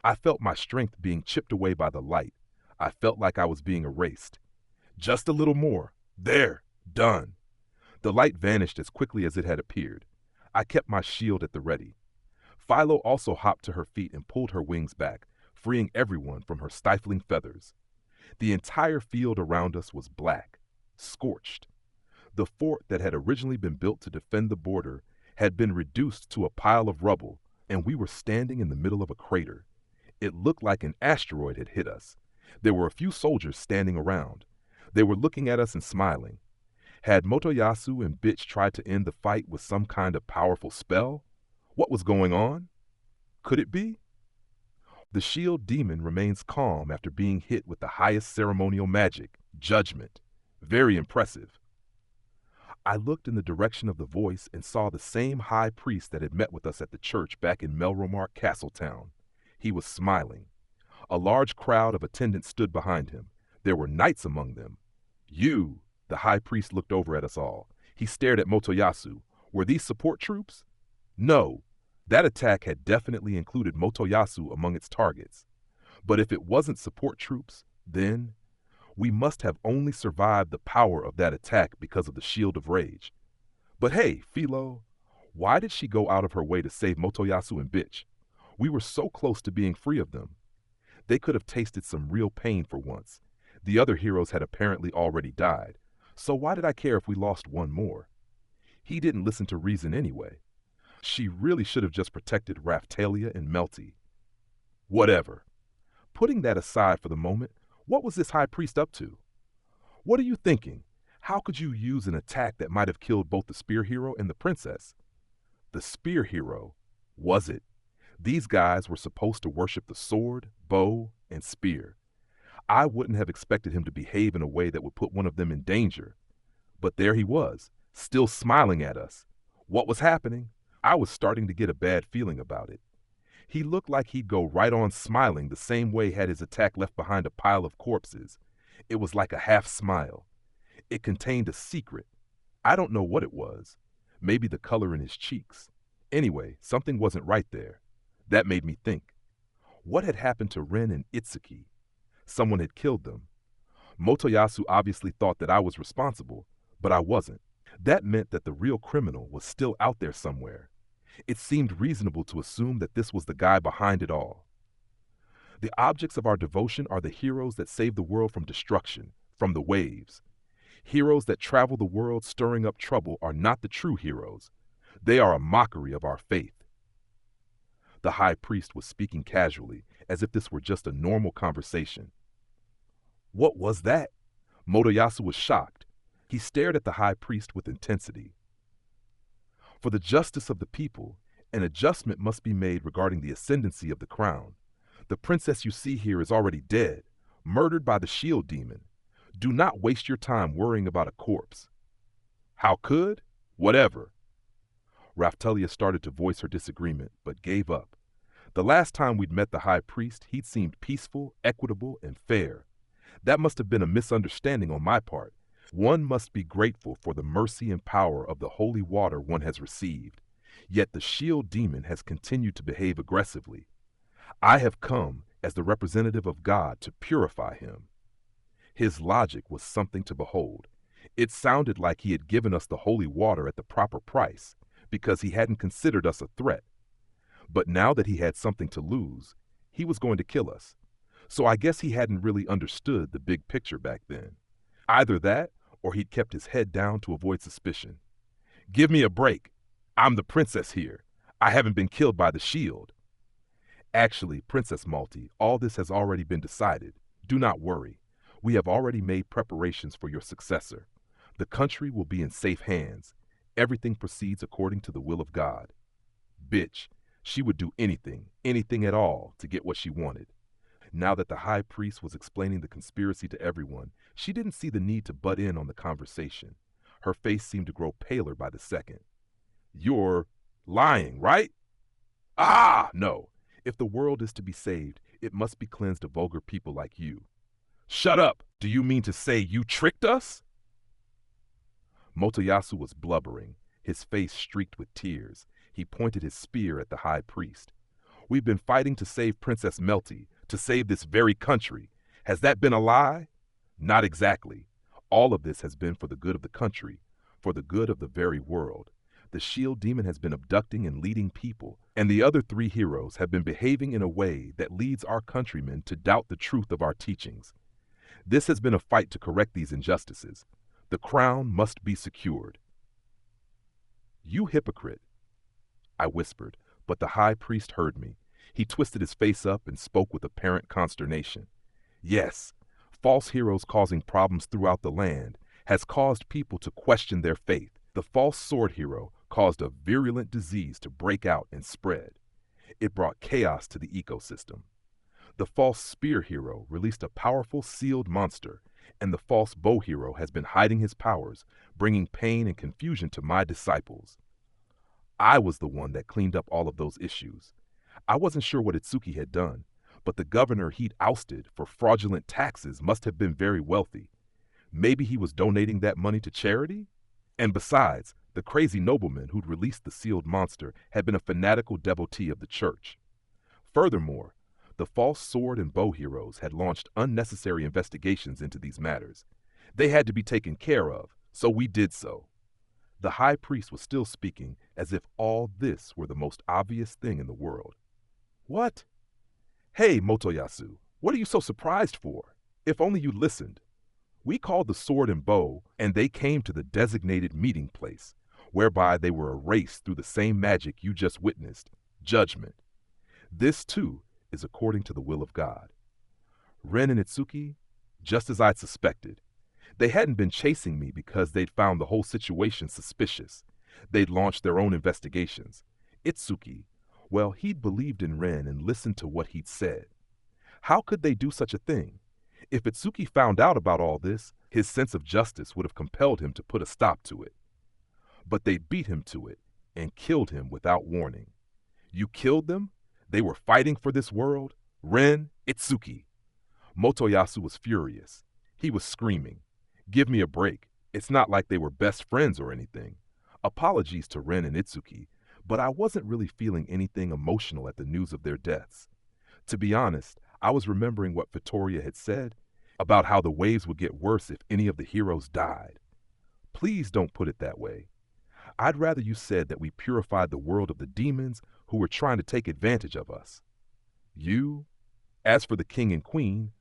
I felt my strength being chipped away by the light. I felt like I was being erased. Just a little more. There. Done. The light vanished as quickly as it had appeared. I kept my shield at the ready. Philo also hopped to her feet and pulled her wings back, freeing everyone from her stifling feathers. The entire field around us was black, scorched. The fort that had originally been built to defend the border had been reduced to a pile of rubble, and we were standing in the middle of a crater. It looked like an asteroid had hit us. There were a few soldiers standing around. They were looking at us and smiling. Had Motoyasu and Bitch tried to end the fight with some kind of powerful spell? What was going on? Could it be? The shield demon remains calm after being hit with the highest ceremonial magic, Judgment. Very impressive. I looked in the direction of the voice and saw the same high priest that had met with us at the church back in Melromark Castletown. He was smiling. A large crowd of attendants stood behind him. There were knights among them. You, the high priest looked over at us all. He stared at Motoyasu. Were these support troops? No. That attack had definitely included Motoyasu among its targets. But if it wasn't support troops, then we must have only survived the power of that attack because of the Shield of Rage. But hey, Philo, why did she go out of her way to save Motoyasu and Bitch? We were so close to being free of them. They could have tasted some real pain for once. The other heroes had apparently already died. So why did I care if we lost one more? He didn't listen to reason anyway. She really should have just protected Raftalia and Melty. Whatever. Putting that aside for the moment, what was this high priest up to? What are you thinking? How could you use an attack that might have killed both the spear hero and the princess? The spear hero. Was it? These guys were supposed to worship the sword, bow, and spear. I wouldn't have expected him to behave in a way that would put one of them in danger. But there he was, still smiling at us. What was happening? I was starting to get a bad feeling about it. He looked like he'd go right on smiling the same way had his attack left behind a pile of corpses. It was like a half smile. It contained a secret. I don't know what it was. Maybe the color in his cheeks. Anyway, something wasn't right there. That made me think. What had happened to Ren and Itsuki? Someone had killed them. Motoyasu obviously thought that I was responsible, but I wasn't. That meant that the real criminal was still out there somewhere. It seemed reasonable to assume that this was the guy behind it all. The objects of our devotion are the heroes that save the world from destruction, from the waves. Heroes that travel the world stirring up trouble are not the true heroes. They are a mockery of our faith. The high priest was speaking casually, as if this were just a normal conversation. What was that? Motoyasu was shocked. He stared at the high priest with intensity. For the justice of the people, an adjustment must be made regarding the ascendancy of the crown. The princess you see here is already dead, murdered by the shield demon. Do not waste your time worrying about a corpse. How could? Whatever. Raftelia started to voice her disagreement, but gave up. The last time we'd met the high priest, he'd seemed peaceful, equitable, and fair. That must have been a misunderstanding on my part. One must be grateful for the mercy and power of the holy water one has received. Yet the shield demon has continued to behave aggressively. I have come as the representative of God to purify him. His logic was something to behold. It sounded like he had given us the holy water at the proper price, because he hadn't considered us a threat. But now that he had something to lose, he was going to kill us. So I guess he hadn't really understood the big picture back then. Either that, or he'd kept his head down to avoid suspicion. Give me a break. I'm the princess here. I haven't been killed by the shield. Actually, Princess Malti, all this has already been decided. Do not worry. We have already made preparations for your successor. The country will be in safe hands. Everything proceeds according to the will of God. Bitch, she would do anything, anything at all, to get what she wanted. Now that the high priest was explaining the conspiracy to everyone, she didn't see the need to butt in on the conversation. Her face seemed to grow paler by the second. You're lying, right? Ah, no. If the world is to be saved, it must be cleansed of vulgar people like you. Shut up! Do you mean to say you tricked us? Motoyasu was blubbering, his face streaked with tears. He pointed his spear at the high priest. We've been fighting to save Princess Melty, to save this very country. Has that been a lie? Not exactly. All of this has been for the good of the country, for the good of the very world. The shield demon has been abducting and leading people, and the other three heroes have been behaving in a way that leads our countrymen to doubt the truth of our teachings. This has been a fight to correct these injustices. The crown must be secured. You hypocrite, I whispered, but the high priest heard me. He twisted his face up and spoke with apparent consternation. Yes, false heroes causing problems throughout the land has caused people to question their faith. The false sword hero caused a virulent disease to break out and spread. It brought chaos to the ecosystem. The false spear hero released a powerful sealed monster, and the false bow hero has been hiding his powers, bringing pain and confusion to my disciples. I was the one that cleaned up all of those issues. I wasn't sure what Itsuki had done, but the governor he'd ousted for fraudulent taxes must have been very wealthy. Maybe he was donating that money to charity? And besides, the crazy nobleman who'd released the sealed monster had been a fanatical devotee of the church. Furthermore, the false sword and bow heroes had launched unnecessary investigations into these matters. They had to be taken care of, so we did so. The high priest was still speaking as if all this were the most obvious thing in the world. What? Hey, Motoyasu, what are you so surprised for? If only you listened. We called the sword and bow, and they came to the designated meeting place, whereby they were erased through the same magic you just witnessed, judgment. This, too, is according to the will of God. Ren and Itsuki, just as I'd suspected. They hadn't been chasing me because they'd found the whole situation suspicious. They'd launched their own investigations. Itsuki, well, he'd believed in Ren and listened to what he'd said. How could they do such a thing? If Itsuki found out about all this, his sense of justice would have compelled him to put a stop to it. But they beat him to it and killed him without warning. You killed them? They were fighting for this world? Ren, Itsuki. Motoyasu was furious. He was screaming, "Give me a break. It's not like they were best friends or anything." Apologies to Ren and Itsuki, but I wasn't really feeling anything emotional at the news of their deaths. To be honest, I was remembering what Vittoria had said about how the waves would get worse if any of the heroes died. Please don't put it that way. I'd rather you said that we purified the world of the demons who were trying to take advantage of us. As for the king and queen,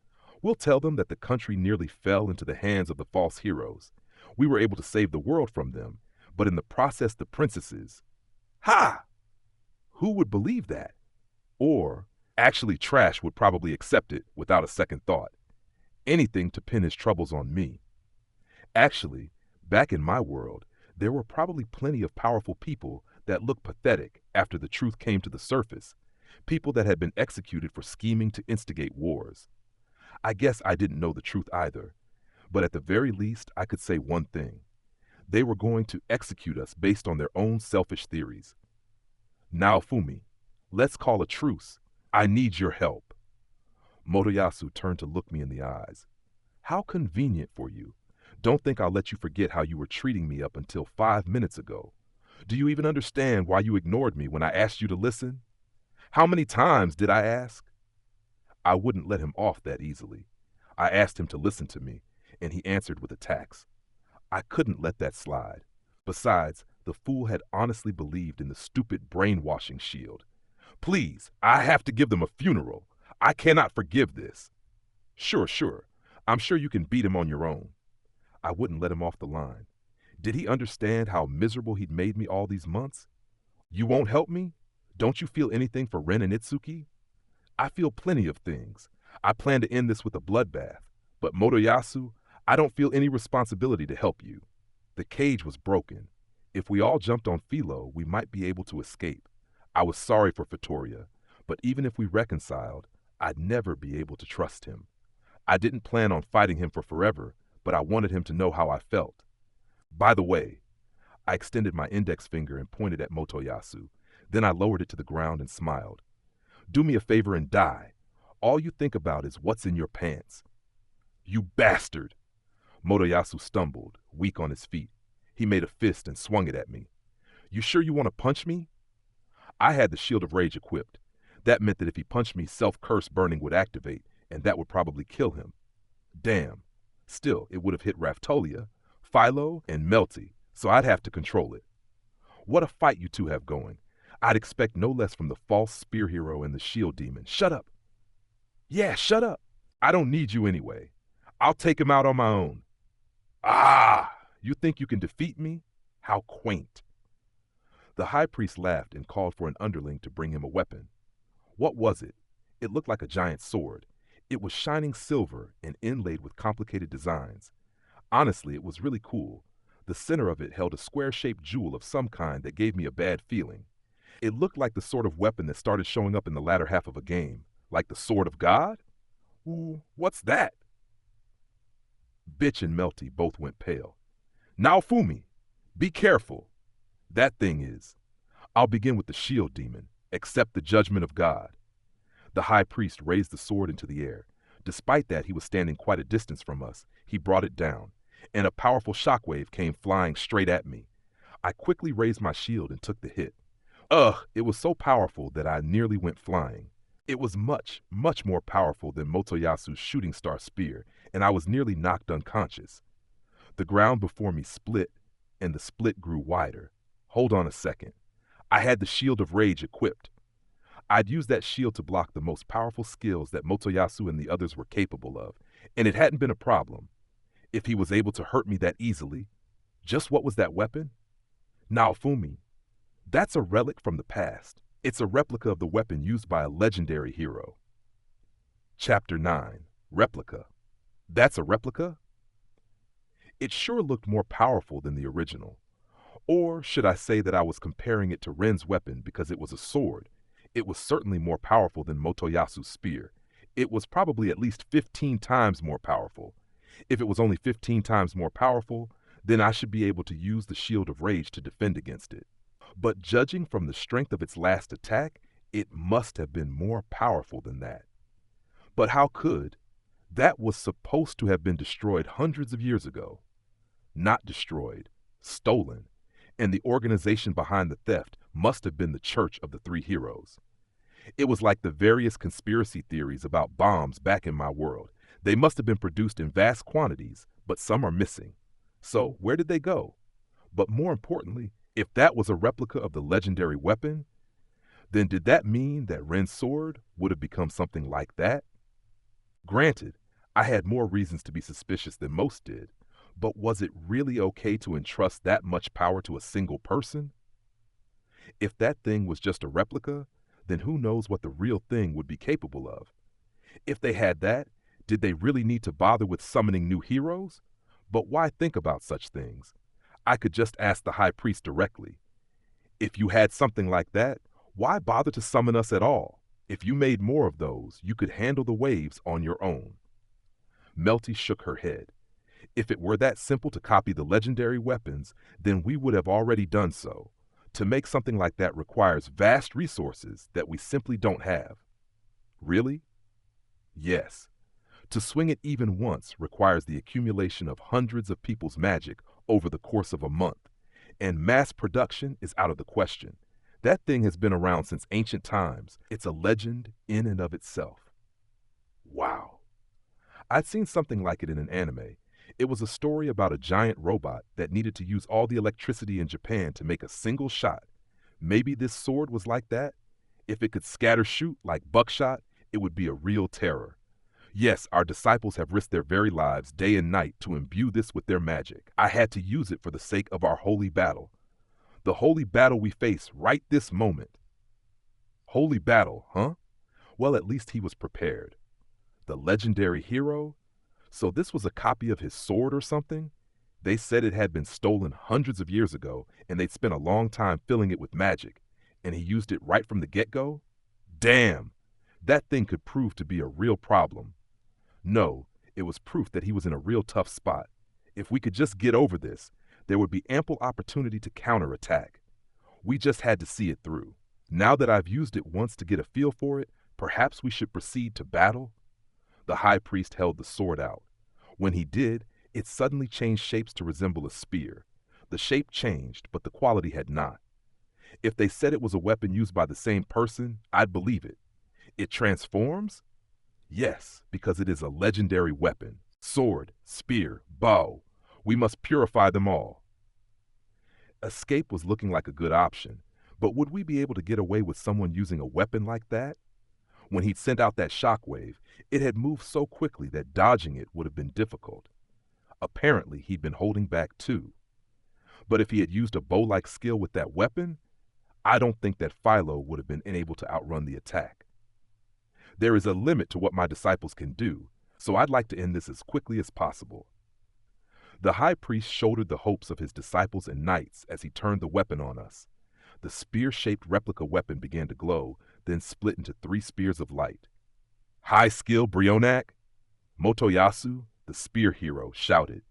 we'll tell them that the country nearly fell into the hands of the false heroes. We were able to save the world from them, but in the process the princesses. Ha! Who would believe that? Or, actually Trash would probably accept it without a second thought. Anything to pin his troubles on me. Actually, back in my world, there were probably plenty of powerful people that looked pathetic after the truth came to the surface, people that had been executed for scheming to instigate wars. I guess I didn't know the truth either, but at the very least I could say one thing. They were going to execute us based on their own selfish theories. Naofumi, let's call a truce. I need your help. Motoyasu turned to look me in the eyes. How convenient for you. Don't think I'll let you forget how you were treating me up until 5 minutes ago. Do you even understand why you ignored me when I asked you to listen? How many times did I ask? I wouldn't let him off that easily. I asked him to listen to me, and he answered with attacks. I couldn't let that slide. Besides, the fool had honestly believed in the stupid brainwashing shield. Please, I have to give them a funeral. I cannot forgive this. Sure. I'm sure you can beat him on your own. I wouldn't let him off the line. Did he understand how miserable he'd made me all these months? You won't help me? Don't you feel anything for Ren and Itsuki? I feel plenty of things. I plan to end this with a bloodbath. But Motoyasu, I don't feel any responsibility to help you. The cage was broken. If we all jumped on Philo, we might be able to escape. I was sorry for Vittoria, but even if we reconciled, I'd never be able to trust him. I didn't plan on fighting him for forever, but I wanted him to know how I felt. By the way, I extended my index finger and pointed at Motoyasu. Then I lowered it to the ground and smiled. Do me a favor and die. All you think about is what's in your pants. You bastard! Motoyasu stumbled, weak on his feet. He made a fist and swung it at me. You sure you want to punch me? I had the Shield of Rage equipped. That meant that if he punched me, self-curse burning would activate, and that would probably kill him. Damn. Still, it would have hit Raftolia, Philo, and Melty, so I'd have to control it. What a fight you two have going. I'd expect no less from the false spear hero and the shield demon. Shut up. Yeah, shut up. I don't need you anyway. I'll take him out on my own. Ah, you think you can defeat me? How quaint. The high priest laughed and called for an underling to bring him a weapon. What was it? It looked like a giant sword. It was shining silver and inlaid with complicated designs. Honestly, it was really cool. The center of it held a square-shaped jewel of some kind that gave me a bad feeling. It looked like the sort of weapon that started showing up in the latter half of a game. Like the Sword of God? Ooh, what's that? Bitch and Melty both went pale. Naofumi, be careful. That thing is. I'll begin with the shield demon. Accept the judgment of God. The high priest raised the sword into the air. Despite that, he was standing quite a distance from us. He brought it down, and a powerful shockwave came flying straight at me. I quickly raised my shield and took the hit. It was so powerful that I nearly went flying. It was much more powerful than Motoyasu's shooting star spear, and I was nearly knocked unconscious. The ground before me split, and the split grew wider. Hold on a second. I had the Shield of Rage equipped. I'd used that shield to block the most powerful skills that Motoyasu and the others were capable of, and it hadn't been a problem. If he was able to hurt me that easily, just what was that weapon? Naofumi. That's a relic from the past. It's a replica of the weapon used by a legendary hero. Chapter 9. Replica. That's a replica? It sure looked more powerful than the original. Or should I say that I was comparing it to Ren's weapon because it was a sword? It was certainly more powerful than Motoyasu's spear. It was probably at least 15 times more powerful. If it was only 15 times more powerful, then I should be able to use the Shield of Rage to defend against it. But judging from the strength of its last attack, it must have been more powerful than that. But how could? That was supposed to have been destroyed hundreds of years ago. Not destroyed, stolen. And the organization behind the theft must have been the Church of the Three Heroes. It was like the various conspiracy theories about bombs back in my world. They must have been produced in vast quantities, but some are missing. So where did they go? But more importantly, if that was a replica of the legendary weapon, then did that mean that Ren's sword would have become something like that? Granted, I had more reasons to be suspicious than most did, but was it really okay to entrust that much power to a single person? If that thing was just a replica, then who knows what the real thing would be capable of? If they had that, did they really need to bother with summoning new heroes? But why think about such things? I could just ask the high priest directly. If you had something like that, why bother to summon us at all? If you made more of those, you could handle the waves on your own. Melty shook her head. If it were that simple to copy the legendary weapons, then we would have already done so. To make something like that requires vast resources that we simply don't have. Really? Yes. To swing it even once requires the accumulation of hundreds of people's magic over the course of a month, and mass production is out of the question. That thing has been around since ancient times. It's a legend in and of itself. Wow. I'd seen something like it in an anime. It was a story about a giant robot that needed to use all the electricity in Japan to make a single shot. Maybe this sword was like that? If it could scatter shoot like buckshot, it would be a real terror. Yes, our disciples have risked their very lives day and night to imbue this with their magic. I had to use it for the sake of our holy battle. The holy battle we face right this moment. Holy battle, huh? Well, at least he was prepared. The legendary hero? So this was a copy of his sword or something? They said it had been stolen hundreds of years ago, and they'd spent a long time filling it with magic, and he used it right from the get-go? Damn! That thing could prove to be a real problem. No, it was proof that he was in a real tough spot. If we could just get over this, there would be ample opportunity to counterattack. We just had to see it through. Now that I've used it once to get a feel for it, perhaps we should proceed to battle? The high priest held the sword out. When he did, it suddenly changed shapes to resemble a spear. The shape changed, but the quality had not. If they said it was a weapon used by the same person, I'd believe it. It transforms? Yes, because it is a legendary weapon. Sword, spear, bow. We must purify them all. Escape was looking like a good option, but would we be able to get away with someone using a weapon like that? When he'd sent out that shockwave, it had moved so quickly that dodging it would have been difficult. Apparently, he'd been holding back too. But if he had used a bow-like skill with that weapon, I don't think that Philo would have been able to outrun the attack. There is a limit to what my disciples can do, so I'd like to end this as quickly as possible. The high priest shouldered the hopes of his disciples and knights as he turned the weapon on us. The spear-shaped replica weapon began to glow, then split into 3 spears of light. High skill, Brionac? Motoyasu, the spear hero, shouted.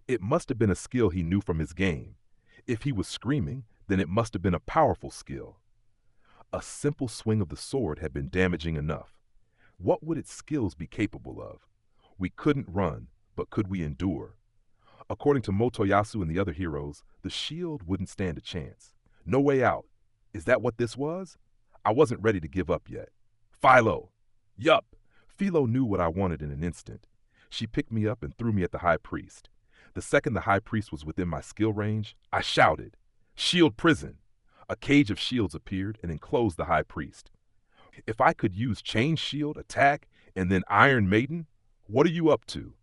It must have been a skill he knew from his game. If he was screaming, then it must have been a powerful skill. A simple swing of the sword had been damaging enough. What would its skills be capable of? We couldn't run, but could we endure? According to Motoyasu and the other heroes, the shield wouldn't stand a chance. No way out. Is that what this was? I wasn't ready to give up yet. Philo! Yup! Philo knew what I wanted in an instant. She picked me up and threw me at the high priest. The second the high priest was within my skill range, I shouted, "Shield prison!" A cage of shields appeared and enclosed the high priest. If I could use chain shield, attack, and then Iron Maiden, what are you up to?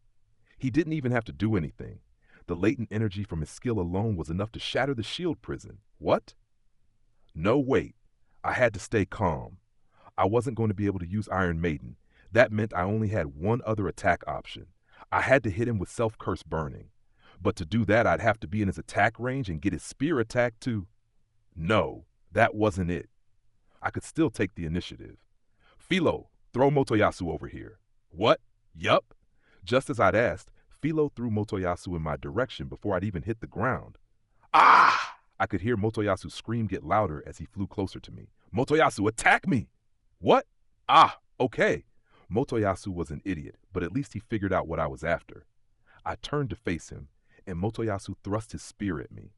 He didn't even have to do anything. The latent energy from his skill alone was enough to shatter the shield prison. What? No, wait. I had to stay calm. I wasn't going to be able to use Iron Maiden. That meant I only had one other attack option. I had to hit him with Self-Curse Burning. But to do that, I'd have to be in his attack range and get his spear attack too. No, that wasn't it. I could still take the initiative. Philo, throw Motoyasu over here. What? Yup. Just as I'd asked, Philo threw Motoyasu in my direction before I'd even hit the ground. Ah! I could hear Motoyasu's scream get louder as he flew closer to me. Motoyasu, attack me! What? Ah, okay. Motoyasu was an idiot, but at least he figured out what I was after. I turned to face him, and Motoyasu thrust his spear at me.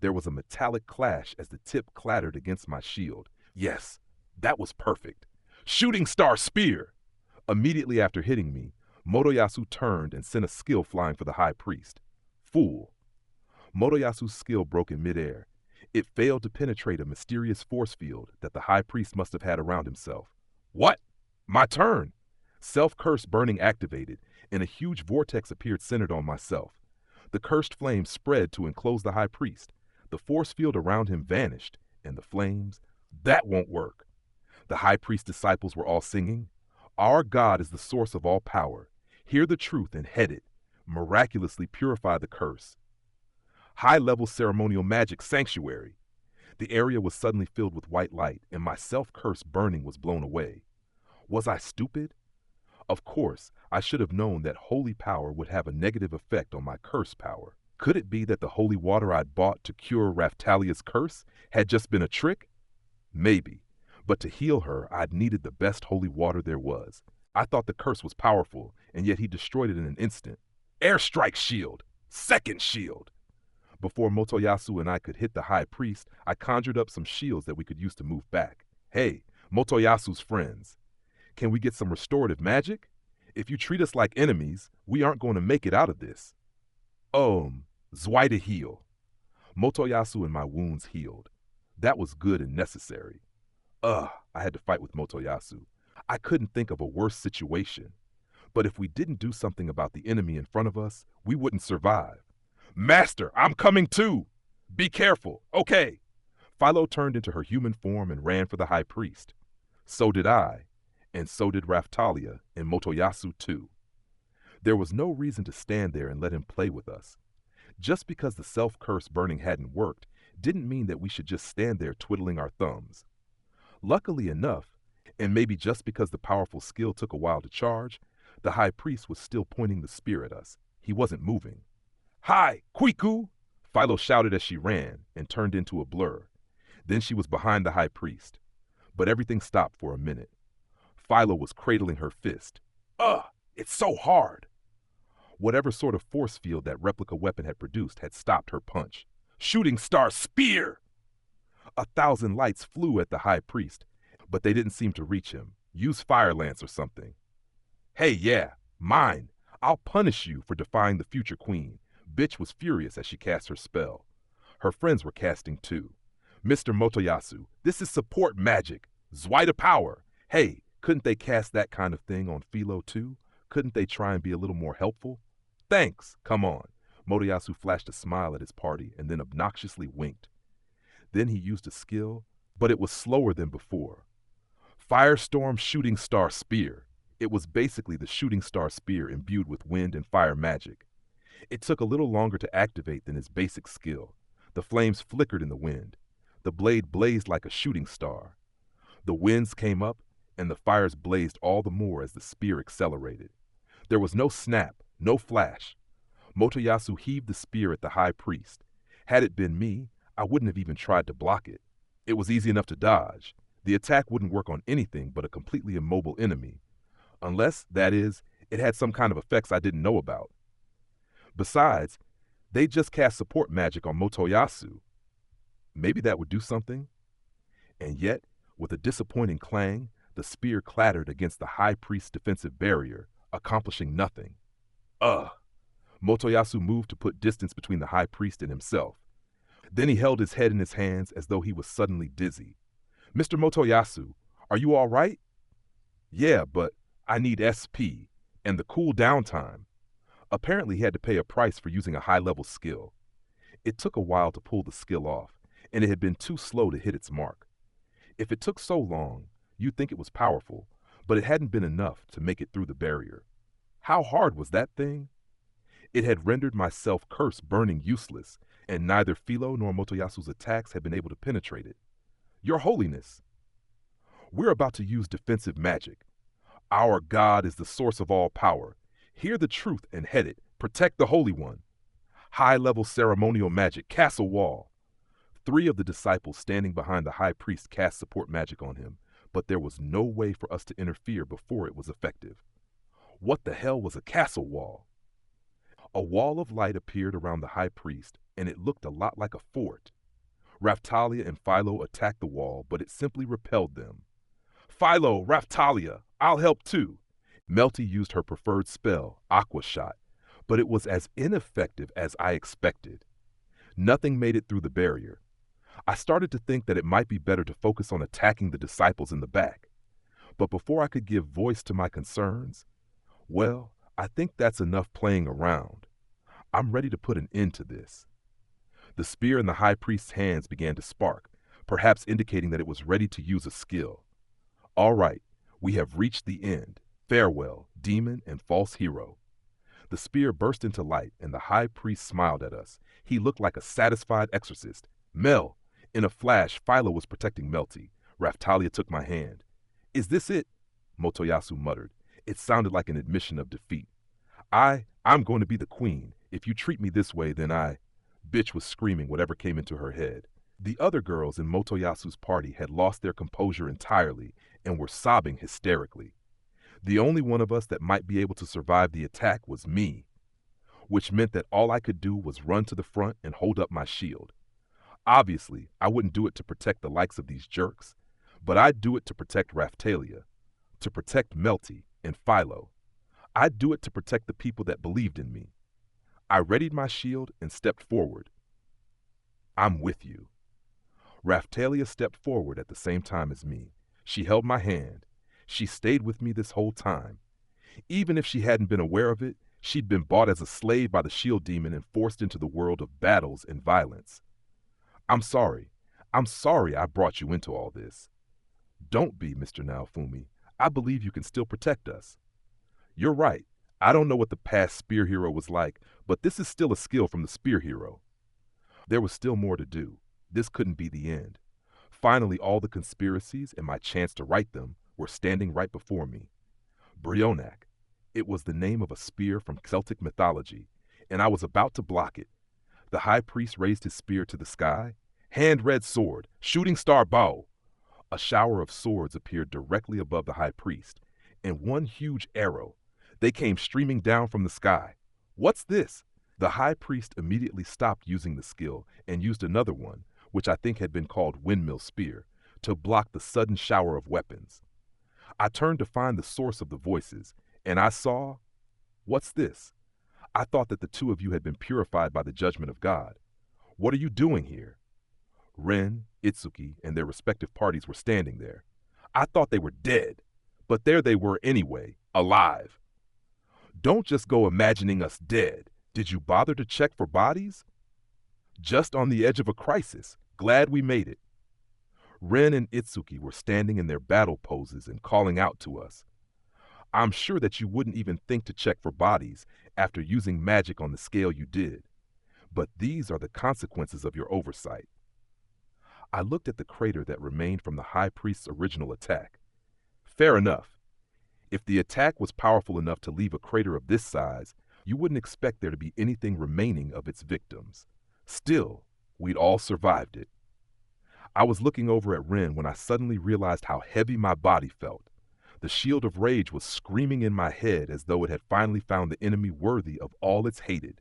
There was a metallic clash as the tip clattered against my shield. Yes, that was perfect. Shooting star spear! Immediately after hitting me, Motoyasu turned and sent a skill flying for the high priest. Fool. Motoyasu's skill broke in midair. It failed to penetrate a mysterious force field that the high priest must have had around himself. What? My turn! Self-curse burning activated, and a huge vortex appeared centered on myself. The cursed flames spread to enclose the high priest. The force field around him vanished, and the flames, that won't work. The high priest's disciples were all singing, "Our God is the source of all power. Hear the truth and head it. Miraculously purify the curse." High-level ceremonial magic sanctuary. The area was suddenly filled with white light, and my self-curse burning was blown away. Was I stupid? Of course, I should have known that holy power would have a negative effect on my curse power. Could it be that the holy water I'd bought to cure Raphtalia's curse had just been a trick? Maybe, but to heal her, I'd needed the best holy water there was. I thought the curse was powerful, and yet he destroyed it in an instant. Airstrike shield! Second shield! Before Motoyasu and I could hit the high priest, I conjured up some shields that we could use to move back. Hey, Motoyasu's friends. Can we get some restorative magic? If you treat us like enemies, we aren't going to make it out of this. Zwei to heal. Motoyasu and my wounds healed. That was good and necessary. I had to fight with Motoyasu. I couldn't think of a worse situation. But if we didn't do something about the enemy in front of us, we wouldn't survive. Master, I'm coming too! Be careful, okay. Philo turned into her human form and ran for the high priest. So did I. And so did Raphtalia and Motoyasu too. There was no reason to stand there and let him play with us. Just because the self-curse burning hadn't worked didn't mean that we should just stand there twiddling our thumbs. Luckily enough, and maybe just because the powerful skill took a while to charge, the high priest was still pointing the spear at us. He wasn't moving. Hi, Quiku! Philo shouted as she ran and turned into a blur. Then she was behind the high priest. But everything stopped for a minute. Philo was cradling her fist. It's so hard. Whatever sort of force field that replica weapon had produced had stopped her punch. Shooting star spear! 1,000 lights flew at the high priest, but they didn't seem to reach him. Use fire lance or something. Hey, yeah, mine. I'll punish you for defying the future queen. Bitch was furious as she cast her spell. Her friends were casting too. Mr. Motoyasu, this is support magic. Zwei to power. Hey, couldn't they cast that kind of thing on Philo too? Couldn't they try and be a little more helpful? Thanks, come on. Motoyasu flashed a smile at his party and then obnoxiously winked. Then he used a skill, but it was slower than before. Firestorm Shooting Star Spear. It was basically the shooting star spear imbued with wind and fire magic. It took a little longer to activate than his basic skill. The flames flickered in the wind. The blade blazed like a shooting star. The winds came up, and the fires blazed all the more as the spear accelerated. There was no snap, no flash. Motoyasu heaved the spear at the high priest. Had it been me, I wouldn't have even tried to block it. It was easy enough to dodge. The attack wouldn't work on anything but a completely immobile enemy. Unless, that is, it had some kind of effects I didn't know about. Besides, they just cast support magic on Motoyasu. Maybe that would do something? And yet, with a disappointing clang, the spear clattered against the high priest's defensive barrier, accomplishing nothing. Motoyasu moved to put distance between the high priest and himself. Then he held his head in his hands as though he was suddenly dizzy. Mr. Motoyasu, are you all right? Yeah, but I need SP and the cool down time. Apparently he had to pay a price for using a high-level skill. It took a while to pull the skill off, and it had been too slow to hit its mark. If it took so long, you'd think it was powerful, but it hadn't been enough to make it through the barrier. How hard was that thing? It had rendered my self-curse burning useless, and neither Philo nor Motoyasu's attacks had been able to penetrate it. Your Holiness, we're about to use defensive magic. Our God is the source of all power. Hear the truth and head it. Protect the Holy One. High-level ceremonial magic, castle wall. 3 of the disciples standing behind the high priest cast support magic on him, but there was no way for us to interfere before it was effective. What the hell was a castle wall? A wall of light appeared around the high priest, and it looked a lot like a fort. Raphtalia and Philo attacked the wall, but it simply repelled them. Philo, Raphtalia, I'll help too. Melty used her preferred spell, Aqua Shot, but it was as ineffective as I expected. Nothing made it through the barrier. I started to think that it might be better to focus on attacking the disciples in the back. But before I could give voice to my concerns, well, I think that's enough playing around. I'm ready to put an end to this. The spear in the high priest's hands began to spark, perhaps indicating that it was ready to use a skill. All right, we have reached the end. Farewell, demon and false hero. The spear burst into light, and the high priest smiled at us. He looked like a satisfied exorcist. Mel! In a flash, Philo was protecting Melty. Raphtalia took my hand. Is this it? Motoyasu muttered. It sounded like an admission of defeat. I'm going to be the queen. If you treat me this way, then Bitch was screaming whatever came into her head. The other girls in Motoyasu's party had lost their composure entirely and were sobbing hysterically. The only one of us that might be able to survive the attack was me, which meant that all I could do was run to the front and hold up my shield. Obviously, I wouldn't do it to protect the likes of these jerks, but I'd do it to protect Raphtalia, to protect Melty and Philo. I'd do it to protect the people that believed in me. I readied my shield and stepped forward. I'm with you. Raphtalia stepped forward at the same time as me. She held my hand. She stayed with me this whole time. Even if she hadn't been aware of it, she'd been bought as a slave by the shield demon and forced into the world of battles and violence. I'm sorry. I'm sorry I brought you into all this. Don't be, Mr. Naofumi. I believe you can still protect us. You're right. I don't know what the past spear hero was like, but this is still a skill from the spear hero. There was still more to do. This couldn't be the end. Finally, all the conspiracies and my chance to write them were standing right before me. Brionac. It was the name of a spear from Celtic mythology, and I was about to block it. The high priest raised his spear to the sky. Hand-red sword, shooting star bow. A shower of swords appeared directly above the high priest, and one huge arrow. They came streaming down from the sky. What's this? The high priest immediately stopped using the skill and used another one, which I think had been called windmill spear, to block the sudden shower of weapons. I turned to find the source of the voices, and I saw, what's this? I thought that the 2 of you had been purified by the judgment of God. What are you doing here? Ren, Itsuki, and their respective parties were standing there. I thought they were dead, but there they were anyway, alive. Don't just go imagining us dead. Did you bother to check for bodies? Just on the edge of a crisis. Glad we made it. Ren and Itsuki were standing in their battle poses and calling out to us. I'm sure that you wouldn't even think to check for bodies after using magic on the scale you did. But these are the consequences of your oversight. I looked at the crater that remained from the high priest's original attack. Fair enough. If the attack was powerful enough to leave a crater of this size, you wouldn't expect there to be anything remaining of its victims. Still, we'd all survived it. I was looking over at Ren when I suddenly realized how heavy my body felt. The shield of rage was screaming in my head as though it had finally found the enemy worthy of all it's hated.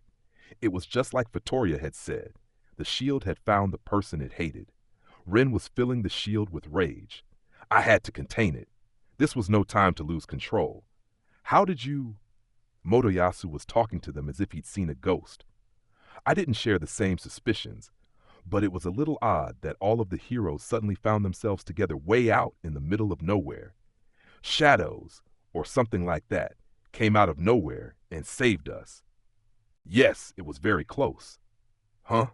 It was just like Vittoria had said. The shield had found the person it hated. Ren was filling the shield with rage. I had to contain it. This was no time to lose control. How did you... Motoyasu was talking to them as if he'd seen a ghost. I didn't share the same suspicions, but it was a little odd that all of the heroes suddenly found themselves together way out in the middle of nowhere. Shadows, or something like that, came out of nowhere and saved us. Yes, it was very close. Huh?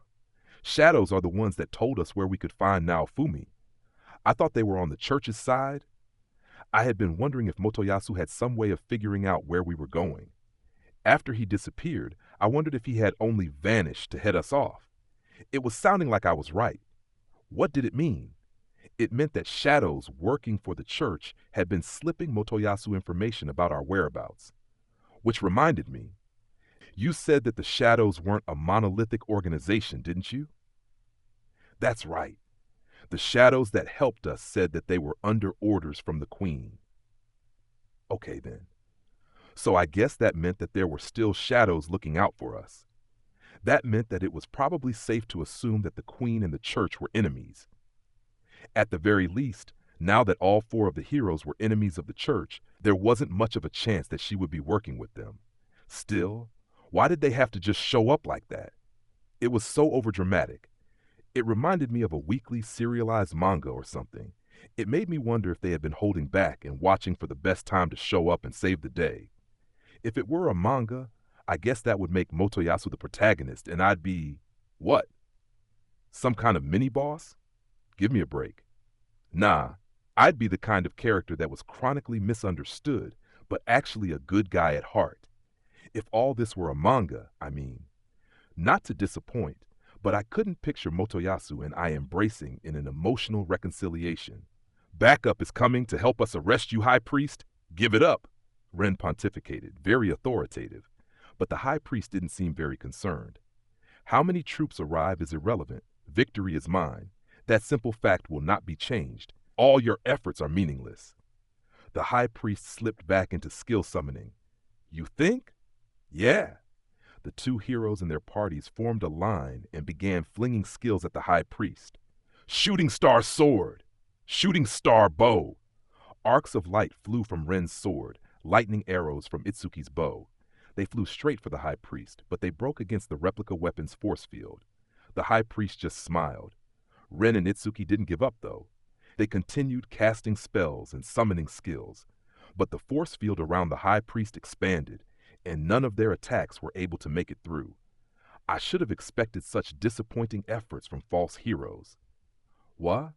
Shadows are the ones that told us where we could find Naofumi. I thought they were on the church's side. I had been wondering if Motoyasu had some way of figuring out where we were going. After he disappeared, I wondered if he had only vanished to head us off. It was sounding like I was right. What did it mean? It meant that shadows working for the church had been slipping Motoyasu information about our whereabouts. Which reminded me, you said that the shadows weren't a monolithic organization, didn't you? That's right. The shadows that helped us said that they were under orders from the queen. Okay then. So I guess that meant that there were still shadows looking out for us. That meant that it was probably safe to assume that the queen and the church were enemies. At the very least, now that all four of the heroes were enemies of the church, there wasn't much of a chance that she would be working with them. Still, why did they have to just show up like that? It was so overdramatic. It reminded me of a weekly serialized manga or something. It made me wonder if they had been holding back and watching for the best time to show up and save the day. If it were a manga, I guess that would make Motoyasu the protagonist, and I'd be, what? Some kind of mini-boss? Give me a break. Nah, I'd be the kind of character that was chronically misunderstood, but actually a good guy at heart. If all this were a manga, I mean. Not to disappoint, but I couldn't picture Motoyasu and I embracing in an emotional reconciliation. Backup is coming to help us arrest you, High Priest. Give it up, Ren pontificated, very authoritative. But the High Priest didn't seem very concerned. How many troops arrive is irrelevant. Victory is mine. That simple fact will not be changed. All your efforts are meaningless. The High Priest slipped back into skill summoning. You think? Yeah. The two heroes and their parties formed a line and began flinging skills at the High Priest. Shooting Star Sword! Shooting Star Bow! Arcs of light flew from Ren's sword, lightning arrows from Itsuki's bow. They flew straight for the High Priest, but they broke against the replica weapon's force field. The High Priest just smiled. Ren and Itsuki didn't give up, though. They continued casting spells and summoning skills. But the force field around the High Priest expanded, and none of their attacks were able to make it through. I should have expected such disappointing efforts from false heroes. What?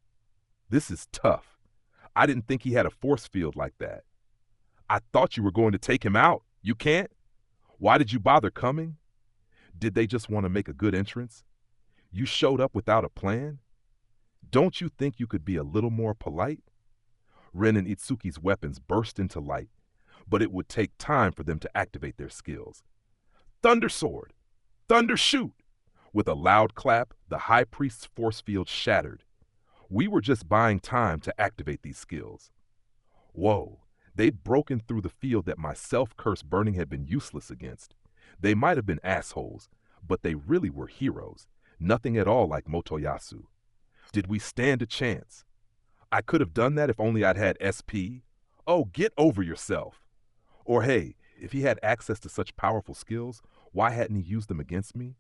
This is tough. I didn't think he had a force field like that. I thought you were going to take him out. You can't? Why did you bother coming? Did they just want to make a good entrance? You showed up without a plan? Don't you think you could be a little more polite? Ren and Itsuki's weapons burst into light, but it would take time for them to activate their skills. Thunder Sword! Thunder Shoot! With a loud clap, the High Priest's force field shattered. We were just buying time to activate these skills. Whoa, they'd broken through the field that my self-cursed burning had been useless against. They might have been assholes, but they really were heroes, nothing at all like Motoyasu. Did we stand a chance? I could have done that if only I'd had SP. Oh, get over yourself. Or hey, if he had access to such powerful skills, why hadn't he used them against me?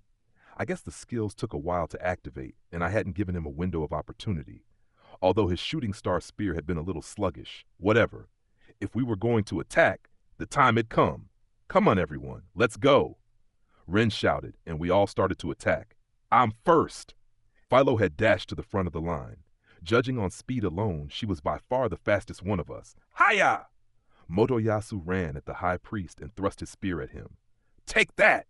I guess the skills took a while to activate, and I hadn't given him a window of opportunity. Although his shooting star spear had been a little sluggish. Whatever. If we were going to attack, the time had come. Come on, everyone, let's go. Ren shouted, and we all started to attack. I'm first. Philo had dashed to the front of the line. Judging on speed alone, she was by far the fastest one of us. Hiya! Motoyasu ran at the High Priest and thrust his spear at him. Take that!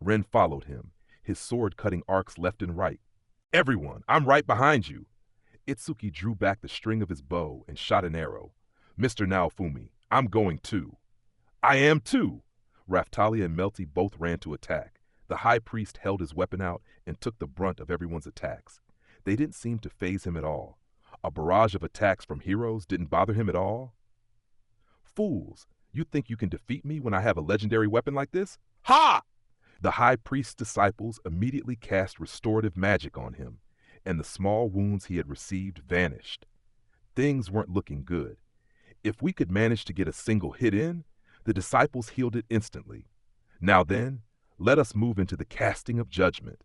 Ren followed him, his sword cutting arcs left and right. Everyone, I'm right behind you. Itsuki drew back the string of his bow and shot an arrow. Mr. Naofumi, I'm going too. I am too! Raftalia and Melty both ran to attack. The High Priest held his weapon out and took the brunt of everyone's attacks. They didn't seem to faze him at all. A barrage of attacks from heroes didn't bother him at all. Fools, you think you can defeat me when I have a legendary weapon like this? Ha! The High Priest's disciples immediately cast restorative magic on him, and the small wounds he had received vanished. Things weren't looking good. If we could manage to get a single hit in, the disciples healed it instantly. Now then, let us move into the casting of judgment.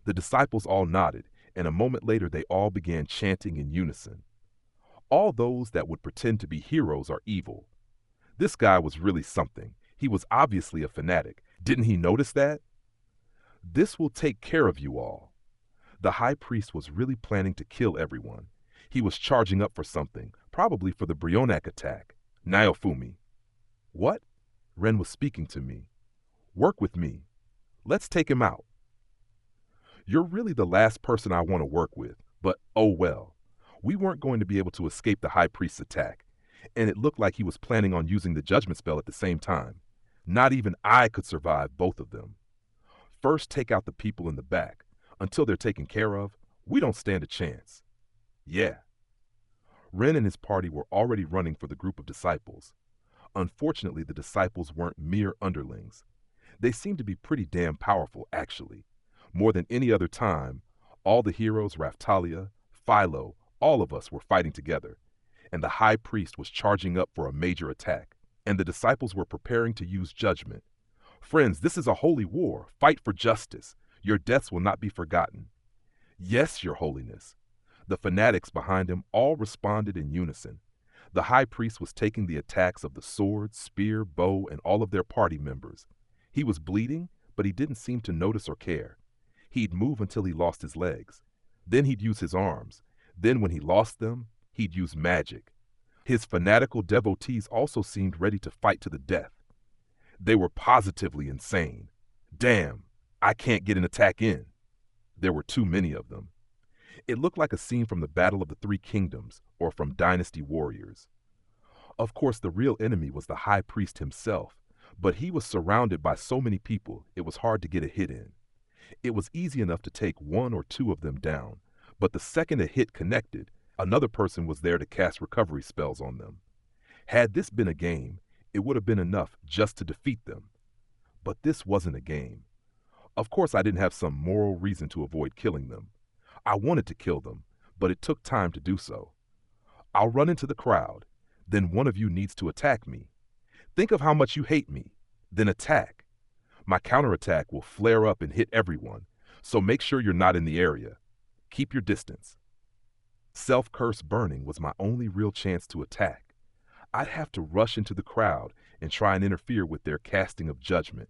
The disciples all nodded, and a moment later they all began chanting in unison. All those that would pretend to be heroes are evil. This guy was really something. He was obviously a fanatic. Didn't he notice that? This will take care of you all. The High Priest was really planning to kill everyone. He was charging up for something, probably for the Brionac attack. Naofumi. What? Ren was speaking to me. Work with me. Let's take him out. You're really the last person I want to work with, but oh well. We weren't going to be able to escape the high priest's attack, and it looked like he was planning on using the judgment spell at the same time. Not even I could survive both of them. First, take out the people in the back. Until they're taken care of, we don't stand a chance. Yeah. Ren and his party were already running for the group of disciples. Unfortunately, the disciples weren't mere underlings. They seemed to be pretty damn powerful, actually. More than any other time, all the heroes, Raftalia, Philo, all of us were fighting together, and the high priest was charging up for a major attack, and the disciples were preparing to use judgment. Friends, this is a holy war. Fight for justice. Your deaths will not be forgotten. Yes, your holiness. The fanatics behind him all responded in unison. The high priest was taking the attacks of the sword, spear, bow, and all of their party members. He was bleeding, but he didn't seem to notice or care. He'd move until he lost his legs. Then he'd use his arms. Then when he lost them, he'd use magic. His fanatical devotees also seemed ready to fight to the death. They were positively insane. Damn, I can't get an attack in. There were too many of them. It looked like a scene from the Battle of the Three Kingdoms or from Dynasty Warriors. Of course, the real enemy was the high priest himself, but he was surrounded by so many people it was hard to get a hit in. It was easy enough to take one or two of them down, but the second a hit connected, another person was there to cast recovery spells on them. Had this been a game, it would have been enough just to defeat them. But this wasn't a game. Of course, I didn't have some moral reason to avoid killing them. I wanted to kill them, but it took time to do so. I'll run into the crowd, then one of you needs to attack me. Think of how much you hate me, then attack. My counterattack will flare up and hit everyone, so make sure you're not in the area. Keep your distance. Self-curse burning was my only real chance to attack. I'd have to rush into the crowd and try and interfere with their casting of judgment.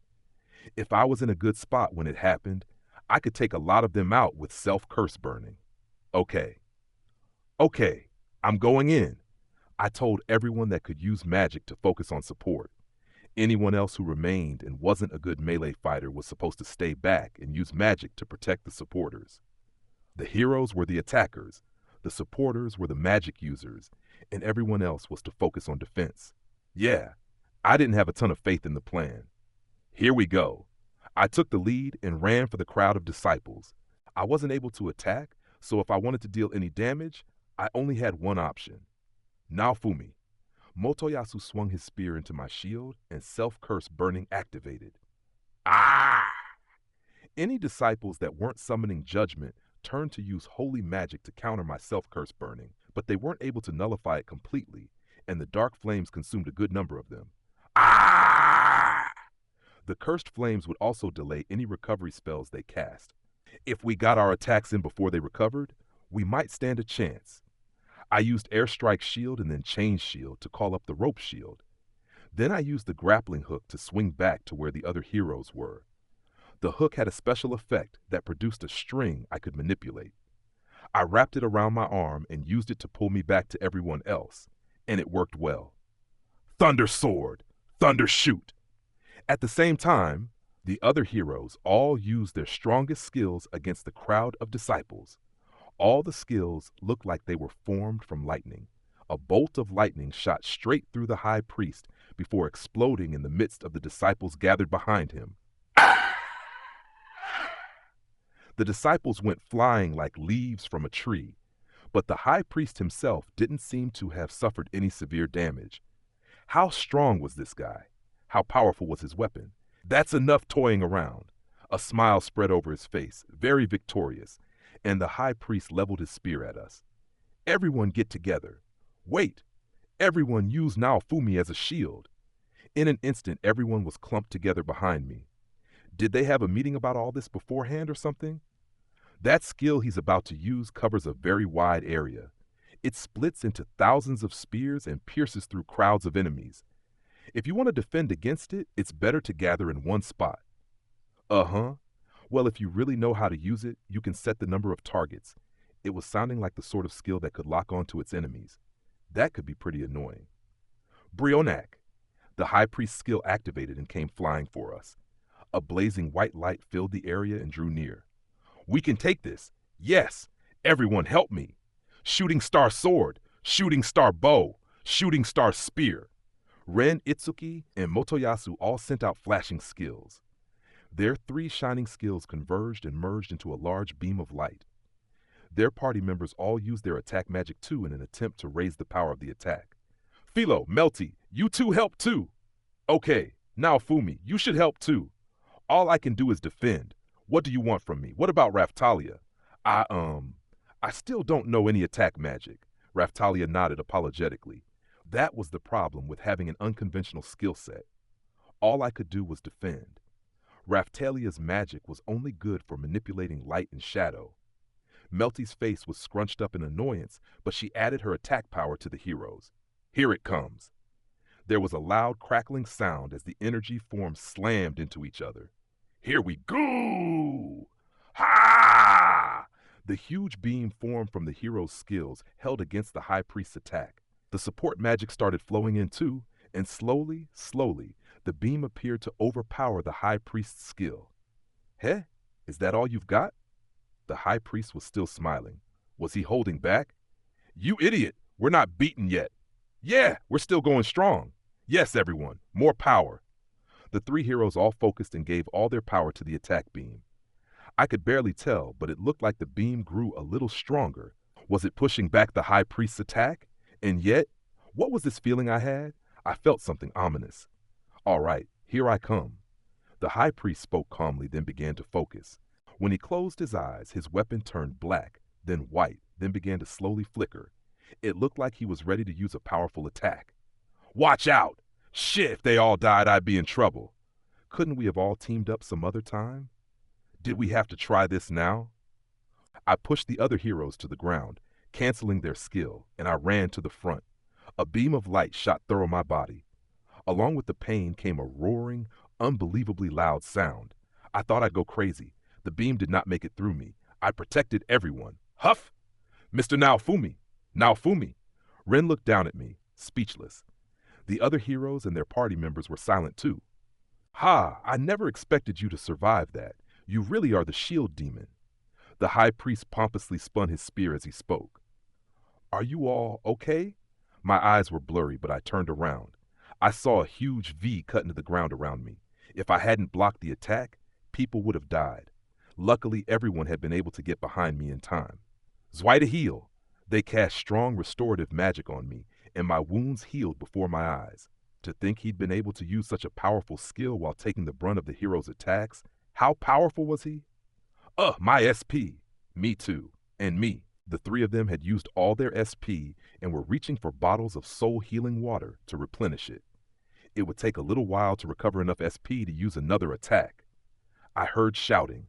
If I was in a good spot when it happened, I could take a lot of them out with self-curse burning. Okay, I'm going in. I told everyone that could use magic to focus on support. Anyone else who remained and wasn't a good melee fighter was supposed to stay back and use magic to protect the supporters. The heroes were the attackers, the supporters were the magic users, and everyone else was to focus on defense. Yeah, I didn't have a ton of faith in the plan. Here we go. I took the lead and ran for the crowd of disciples. I wasn't able to attack, so if I wanted to deal any damage, I only had one option. Naofumi. Motoyasu swung his spear into my shield and self-curse burning activated. Ah! Any disciples that weren't summoning judgment turned to use holy magic to counter my self-curse burning, but they weren't able to nullify it completely, and the dark flames consumed a good number of them. Ah! The cursed flames would also delay any recovery spells they cast. If we got our attacks in before they recovered, we might stand a chance. I used Airstrike Shield and then Chain Shield to call up the Rope Shield. Then I used the grappling hook to swing back to where the other heroes were. The hook had a special effect that produced a string I could manipulate. I wrapped it around my arm and used it to pull me back to everyone else, and it worked well. Thunder Sword! Thunder Shoot! At the same time, the other heroes all used their strongest skills against the crowd of disciples. All the skills looked like they were formed from lightning. A bolt of lightning shot straight through the high priest before exploding in the midst of the disciples gathered behind him. The disciples went flying like leaves from a tree, but the high priest himself didn't seem to have suffered any severe damage. How strong was this guy? How powerful was his weapon? That's enough toying around. A smile spread over his face, very victorious, and the high priest leveled his spear at us. Everyone get together. Wait! Everyone use Naofumi as a shield. In an instant, everyone was clumped together behind me. Did they have a meeting about all this beforehand or something? That skill he's about to use covers a very wide area. It splits into thousands of spears and pierces through crowds of enemies. If you want to defend against it, it's better to gather in one spot. Uh-huh. Well, if you really know how to use it, you can set the number of targets. It was sounding like the sort of skill that could lock onto its enemies. That could be pretty annoying. Brionac. The high priest's skill activated and came flying for us. A blazing white light filled the area and drew near. We can take this. Yes. Everyone help me. Shooting star sword, shooting star bow, shooting star spear. Ren, Itsuki, and Motoyasu all sent out flashing skills. Their three shining skills converged and merged into a large beam of light. Their party members all used their attack magic too in an attempt to raise the power of the attack. Philo, Melty, you two help too. Okay, now Fumi, you should help too. All I can do is defend. What do you want from me? What about Raftalia? I still don't know any attack magic. Raftalia nodded apologetically. That was the problem with having an unconventional skill set. All I could do was defend. Raftalia's magic was only good for manipulating light and shadow. Melty's face was scrunched up in annoyance, but she added her attack power to the heroes. Here it comes. There was a loud crackling sound as the energy forms slammed into each other. Here we go! Ha! The huge beam formed from the hero's skills held against the high priest's attack. The support magic started flowing in too, and slowly, the beam appeared to overpower the high priest's skill. Heh? Is that all you've got? The high priest was still smiling. Was he holding back? You idiot! We're not beaten yet. Yeah, we're still going strong. Yes, everyone, more power. The three heroes all focused and gave all their power to the attack beam. I could barely tell, but it looked like the beam grew a little stronger. Was it pushing back the high priest's attack? And yet, what was this feeling I had? I felt something ominous. All right, here I come. The high priest spoke calmly, then began to focus. When he closed his eyes, his weapon turned black, then white, then began to slowly flicker. It looked like he was ready to use a powerful attack. Watch out! Shit, if they all died, I'd be in trouble. Couldn't we have all teamed up some other time? Did we have to try this now? I pushed the other heroes to the ground, canceling their skill, and I ran to the front. A beam of light shot through my body. Along with the pain came a roaring, unbelievably loud sound. I thought I'd go crazy. The beam did not make it through me. I protected everyone. Huff! Mr. Naofumi! Naofumi! Ren looked down at me, speechless. The other heroes and their party members were silent too. Ha! I never expected you to survive that. You really are the shield demon. The high priest pompously spun his spear as he spoke. Are you all okay? My eyes were blurry, but I turned around. I saw a huge V cut into the ground around me. If I hadn't blocked the attack, people would have died. Luckily, everyone had been able to get behind me in time. Zweite heal! They cast strong restorative magic on me, and my wounds healed before my eyes. To think he'd been able to use such a powerful skill while taking the brunt of the hero's attacks, how powerful was he? My SP! Me too. And me. The three of them had used all their SP and were reaching for bottles of soul-healing water to replenish it. It would take a little while to recover enough SP to use another attack. I heard shouting.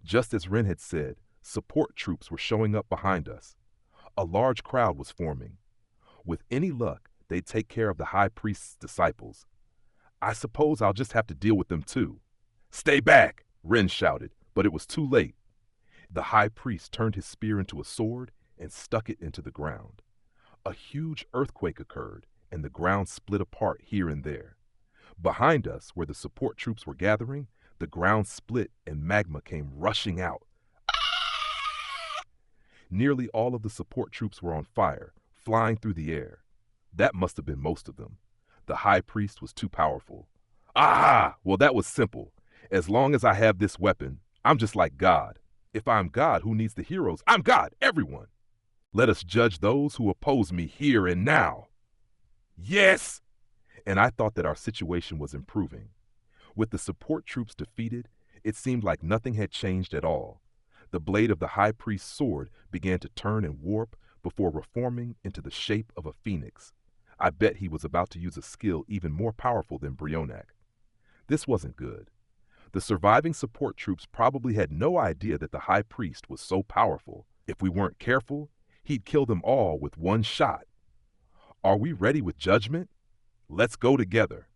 Just as Ren had said, support troops were showing up behind us. A large crowd was forming. With any luck, they'd take care of the high priest's disciples. I suppose I'll just have to deal with them too. Stay back, Ren shouted, but it was too late. The high priest turned his spear into a sword and stuck it into the ground. A huge earthquake occurred, and the ground split apart here and there. Behind us, where the support troops were gathering, the ground split and magma came rushing out. Nearly all of the support troops were on fire, flying through the air. That must have been most of them. The high priest was too powerful. Aha! Well, that was simple. As long as I have this weapon, I'm just like God. If I'm God, who needs the heroes? I'm God, everyone. Let us judge those who oppose me here and now. Yes! And I thought that our situation was improving. With the support troops defeated, it seemed like nothing had changed at all. The blade of the high priest's sword began to turn and warp before reforming into the shape of a phoenix. I bet he was about to use a skill even more powerful than Brionac. This wasn't good. The surviving support troops probably had no idea that the high priest was so powerful. If we weren't careful, he'd kill them all with one shot. Are we ready with judgment? Let's go together.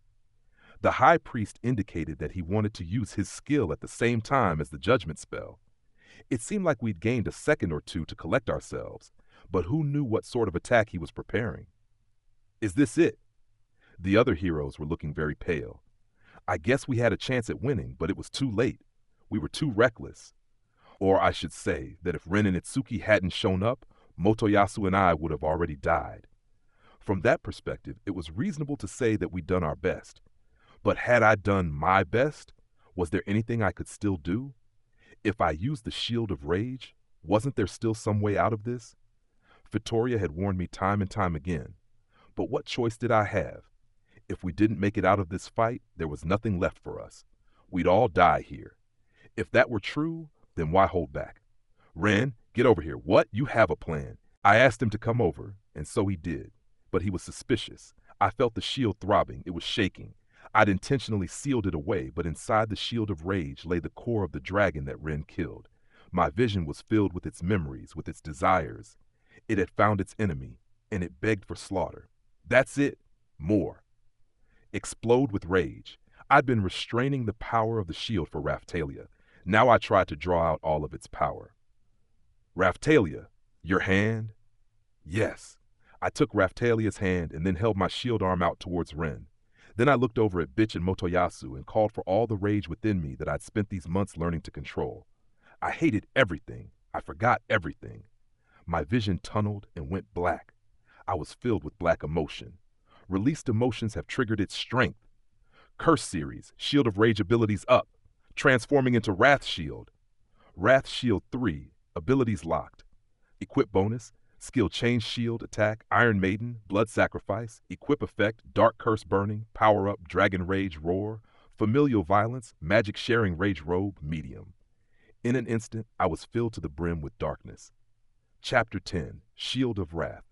The high priest indicated that he wanted to use his skill at the same time as the judgment spell. It seemed like we'd gained a second or two to collect ourselves, but who knew what sort of attack he was preparing? Is this it? The other heroes were looking very pale. I guess we had a chance at winning, but it was too late. We were too reckless. Or I should say that if Ren and Itsuki hadn't shown up, Motoyasu and I would have already died. From that perspective, it was reasonable to say that we'd done our best. But had I done my best? Was there anything I could still do? If I used the Shield of Rage, wasn't there still some way out of this? Vittoria had warned me time and time again. But what choice did I have? If we didn't make it out of this fight, there was nothing left for us. We'd all die here. If that were true, then why hold back? Ren, get over here. What? You have a plan. I asked him to come over, and so he did. But he was suspicious. I felt the shield throbbing. It was shaking. I'd intentionally sealed it away, but inside the Shield of Rage lay the core of the dragon that Ren killed. My vision was filled with its memories, with its desires. It had found its enemy, and it begged for slaughter. That's it. More. Explode with rage. I'd been restraining the power of the shield for Raphtalia. Now I tried to draw out all of its power. Raphtalia, your hand? Yes. I took Raphtalia's hand and then held my shield arm out towards Ren. Then I looked over at Bitch and Motoyasu and called for all the rage within me that I'd spent these months learning to control. I hated everything. I forgot everything. My vision tunneled and went black. I was filled with black emotion. Released emotions have triggered its strength. Curse series, Shield of Rage abilities up. Transforming into Wrath Shield. Wrath Shield 3, abilities locked. Equip bonus, skill change shield attack, Iron Maiden, blood sacrifice, equip effect, dark curse burning, power up, dragon rage roar, familial violence, magic sharing rage robe, medium. In an instant, I was filled to the brim with darkness. Chapter 10, Shield of Wrath.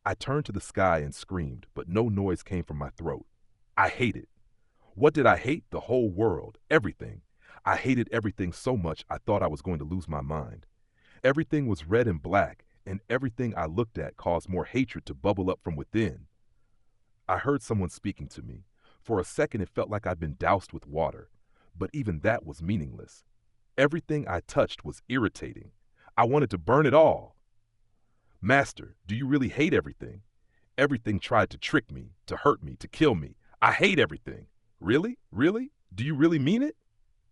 I turned to the sky and screamed, but no noise came from my throat. I hated. What did I hate? The whole world, everything. I hated everything so much I thought I was going to lose my mind. Everything was red and black, and everything I looked at caused more hatred to bubble up from within. I heard someone speaking to me. For a second it felt like I'd been doused with water, but even that was meaningless. Everything I touched was irritating. I wanted to burn it all. Master, do you really hate everything? Everything tried to trick me, to hurt me, to kill me. I hate everything. Really? Really? Do you really mean it?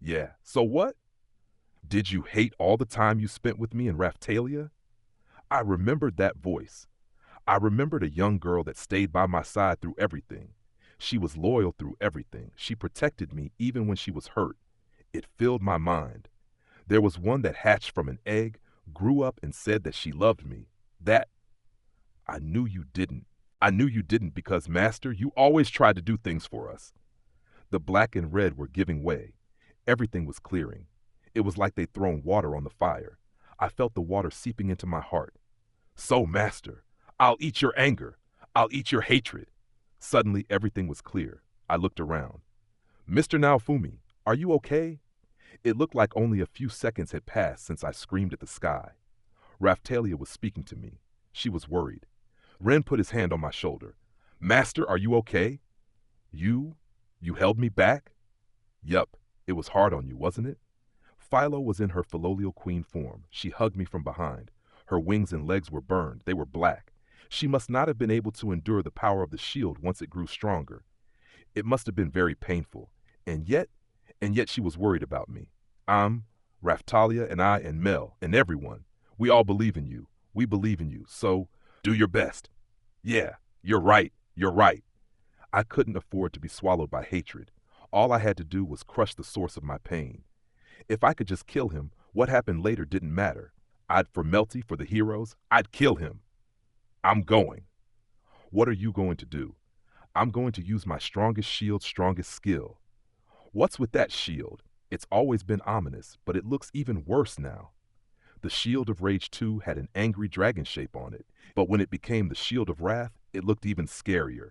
Yeah, so what? Did you hate all the time you spent with me in Raphtalia? I remembered that voice. I remembered a young girl that stayed by my side through everything. She was loyal through everything. She protected me even when she was hurt. It filled my mind. There was one that hatched from an egg, grew up and said that she loved me. That, I knew you didn't. I knew you didn't because, Master, you always tried to do things for us. The black and red were giving way. Everything was clearing. It was like they'd thrown water on the fire. I felt the water seeping into my heart. So, Master, I'll eat your anger. I'll eat your hatred. Suddenly, everything was clear. I looked around. Mr. Naofumi, are you okay? It looked like only a few seconds had passed since I screamed at the sky. Raphtalia was speaking to me. She was worried. Ren put his hand on my shoulder. Master, are you okay? You held me back? Yup, it was hard on you, wasn't it? Philo was in her Philolial queen form. She hugged me from behind. Her wings and legs were burned. They were black. She must not have been able to endure the power of the shield once it grew stronger. It must have been very painful. And yet she was worried about me. Raphtalia and I and Mel and everyone. We all believe in you. We believe in you. So, do your best. Yeah, you're right. You're right. I couldn't afford to be swallowed by hatred. All I had to do was crush the source of my pain. If I could just kill him, what happened later didn't matter. For Melty, for the heroes, I'd kill him. I'm going. What are you going to do? I'm going to use my strongest shield, strongest skill. What's with that shield? It's always been ominous, but it looks even worse now. The Shield of Rage 2 had an angry dragon shape on it, but when it became the Shield of Wrath, it looked even scarier.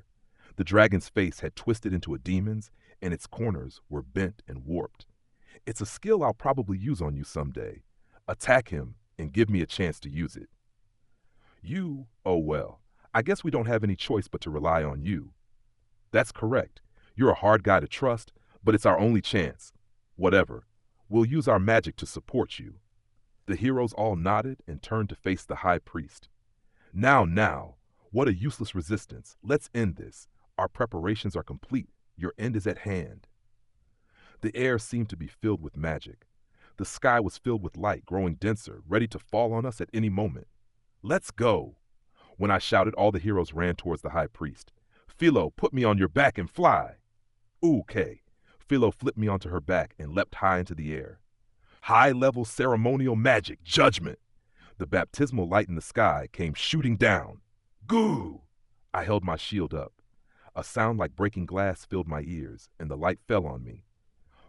The dragon's face had twisted into a demon's, and its corners were bent and warped. It's a skill I'll probably use on you someday. Attack him and give me a chance to use it. You, oh well, I guess we don't have any choice but to rely on you. That's correct. You're a hard guy to trust, but it's our only chance. Whatever. We'll use our magic to support you. The heroes all nodded and turned to face the high priest. Now, what a useless resistance. Let's end this. Our preparations are complete. Your end is at hand. The air seemed to be filled with magic. The sky was filled with light, growing denser, ready to fall on us at any moment. Let's go! When I shouted, all the heroes ran towards the high priest. Philo, put me on your back and fly! Okay. Philo flipped me onto her back and leapt high into the air. High-level ceremonial magic, judgment! The baptismal light in the sky came shooting down. Goo! I held my shield up. A sound like breaking glass filled my ears, and the light fell on me.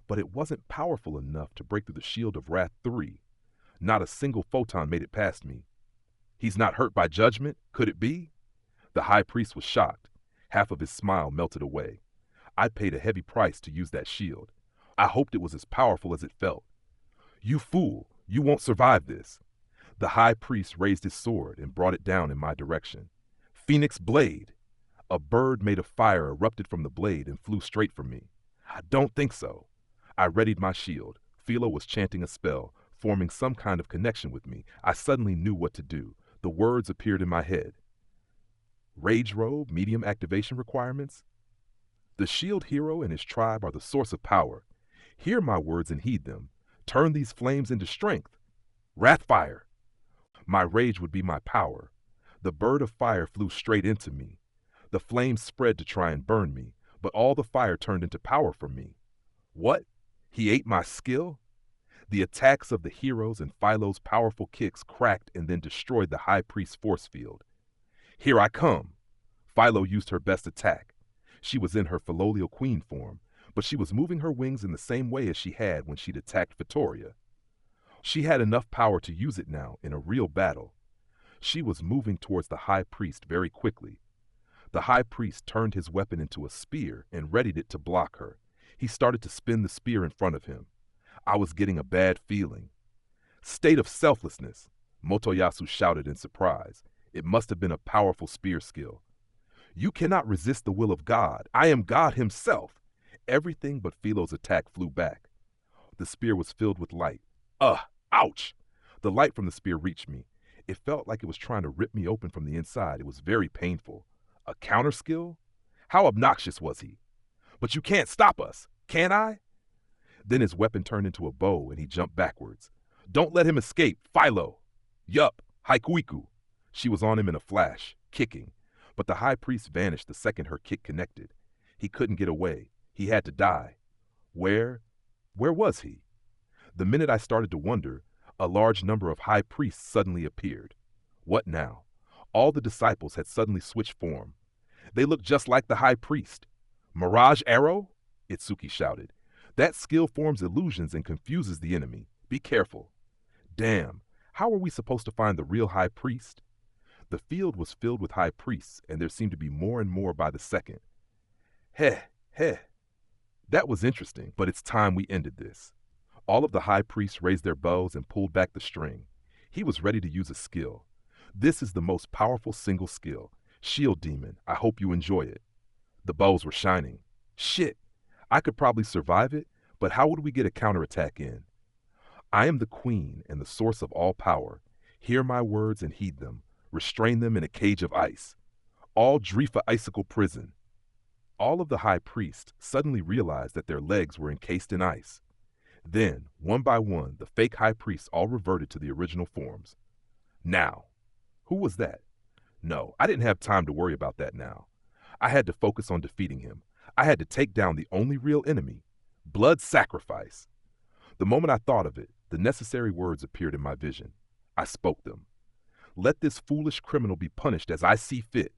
But it wasn't powerful enough to break through the shield of Wrath 3. Not a single photon made it past me. He's not hurt by judgment? Could it be? The high priest was shocked. Half of his smile melted away. I paid a heavy price to use that shield. I hoped it was as powerful as it felt. You fool! You won't survive this! The high priest raised his sword and brought it down in my direction. Phoenix blade! A bird made of fire erupted from the blade and flew straight for me. I don't think so. I readied my shield. Philo was chanting a spell, forming some kind of connection with me. I suddenly knew what to do. The words appeared in my head. Rage robe, medium activation requirements. The shield hero and his tribe are the source of power. Hear my words and heed them. Turn these flames into strength. Wrathfire! My rage would be my power. The bird of fire flew straight into me. The flames spread to try and burn me, but all the fire turned into power for me. What? He ate my skill? The attacks of the heroes and Philo's powerful kicks cracked and then destroyed the high priest's force field. Here I come! Philo used her best attack. She was in her Philolial queen form, but she was moving her wings in the same way as she had when she'd attacked Vittoria. She had enough power to use it now in a real battle. She was moving towards the high priest very quickly. The high priest turned his weapon into a spear and readied it to block her. He started to spin the spear in front of him. I was getting a bad feeling. State of selflessness, Motoyasu shouted in surprise. It must have been a powerful spear skill. You cannot resist the will of God. I am God himself. Everything but Philo's attack flew back. The spear was filled with light. Ouch! The light from the spear reached me. It felt like it was trying to rip me open from the inside. It was very painful. A counter skill? How obnoxious was he? But you can't stop us, can I? Then his weapon turned into a bow and he jumped backwards. Don't let him escape, Philo! Yup, Haikuiku. She was on him in a flash, kicking. But the high priest vanished the second her kick connected. He couldn't get away. He had to die. Where was he? The minute I started to wonder, a large number of high priests suddenly appeared. What now? All the disciples had suddenly switched form. They looked just like the high priest. Mirage arrow? Itsuki shouted. That skill forms illusions and confuses the enemy. Be careful. Damn, how are we supposed to find the real high priest? The field was filled with high priests, and there seemed to be more and more by the second. Heh. That was interesting, but it's time we ended this. All of the high priests raised their bows and pulled back the string. He was ready to use a skill. This is the most powerful single skill. Shield Demon, I hope you enjoy it. The bows were shining. Shit, I could probably survive it, but how would we get a counterattack in? I am the queen and the source of all power. Hear my words and heed them. Restrain them in a cage of ice. All Drifa icicle prison. All of the high priests suddenly realized that their legs were encased in ice. Then, one by one, the fake high priests all reverted to the original forms. Now, who was that? No, I didn't have time to worry about that now. I had to focus on defeating him. I had to take down the only real enemy, blood sacrifice. The moment I thought of it, the necessary words appeared in my vision. I spoke them. Let this foolish criminal be punished as I see fit.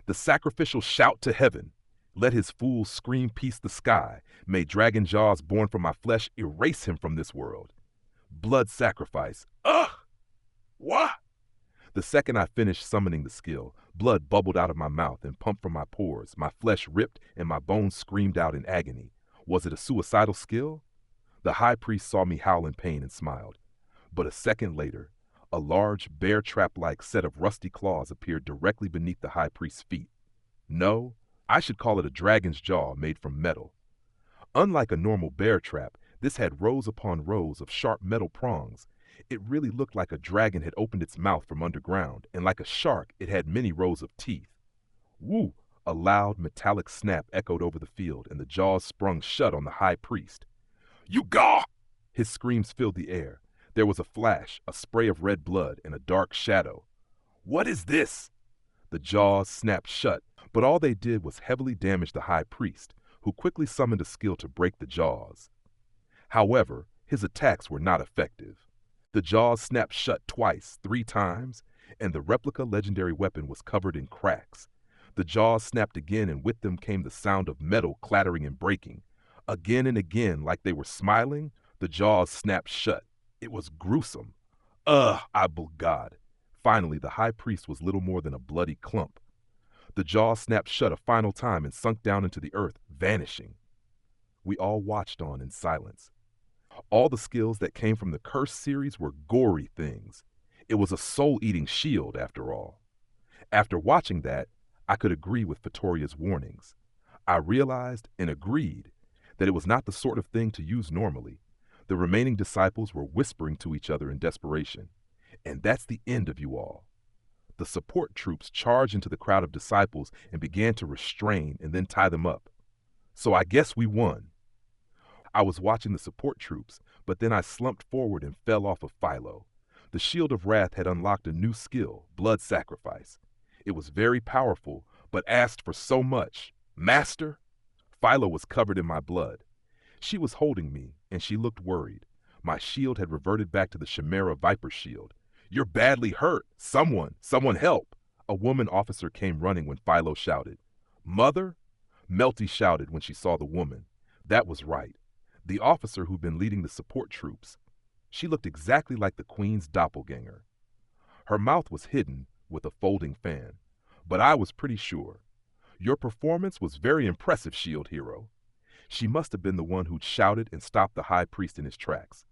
The sacrificial shout to heaven. Let his fools scream peace the sky. May dragon jaws born from my flesh erase him from this world. Blood sacrifice. Ugh! What? The second I finished summoning the skill, blood bubbled out of my mouth and pumped from my pores. My flesh ripped and my bones screamed out in agony. Was it a suicidal skill? The high priest saw me howl in pain and smiled. But a second later, a large, bear trap-like set of rusty claws appeared directly beneath the high priest's feet. No, I should call it a dragon's jaw made from metal. Unlike a normal bear trap, this had rows upon rows of sharp metal prongs. It really looked like a dragon had opened its mouth from underground, and like a shark, it had many rows of teeth. Woo! A loud, metallic snap echoed over the field, and the jaws sprung shut on the high priest. You gaw! His screams filled the air. There was a flash, a spray of red blood, and a dark shadow. What is this? The jaws snapped shut, but all they did was heavily damage the high priest, who quickly summoned a skill to break the jaws. However, his attacks were not effective. The jaws snapped shut twice, 3 times, and the replica legendary weapon was covered in cracks. The jaws snapped again, and with them came the sound of metal clattering and breaking. Again and again, like they were smiling, the jaws snapped shut. It was gruesome. I God. Finally, the high priest was little more than a bloody clump. The jaws snapped shut a final time and sunk down into the earth, vanishing. We all watched on in silence. All the skills that came from the Curse series were gory things. It was a soul-eating shield, after all. After watching that, I could agree with Vittoria's warnings. I realized and agreed that it was not the sort of thing to use normally. The remaining disciples were whispering to each other in desperation. And that's the end of you all. The support troops charged into the crowd of disciples and began to restrain and then tie them up. So I guess we won. I was watching the support troops, but then I slumped forward and fell off of Philo. The Shield of Wrath had unlocked a new skill, blood sacrifice. It was very powerful, but asked for so much. Master? Philo was covered in my blood. She was holding me, and she looked worried. My shield had reverted back to the Chimera Viper shield. You're badly hurt. Someone help. A woman officer came running when Philo shouted. Mother? Melty shouted when she saw the woman. That was right. The officer who'd been leading the support troops. She looked exactly like the Queen's doppelganger. Her mouth was hidden with a folding fan, but I was pretty sure. Your performance was very impressive, Shield Hero. She must have been the one who'd shouted and stopped the High Priest in his tracks.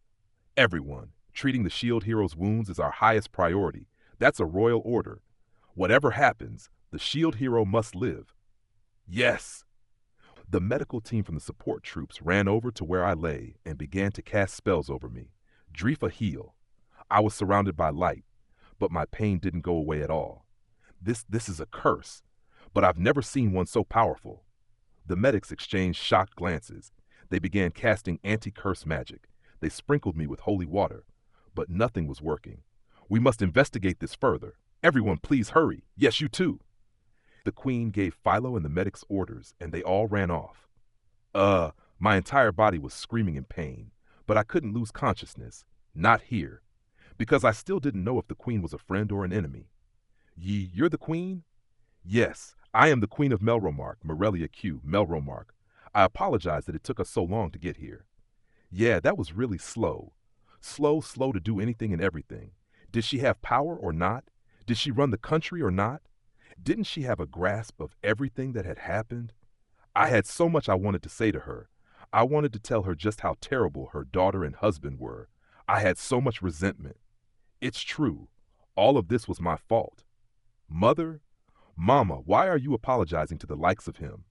Everyone, treating the Shield Hero's wounds is our highest priority. That's a royal order. Whatever happens, the Shield Hero must live. Yes. The medical team from the support troops ran over to where I lay and began to cast spells over me. Drifa heal. I was surrounded by light, but my pain didn't go away at all. This is a curse, but I've never seen one so powerful. The medics exchanged shocked glances. They began casting anti-curse magic. They sprinkled me with holy water, but nothing was working. We must investigate this further. Everyone, please hurry. Yes, you too. The Queen gave Philo and the medics orders, and they all ran off. My entire body was screaming in pain, but I couldn't lose consciousness. Not here. Because I still didn't know if the Queen was a friend or an enemy. You're the Queen? Yes, I am the Queen of Melromark, Morelia Q, Melromark. I apologize that it took us so long to get here. Yeah, that was really slow. Slow to do anything and everything. Did she have power or not? Did she run the country or not? Didn't she have a grasp of everything that had happened? I had so much I wanted to say to her. I wanted to tell her just how terrible her daughter and husband were. I had so much resentment. It's true. All of this was my fault. Mother? Mama, why are you apologizing to the likes of him?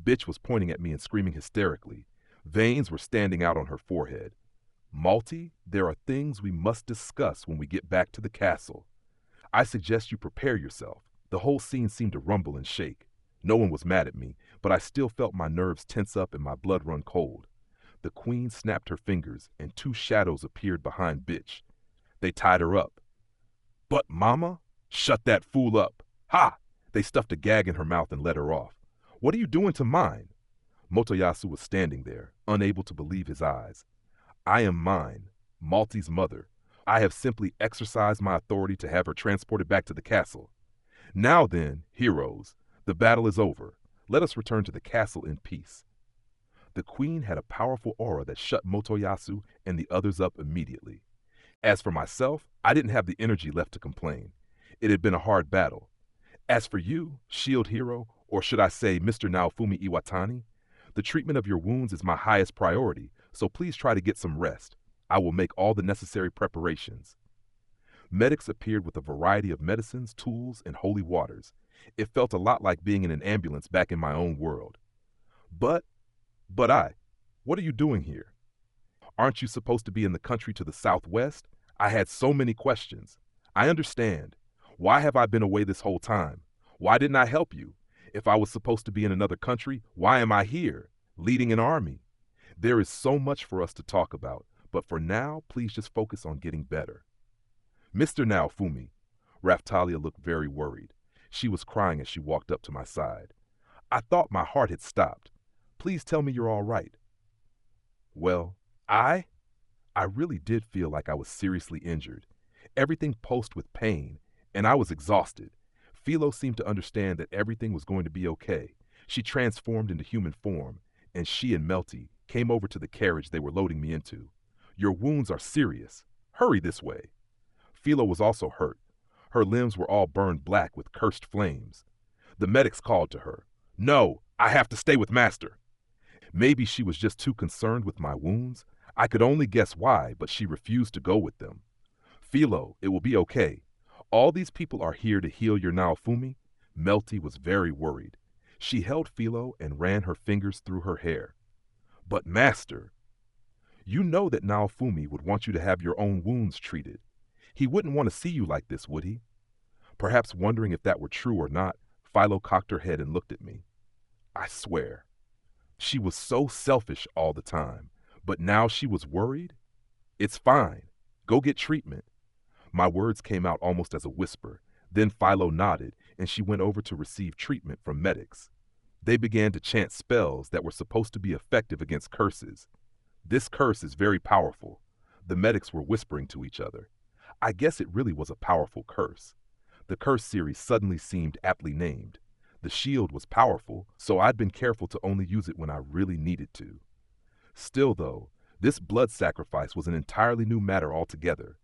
Bitch was pointing at me and screaming hysterically. Veins were standing out on her forehead. Malty, there are things we must discuss when we get back to the castle. I suggest you prepare yourself. The whole scene seemed to rumble and shake. No one was mad at me, but I still felt my nerves tense up and my blood run cold. The Queen snapped her fingers, and 2 shadows appeared behind Bitch. They tied her up. But, Mama? Shut that fool up. Ha! They stuffed a gag in her mouth and let her off. What are you doing to mine? Motoyasu was standing there, unable to believe his eyes. I am mine, Malty's mother. I have simply exercised my authority to have her transported back to the castle. Now then, heroes, the battle is over. Let us return to the castle in peace. The Queen had a powerful aura that shut Motoyasu and the others up immediately. As for myself, I didn't have the energy left to complain. It had been a hard battle. As for you, Shield Hero, or should I say Mr. Naofumi Iwatani, the treatment of your wounds is my highest priority, so please try to get some rest. I will make all the necessary preparations. Medics appeared with a variety of medicines, tools, and holy waters. It felt a lot like being in an ambulance back in my own world. But what are you doing here? Aren't you supposed to be in the country to the southwest? I had so many questions. I understand. Why have I been away this whole time? Why didn't I help you? If I was supposed to be in another country, why am I here, leading an army? There is so much for us to talk about, but for now, please just focus on getting better. Mr. Naofumi. Raftalia looked very worried. She was crying as she walked up to my side. I thought my heart had stopped. Please tell me you're all right. Well, I really did feel like I was seriously injured. Everything pulsed with pain, and I was exhausted. Philo seemed to understand that everything was going to be okay. She transformed into human form, and she and Melty came over to the carriage they were loading me into. Your wounds are serious. Hurry this way. Philo was also hurt. Her limbs were all burned black with cursed flames. The medics called to her. No, I have to stay with Master. Maybe she was just too concerned with my wounds. I could only guess why, but she refused to go with them. Philo, it will be okay. All these people are here to heal your Naofumi. Melty was very worried. She held Philo and ran her fingers through her hair. But Master, you know that Naofumi would want you to have your own wounds treated. He wouldn't want to see you like this, would he? Perhaps wondering if that were true or not, Philo cocked her head and looked at me. I swear. She was so selfish all the time, but now she was worried? It's fine. Go get treatment. My words came out almost as a whisper. Then Philo nodded, and she went over to receive treatment from medics. They began to chant spells that were supposed to be effective against curses. This curse is very powerful. The medics were whispering to each other. I guess it really was a powerful curse. The curse series suddenly seemed aptly named. The shield was powerful, so I'd been careful to only use it when I really needed to. Still, though, this blood sacrifice was an entirely new matter altogether.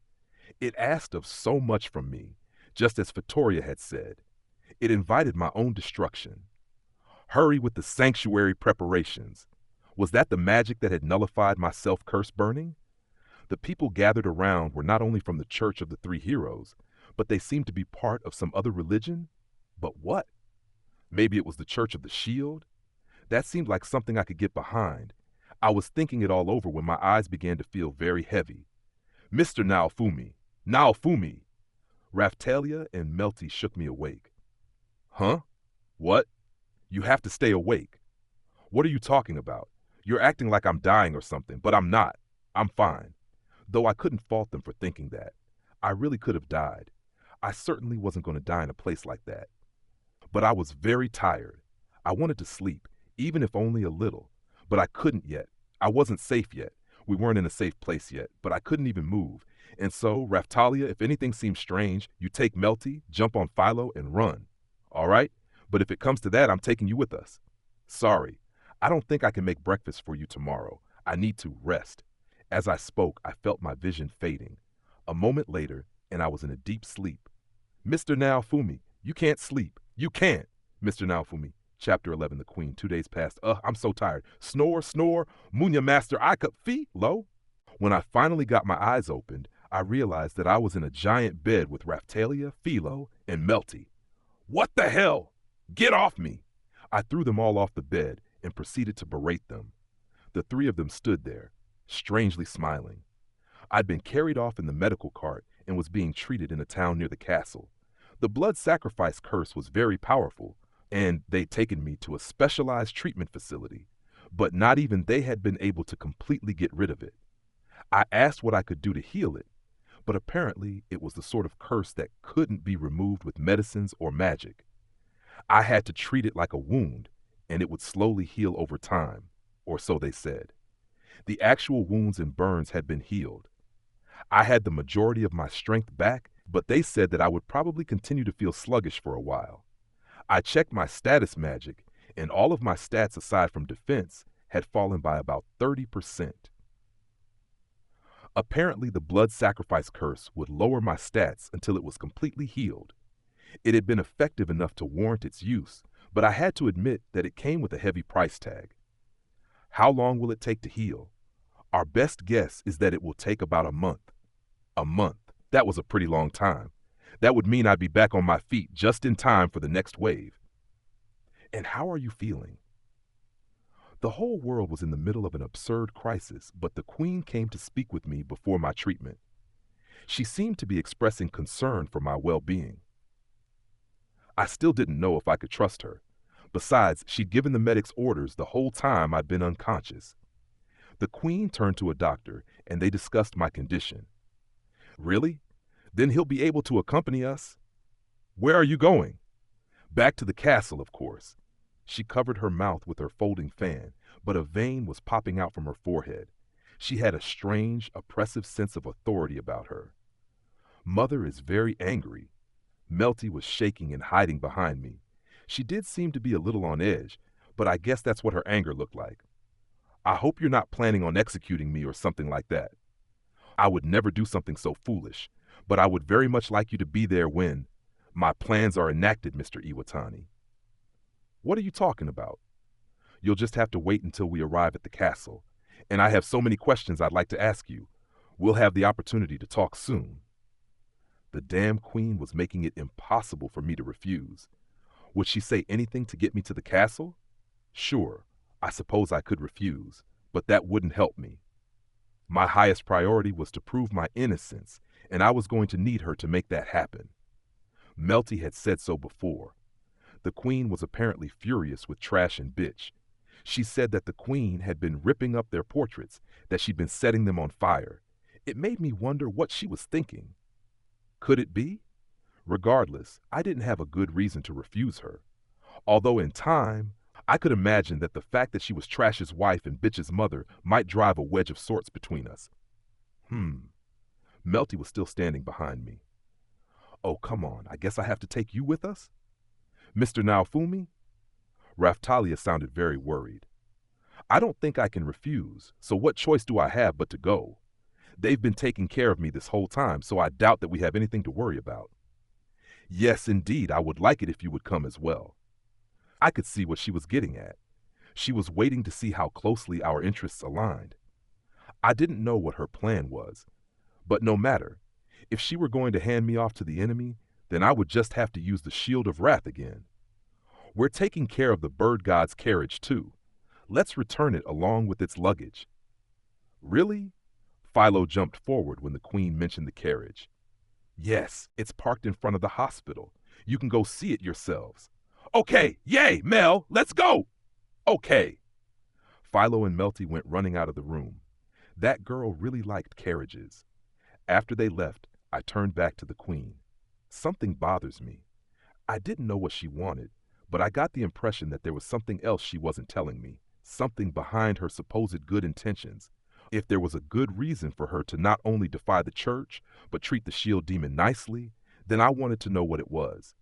It asked of so much from me, just as Vittoria had said. It invited my own destruction. Hurry with the sanctuary preparations. Was that the magic that had nullified my self-curse burning? The people gathered around were not only from the Church of the Three Heroes, but they seemed to be part of some other religion. But what? Maybe it was the Church of the Shield? That seemed like something I could get behind. I was thinking it all over when my eyes began to feel very heavy. Mr. Naofumi! Naofumi! Raftalia and Melty shook me awake. Huh? What? You have to stay awake. What are you talking about? You're acting like I'm dying or something, but I'm not. I'm fine. Though I couldn't fault them for thinking that. I really could have died. I certainly wasn't going to die in a place like that. But I was very tired. I wanted to sleep, even if only a little. But I couldn't yet. I wasn't safe yet. We weren't in a safe place yet, but I couldn't even move. And so, Raftalia, if anything seems strange, you take Melty, jump on Philo, and run. All right? But if it comes to that, I'm taking you with us. Sorry. I don't think I can make breakfast for you tomorrow. I need to rest. As I spoke, I felt my vision fading. A moment later, and I was in a deep sleep. Mr. Naofumi, you can't sleep. You can't. Mr. Naofumi, Chapter 11, The Queen, 2 days past. I'm so tired. Snore, snore. Munya master, I could fee, lo. When I finally got my eyes opened, I realized that I was in a giant bed with Raftalia, Philo, and Melty. What the hell? Get off me! I threw them all off the bed and proceeded to berate them. The three of them stood there, strangely smiling. I'd been carried off in the medical cart and was being treated in a town near the castle. The blood sacrifice curse was very powerful, and they'd taken me to a specialized treatment facility, but not even they had been able to completely get rid of it. I asked what I could do to heal it, but apparently it was the sort of curse that couldn't be removed with medicines or magic. I had to treat it like a wound, and it would slowly heal over time, or so they said. The actual wounds and burns had been healed. I had the majority of my strength back, but they said that I would probably continue to feel sluggish for a while. I checked my status magic, and all of my stats aside from defense had fallen by about 30%. Apparently, the blood sacrifice curse would lower my stats until it was completely healed. It had been effective enough to warrant its use, but I had to admit that it came with a heavy price tag. How long will it take to heal? Our best guess is that it will take about a month. A month. That was a pretty long time. That would mean I'd be back on my feet just in time for the next wave. And how are you feeling? The whole world was in the middle of an absurd crisis, but the Queen came to speak with me before my treatment. She seemed to be expressing concern for my well-being. I still didn't know if I could trust her. Besides, she'd given the medics orders the whole time I'd been unconscious. The queen turned to a doctor, and they discussed my condition. Really? Then he'll be able to accompany us? Where are you going? Back to the castle, of course. She covered her mouth with her folding fan, but a vein was popping out from her forehead. She had a strange, oppressive sense of authority about her. Mother is very angry. Melty was shaking and hiding behind me. She did seem to be a little on edge, but I guess that's what her anger looked like. I hope you're not planning on executing me or something like that. I would never do something so foolish, but I would very much like you to be there when my plans are enacted, Mr. Iwatani. What are you talking about? You'll just have to wait until we arrive at the castle, and I have so many questions I'd like to ask you. We'll have the opportunity to talk soon. The damn queen was making it impossible for me to refuse. Would she say anything to get me to the castle? Sure, I suppose I could refuse, but that wouldn't help me. My highest priority was to prove my innocence, and I was going to need her to make that happen. Melty had said so before. The queen was apparently furious with Trash and Bitch. She said that the queen had been ripping up their portraits, that she'd been setting them on fire. It made me wonder what she was thinking. Could it be? Regardless, I didn't have a good reason to refuse her. Although in time, I could imagine that the fact that she was Trash's wife and Bitch's mother might drive a wedge of sorts between us. Melty was still standing behind me. Oh, come on, I guess I have to take you with us? Mr. Naofumi? Raftalia sounded very worried. I don't think I can refuse, so what choice do I have but to go? They've been taking care of me this whole time, so I doubt that we have anything to worry about. Yes, indeed, I would like it if you would come as well. I could see what she was getting at. She was waiting to see how closely our interests aligned. I didn't know what her plan was, but no matter. If she were going to hand me off to the enemy, then I would just have to use the Shield of Wrath again. We're taking care of the bird god's carriage, too. Let's return it along with its luggage. Really? Philo jumped forward when the queen mentioned the carriage. Yes, it's parked in front of the hospital. You can go see it yourselves. Okay, yay, Mel, let's go! Okay. Philo and Melty went running out of the room. That girl really liked carriages. After they left, I turned back to the queen. Something bothers me. I didn't know what she wanted, but I got the impression that there was something else she wasn't telling me, something behind her supposed good intentions. If there was a good reason for her to not only defy the church, but treat the shield demon nicely, then I wanted to know what it was.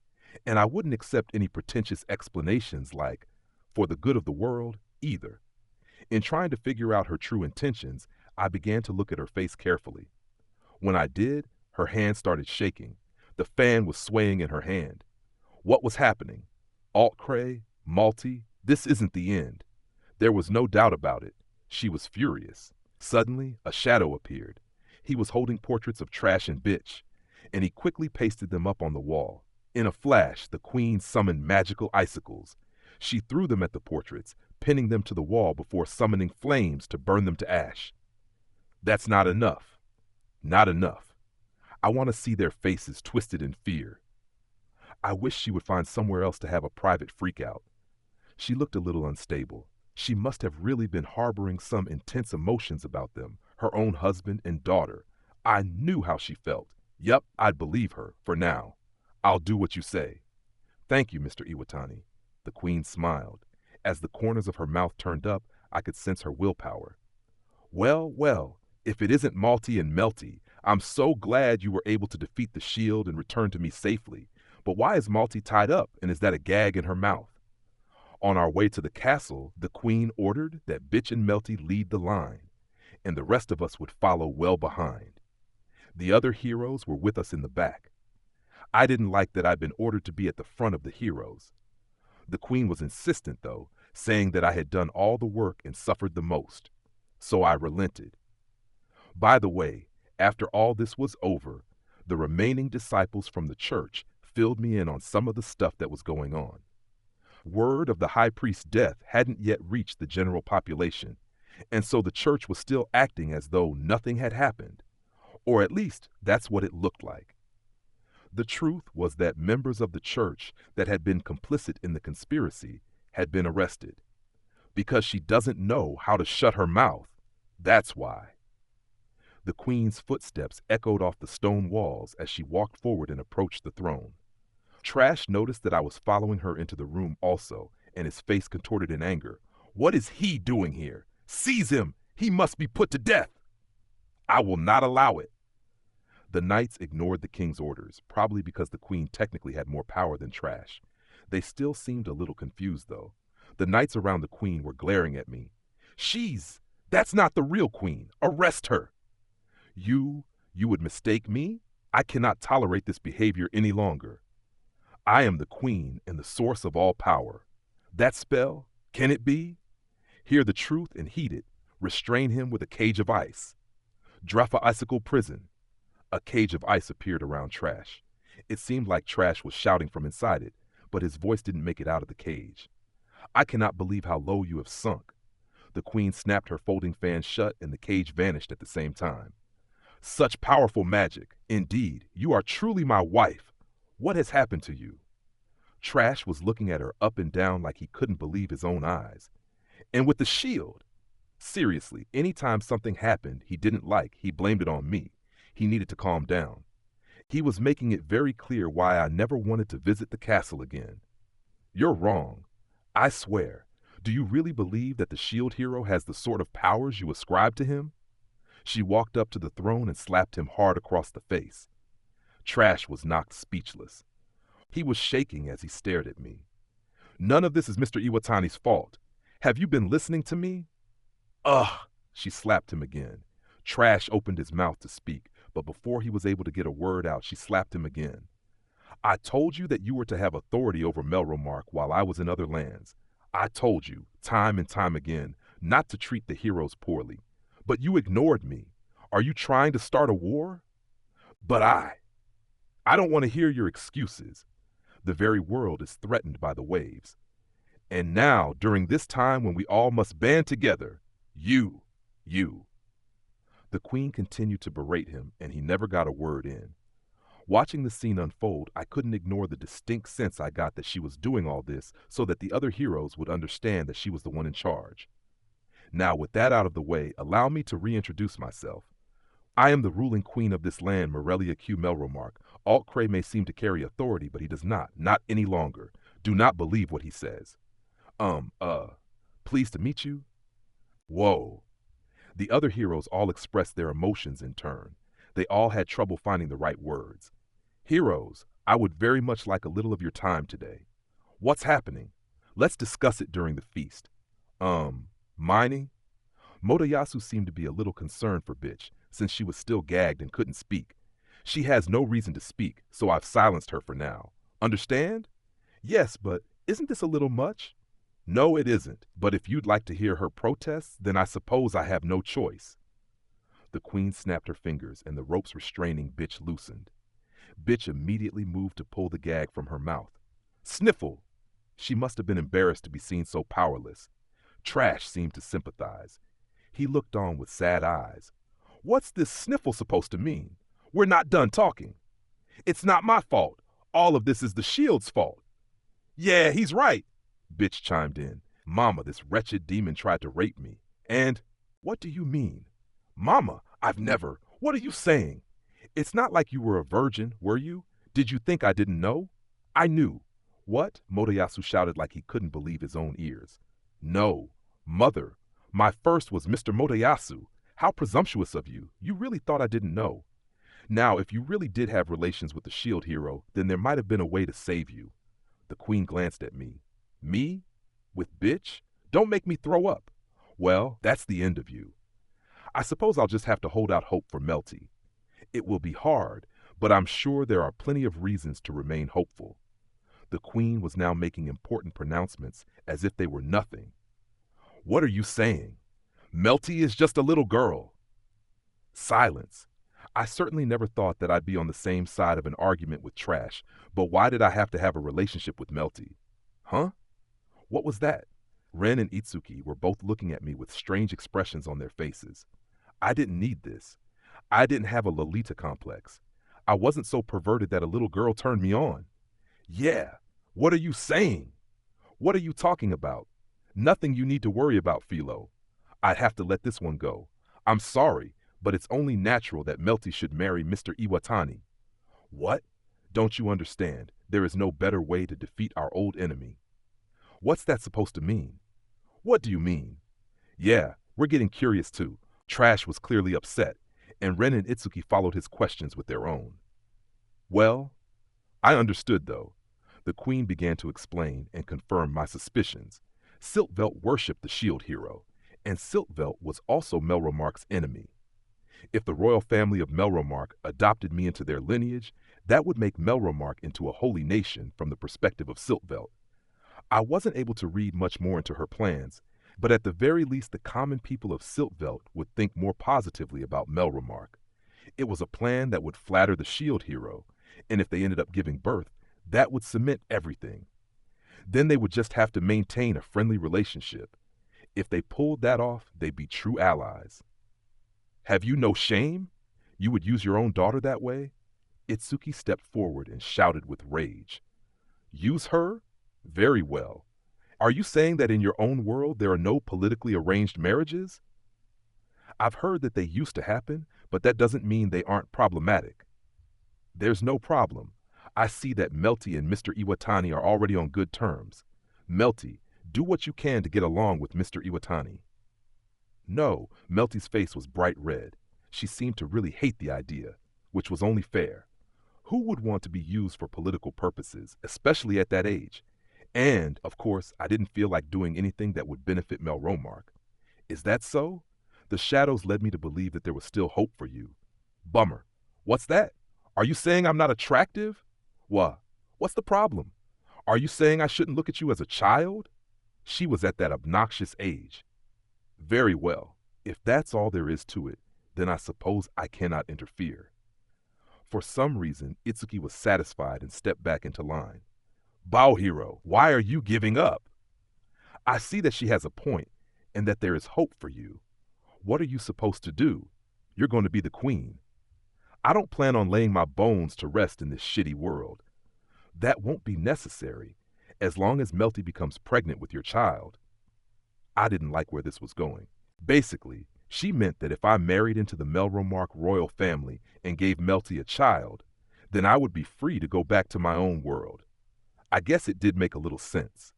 And I wouldn't accept any pretentious explanations like, for the good of the world, either. In trying to figure out her true intentions, I began to look at her face carefully. When I did, her hand started shaking. The fan was swaying in her hand. What was happening? Alt-Cray? Malty? This isn't the end. There was no doubt about it. She was furious. Suddenly, a shadow appeared. He was holding portraits of Trash and Bitch, and he quickly pasted them up on the wall. In a flash, the queen summoned magical icicles. She threw them at the portraits, pinning them to the wall before summoning flames to burn them to ash. That's not enough. Not enough. I want to see their faces twisted in fear. I wish she would find somewhere else to have a private freakout. She looked a little unstable. She must have really been harboring some intense emotions about them, her own husband and daughter. I knew how she felt. Yup, I'd believe her, for now. I'll do what you say. Thank you, Mr. Iwatani. The queen smiled. As the corners of her mouth turned up, I could sense her willpower. Well, well, if it isn't Malty and Melty, I'm so glad you were able to defeat the shield and return to me safely. But why is Malty tied up, and is that a gag in her mouth? On our way to the castle, the queen ordered that Bitch and Melty lead the line, and the rest of us would follow well behind. The other heroes were with us in the back. I didn't like that I'd been ordered to be at the front of the heroes. The queen was insistent, though, saying that I had done all the work and suffered the most. So I relented. By the way, after all this was over, the remaining disciples from the church filled me in on some of the stuff that was going on. Word of the high priest's death hadn't yet reached the general population, and so the church was still acting as though nothing had happened, or at least that's what it looked like. The truth was that members of the church that had been complicit in the conspiracy had been arrested. Because she doesn't know how to shut her mouth, That's why. The queen's footsteps echoed off the stone walls as she walked forward and approached the throne. Trash noticed that I was following her into the room also, and his face contorted in anger. What is he doing here? Seize him! He must be put to death! I will not allow it. The knights ignored the king's orders, probably because the queen technically had more power than Trash. They still seemed a little confused, though. The knights around the queen were glaring at me. That's not the real queen. Arrest her. You would mistake me? I cannot tolerate this behavior any longer. I am the queen and the source of all power. That spell, can it be? Hear the truth and heed it. Restrain him with a cage of ice. Draffa icicle prison. A cage of ice appeared around Trash. It seemed like Trash was shouting from inside it, but his voice didn't make it out of the cage. I cannot believe how low you have sunk. The queen snapped her folding fan shut and the cage vanished at the same time. Such powerful magic. Indeed, you are truly my wife. What has happened to you? Trash was looking at her up and down like he couldn't believe his own eyes. And with the shield. Seriously, anytime something happened he didn't like, he blamed it on me. He needed to calm down. He was making it very clear why I never wanted to visit the castle again. You're wrong. I swear. Do you really believe that the shield hero has the sort of powers you ascribe to him? She walked up to the throne and slapped him hard across the face. Trash was knocked speechless. He was shaking as he stared at me. None of this is Mr. Iwatani's fault. Have you been listening to me? Ugh! She slapped him again. Trash opened his mouth to speak, but before he was able to get a word out, she slapped him again. I told you that you were to have authority over Melromark while I was in other lands. I told you, time and time again, not to treat the heroes poorly. But you ignored me. Are you trying to start a war? But I don't want to hear your excuses. The very world is threatened by the waves. And now, during this time when we all must band together, you. The queen continued to berate him, and he never got a word in. Watching the scene unfold, I couldn't ignore the distinct sense I got that she was doing all this so that the other heroes would understand that she was the one in charge. Now, with that out of the way, allow me to reintroduce myself. I am the ruling queen of this land, Morelia Q. Melromark. Altcray may seem to carry authority, but he does not any longer. Do not believe what he says. Pleased to meet you? Whoa. The other heroes all expressed their emotions in turn. They all had trouble finding the right words. Heroes, I would very much like a little of your time today. What's happening? Let's discuss it during the feast. Mining? Motoyasu seemed to be a little concerned for Bitch, since she was still gagged and couldn't speak. She has no reason to speak, so I've silenced her for now. Understand? Yes, but isn't this a little much? No, it isn't, but if you'd like to hear her protests, then I suppose I have no choice. The queen snapped her fingers, and the ropes restraining Bitch loosened. Bitch immediately moved to pull the gag from her mouth. Sniffle! She must have been embarrassed to be seen so powerless. Trash seemed to sympathize. He looked on with sad eyes. What's this sniffle supposed to mean? We're not done talking. It's not my fault. All of this is the shield's fault. Yeah, he's right, Bitch chimed in. Mama, this wretched demon tried to rape me. And, what do you mean? Mama, I've never. What are you saying? It's not like you were a virgin, were you? Did you think I didn't know? I knew. What? Motoyasu shouted like he couldn't believe his own ears. No, mother. My first was Mr. Motoyasu. How presumptuous of you. You really thought I didn't know. Now, if you really did have relations with the shield hero, then there might have been a way to save you. The queen glanced at me. Me? With Bitch? Don't make me throw up. Well, that's the end of you. I suppose I'll just have to hold out hope for Melty. It will be hard, but I'm sure there are plenty of reasons to remain hopeful. The queen was now making important pronouncements as if they were nothing. What are you saying? Melty is just a little girl. Silence. I certainly never thought that I'd be on the same side of an argument with Trash, but why did I have to have a relationship with Melty? Huh? What was that? Ren and Itsuki were both looking at me with strange expressions on their faces. I didn't need this. I didn't have a Lolita complex. I wasn't so perverted that a little girl turned me on. Yeah, what are you saying? What are you talking about? Nothing you need to worry about, Philo. I'd have to let this one go. I'm sorry, but it's only natural that Melty should marry Mr. Iwatani. What? Don't you understand? There is no better way to defeat our old enemy. What's that supposed to mean? What do you mean? Yeah, we're getting curious too. Trash was clearly upset, and Ren and Itsuki followed his questions with their own. Well, I understood though. The queen began to explain and confirm my suspicions. Siltvelt worshipped the shield hero, and Siltvelt was also Melromark's enemy. If the royal family of Melromark adopted me into their lineage, that would make Melromark into a holy nation from the perspective of Siltvelt. I wasn't able to read much more into her plans, but at the very least the common people of Siltvelt would think more positively about Melromark. It was a plan that would flatter the shield hero, and if they ended up giving birth, that would cement everything. Then they would just have to maintain a friendly relationship. If they pulled that off, they'd be true allies. Have you no shame? You would use your own daughter that way? Itsuki stepped forward and shouted with rage. Use her? Very well. Are you saying that in your own world there are no politically arranged marriages? I've heard that they used to happen, but that doesn't mean they aren't problematic. There's no problem. I see that Melty and Mr. Iwatani are already on good terms. Melty, do what you can to get along with Mr. Iwatani. No, Melty's face was bright red. She seemed to really hate the idea, which was only fair. Who would want to be used for political purposes, especially at that age? And, of course, I didn't feel like doing anything that would benefit Melromark. Is that so? The shadows led me to believe that there was still hope for you. Bummer. What's that? Are you saying I'm not attractive? What's the problem? Are you saying I shouldn't look at you as a child? She was at that obnoxious age. Very well. If that's all there is to it, then I suppose I cannot interfere. For some reason, Itsuki was satisfied and stepped back into line. Baohiro, why are you giving up? I see that she has a point, and that there is hope for you. What are you supposed to do? You're going to be the queen. I don't plan on laying my bones to rest in this shitty world. That won't be necessary, as long as Melty becomes pregnant with your child. I didn't like where this was going. Basically, she meant that if I married into the Melromark royal family and gave Melty a child, then I would be free to go back to my own world. I guess it did make a little sense.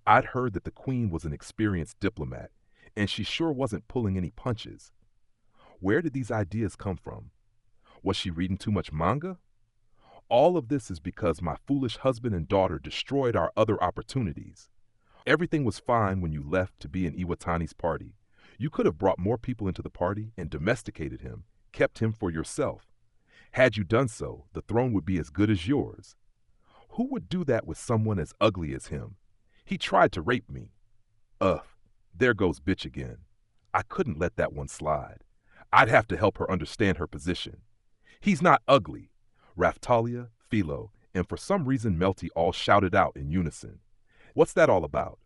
I'd heard that the queen was an experienced diplomat, and she sure wasn't pulling any punches. Where did these ideas come from? Was she reading too much manga? All of this is because my foolish husband and daughter destroyed our other opportunities. Everything was fine when you left to be in Iwatani's party. You could have brought more people into the party and domesticated him, kept him for yourself. Had you done so, the throne would be as good as yours. Who would do that with someone as ugly as him? He tried to rape me. Ugh, there goes bitch again. I couldn't let that one slide. I'd have to help her understand her position. He's not ugly. Raftalia, Philo, and for some reason Melty all shouted out in unison. What's that all about?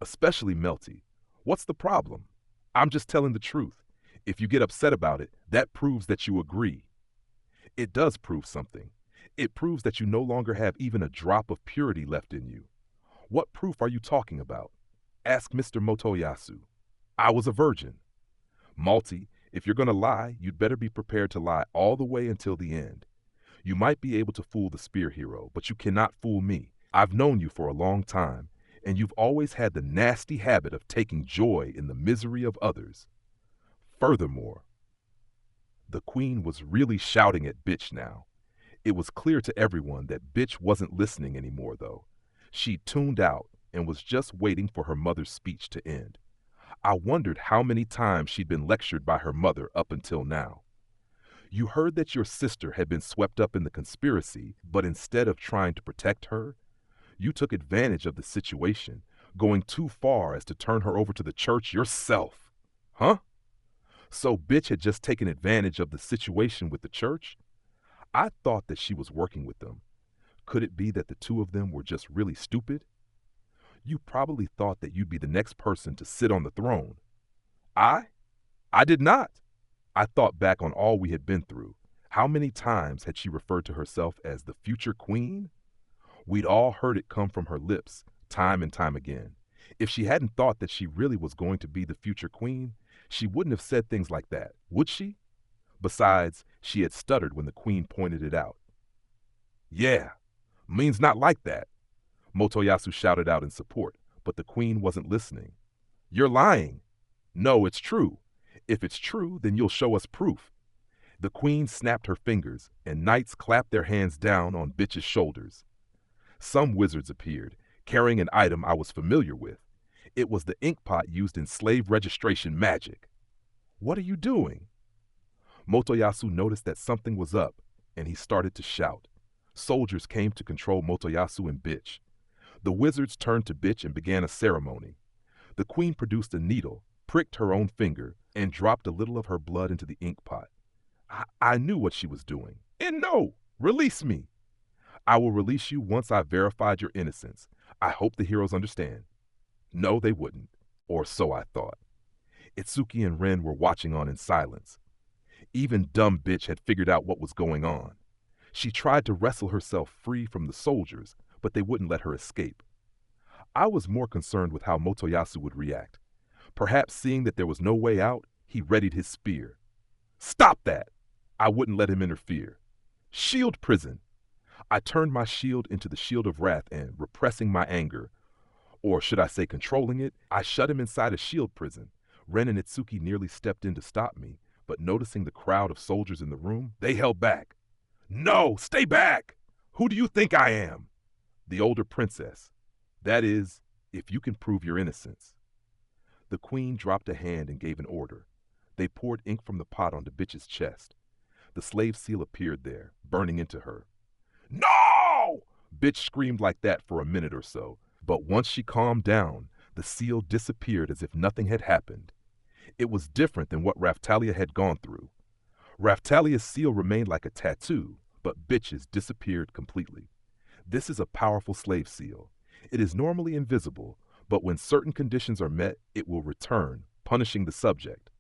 Especially Melty. What's the problem? I'm just telling the truth. If you get upset about it, that proves that you agree. It does prove something. It proves that you no longer have even a drop of purity left in you. What proof are you talking about? Ask Mr. Motoyasu. I was a virgin. Malty, if you're going to lie, you'd better be prepared to lie all the way until the end. You might be able to fool the spear hero, but you cannot fool me. I've known you for a long time, and you've always had the nasty habit of taking joy in the misery of others. Furthermore, the queen was really shouting at Bitch now. It was clear to everyone that Bitch wasn't listening anymore, though. She tuned out and was just waiting for her mother's speech to end. I wondered how many times she'd been lectured by her mother up until now. You heard that your sister had been swept up in the conspiracy, but instead of trying to protect her, you took advantage of the situation, going too far as to turn her over to the church yourself. Huh? So Bitch had just taken advantage of the situation with the church? I thought that she was working with them. Could it be that the two of them were just really stupid? You probably thought that you'd be the next person to sit on the throne. I did not. I thought back on all we had been through. How many times had she referred to herself as the future queen? We'd all heard it come from her lips, time and time again. If she hadn't thought that she really was going to be the future queen, She wouldn't have said things like that, would she? Besides, she had stuttered when the queen pointed it out. Yeah, means not like that, Motoyasu shouted out in support, but the queen wasn't listening. You're lying. No, it's true. If it's true, then you'll show us proof. The queen snapped her fingers, and knights clapped their hands down on Bitch's shoulders. Some wizards appeared, carrying an item I was familiar with. It was the ink pot used in slave registration magic. What are you doing? Motoyasu noticed that something was up, and he started to shout. Soldiers came to control Motoyasu and Bitch. The wizards turned to Bitch and began a ceremony. The queen produced a needle, pricked her own finger, and dropped a little of her blood into the ink pot. I knew what she was doing. And no, release me. I will release you once I've verified your innocence. I hope the heroes understand. No, they wouldn't. Or so I thought. Itsuki and Ren were watching on in silence. Even dumb Bitch had figured out what was going on. She tried to wrestle herself free from the soldiers, but they wouldn't let her escape. I was more concerned with how Motoyasu would react. Perhaps seeing that there was no way out, he readied his spear. Stop that! I wouldn't let him interfere. Shield prison! I turned my shield into the shield of wrath and, repressing my anger, or should I say controlling it, I shut him inside a shield prison. Ren and Itsuki nearly stepped in to stop me, but noticing the crowd of soldiers in the room, they held back. No, stay back! Who do you think I am? The older princess. That is, if you can prove your innocence. The queen dropped a hand and gave an order. They poured ink from the pot onto Bitch's chest. The slave seal appeared there, burning into her. No! Bitch screamed like that for a minute or so, but once she calmed down, the seal disappeared as if nothing had happened. It was different than what Raftalia had gone through. Raftalia's seal remained like a tattoo, but Bitch's disappeared completely. This is a powerful slave seal. It is normally invisible, but when certain conditions are met, it will return, punishing the subject.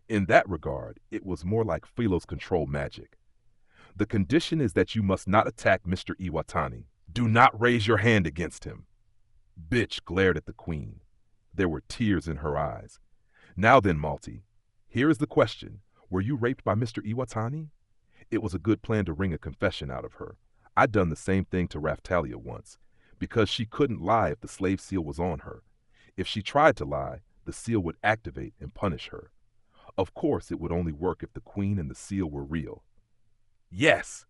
In that regard, it was more like Philo's control magic. The condition is that you must not attack Mr. Iwatani. Do not raise your hand against him. Bitch glared at the queen. There were tears in her eyes. Now then, Malty, here is the question. Were you raped by Mr. Iwatani? It was a good plan to wring a confession out of her. I'd done the same thing to Raftalia once, because she couldn't lie if the slave seal was on her. If she tried to lie, the seal would activate and punish her. Of course, it would only work if the queen and the seal were real. Yes!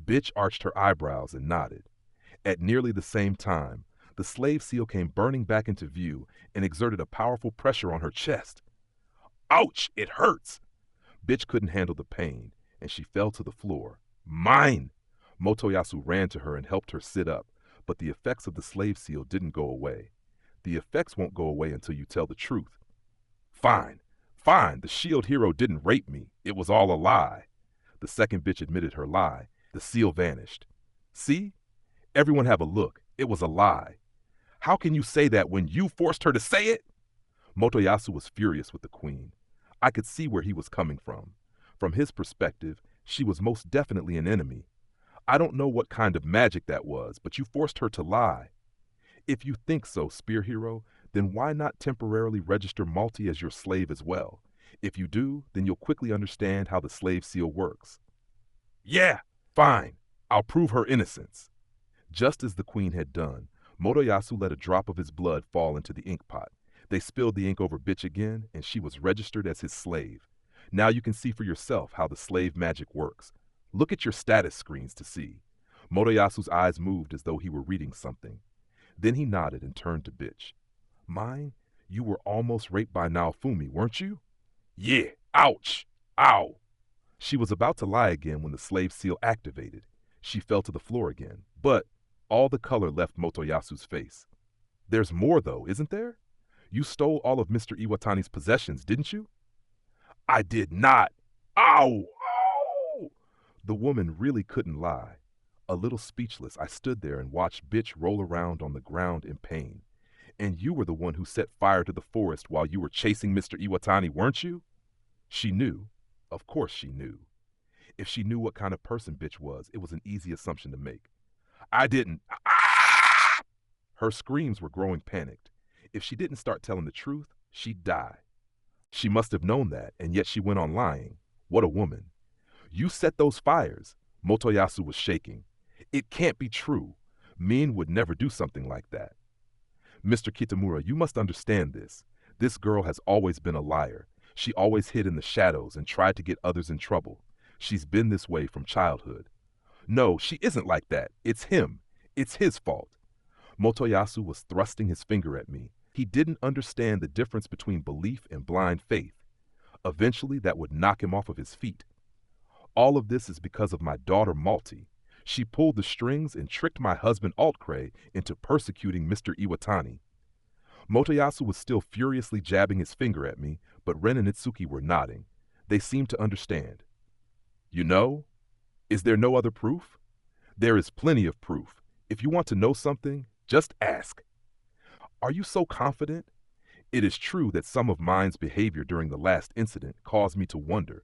Bitch arched her eyebrows and nodded. At nearly the same time, the slave seal came burning back into view and exerted a powerful pressure on her chest. Ouch! It hurts! Bitch couldn't handle the pain, and she fell to the floor. Mine! Motoyasu ran to her and helped her sit up, but the effects of the slave seal didn't go away. The effects won't go away until you tell the truth. Fine, fine, the shield hero didn't rape me. It was all a lie. The second bitch admitted her lie. The seal vanished. See? Everyone have a look. It was a lie. How can you say that when you forced her to say it? Motoyasu was furious with the queen. I could see where he was coming from. From his perspective, she was most definitely an enemy. I don't know what kind of magic that was, but you forced her to lie. If you think so, Spear Hero, then why not temporarily register Malty as your slave as well? If you do, then you'll quickly understand how the slave seal works. Yeah, fine. I'll prove her innocence. Just as the queen had done, Motoyasu let a drop of his blood fall into the ink pot. They spilled the ink over Bitch again, and she was registered as his slave. Now you can see for yourself how the slave magic works. Look at your status screens to see. Motoyasu's eyes moved as though he were reading something. Then he nodded and turned to Bitch. Mine, you were almost raped by Naofumi, weren't you? Yeah, ouch, ow. She was about to lie again when the slave seal activated. She fell to the floor again, but all the color left Motoyasu's face. There's more though, isn't there? You stole all of Mr. Iwatani's possessions, didn't you? I did not. Ow! Ow! The woman really couldn't lie. A little speechless, I stood there and watched Bitch roll around on the ground in pain. And you were the one who set fire to the forest while you were chasing Mr. Iwatani, weren't you? She knew. Of course she knew. If she knew what kind of person Bitch was, it was an easy assumption to make. I didn't. Ah! Her screams were growing panicked. If she didn't start telling the truth, she'd die. She must have known that, and yet she went on lying. What a woman. You set those fires. Motoyasu was shaking. It can't be true. Min would never do something like that. Mr. Kitamura, you must understand this. This girl has always been a liar. She always hid in the shadows and tried to get others in trouble. She's been this way from childhood. No, she isn't like that. It's him. It's his fault. Motoyasu was thrusting his finger at me. He didn't understand the difference between belief and blind faith. Eventually, that would knock him off of his feet. All of this is because of my daughter Malti. She pulled the strings and tricked my husband Altcray into persecuting Mr. Iwatani. Motoyasu was still furiously jabbing his finger at me, but Ren and Itsuki were nodding. They seemed to understand. You know? Is there no other proof? There is plenty of proof. If you want to know something, just ask. Are you so confident? It is true that some of mine's behavior during the last incident caused me to wonder.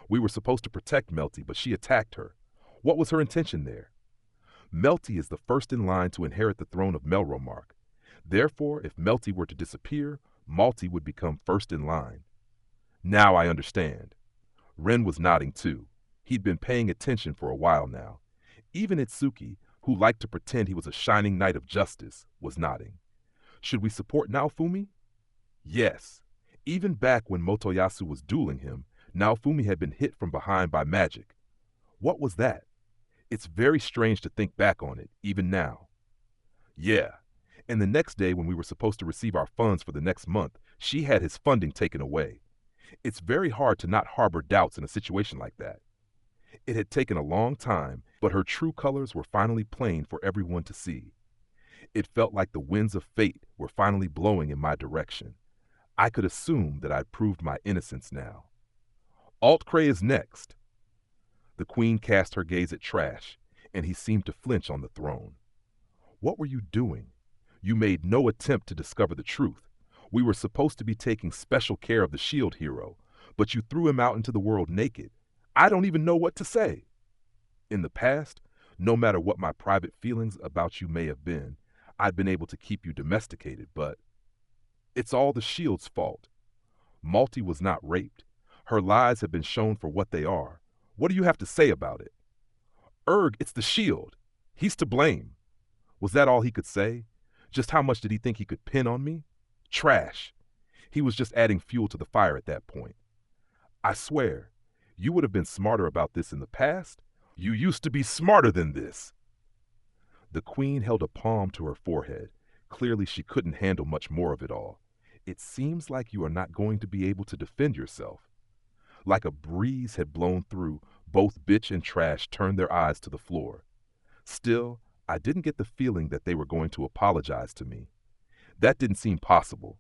We were supposed to protect Melty, but she attacked her. What was her intention there? Melty is the first in line to inherit the throne of Melromark. Therefore, if Melty were to disappear, Malty would become first in line. Now I understand. Ren was nodding too. He'd been paying attention for a while now. Even Itsuki, who liked to pretend he was a shining knight of justice, was nodding. Should we support Naofumi? Yes. Even back when Motoyasu was dueling him, Naofumi had been hit from behind by magic. What was that? It's very strange to think back on it, even now. Yeah. And the next day when we were supposed to receive our funds for the next month, she had his funding taken away. It's very hard to not harbor doubts in a situation like that. It had taken a long time, but her true colors were finally plain for everyone to see. It felt like the winds of fate were finally blowing in my direction. I could assume that I'd proved my innocence now. Altcray is next. The queen cast her gaze at Trash, and he seemed to flinch on the throne. What were you doing? You made no attempt to discover the truth. We were supposed to be taking special care of the shield hero, but you threw him out into the world naked. I don't even know what to say. In the past, no matter what my private feelings about you may have been, I'd been able to keep you domesticated, but it's all the shield's fault. Malty was not raped. Her lies have been shown for what they are. What do you have to say about it? It's the shield. He's to blame. Was that all he could say? Just how much did he think he could pin on me? Trash. He was just adding fuel to the fire at that point. I swear, you would have been smarter about this in the past. You used to be smarter than this. The queen held a palm to her forehead. Clearly she couldn't handle much more of it all. It seems like you are not going to be able to defend yourself. Like a breeze had blown through, both Bitch and Trash turned their eyes to the floor. Still, I didn't get the feeling that they were going to apologize to me. That didn't seem possible.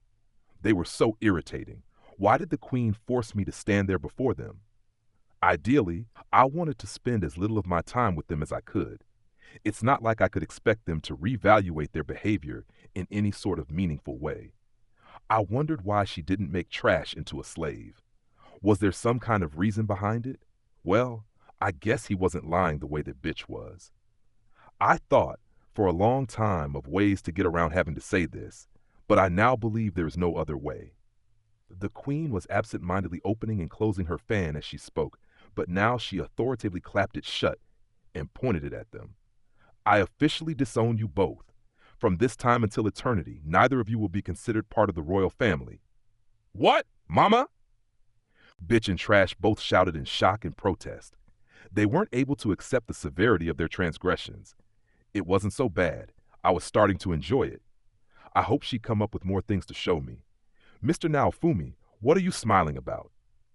They were so irritating. Why did the queen force me to stand there before them? Ideally, I wanted to spend as little of my time with them as I could. It's not like I could expect them to reevaluate their behavior in any sort of meaningful way. I wondered why she didn't make Trash into a slave. Was there some kind of reason behind it? Well, I guess he wasn't lying the way that Bitch was. I thought for a long time of ways to get around having to say this, but I now believe there is no other way. The queen was absent-mindedly opening and closing her fan as she spoke, but now she authoritatively clapped it shut and pointed it at them. I officially disown you both. From this time until eternity, neither of you will be considered part of the royal family. What, Mama? Bitch and Trash both shouted in shock and protest. They weren't able to accept the severity of their transgressions. It wasn't so bad. I was starting to enjoy it. I hoped she'd come up with more things to show me. Mr. Naofumi, what are you smiling about?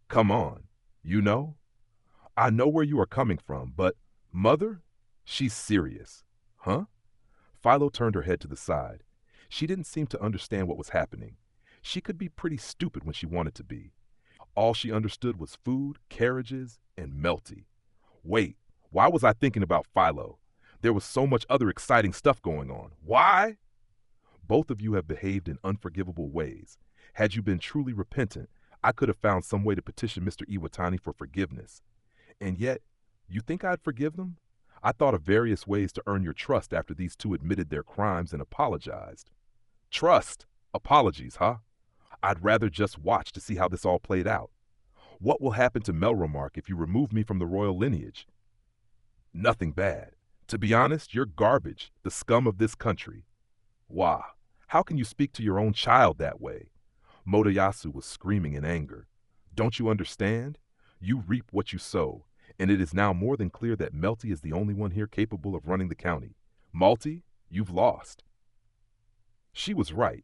Come on. You know? I know where you are coming from, but Mother? She's serious. Huh? Philo turned her head to the side. She didn't seem to understand what was happening. She could be pretty stupid when she wanted to be. All she understood was food, carriages, and Melty. Wait, why was I thinking about Philo? There was so much other exciting stuff going on. Why? Both of you have behaved in unforgivable ways. Had you been truly repentant, I could have found some way to petition Mr. Iwatani for forgiveness. And yet, you think I'd forgive them? I thought of various ways to earn your trust after these two admitted their crimes and apologized. Trust? Apologies, huh? I'd rather just watch to see how this all played out. What will happen to Melromark if you remove me from the royal lineage? Nothing bad. To be honest, you're garbage, the scum of this country. Wah, how can you speak to your own child that way? Motoyasu was screaming in anger. Don't you understand? You reap what you sow, and it is now more than clear that Melty is the only one here capable of running the county. Malty, you've lost. She was right.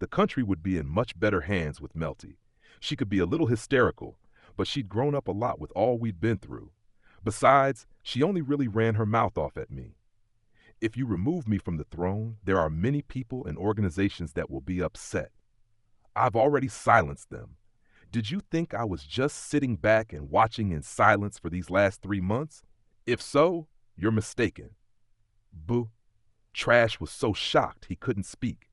The country would be in much better hands with Melty. She could be a little hysterical, but she'd grown up a lot with all we'd been through. Besides, she only really ran her mouth off at me. If you remove me from the throne, there are many people and organizations that will be upset. I've already silenced them. Did you think I was just sitting back and watching in silence for these last 3 months? If so, you're mistaken. Boo. Trash was so shocked he couldn't speak.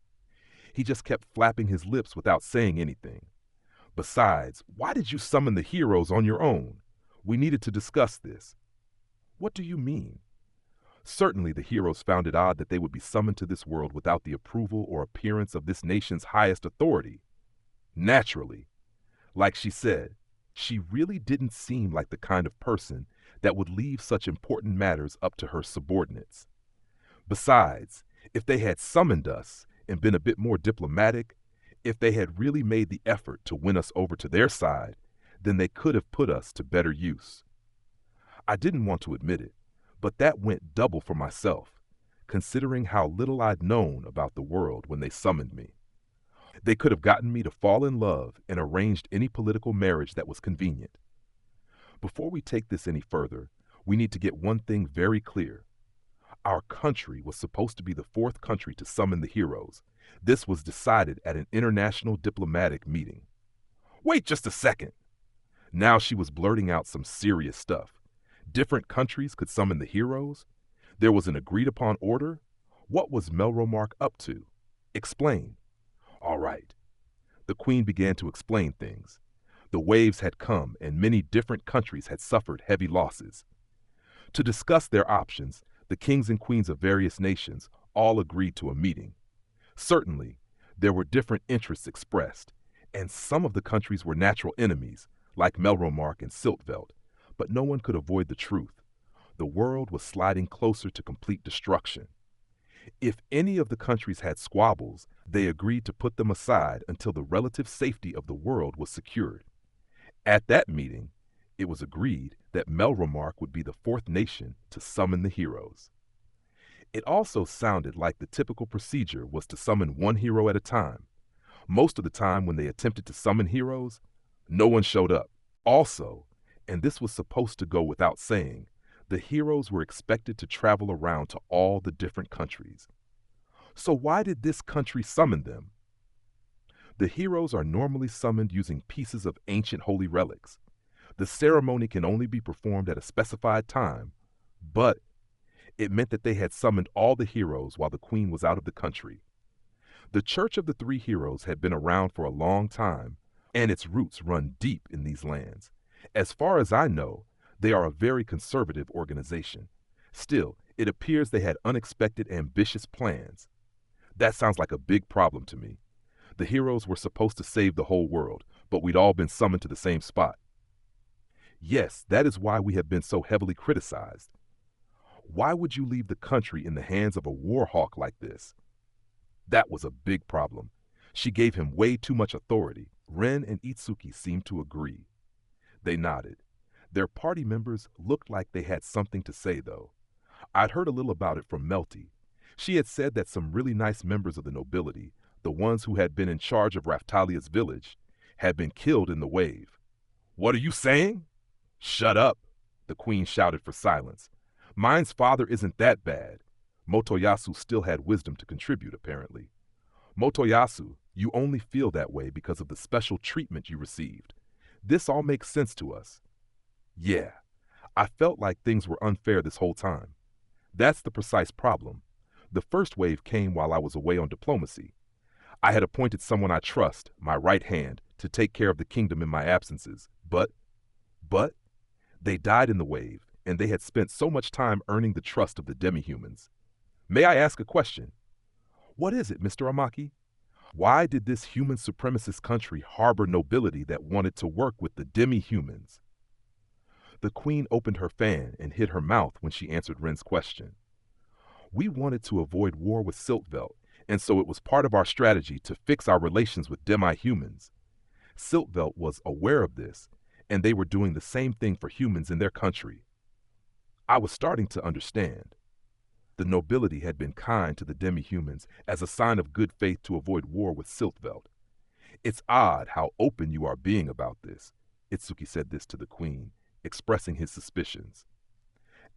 He just kept flapping his lips without saying anything. Besides, why did you summon the heroes on your own? We needed to discuss this. What do you mean? Certainly the heroes found it odd that they would be summoned to this world without the approval or appearance of this nation's highest authority. Naturally. Like she said, she really didn't seem like the kind of person that would leave such important matters up to her subordinates. Besides, if they had summoned us and been a bit more diplomatic, if they had really made the effort to win us over to their side, then they could have put us to better use. I didn't want to admit it, but that went double for myself, considering how little I'd known about the world when they summoned me. They could have gotten me to fall in love and arranged any political marriage that was convenient. Before we take this any further, we need to get one thing very clear. Our country was supposed to be the 4th country to summon the heroes. This was decided at an international diplomatic meeting. Wait just a second. Now she was blurting out some serious stuff. Different countries could summon the heroes? There was an agreed-upon order? What was Melromark up to? Explain. All right. The queen began to explain things. The waves had come, and many different countries had suffered heavy losses. To discuss their options, the kings and queens of various nations all agreed to a meeting. Certainly, there were different interests expressed, and some of the countries were natural enemies, like Melromark and Siltveld, but no one could avoid the truth. The world was sliding closer to complete destruction. If any of the countries had squabbles, they agreed to put them aside until the relative safety of the world was secured. At that meeting, it was agreed that Melromark would be the 4th nation to summon the heroes. It also sounded like the typical procedure was to summon one hero at a time. Most of the time when they attempted to summon heroes, no one showed up. Also, and this was supposed to go without saying, the heroes were expected to travel around to all the different countries. So why did this country summon them? The heroes are normally summoned using pieces of ancient holy relics. The ceremony can only be performed at a specified time, but it meant that they had summoned all the heroes while the queen was out of the country. The Church of the Three Heroes had been around for a long time, and its roots run deep in these lands. As far as I know, they are a very conservative organization. Still, it appears they had unexpected, ambitious plans. That sounds like a big problem to me. The heroes were supposed to save the whole world, but we'd all been summoned to the same spot. Yes, that is why we have been so heavily criticized. Why would you leave the country in the hands of a war hawk like this? That was a big problem. She gave him way too much authority. Ren and Itsuki seemed to agree. They nodded. Their party members looked like they had something to say, though. I'd heard a little about it from Melty. She had said that some really nice members of the nobility, the ones who had been in charge of Raftalia's village, had been killed in the wave. What are you saying? Shut up, the queen shouted for silence. Mine's father isn't that bad. Motoyasu still had wisdom to contribute, apparently. Motoyasu, you only feel that way because of the special treatment you received. This all makes sense to us. Yeah, I felt like things were unfair this whole time. That's the precise problem. The first wave came while I was away on diplomacy. I had appointed someone I trust, my right hand, to take care of the kingdom in my absences. But, they died in the wave, and they had spent so much time earning the trust of the demi-humans. May I ask a question? What is it, Mr. Amaki? Why did this human supremacist country harbor nobility that wanted to work with the demi-humans? The queen opened her fan and hid her mouth when she answered Ren's question. We wanted to avoid war with Siltvelt, and so it was part of our strategy to fix our relations with demi-humans. Siltvelt was aware of this, and they were doing the same thing for humans in their country. I was starting to understand. The nobility had been kind to the demi-humans as a sign of good faith to avoid war with Siltvelt. It's odd how open you are being about this. Itsuki said this to the queen, expressing his suspicions.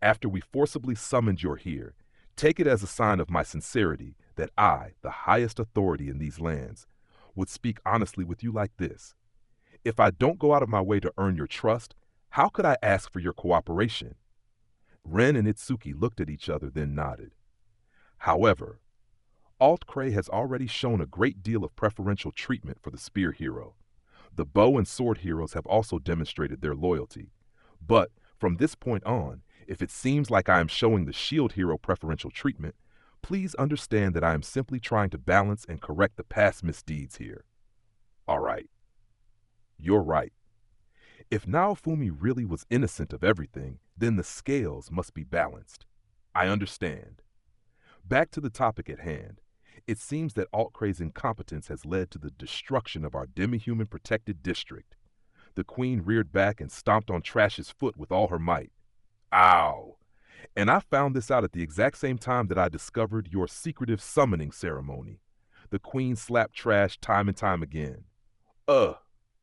After we forcibly summoned you here, take it as a sign of my sincerity that I, the highest authority in these lands, would speak honestly with you like this. If I don't go out of my way to earn your trust, how could I ask for your cooperation? Ren and Itsuki looked at each other, then nodded. However, Alt-Cray has already shown a great deal of preferential treatment for the spear hero. The bow and sword heroes have also demonstrated their loyalty. But from this point on, if it seems like I am showing the shield hero preferential treatment, please understand that I am simply trying to balance and correct the past misdeeds here. All right. You're right. If Naofumi really was innocent of everything, then the scales must be balanced. I understand. Back to the topic at hand. It seems that Alt-Cray's incompetence has led to the destruction of our demi-human protected district. The queen reared back and stomped on Trash's foot with all her might. Ow! And I found this out at the exact same time that I discovered your secretive summoning ceremony. The queen slapped Trash time and time again.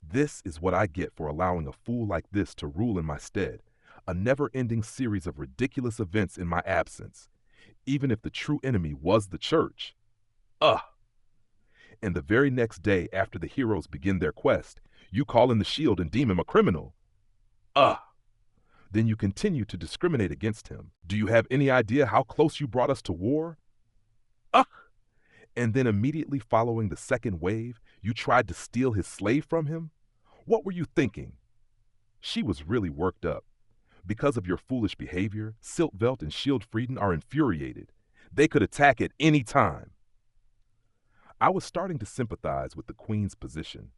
This is what I get for allowing a fool like this to rule in my stead. A never-ending series of ridiculous events in my absence. Even if the true enemy was the church. And the very next day after the heroes begin their quest, you call in the shield and deem him a criminal. Then you continue to discriminate against him. Do you have any idea how close you brought us to war? And then immediately following the second wave, you tried to steal his slave from him? What were you thinking? She was really worked up. Because of your foolish behavior, Siltvelt and Shieldfrieden are infuriated. They could attack at any time. I was starting to sympathize with the queen's position.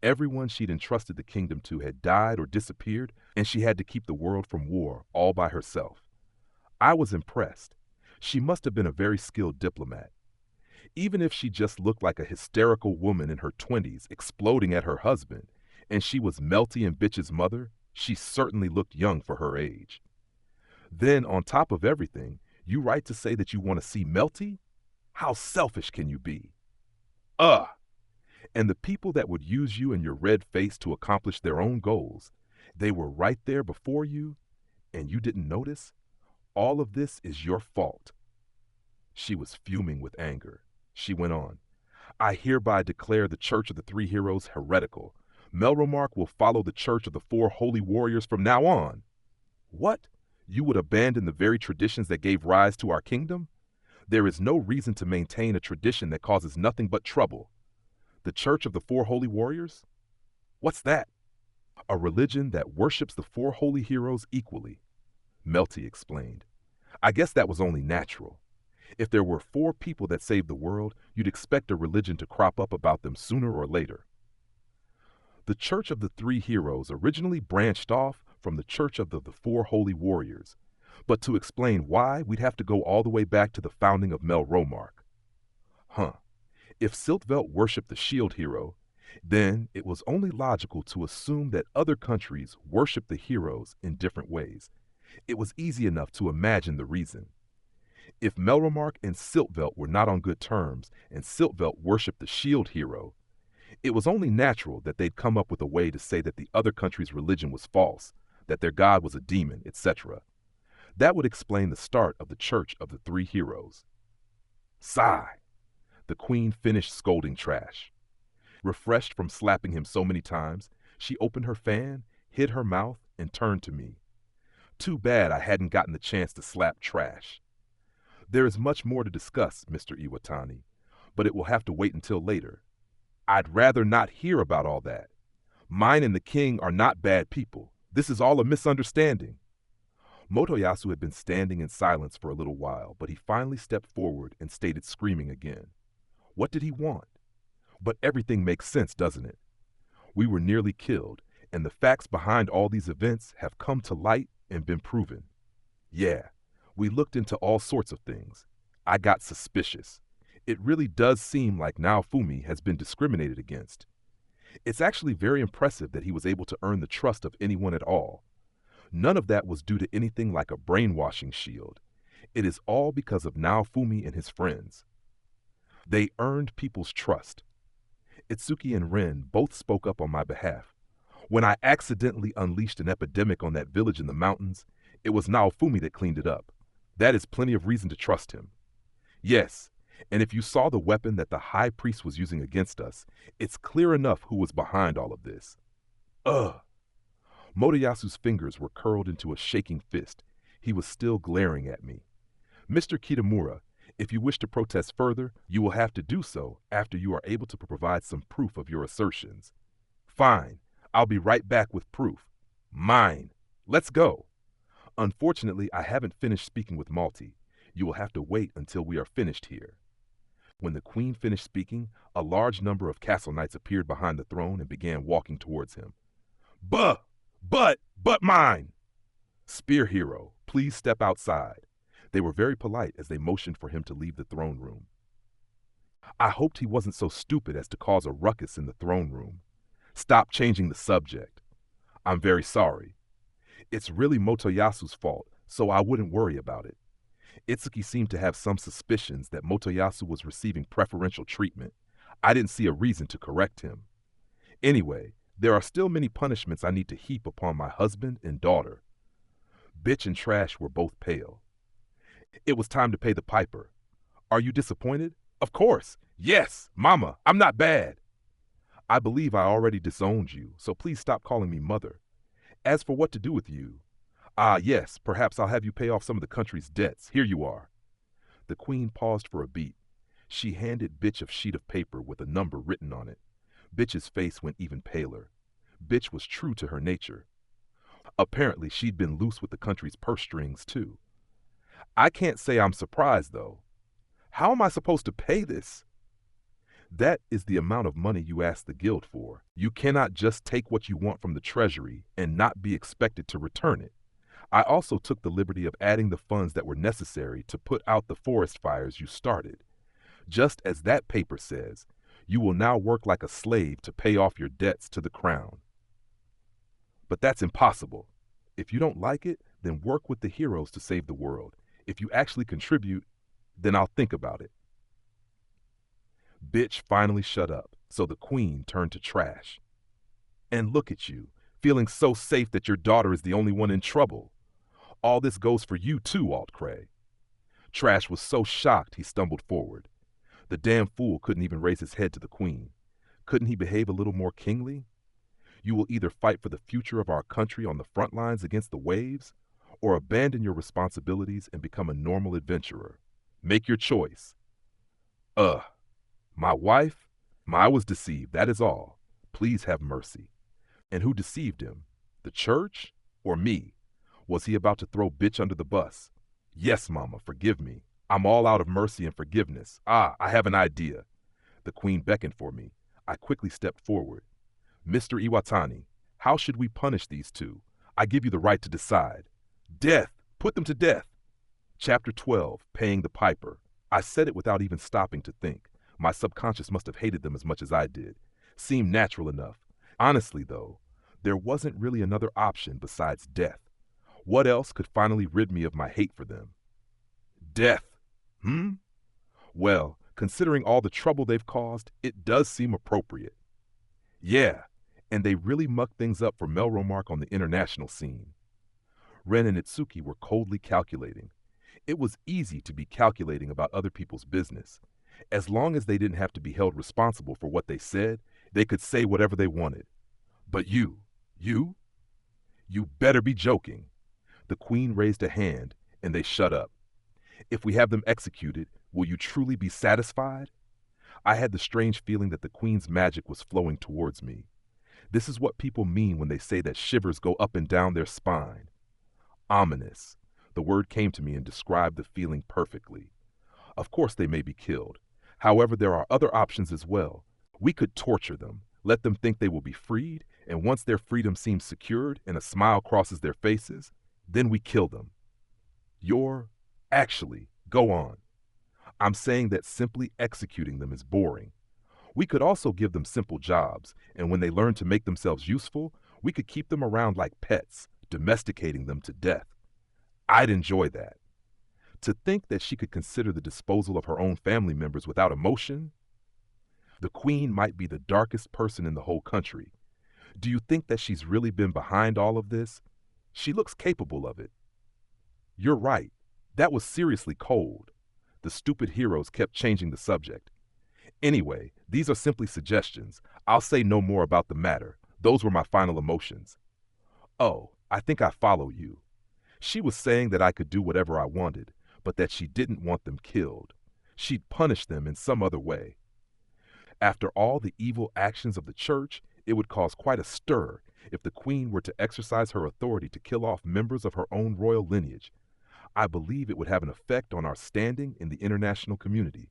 Everyone she'd entrusted the kingdom to had died or disappeared, and she had to keep the world from war all by herself. I was impressed. She must have been a very skilled diplomat. Even if she just looked like a hysterical woman in her 20s exploding at her husband, and she was Melty and Bitch's mother, she certainly looked young for her age. Then, on top of everything, you write to say that you want to see Melty? How selfish can you be? And the people that would use you and your red face to accomplish their own goals, they were right there before you, and you didn't notice? All of this is your fault. She was fuming with anger. She went on, I hereby declare the Church of the Three Heroes heretical. Melromark will follow the Church of the Four Holy Warriors from now on. What? You would abandon the very traditions that gave rise to our kingdom? There is no reason to maintain a tradition that causes nothing but trouble. The Church of the Four Holy Warriors? What's that? A religion that worships the four holy heroes equally, Melty explained. I guess that was only natural. If there were four people that saved the world, you'd expect a religion to crop up about them sooner or later. The Church of the Three Heroes originally branched off from the Church of the Four Holy Warriors, but to explain why, we'd have to go all the way back to the founding of Melromark. If Siltvelt worshipped the shield hero, then it was only logical to assume that other countries worshiped the heroes in different ways. It was easy enough to imagine the reason. If Melromark and Siltvelt were not on good terms, and Siltvelt worshipped the shield hero, it was only natural that they'd come up with a way to say that the other country's religion was false, that their god was a demon, etc. That would explain the start of the Church of the Three Heroes. Sigh. The queen finished scolding Trash. Refreshed from slapping him so many times, she opened her fan, hid her mouth, and turned to me. Too bad I hadn't gotten the chance to slap Trash. There is much more to discuss, Mr. Iwatani, but it will have to wait until later. I'd rather not hear about all that. Mine and the king are not bad people. This is all a misunderstanding. Motoyasu had been standing in silence for a little while, but he finally stepped forward and stated, screaming again. What did he want? But everything makes sense, doesn't it? We were nearly killed, and the facts behind all these events have come to light and been proven. Yeah, we looked into all sorts of things. I got suspicious. It really does seem like Naofumi has been discriminated against. It's actually very impressive that he was able to earn the trust of anyone at all. None of that was due to anything like a brainwashing shield. It is all because of Naofumi and his friends. They earned people's trust. Itsuki and Ren both spoke up on my behalf. When I accidentally unleashed an epidemic on that village in the mountains, it was Naofumi that cleaned it up. That is plenty of reason to trust him. Yes, and if you saw the weapon that the high priest was using against us, it's clear enough who was behind all of this. Ugh. Motoyasu's fingers were curled into a shaking fist. He was still glaring at me. Mr. Kitamura, if you wish to protest further, you will have to do so after you are able to provide some proof of your assertions. Fine, I'll be right back with proof. Mine. Let's go. Unfortunately, I haven't finished speaking with Malty. You will have to wait until we are finished here. When the queen finished speaking, a large number of castle knights appeared behind the throne and began walking towards him. But mine! Spear hero, please step outside. They were very polite as they motioned for him to leave the throne room. I hoped he wasn't so stupid as to cause a ruckus in the throne room. Stop changing the subject. I'm very sorry. It's really Motoyasu's fault, so I wouldn't worry about it. Itsuki seemed to have some suspicions that Motoyasu was receiving preferential treatment. I didn't see a reason to correct him. Anyway, there are still many punishments I need to heap upon my husband and daughter. Bitch and Trash were both pale. It was time to pay the piper. Are you disappointed? Of course. Yes, Mama, I'm not bad. I believe I already disowned you, so please stop calling me mother. As for what to do with you, yes, perhaps I'll have you pay off some of the country's debts. Here you are. The queen paused for a beat. She handed Bitch a sheet of paper with a number written on it. Bitch's face went even paler. Bitch was true to her nature. Apparently, she'd been loose with the country's purse strings, too. I can't say I'm surprised, though. How am I supposed to pay this? That is the amount of money you asked the guild for. You cannot just take what you want from the treasury and not be expected to return it. I also took the liberty of adding the funds that were necessary to put out the forest fires you started. Just as that paper says, you will now work like a slave to pay off your debts to the crown. But that's impossible. If you don't like it, then work with the heroes to save the world. If you actually contribute, then I'll think about it. Bitch finally shut up, so the queen turned to Trash. And look at you, feeling so safe that your daughter is the only one in trouble. All this goes for you too, Alt-Cray. Trash was so shocked he stumbled forward. The damn fool couldn't even raise his head to the queen. Couldn't he behave a little more kingly? You will either fight for the future of our country on the front lines against the waves, or abandon your responsibilities and become a normal adventurer. Make your choice. My wife? I was deceived, that is all. Please have mercy. And who deceived him? The church? Or me? Was he about to throw Bitch under the bus? Yes, Mama, forgive me. I'm all out of mercy and forgiveness. I have an idea. The queen beckoned for me. I quickly stepped forward. Mr. Iwatani, how should we punish these two? I give you the right to decide. Death! Put them to death! Chapter 12, Paying the Piper. I said it without even stopping to think. My subconscious must have hated them as much as I did. Seemed natural enough. Honestly, though, there wasn't really another option besides death. What else could finally rid me of my hate for them? Death. Well, considering all the trouble they've caused, it does seem appropriate. Yeah, and they really mucked things up for Melromark on the international scene. Ren and Itsuki were coldly calculating. It was easy to be calculating about other people's business. As long as they didn't have to be held responsible for what they said, they could say whatever they wanted. But you better be joking. The queen raised a hand, and they shut up. If we have them executed, will you truly be satisfied? I had the strange feeling that the queen's magic was flowing towards me. This is what people mean when they say that shivers go up and down their spine. Ominous. The word came to me and described the feeling perfectly. Of course they may be killed. However, there are other options as well. We could torture them, let them think they will be freed, and once their freedom seems secured and a smile crosses their faces, then we kill them. Actually, go on. I'm saying that simply executing them is boring. We could also give them simple jobs, and when they learn to make themselves useful, we could keep them around like pets, domesticating them to death. I'd enjoy that. To think that she could consider the disposal of her own family members without emotion? The queen might be the darkest person in the whole country. Do you think that she's really been behind all of this? She looks capable of it. You're right. That was seriously cold. The stupid heroes kept changing the subject. Anyway, these are simply suggestions. I'll say no more about the matter. Those were my final emotions. Oh, I think I follow you. She was saying that I could do whatever I wanted, but that she didn't want them killed. She'd punish them in some other way. After all the evil actions of the church, it would cause quite a stir if the queen were to exercise her authority to kill off members of her own royal lineage. I believe it would have an effect on our standing in the international community.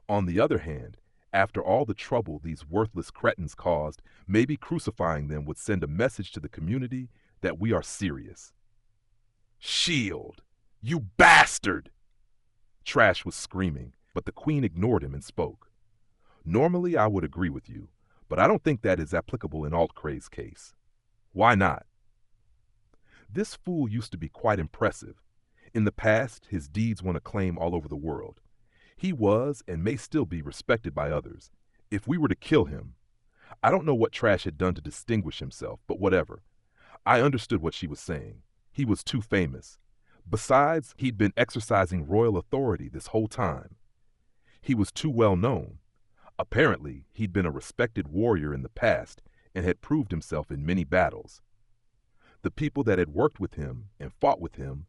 On the other hand, after all the trouble these worthless cretins caused, maybe crucifying them would send a message to the community that we are serious. Shield! You bastard! Trash was screaming, but the queen ignored him and spoke. Normally I would agree with you, but I don't think that is applicable in Altcray's case. Why not? This fool used to be quite impressive. In the past, his deeds won acclaim all over the world. He was and may still be respected by others. If we were to kill him, I don't know what Trash had done to distinguish himself, but whatever. I understood what she was saying. He was too famous. Besides, he'd been exercising royal authority this whole time. He was too well known. Apparently, he'd been a respected warrior in the past and had proved himself in many battles. The people that had worked with him and fought with him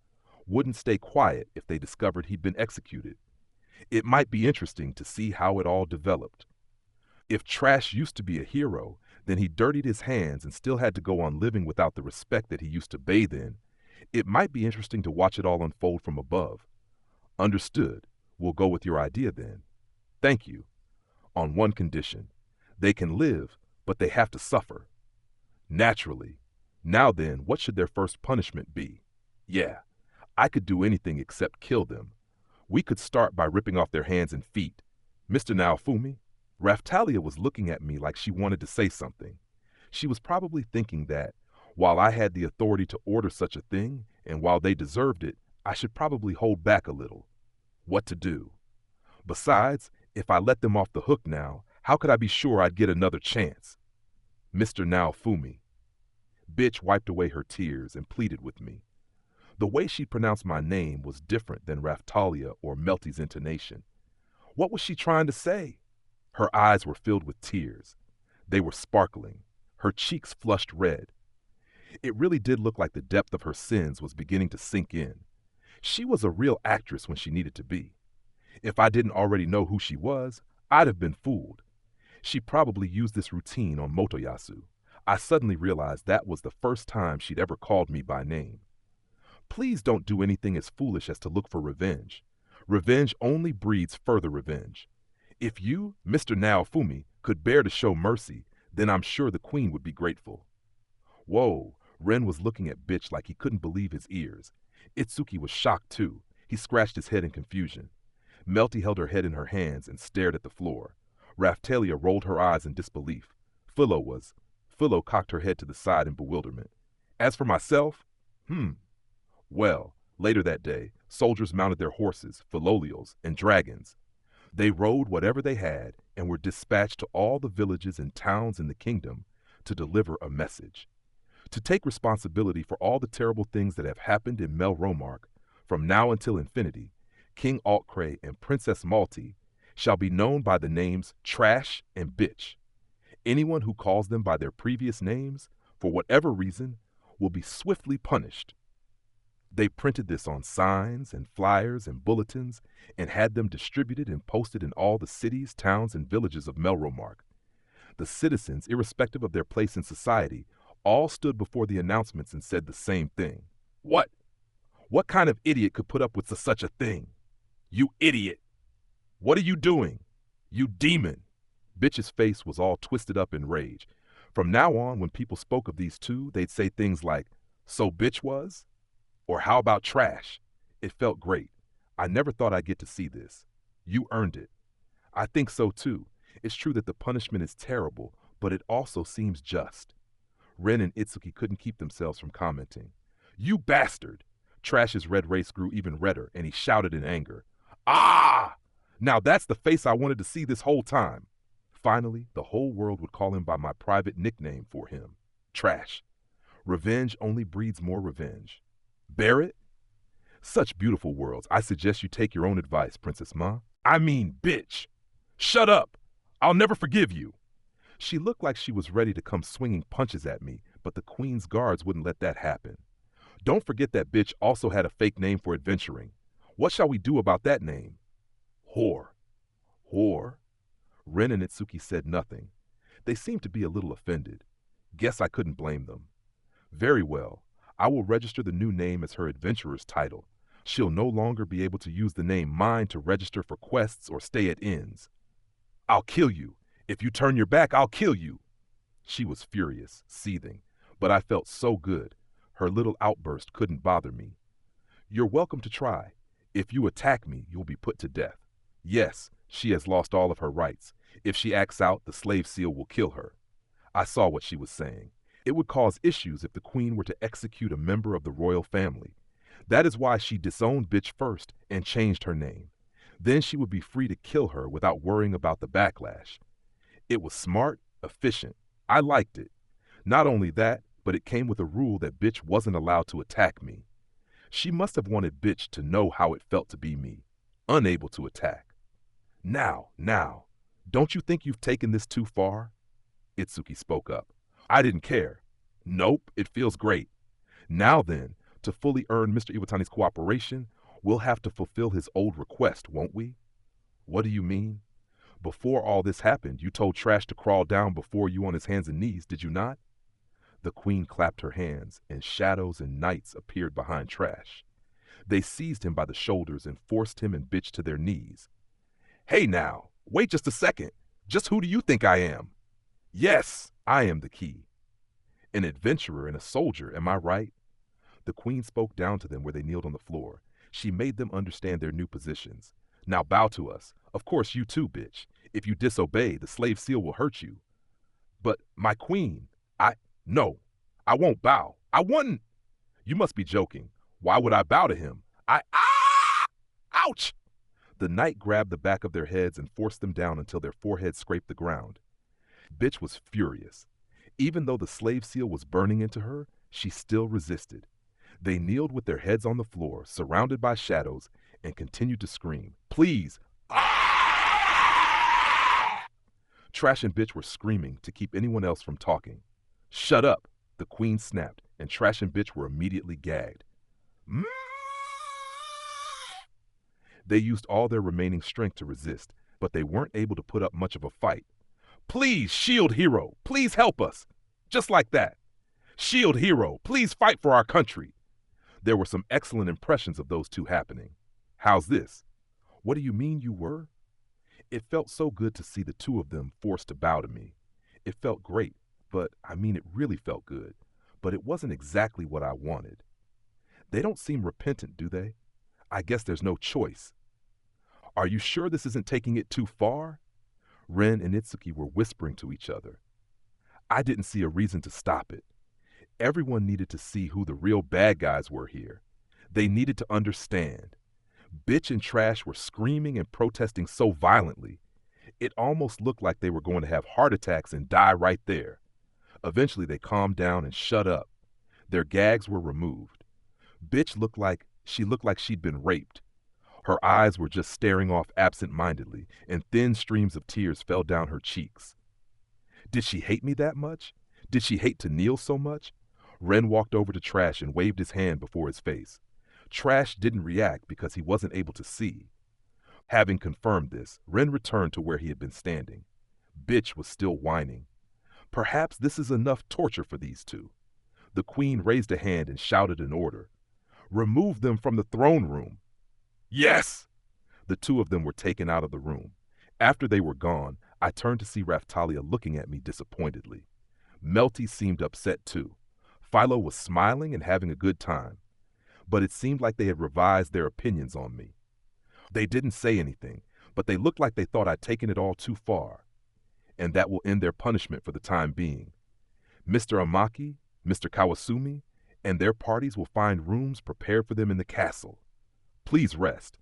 wouldn't stay quiet if they discovered he'd been executed. It might be interesting to see how it all developed. If Trash used to be a hero, then he dirtied his hands and still had to go on living without the respect that he used to bathe in. It might be interesting to watch it all unfold from above. Understood. We'll go with your idea then. Thank you. On one condition. They can live, but they have to suffer. Naturally. Now then, what should their first punishment be? Yeah, I could do anything except kill them. We could start by ripping off their hands and feet. Mr. Naofumi? Raftalia was looking at me like she wanted to say something. She was probably thinking that, while I had the authority to order such a thing, and while they deserved it, I should probably hold back a little. What to do? Besides, if I let them off the hook now, how could I be sure I'd get another chance? Mr. Naofumi. Bitch wiped away her tears and pleaded with me. The way she pronounced my name was different than Raftalia or Melty's intonation. What was she trying to say? Her eyes were filled with tears. They were sparkling. Her cheeks flushed red. It really did look like the depth of her sins was beginning to sink in. She was a real actress when she needed to be. If I didn't already know who she was, I'd have been fooled. She probably used this routine on Motoyasu. I suddenly realized that was the first time she'd ever called me by name. Please don't do anything as foolish as to look for revenge. Revenge only breeds further revenge. If you, Mr. Naofumi, could bear to show mercy, then I'm sure the queen would be grateful. Whoa, Ren was looking at Bitch like he couldn't believe his ears. Itsuki was shocked too. He scratched his head in confusion. Melty held her head in her hands and stared at the floor. Raftalia rolled her eyes in disbelief. Philo cocked her head to the side in bewilderment. As for myself, Well, later that day, soldiers mounted their horses, philolials, and dragons. They rode whatever they had and were dispatched to all the villages and towns in the kingdom to deliver a message. To take responsibility for all the terrible things that have happened in Melromark, from now until infinity, King Altcray and Princess Malty shall be known by the names Trash and Bitch. Anyone who calls them by their previous names, for whatever reason, will be swiftly punished. They printed this on signs and flyers and bulletins and had them distributed and posted in all the cities, towns, and villages of Melromark. The citizens, irrespective of their place in society, all stood before the announcements and said the same thing. What? What kind of idiot could put up with such a thing? You idiot! What are you doing? You demon! Bitch's face was all twisted up in rage. From now on, when people spoke of these two, they'd say things like, "So Bitch was?" Or "How about Trash?" It felt great. I never thought I'd get to see this. You earned it. I think so too. It's true that the punishment is terrible, but it also seems just. Ren and Itsuki couldn't keep themselves from commenting. You bastard! Trash's red race grew even redder, and he shouted in anger. Ah! Now that's the face I wanted to see this whole time. Finally, the whole world would call him by my private nickname for him. Trash. Revenge only breeds more revenge. Bear it? Such beautiful worlds. I suggest you take your own advice, Princess Ma. I mean, bitch! Shut up! I'll never forgive you! She looked like she was ready to come swinging punches at me, but the Queen's guards wouldn't let that happen. Don't forget that bitch also had a fake name for adventuring. What shall we do about that name? Whore. Whore? Ren and Itsuki said nothing. They seemed to be a little offended. Guess I couldn't blame them. Very well. I will register the new name as her adventurer's title. She'll no longer be able to use the name mine to register for quests or stay at inns. I'll kill you. If you turn your back, I'll kill you. She was furious, seething, but I felt so good. Her little outburst couldn't bother me. You're welcome to try. If you attack me, you'll be put to death. Yes, she has lost all of her rights. If she acts out, the slave seal will kill her. I saw what she was saying. It would cause issues if the Queen were to execute a member of the royal family. That is why she disowned Bitch first and changed her name. Then she would be free to kill her without worrying about the backlash. It was smart, efficient. I liked it. Not only that, but it came with a rule that Bitch wasn't allowed to attack me. She must have wanted Bitch to know how it felt to be me, unable to attack. Now, don't you think you've taken this too far? Itsuki spoke up. I didn't care. Nope, it feels great. Now then, to fully earn Mr. Iwatani's cooperation, we'll have to fulfill his old request, won't we? What do you mean? Before all this happened, you told Trash to crawl down before you on his hands and knees, did you not? The Queen clapped her hands, and shadows and knights appeared behind Trash. They seized him by the shoulders and forced him and Bitch to their knees. Hey now, wait just a second. Just who do you think I am? Yes, I am the key. An adventurer and a soldier, am I right? The Queen spoke down to them where they kneeled on the floor. She made them understand their new positions. Now bow to us. Of course you too, Bitch. If you disobey, the slave seal will hurt you. But my Queen, no, I won't bow. I wouldn't. You must be joking. Why would I bow to him? Ouch! The knight grabbed the back of their heads and forced them down until their foreheads scraped the ground. Bitch was furious. Even though the slave seal was burning into her, she still resisted. They kneeled with their heads on the floor, surrounded by shadows, and continued to scream, "Please!" Trash and Bitch were screaming to keep anyone else from talking. "Shut up!" the Queen snapped, and Trash and Bitch were immediately gagged. They used all their remaining strength to resist, but they weren't able to put up much of a fight. "Please, Shield Hero, please help us!" Just like that. "Shield Hero, please fight for our country!" There were some excellent impressions of those two happening. How's this? What do you mean you were? It felt so good to see the two of them forced to bow to me. It felt great, it really felt good. But it wasn't exactly what I wanted. They don't seem repentant, do they? I guess there's no choice. Are you sure this isn't taking it too far? Ren and Itsuki were whispering to each other. I didn't see a reason to stop it. Everyone needed to see who the real bad guys were here. They needed to understand. Bitch and Trash were screaming and protesting so violently. It almost looked like they were going to have heart attacks and die right there. Eventually they calmed down and shut up. Their gags were removed. Bitch looked like she'd been raped. Her eyes were just staring off absent-mindedly, and thin streams of tears fell down her cheeks. Did she hate me that much? Did she hate to kneel so much? Ren walked over to Trash and waved his hand before his face. Trash didn't react because he wasn't able to see. Having confirmed this, Ren returned to where he had been standing. Bitch was still whining. Perhaps this is enough torture for these two. The Queen raised a hand and shouted an order. Remove them from the throne room. Yes! The two of them were taken out of the room. After they were gone, I turned to see Raftalia looking at me disappointedly. Melty seemed upset too. Philo was smiling and having a good time, but it seemed like they had revised their opinions on me. They didn't say anything, but they looked like they thought I'd taken it all too far, and that will end their punishment for the time being. Mr. Amaki, Mr. Kawasumi, and their parties will find rooms prepared for them in the castle. Please rest.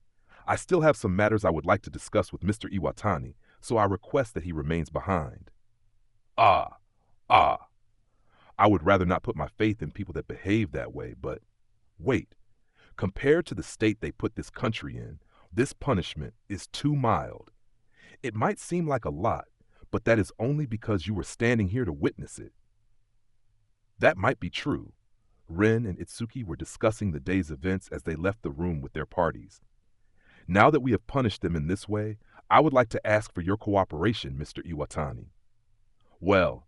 I still have some matters I would like to discuss with Mr. Iwatani, so I request that he remains behind. Ah, ah. I would rather not put my faith in people that behave that way, but wait. Compared to the state they put this country in, this punishment is too mild. It might seem like a lot, but that is only because you were standing here to witness it. That might be true. Ren and Itsuki were discussing the day's events as they left the room with their parties. Now that we have punished them in this way, I would like to ask for your cooperation, Mr. Iwatani. Well,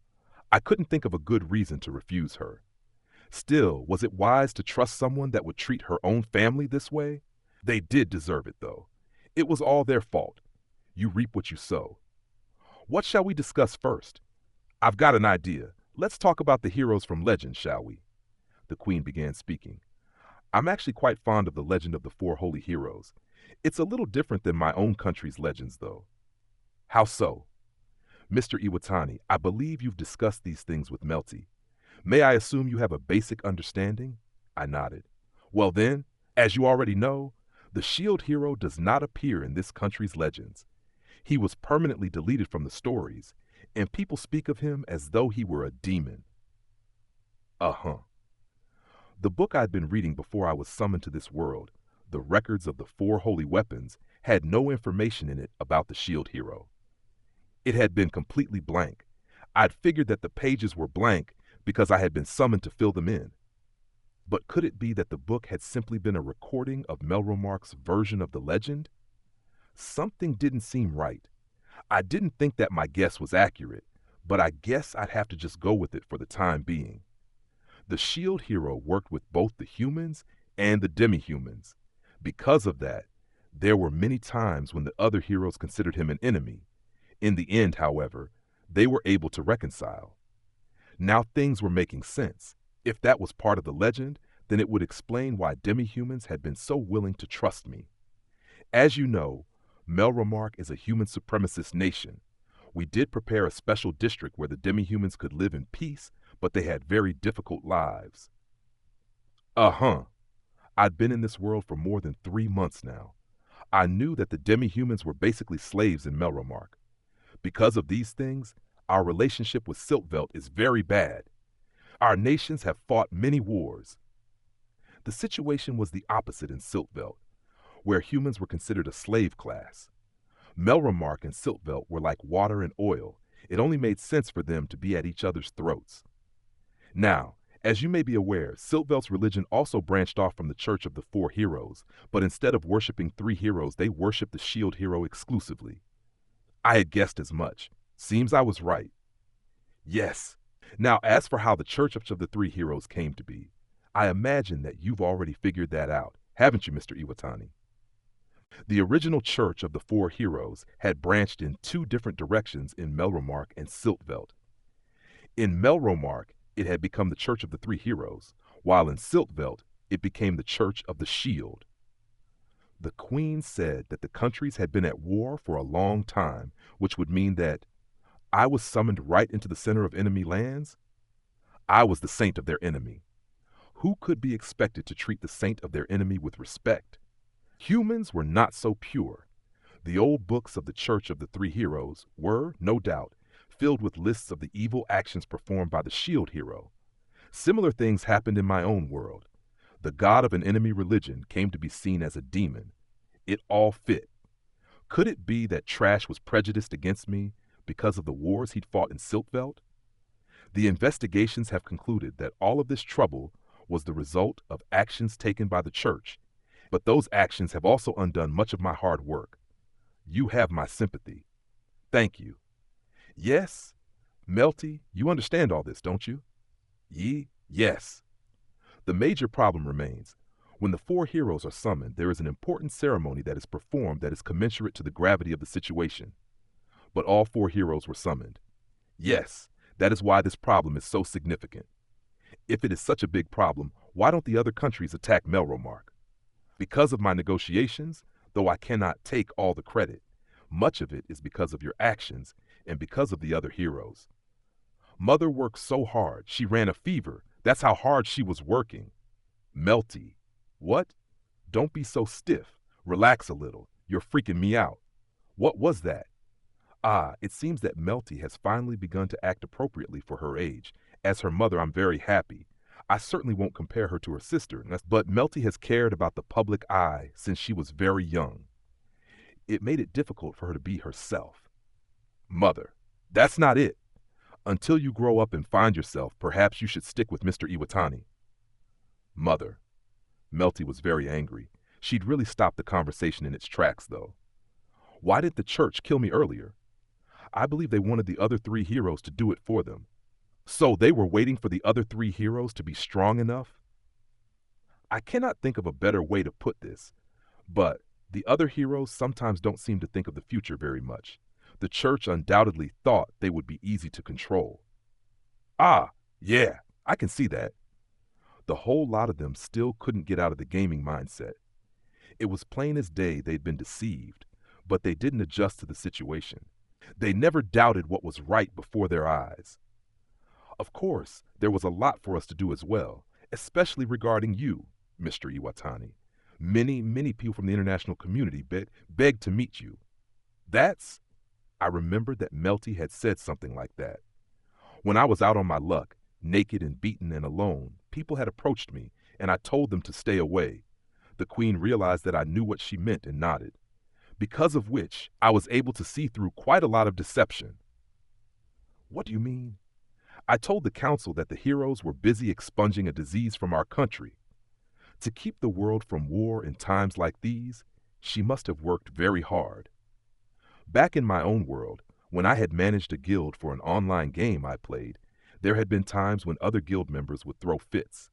I couldn't think of a good reason to refuse her. Still, was it wise to trust someone that would treat her own family this way? They did deserve it, though. It was all their fault. You reap what you sow. What shall we discuss first? I've got an idea. Let's talk about the heroes from legend, shall we? The queen began speaking. I'm actually quite fond of the legend of the four holy heroes. It's a little different than my own country's legends, though. How so? Mr. Iwatani, I believe you've discussed these things with Melty. May I assume you have a basic understanding? I nodded. Well then, as you already know, the shield hero does not appear in this country's legends. He was permanently deleted from the stories, and people speak of him as though he were a demon. Uh-huh. The book I'd been reading before I was summoned to this world, The Records of the Four Holy Weapons, had no information in it about the shield hero. It had been completely blank. I'd figured that the pages were blank because I had been summoned to fill them in. But could it be that the book had simply been a recording of Melromark's version of the legend? Something didn't seem right. I didn't think that my guess was accurate, but I guess I'd have to just go with it for the time being. The shield hero worked with both the humans and the demi-humans. Because of that, there were many times when the other heroes considered him an enemy. In the end, however, they were able to reconcile. Now things were making sense. If that was part of the legend, then it would explain why demi-humans had been so willing to trust me. As you know, Melromark is a human supremacist nation. We did prepare a special district where the demi-humans could live in peace, but they had very difficult lives. Uh-huh. I'd been in this world for more than 3 months now. I knew that the demi-humans were basically slaves in Melromark. Because of these things, our relationship with Siltveld is very bad. Our nations have fought many wars. The situation was the opposite in Siltveld, where humans were considered a slave class. Melromark and Siltveld were like water and oil. It only made sense for them to be at each other's throats. Now, as you may be aware, Siltveld's religion also branched off from the Church of the Four Heroes, but instead of worshiping 3 heroes, they worshiped the shield hero exclusively. I had guessed as much. Seems I was right. Yes. Now, as for how the Church of the 3 Heroes came to be, I imagine that you've already figured that out, haven't you, Mr. Iwatani? The original Church of the 4 Heroes had branched in 2 different directions in Melromark and Siltveld. In Melromark, it had become the Church of the 3 Heroes, while in Siltveld, it became the Church of the Shield. The Queen said that the countries had been at war for a long time, which would mean that I was summoned right into the center of enemy lands. I was the saint of their enemy. Who could be expected to treat the saint of their enemy with respect? Humans were not so pure. The old books of the Church of the 3 Heroes were, no doubt, filled with lists of the evil actions performed by the shield hero. Similar things happened in my own world. The god of an enemy religion came to be seen as a demon. It all fit. Could it be that Trash was prejudiced against me because of the wars he'd fought in Siltveld? The investigations have concluded that all of this trouble was the result of actions taken by the church, but those actions have also undone much of my hard work. You have my sympathy. Thank you. Yes, Melty, you understand all this, don't you? Yes. The major problem remains. When the 4 heroes are summoned, there is an important ceremony that is performed that is commensurate to the gravity of the situation. but all 4 heroes were summoned. Yes, that is why this problem is so significant. If it is such a big problem, why don't the other countries attack Melromark? Because of my negotiations, though I cannot take all the credit, much of it is because of your actions and because of the other heroes. Mother worked so hard, she ran a fever. That's how hard she was working. Melty. What? Don't be so stiff. Relax a little. You're freaking me out. What was that? Ah, it seems that Melty has finally begun to act appropriately for her age. As her mother, I'm very happy. I certainly won't compare her to her sister, but Melty has cared about the public eye since she was very young. It made it difficult for her to be herself. Mother, that's not it. Until you grow up and find yourself, perhaps you should stick with Mr. Iwatani. Mother. Melty was very angry. She'd really stopped the conversation in its tracks, though. Why didn't the church kill me earlier? I believe they wanted the other 3 heroes to do it for them. So they were waiting for the other 3 heroes to be strong enough? I cannot think of a better way to put this, but the other heroes sometimes don't seem to think of the future very much. The church undoubtedly thought they would be easy to control. Ah, yeah, I can see that. The whole lot of them still couldn't get out of the gaming mindset. It was plain as day they'd been deceived, but they didn't adjust to the situation. They never doubted what was right before their eyes. Of course, there was a lot for us to do as well, especially regarding you, Mr. Iwatani. Many people from the international community begged to meet you. I remembered that Melty had said something like that. When I was out on my luck, naked and beaten and alone, people had approached me, and I told them to stay away. The queen realized that I knew what she meant and nodded, because of which I was able to see through quite a lot of deception. What do you mean? I told the council that the heroes were busy expunging a disease from our country. To keep the world from war in times like these, she must have worked very hard. Back in my own world, when I had managed a guild for an online game I played, there had been times when other guild members would throw fits.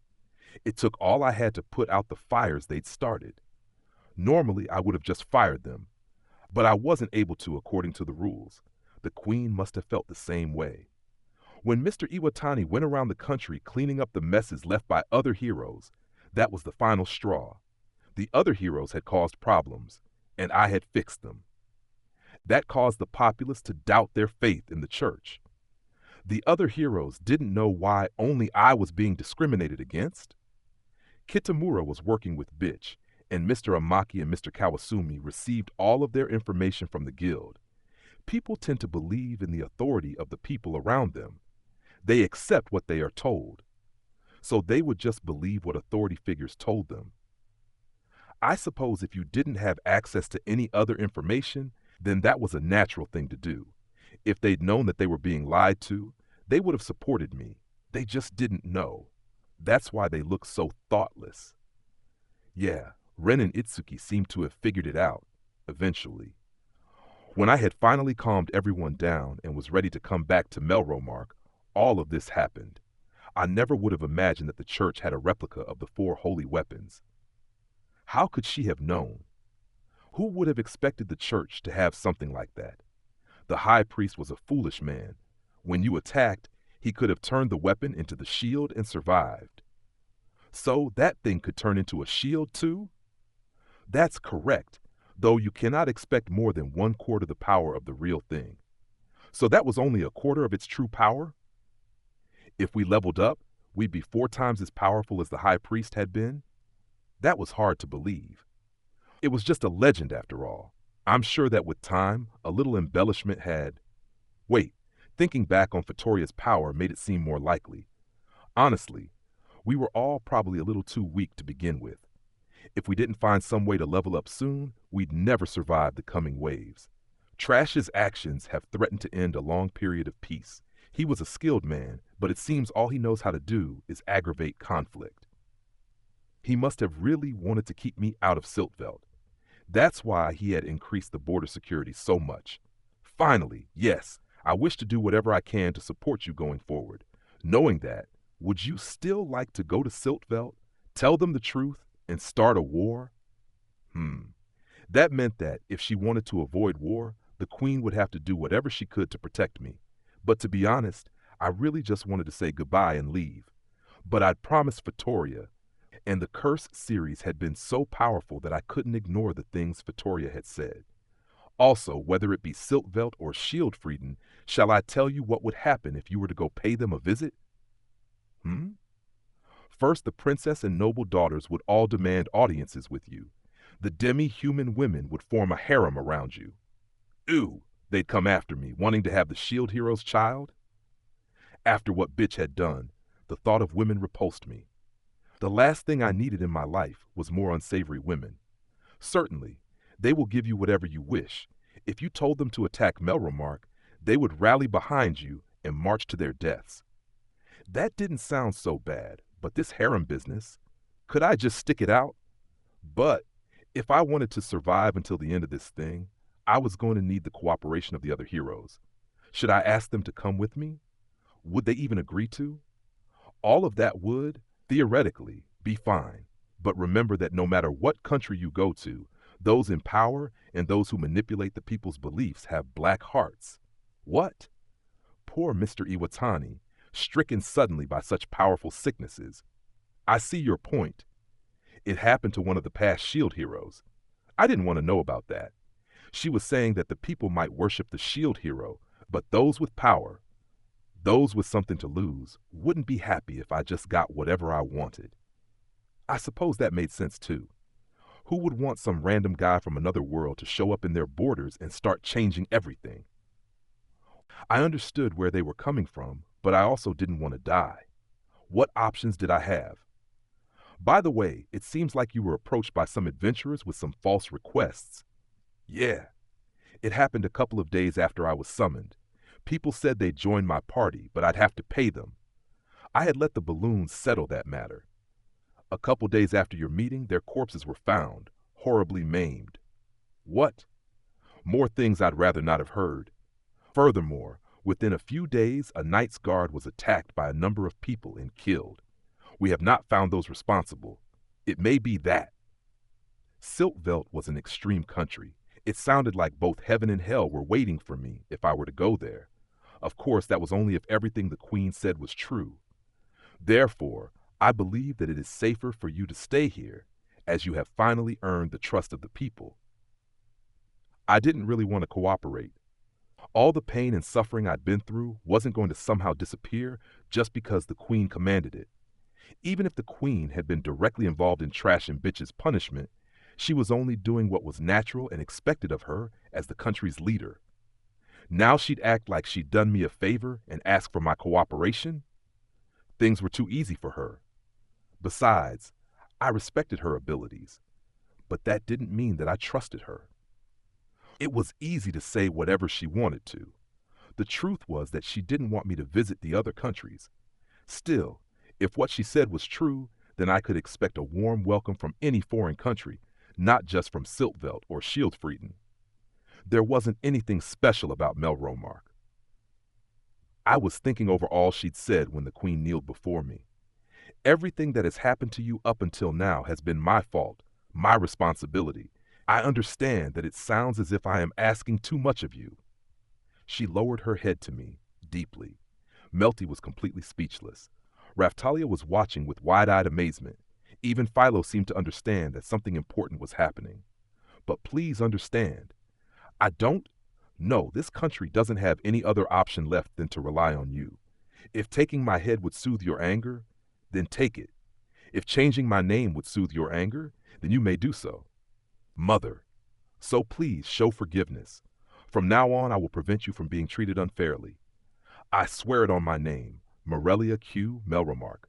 It took all I had to put out the fires they'd started. Normally, I would have just fired them, but I wasn't able to according to the rules. The queen must have felt the same way. When Mr. Iwatani went around the country cleaning up the messes left by other heroes, that was the final straw. The other heroes had caused problems, and I had fixed them. That caused the populace to doubt their faith in the church. The other heroes didn't know why only I was being discriminated against. Kitamura was working with Bitch, and Mr. Amaki and Mr. Kawasumi received all of their information from the guild. People tend to believe in the authority of the people around them. They accept what they are told. So they would just believe what authority figures told them. I suppose if you didn't have access to any other information, then that was a natural thing to do. If they'd known that they were being lied to, they would have supported me. They just didn't know. That's why they look so thoughtless. Yeah, Ren and Itsuki seemed to have figured it out, eventually. When I had finally calmed everyone down and was ready to come back to Melromark, all of this happened. I never would have imagined that the church had a replica of the 4 holy weapons. How could she have known? Who would have expected the church to have something like that? The high priest was a foolish man. When you attacked, he could have turned the weapon into the shield and survived. So that thing could turn into a shield too? That's correct, though you cannot expect more than 1/4 the power of the real thing. So that was only 1/4 of its true power? If we leveled up, we'd be 4 times as powerful as the high priest had been? That was hard to believe. It was just a legend after all. I'm sure that with time, a little embellishment had... Wait, thinking back on Vittoria's power made it seem more likely. Honestly, we were all probably a little too weak to begin with. If we didn't find some way to level up soon, we'd never survive the coming waves. Trash's actions have threatened to end a long period of peace. He was a skilled man, but it seems all he knows how to do is aggravate conflict. He must have really wanted to keep me out of Siltveld. That's why he had increased the border security so much. Finally, yes, I wish to do whatever I can to support you going forward. Knowing that, would you still like to go to Siltveld, tell them the truth, and start a war? That meant that if she wanted to avoid war, The queen would have to do whatever she could to protect me. But to be honest, I really just wanted to say goodbye and leave. But I'd promised Vittoria, and the Curse series had been so powerful that I couldn't ignore the things Vittoria had said. Also, whether it be Siltvelt or Shieldfrieden, shall I tell you what would happen if you were to go pay them a visit? Hmm? First, the princess and noble daughters would all demand audiences with you. The demi-human women would form a harem around you. Ooh, they'd come after me, wanting to have the shield hero's child. After what bitch had done, the thought of women repulsed me. The last thing I needed in my life was more unsavory women. Certainly, they will give you whatever you wish. If you told them to attack Melromark, they would rally behind you and march to their deaths. That didn't sound so bad, but this harem business, could I just stick it out? But if I wanted to survive until the end of this thing, I was going to need the cooperation of the other heroes. Should I ask them to come with me? Would they even agree to? All of that would, theoretically, be fine. But remember that no matter what country you go to, those in power and those who manipulate the people's beliefs have black hearts. What? Poor Mr. Iwatani, stricken suddenly by such powerful sicknesses. I see your point. It happened to one of the past shield heroes. I didn't want to know about that. She was saying that the people might worship the shield hero, but those with power, those with something to lose, wouldn't be happy if I just got whatever I wanted. I suppose that made sense too. Who would want some random guy from another world to show up in their borders and start changing everything? I understood where they were coming from, but I also didn't want to die. What options did I have? By the way, it seems like you were approached by some adventurers with some false requests. Yeah, it happened a couple of days after I was summoned. People said they'd join my party, but I'd have to pay them. I had let the balloons settle that matter. A couple days after your meeting, their corpses were found, horribly maimed. What? More things I'd rather not have heard. Furthermore, within a few days, a Knight's Guard was attacked by a number of people and killed. We have not found those responsible. It may be that. Siltvelt was an extreme country. It sounded like both heaven and hell were waiting for me if I were to go there. Of course, that was only if everything the Queen said was true. Therefore, I believe that it is safer for you to stay here, as you have finally earned the trust of the people. I didn't really want to cooperate. All the pain and suffering I'd been through wasn't going to somehow disappear just because the Queen commanded it. Even if the Queen had been directly involved in Trash and Bitch's punishment, she was only doing what was natural and expected of her as the country's leader. Now she'd act like she'd done me a favor and ask for my cooperation? Things were too easy for her. Besides, I respected her abilities, but that didn't mean that I trusted her. It was easy to say whatever she wanted to. The truth was that she didn't want me to visit the other countries. Still, if what she said was true, then I could expect a warm welcome from any foreign country, not just from Siltvelt or Shieldfrieden. There wasn't anything special about Melromark. I was thinking over all she'd said when the Queen kneeled before me. Everything that has happened to you up until now has been my fault, my responsibility. I understand that it sounds as if I am asking too much of you. She lowered her head to me, deeply. Melty was completely speechless. Raftalia was watching with wide-eyed amazement. Even Philo seemed to understand that something important was happening. But please understand, this country doesn't have any other option left than to rely on you. If taking my head would soothe your anger, then take it. If changing my name would soothe your anger, then you may do so. Mother, so please show forgiveness. From now on, I will prevent you from being treated unfairly. I swear it on my name, Morelia Q. Melromark.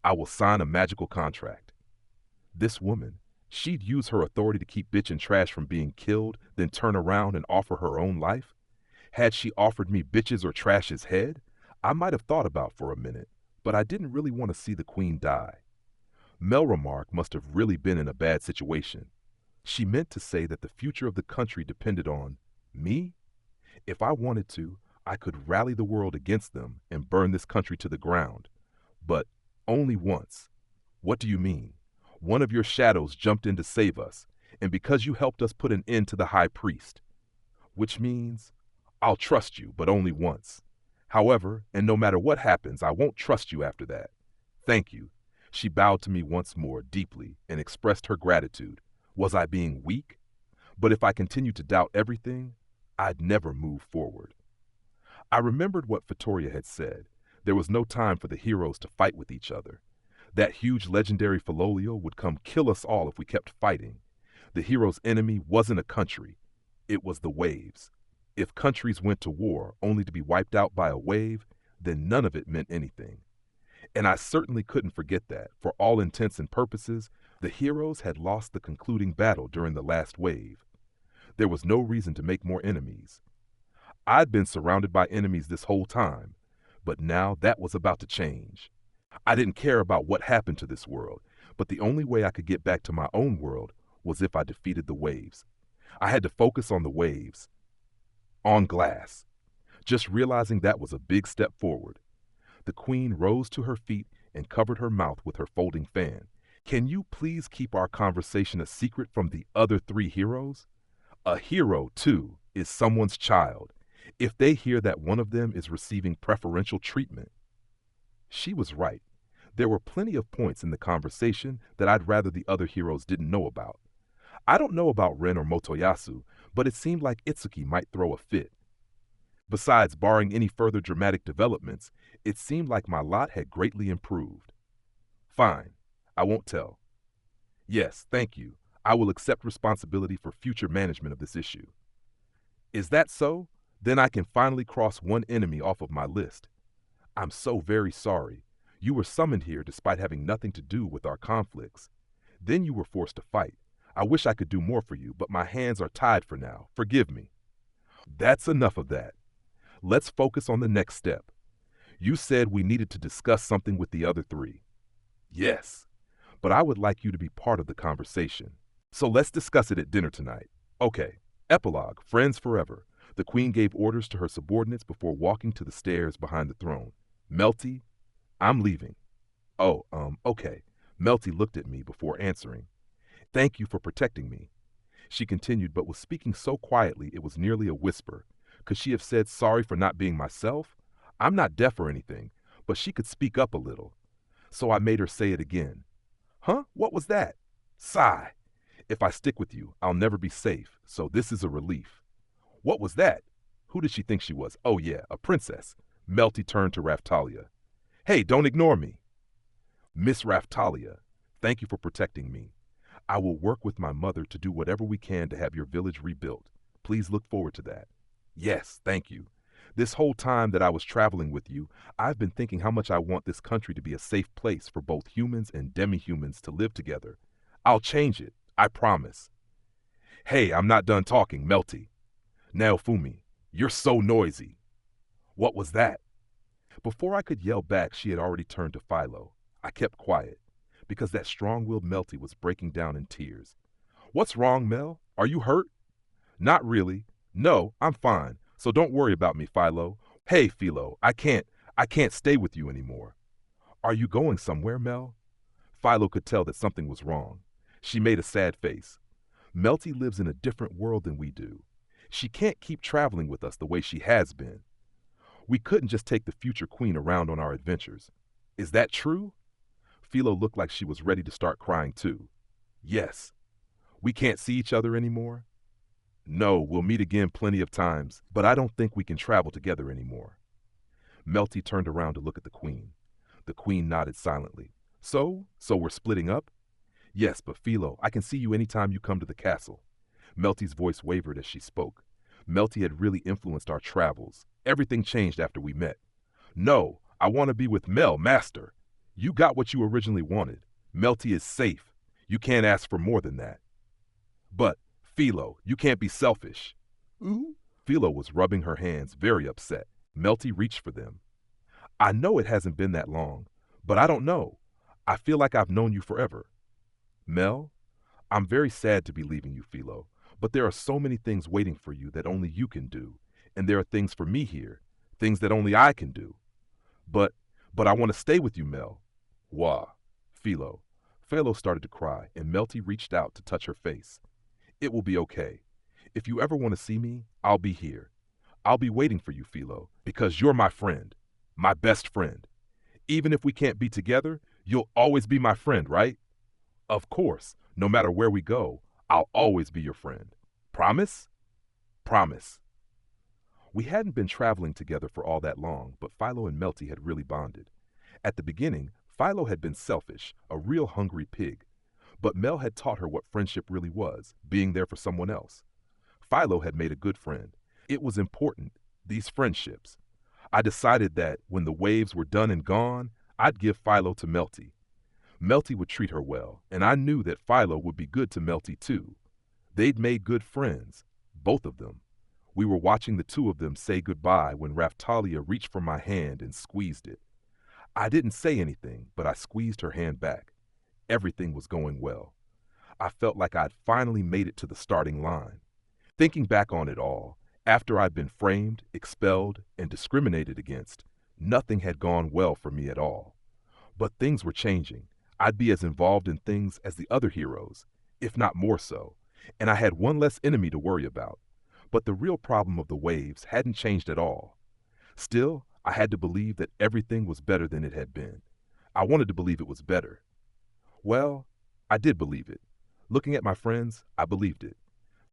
I will sign a magical contract. This woman, she'd use her authority to keep Bitch and Trash from being killed, then turn around and offer her own life? Had she offered me Bitch's or Trash's head, I might have thought about for a minute, but I didn't really want to see the Queen die. Melromark must have really been in a bad situation. She meant to say that the future of the country depended on me? If I wanted to, I could rally the world against them and burn this country to the ground. But only once. What do you mean? One of your shadows jumped in to save us, and because you helped us put an end to the High Priest. which means I'll trust you, but only once. However, and no matter what happens, I won't trust you after that. Thank you. She bowed to me once more, deeply, and expressed her gratitude. Was I being weak? But if I continued to doubt everything, I'd never move forward. I remembered what Vittoria had said. There was no time for the heroes to fight with each other. That huge legendary Filolio would come kill us all if we kept fighting. The hero's enemy wasn't a country. It was the waves. If countries went to war only to be wiped out by a wave, then none of it meant anything. And I certainly couldn't forget that, for all intents and purposes, the heroes had lost the concluding battle during the last wave. There was no reason to make more enemies. I'd been surrounded by enemies this whole time, but now that was about to change. I didn't care about what happened to this world, but the only way I could get back to my own world was if I defeated the waves. I had to focus on the waves. On glass. Just realizing that was a big step forward. The queen rose to her feet and covered her mouth with her folding fan. Can you please keep our conversation a secret from the other three heroes? A hero, too, is someone's child. If they hear that one of them is receiving preferential treatment. She was right. There were plenty of points in the conversation that I'd rather the other heroes didn't know about. I don't know about Ren or Motoyasu, but it seemed like Itsuki might throw a fit. Besides, barring any further dramatic developments, it seemed like my lot had greatly improved. Fine, I won't tell. Yes, thank you. I will accept responsibility for future management of this issue. Is that so? Then I can finally cross one enemy off of my list. I'm so very sorry. You were summoned here despite having nothing to do with our conflicts. Then you were forced to fight. I wish I could do more for you, but my hands are tied for now. Forgive me. That's enough of that. Let's focus on the next step. You said we needed to discuss something with the other three. Yes, but I would like you to be part of the conversation. So let's discuss it at dinner tonight. Okay, epilogue, friends forever. The queen gave orders to her subordinates before walking to the stairs behind the throne. Melty, I'm leaving. Oh, okay. Melty looked at me before answering. Thank you for protecting me. She continued, but was speaking so quietly it was nearly a whisper. Could she have said sorry for not being myself? I'm not deaf or anything, but she could speak up a little. So I made her say it again. Huh? What was that? Sigh. If I stick with you, I'll never be safe, so this is a relief. What was that? Who did she think she was? Oh yeah, a princess. Melty turned to Raftalia. Hey, don't ignore me. Miss Raftalia, thank you for protecting me. I will work with my mother to do whatever we can to have your village rebuilt. Please look forward to that. Yes, thank you. This whole time that I was traveling with you, I've been thinking how much I want this country to be a safe place for both humans and demi-humans to live together. I'll change it, I promise. Hey, I'm not done talking, Melty. Naofumi, you're so noisy. What was that? Before I could yell back, she had already turned to Philo. I kept quiet, because that strong-willed Melty was breaking down in tears. What's wrong, Mel? Are you hurt? Not really. No, I'm fine, so don't worry about me, Philo. Hey, Philo, I can't stay with you anymore. Are you going somewhere, Mel? Philo could tell that something was wrong. She made a sad face. Melty lives in a different world than we do. She can't keep traveling with us the way she has been. We couldn't just take the future queen around on our adventures. Is that true? Philo looked like she was ready to start crying too. Yes. We can't see each other anymore? No, we'll meet again plenty of times, but I don't think we can travel together anymore. Melty turned around to look at the queen. The queen nodded silently. So we're splitting up? Yes, but Philo, I can see you anytime you come to the castle. Melty's voice wavered as she spoke. Melty had really influenced our travels. Everything changed after we met. No, I want to be with Mel, Master. You got what you originally wanted. Melty is safe. You can't ask for more than that. But, Philo, you can't be selfish. Ooh. Philo was rubbing her hands, very upset. Melty reached for them. I know it hasn't been that long, but I don't know. I feel like I've known you forever. Mel, I'm very sad to be leaving you, Philo, but there are so many things waiting for you that only you can do, and there are things for me here, things that only I can do. But I want to stay with you, Mel. Wah. Philo. Philo started to cry, and Melty reached out to touch her face. It will be okay. If you ever want to see me, I'll be here. I'll be waiting for you, Philo, because you're my friend, my best friend. Even if we can't be together, you'll always be my friend, right? Of course, no matter where we go, I'll always be your friend. Promise? Promise. We hadn't been traveling together for all that long, but Philo and Melty had really bonded. At the beginning, Philo had been selfish, a real hungry pig. But Mel had taught her what friendship really was, being there for someone else. Philo had made a good friend. It was important, these friendships. I decided that when the waves were done and gone, I'd give Philo to Melty. Melty would treat her well, and I knew that Philo would be good to Melty too. They'd made good friends, both of them. We were watching the two of them say goodbye when Raftalia reached for my hand and squeezed it. I didn't say anything, but I squeezed her hand back. Everything was going well. I felt like I'd finally made it to the starting line. Thinking back on it all, after I'd been framed, expelled, and discriminated against, nothing had gone well for me at all. But things were changing. I'd be as involved in things as the other heroes, if not more so, and I had one less enemy to worry about. But the real problem of the waves hadn't changed at all. Still, I had to believe that everything was better than it had been. I wanted to believe it was better. Well, I did believe it. Looking at my friends, I believed it.